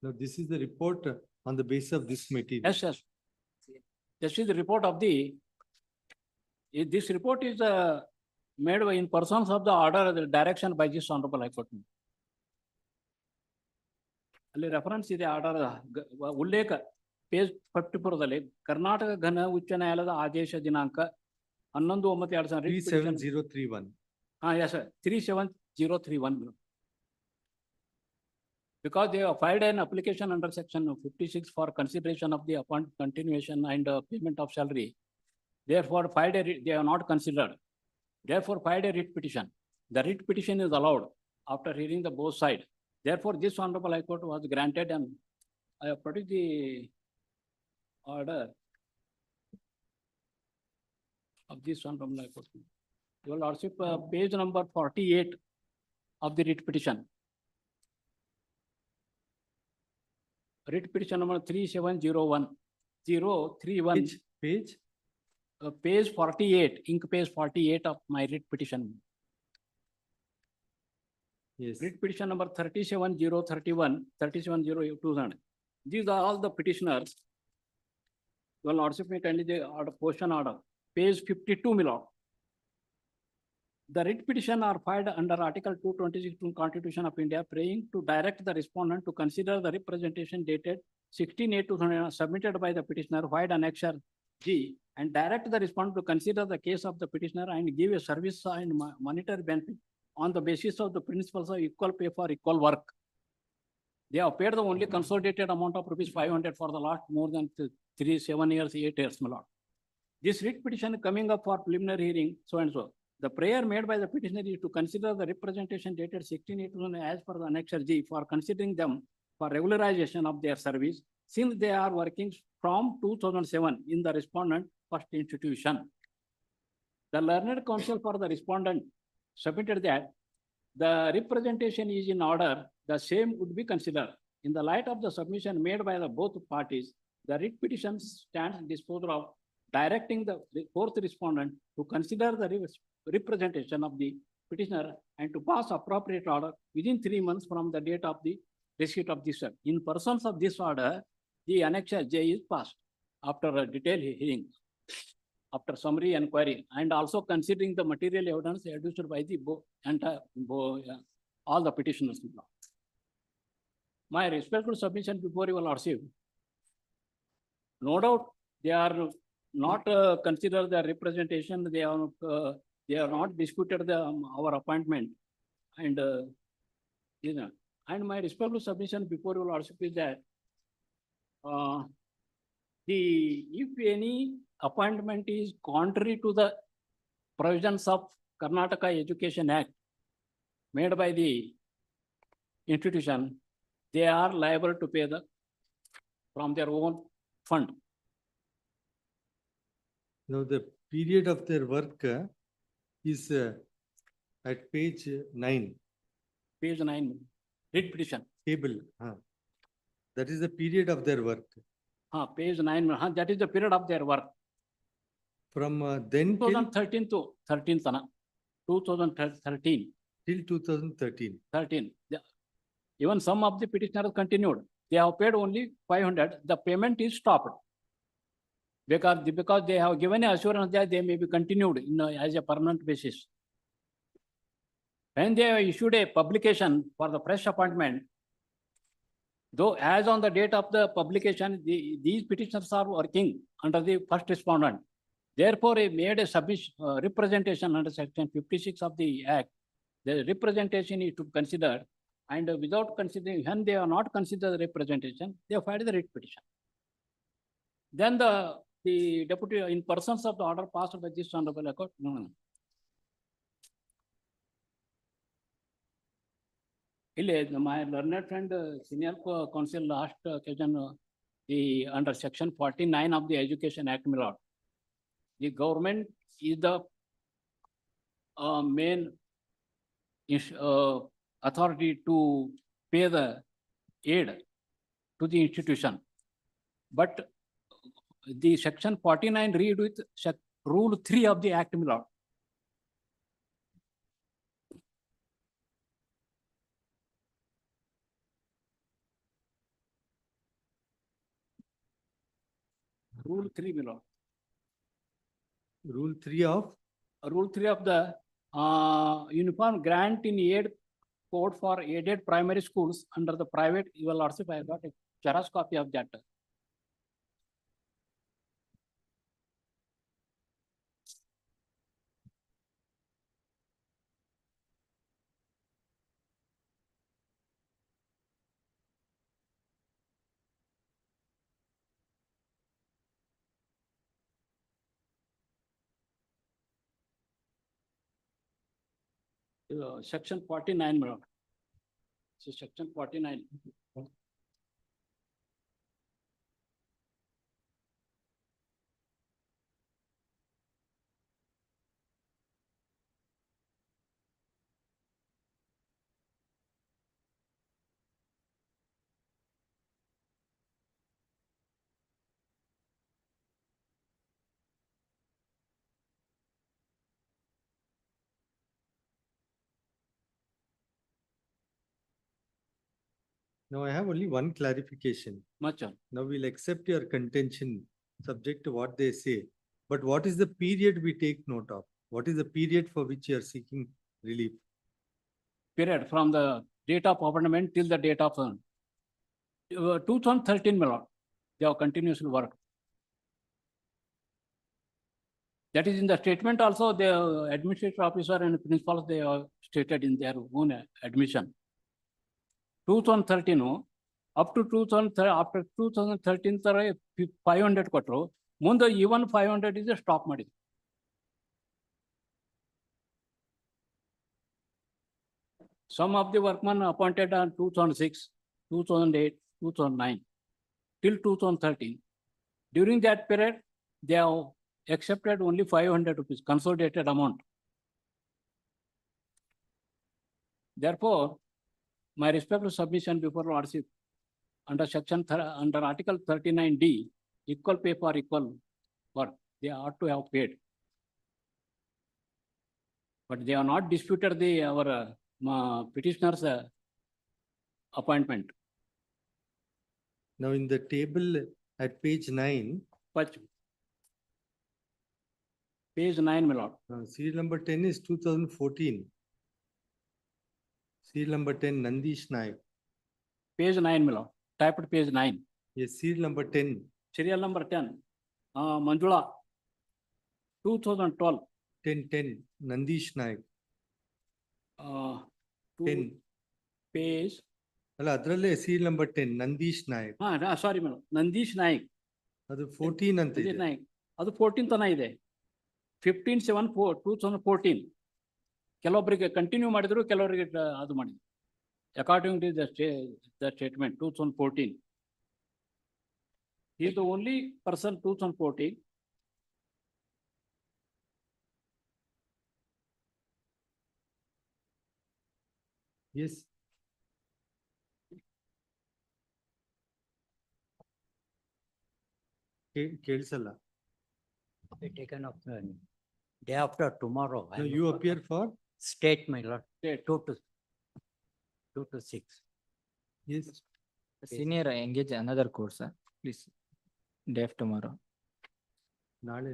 Now, this is the report on the basis of this material. Yes, yes. This is the report of this report is made in persons of the order, the direction by this honorable High Court. ಅಲ್ಲಿ reference ಇದೆ order ಉಲ್ಲೇಖ page 54ದಲ್ಲಿ Karnataka ಘನ ಉಚ್ಚ ನ್ಯಾಯಾಲಯದ ಆದೇಶ ದಿನಾಂಕ 11/9/2000. 37031. Yes, sir. 37031. Because they have filed an application under section 56 for consideration of the appoint continuation and payment of salary. Therefore, they are not considered. Therefore, filed a writ petition. The writ petition is allowed after hearing the both sides. Therefore, this honorable High Court was granted, and I have produced the order of this honorable High Court. Your Lordship, page number 48, of the writ petition. Writ petition number 3701-031. Page? Page 48, ink page 48 of my writ petition. Yes. Writ petition number 37031, 3702000. These are all the petitioners. Your lordship may kindly the order, portion order, page 52, my lord. The writ petition are filed under Article 226 Constitution of India, praying to direct the respondent to consider the representation dated 16/8/2000 submitted by the petitioner, vide annexure G, and direct the respondent to consider the case of the petitioner and give a service and monetary benefit on the basis of the principles of equal pay for equal work. They have paid the only consolidated amount of ₹500 for the last more than 7 years, 8 years, my lord. This writ petition coming up for preliminary hearing, so and so. The prayer made by the petitioner is to consider the representation dated 16/8/2000 as per the annexure G for considering them for regularization of their service, since they are working from 2007 in the respondent first institution. The learned counsel for the respondent submitted that the representation is in order, the same would be considered. In the light of the submission made by the both parties, the writ petition stands disposal of directing the fourth respondent to consider the representation of the petitioner and to pass appropriate order within 3 months from the date of the receipt of this. In persons of this order, the annexure J is passed after a detailed hearing, after summary inquiry, and also considering the material evidence adduced by the all the petitioners. My respectful submission before your lordship. No doubt they are not consider the representation. They are not disputed our appointment, and and my respectful submission before your lordship is that if any appointment is contrary to the provisions of Karnataka Education Act made by the institution, they are liable to pay from their own fund. Now, the period of their work is at page 9. Page 9, writ petition. Table. That is the period of their work. Page 9, that is the period of their work. From then 2013 to 13th, 2013. Till 2013. 13. Even some of the petitioners continued. They have paid only 500. The payment is stopped. Because they have given an assurance that they may be continued as a permanent basis. When they have issued a publication for the fresh appointment, though as on the date of the publication, these petitioners are working under the first respondent. Therefore, they made a submission representation under section 56 of the Act. The representation is to be considered, and without considering, when they are not considered the representation, they have filed the writ petition. Then the deputy, in persons of the order passed by this honorable court. My learned friend, senior counsel, last occasion, under section 49 of the Education Act, my lord, the government is the main authority to pay the aid to the institution. But the section 49 read with rule 3 of the Act, my lord. Rule 3, my lord. Rule 3 of? Rule 3 of the Uniform Grant in Aid Code for aided primary schools under the private, your lordship, I got a Xerox copy of that. Section 49, madam. So section 49. Now I have only one clarification. Much on. Now we'll accept your contention subject to what they say. But what is the period we take note of? What is the period for which you are seeking relief? Period from the date of appointment till the date of 2013, my lord. They have continuously worked. That is in the statement also, the administrative officer and principals, they have stated in their own admission. 2013, up to 2013, after 2013, 500 ಕೊಟ್ಟರು. ಮುಂದೆ even 500 is stop ಮಾಡಿದ್ರು. Some of the workmen appointed on 2006, 2008, 2009, till 2013. During that period, they have accepted only 500 rupees, consolidated amount. Therefore, my respectful submission before Lordship, under under Article 39D, equal pay for equal work, they ought to have paid. But they have not disputed our petitioner's appointment. Now in the table at page 9. Page 9, my lord. Serial number 10 is 2014. Serial number 10, Nandish Naik. Page 9, my lord. Typed page 9. Yes, serial number 10. Serial number 10. Manjula. 2012. 10, Nandish Naik. 10. Page. Adralle serial number 10, Nandish Naik. Sorry, madam. Nandish Naik. ಅದು 14 ಅಂತ ಇದೆ. Naik. ಅದು 14 ತನ ಇದೆ. 15/7/2014. ಕೆಲವೊಬ್ಬರಿಗೆ continue ಮಾಡಿದ್ರು, ಕೆಲವರಿಗೆ ಅದು ಮಾಡಿದ್ರು. According to the statement, 2014. He is the only person 2014. Yes. ಕೇಳಿಸಲ್ಲ. Be taken up day after tomorrow. No, you appear for? State, my lord. State. 2 to 6. Yes. Senior, engage another court, sir. Please. Day after tomorrow. ನಾಳೆ.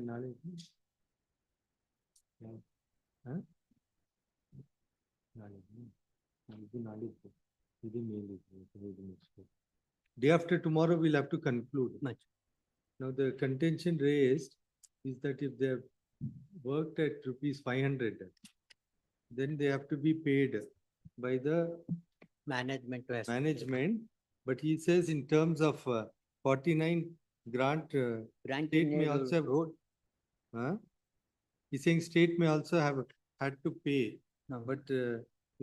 Day after tomorrow, we'll have to conclude. Now, the contention raised is that if they have worked at ₹500, then they have to be paid by the Management. But he says in terms of 49 grant, state may also have wrote. He's saying state may also have had to pay. No. But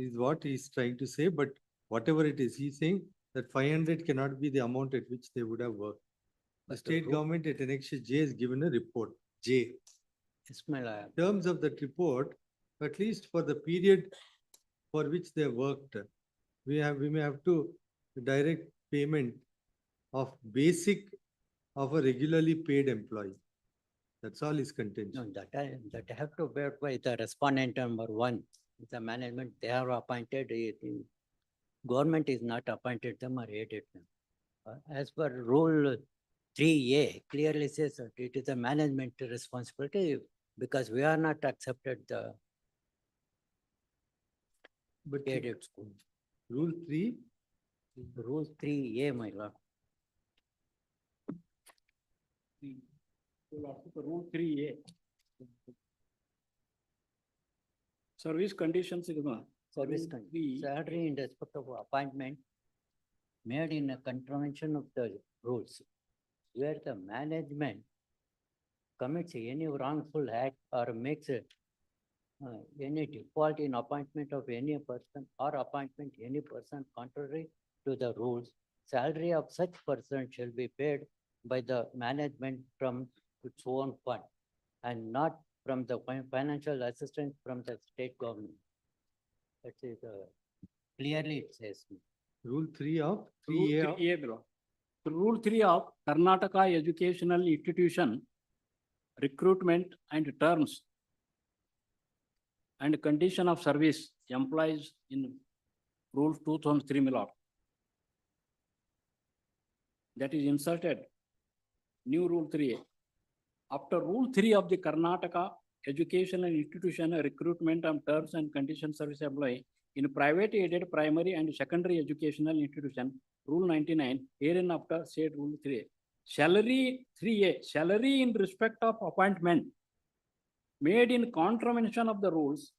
is what he's trying to say, but whatever it is, he's saying that 500 cannot be the amount at which they would have worked. The state government at Annexure J has given a report, J. Yes, my lord. In terms of that report, at least for the period for which they worked, we may have to direct payment of basic of a regularly paid employee. That's all his contention. No, that I have to bear by the respondent number 1. The management, they are appointed. Government is not appointed them or aided them. As per rule 3A clearly says that it is a management responsibility because we are not accepted the aided school. Rule 3? Rule 3A, my lord. Rule 3A. Service conditions. Service salary in respect of appointment made in a contravention of the rules, where the management commits any wrongful act or makes any default in appointment of any person or appointment any person contrary to the rules, salary of such person shall be paid by the management from its own fund and not from the financial assistance from the state government. That is clearly it says. Rule 3 of? Rule 3A below. Rule 3 of Karnataka Educational Institution Recruitment and Terms and Condition of Service employs in Rule 2003, my lord. that is inserted. New Rule 3A. After Rule 3 of the Karnataka Education and Institution Recruitment of Terms and Conditions Service Employee in private aided primary and secondary educational institution, Rule 99, herein after said Rule 3A. Salary 3A, salary in respect of appointment made in contravention of the rules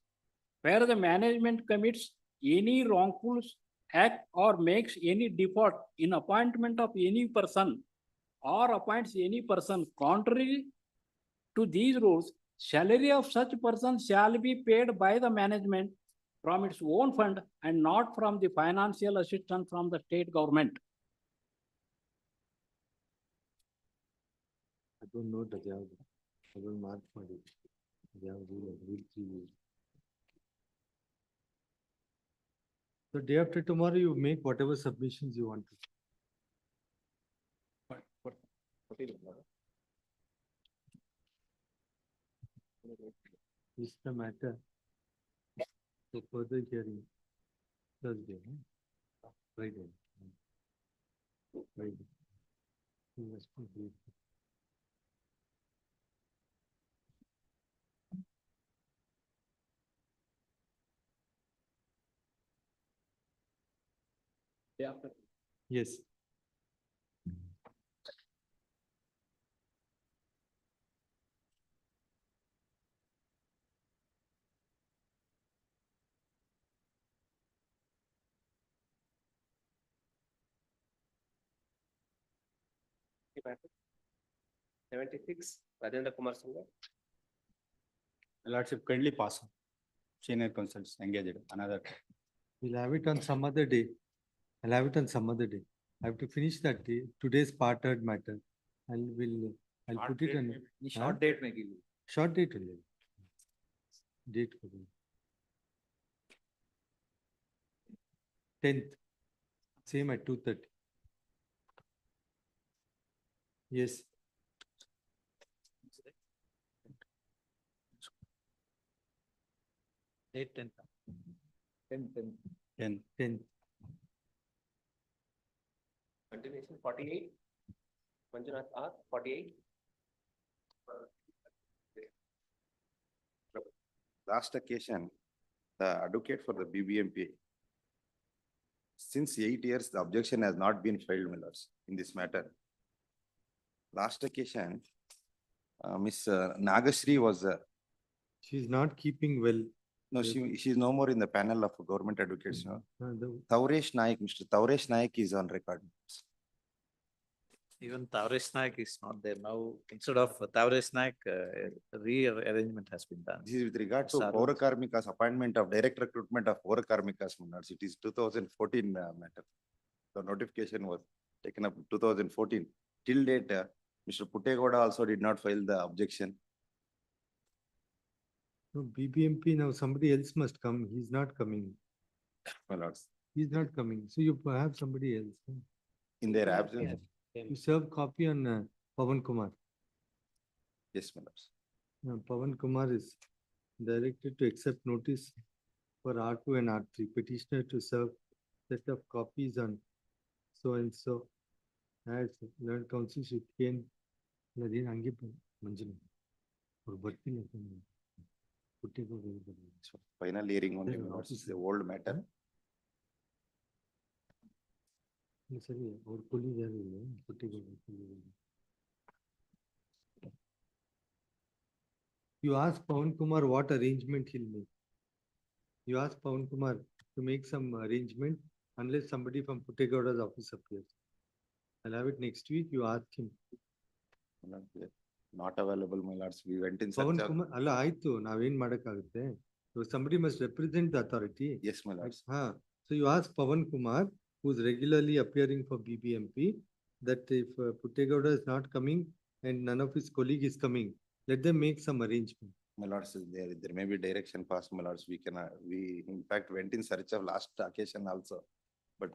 where the management commits any wrongful act or makes any default in appointment of any person or appoints any person contrary to these rules, salary of such person shall be paid by the management from its own fund and not from the financial assistance from the state government. I don't know the job. I don't mark for it. Rule 3. So day after tomorrow, you make whatever submissions you want to. This is the matter. So further hearing Thursday, Friday. Friday. Yes, complete. Yes. Matter. 76, Rajendra Kumar Sangha. Lordship, kindly pass on. Senior consultants engaged another. We'll have it on some other day. I'll have it on some other day. I have to finish that day. Today's parted matter. I'll put it on. Short date may give you. Short date only. Date for them. 10th. Same at 2:30. Yes. Date 10. 10. Continuation 48. Manjunath R, 48. Last occasion, the advocate for the BBMP. Since 8 years, the objection has not been filed, my lords, in this matter. Last occasion, Miss Nagashri was, She's not keeping well. no, she is no more in the panel of government advocates. No? The- Tauresh Naik, Mr. Tauresh Naik is on record. Even Tauresh Naik is not there now. Instead of Tauresh Naik, rearrangement has been done. This is with regard to Saroj. Paura Karmika's appointment of direct recruitment of Paura Karmika's, my lords. It is 2014 matter. The notification was taken up in 2014. Till date, Mr. Puttegoda also did not file the objection. No, BBMP now somebody else must come. He's not coming. My lords, He's not coming. So you have somebody else. Huh? in their absence, You serve copy on Pavan Kumar. yes, my lords. Pavan Kumar is directed to accept notice for R2 and R3. Petitioner to serve set of copies on so and so. As learned counsel should gain. Manjuna. Or Bharti. So final hearing only, my lords, is the old matter. ಸರಿ ಅವ್ರ ಕೊಲ್ಲಿಗೆ ಯಾರಿಲ್ಲ ಪುಟ್ಟಿಗೆ. You ask Pawan Kumar what arrangement he'll make. You ask Pawan Kumar to make some arrangement unless somebody from Puttegoda's office appears. I'll have it next week. You ask him. Not available, my lords. We went in Pawan search of. Kumar, ಅಲ್ಲ ಆಯ್ತು ನಾವೇನ್ ಮಾಡಕ್ಕಾಗುತ್ತೆ. So somebody must represent the authority. Yes, my lords. So you ask Pawan Kumar, who's regularly appearing for BBMP, that if Puttegoda is not coming and none of his colleague is coming, let them make some arrangement. My lords, there may be direction passed, my lords. We can, we in fact went in search of last occasion also. But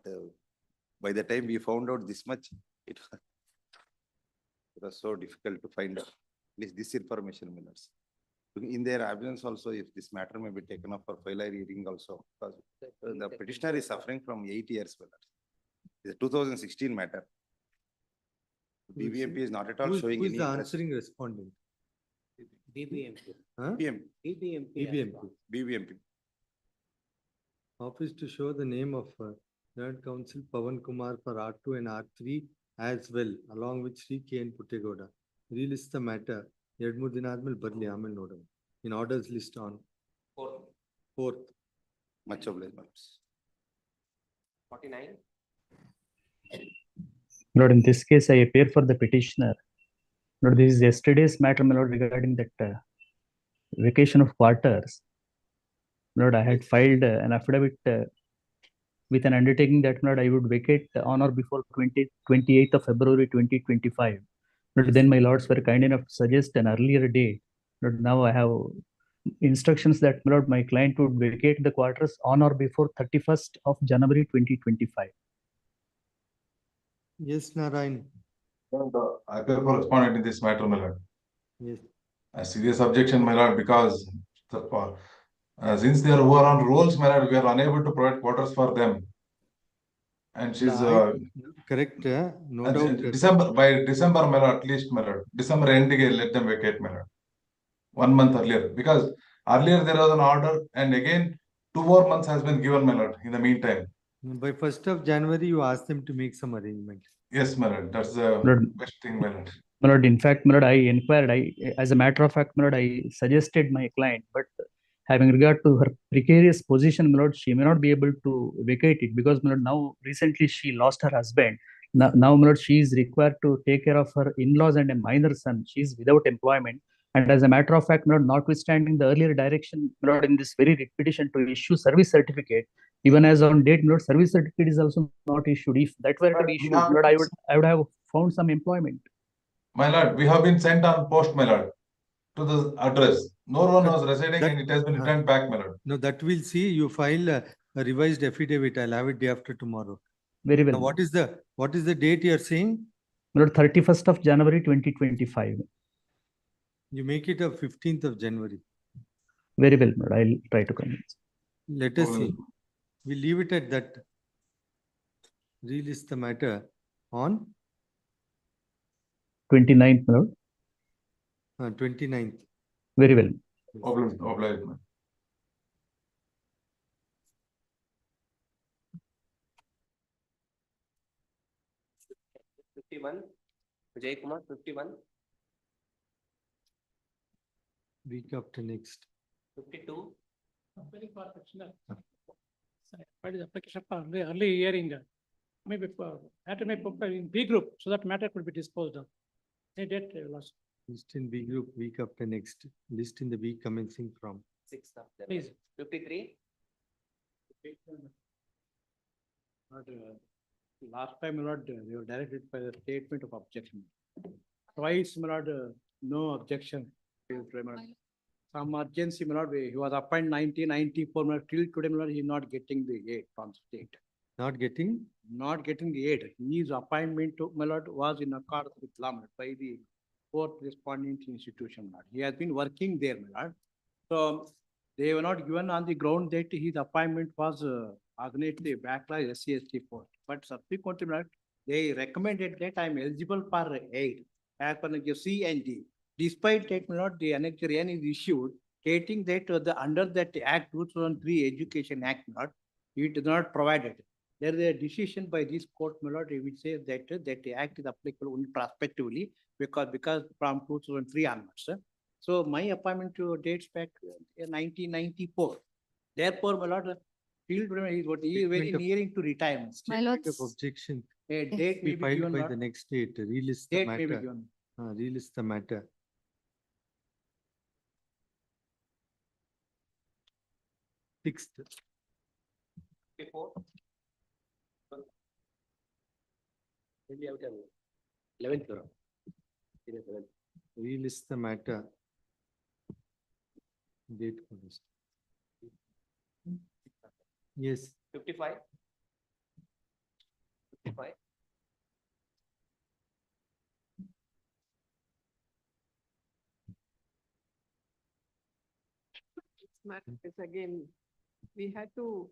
by the time we found out this much, it was so difficult to find out at least this information, my lords. In their absence also, if this matter may be taken up for final hearing also, because the petitioner is suffering from 8 years, my lords. It's a 2016 matter. BBMP is not at all Who is showing any the interest. answering respondent? BBMP. Huh? BBMP. BBMP. BBMP. Office to show the name of Learned Counsel Pavan Kumar for R2 and R3 as well, along with Sri K. N. Puttegoda. Relist the matter. Edmund Dinadmal Barli Amal Nodam. In orders list on fourth. Much obliged, my lords. 49. Lord, in this case, I appear for the petitioner. Lord, this is yesterday's matter, my lord, regarding that vacation of quarters. Lord, I had filed an affidavit with an undertaking that, Lord, I would vacate on or before 28th of February 2025. Lord, then my lords were kind enough to suggest an earlier date. Lord, now I have instructions that, my lord, my client would vacate the quarters on or before 31st of January 2025. Yes, Narayan. I appear for respondent in this matter, my lord. Yes. A serious objection, my lord, because since they are on rolls, my lord, we are unable to provide quarters for them. And she's correct, no and doubt. by December, my lord, at least, my lord. December ending, let them vacate, my lord. 1 month earlier, because earlier there was an order, and again 2 more months has been given, my lord. In the meantime, by 1st of January, you ask them to make some arrangement. yes, my lord. That's the Lord, best thing, my lord. my lord, in fact, my lord, I inquired. As a matter of fact, my lord, I suggested my client, but having regard to her precarious position, my lord, she may not be able to vacate it because, my lord, now recently she lost her husband. Now, my lord, she is required to take care of her in-laws and a minor son. She is without employment. And as a matter of fact, my lord, notwithstanding the earlier direction, my lord, in this very petition to issue service certificate, even as on date, my lord, service certificate is also not issued. If that were to be issued, my lord, I would have found some employment. My lord, we have been sent on post, my lord, to the address. No one was residing and it has been returned back, my lord. No, that we'll see. You file a revised affidavit. I'll have it day after tomorrow. Very well. Now, what is the date you are saying? My lord, 31st of January 2025. You make it a 15th of January. Very well, my lord. I'll try to convince. Let us see. We leave it at that. Relist the matter on 29th, my lord. 29th. Very well. Obliged, man. Vijay Kumar, 51. Week after next. 52. What is the application for early hearing? Maybe had to make in B group so that matter could be disposed of. Any date lost. List in B group week after next. List in the week commencing from 6th of January. Please. 53. Last time, my lord, they were directed by the statement of objection. Twice, my lord, no objection. Some urgency, my lord, he was appointed 1994, my lord, till today, my lord, he is not getting the aid from state. Not getting? Not getting the aid. His appointment to, my lord, was in accordance with law, my lord, by the fourth respondent institution, my lord. He has been working there, my lord. So they were not given on the ground that his appointment was against the backlash SC/ST post. But subsequently, my lord, they recommended that I am eligible for aid as per the C and D. Despite that, my lord, the Annexure N is issued stating that under that Act 2003 Education Act, my lord, it is not provided. There is a decision by this court, my lord, which says that the act is applicable only prospectively because from 2003 onwards. So my appointment dates back 1994. Therefore, my lord, till today he is very nearing to retirement. My lord. Objection. A date may be filed given, by lord. the next date. Relist the Date may be matter. given. Relist the matter. 6th. Before. 11th. Relist the matter. Date for this. Yes. 55. 55. Matter is again, we had to,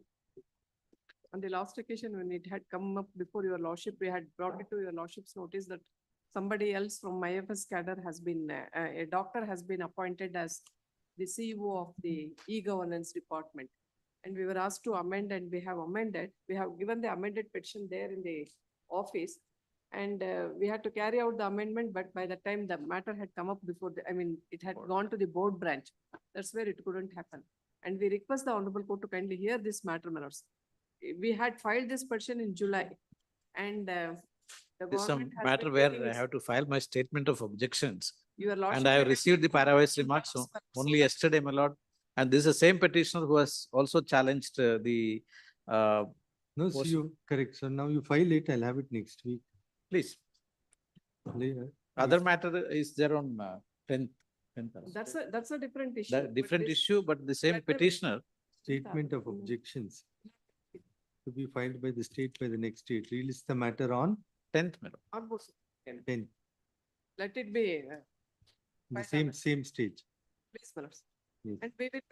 on the last occasion when it had come up before your lordship, we had brought it to your lordship's notice that somebody else from IFS cadre has been, a doctor has been appointed as the CEO of the e-governance department. And we were asked to amend and we have amended. We have given the amended petition there in the office. And we had to carry out the amendment, but by the time the matter had come up before it had gone to the board branch. That's where it couldn't happen. And we request the Honorable Court to kindly hear this matter, my lords. We had filed this petition in July and the This is some government has matter been where taking I its- have to file my statement of objections. Your lordship And I have may received the kindly- parawise remarks only yesterday, my lord. And this is the same petitioner who has also challenged the, No, so Post- you, correct. So now you file it, I'll have it next week. please. Later. Other matter is there on tenth. That's a different issue. The but different this- issue, but the same let them- petitioner. Statement of objections to be filed by the state by the next date. Release the matter on Tenth, madam. Almost, 10, let it be, the Fine, same stage. please, my lords. Yes. And we may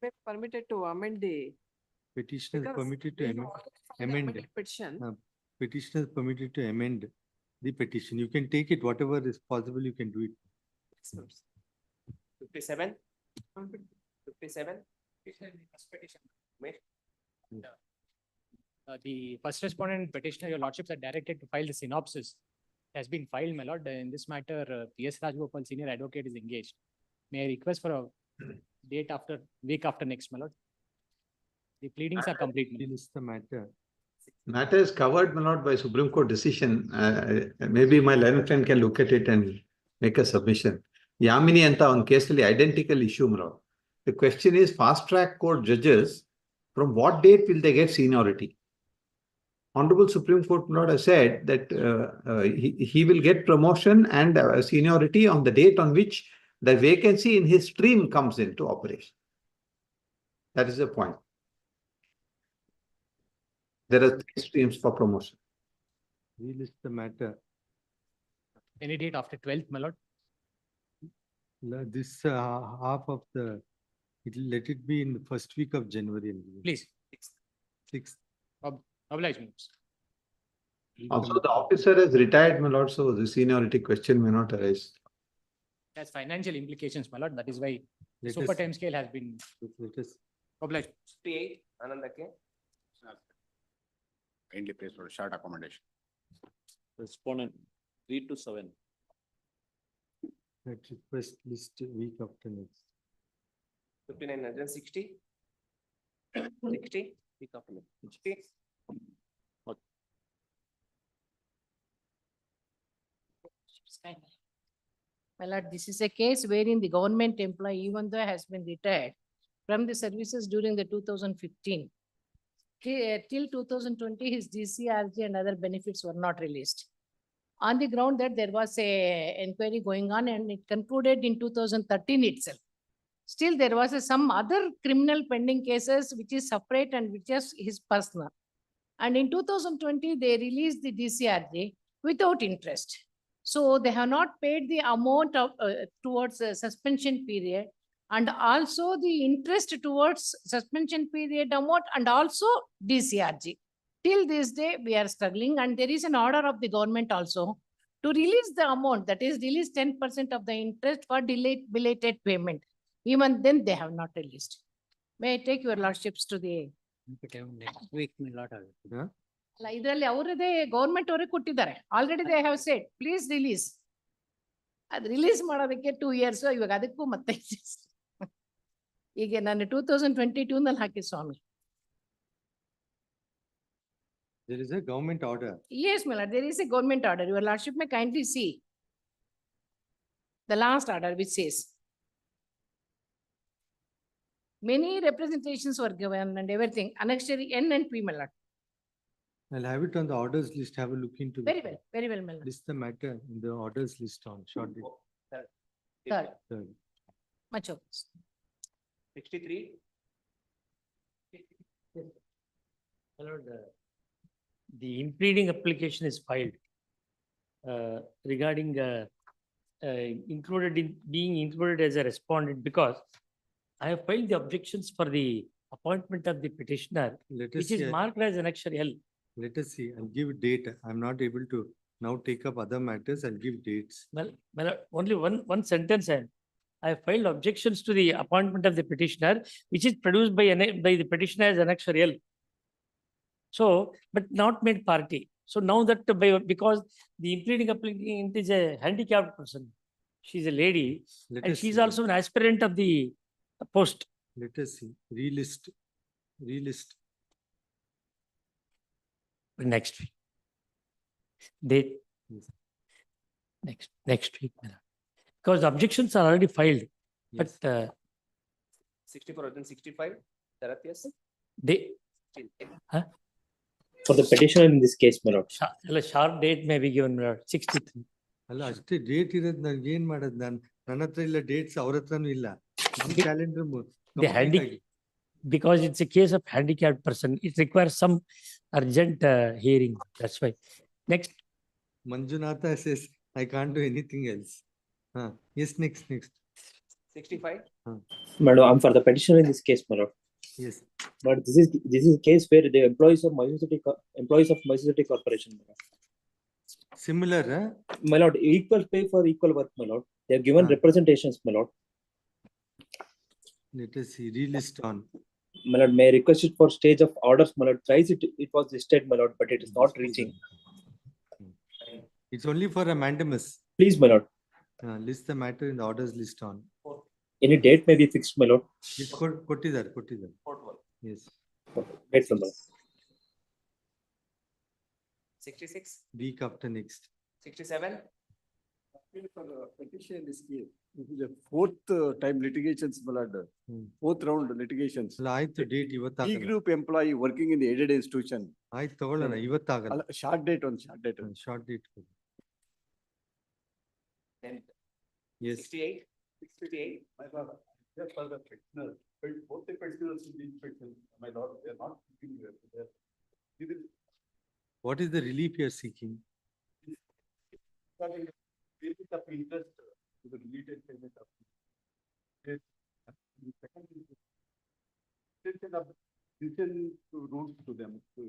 be permitted to amend the. Petitioner is because permitted to we have amend. already filed the amend. amended Petition. Petitioner is permitted to amend the petition. You can take it, whatever is possible, you can do it. Yes, my lords. 57, 57. The first respondent petitioner, your lordships are directed to file the synopsis. Has been filed, my lord. In this matter, P.S. Rajgopal, senior advocate, is engaged. May I request for a week after next, my lord? The pleadings are complete. my lord. Release the matter. Matter is covered, my lord, by Supreme Court decision. Maybe my learned friend can look at it and make a submission. Yamini anta on case identical issue, my lord. The question is fast track court judges, from what date will they get seniority? Honorable Supreme Court, my lord, has said that he will get promotion and seniority on the date on which the vacancy in his stream comes into operation. That is the point. There are 3 streams for promotion. Release the matter. Any date after 12th, my lord? This half of let it be in the first week of January. Please. 6th. Oblige me. Also, the officer has retired, my lord, so the seniority question may not arise. Has financial implications, my lord. That is why Let super us- time scale has been Let us obliged. 58, Anandake. Kindly place for a short accommodation. Respondent 3 to 7. that request list week after next. 59, 160. 60, week after next. 60. My lord, this is a case wherein the government employee, even though has been retired from the services during the 2015, till 2020, his GCRG and other benefits were not released. On the ground that there was a inquiry going on and it concluded in 2013 itself. Still, there was some other criminal pending cases which is separate and which is his personal. And in 2020, they released the DCRG without interest. So they have not paid the amount of towards a suspension period and also the interest towards suspension period amount and also DCRG. Till this day, we are struggling and there is an order of the government also to release the amount, that is release 10% of the interest for belated payment. Even then, they have not released. May I take your lordships to the Next week, my lord. ಅಲ್ಲ ಇದರಲ್ಲಿ ಅವರದೇ government ಅವರೇ ಕೊಟ್ಟಿದ್ದಾರೆ already they have said please release ಅದು release ಮಾಡೋದಕ್ಕೆ 2 years ಇವಾಗ ಅದಕ್ಕೂ ಮತ್ತೆ ಈಗ ನಾನು 2022 ನಲ್ಲಿ ಹಾಕಿ ಸ್ವಾಮಿ. There is a government order. Yes, my lord, there is a government order. Your lordship may kindly see the last order which says many representations were given and everything, annexure N and P, my lord. I'll have it on the orders list. Have a look into. Very well, my lord. List the matter in the orders list on shortly. Third, Third. much obliged. 63. My lord, the impleading application is filed regarding being included as a respondent because I have filed the objections for the appointment of the petitioner, Let us which is see. marked as annexure L. Let us see. I'll give date. I'm not able to Now take up other matters and give dates. Well, only one sentence. I filed objections to the appointment of the petitioner, which is produced by the petitioner as annexurial. So, but not made party. So now that because the impleading applicant is a handicapped person, she's a lady, Let and us she's see. also an aspirant of the post. Let us see. Relist. Next week. Date. Yes. Next week. Because the objections are already filed. Yes. But 64 and 65, Therapist. they, For the petitioner in this case, my lord. sharp date may be given, my lord, 63. ಅಲ್ಲ ಅಷ್ಟೇ date ಇರೋದು ನಾನು ಏನ್ ಮಾಡೋದು ನನ್ನ ಹತ್ರ ಇಲ್ಲ dates ಅವ್ರ ಹತ್ರನೂ ಇಲ್ಲ calendar The because it's a case of handicapped person, it requires some urgent hearing. That's why. Next. Manjunatha says, I can't do anything else. Yes, next. 65. Madam, I'm for the petitioner in this case, my lord. Yes. But this is a case where the employees of Mysore City Corporation, my lord. Similar, My lord, equal pay for equal work, my lord. They have given representations, my lord. Let us see, relist on. My lord, may I request it for stage of orders, my lord. Thrice it was listed, my lord, but it is not reaching. It's only for a mandamus. Please, my lord. List the matter in the orders list on. Any date may be fixed, my lord. It's ಕೊಟ್ಟಿದ್ದಾರೆ. Yes. Date number. 66. Week after next. 67. For the petition in this case, this is the fourth time litigations, my lord. Fourth round litigations. ಆಯ್ತು date E ಇವತ್ತಾಗಲ್ಲ. group employee working in the aided institution. ಆಯ್ತು ತಗೊಳ್ಳೋಣ ಇವತ್ತಾಗಲ್ಲ. Short date. Short date. Yes. 68. 68. My lord, just for the petitioner, both the petitioners in this petition, my lord, they are not seeking What is the relief you are seeking? payment of interest to the related payment of yes. The second is extension of decision to rules to them to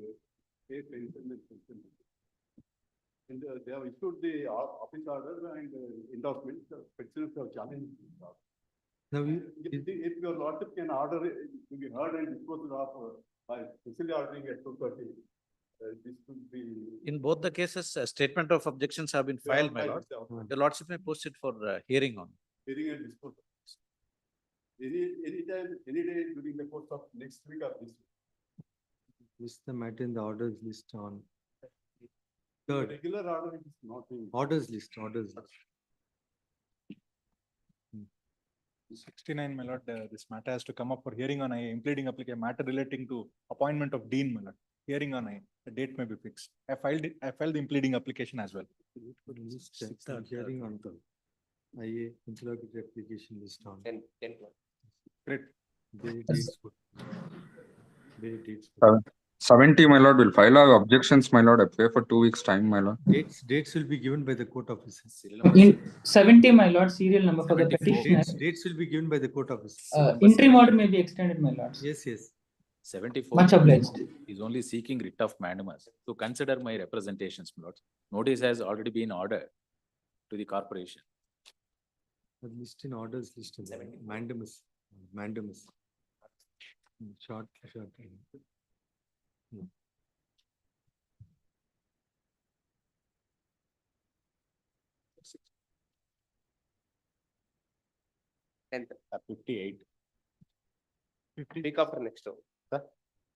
pay pension and pension. And they have issued the office order and endorsement. Petitioners have challenged. Now, if your lordship can order it to be heard and disposed of by specially ordering at 2:30. This could be. In both the cases, a statement of objections have been filed, my lord. The lordship may post it for hearing on. Hearing and disposal. Any time, any day during the course of next week or this week. List the matter in the orders list on. Third. Regular order is not in. Orders list. 69, my lord, this matter has to come up for hearing on a impleading application matter relating to appointment of dean, my lord. Hearing on the date may be fixed. I filed the impleading application as well. Hearing on the IA interrogatory application list on. 10. Great. Very dates. 70, my lord, will file our objections, my lord. I pay for 2 weeks time, my lord. Dates will be given by the court officers. In 70, my lord, serial number for the petitioner. Dates will be given by the court officers. Interim order may be extended, my lord. Yes. 74. Much obliged. Is only seeking writ of mandamus to consider my representations, my lord. Notice has already been ordered to the corporation. List in orders list in mandamus. Short. Tenth. 58. Week after next.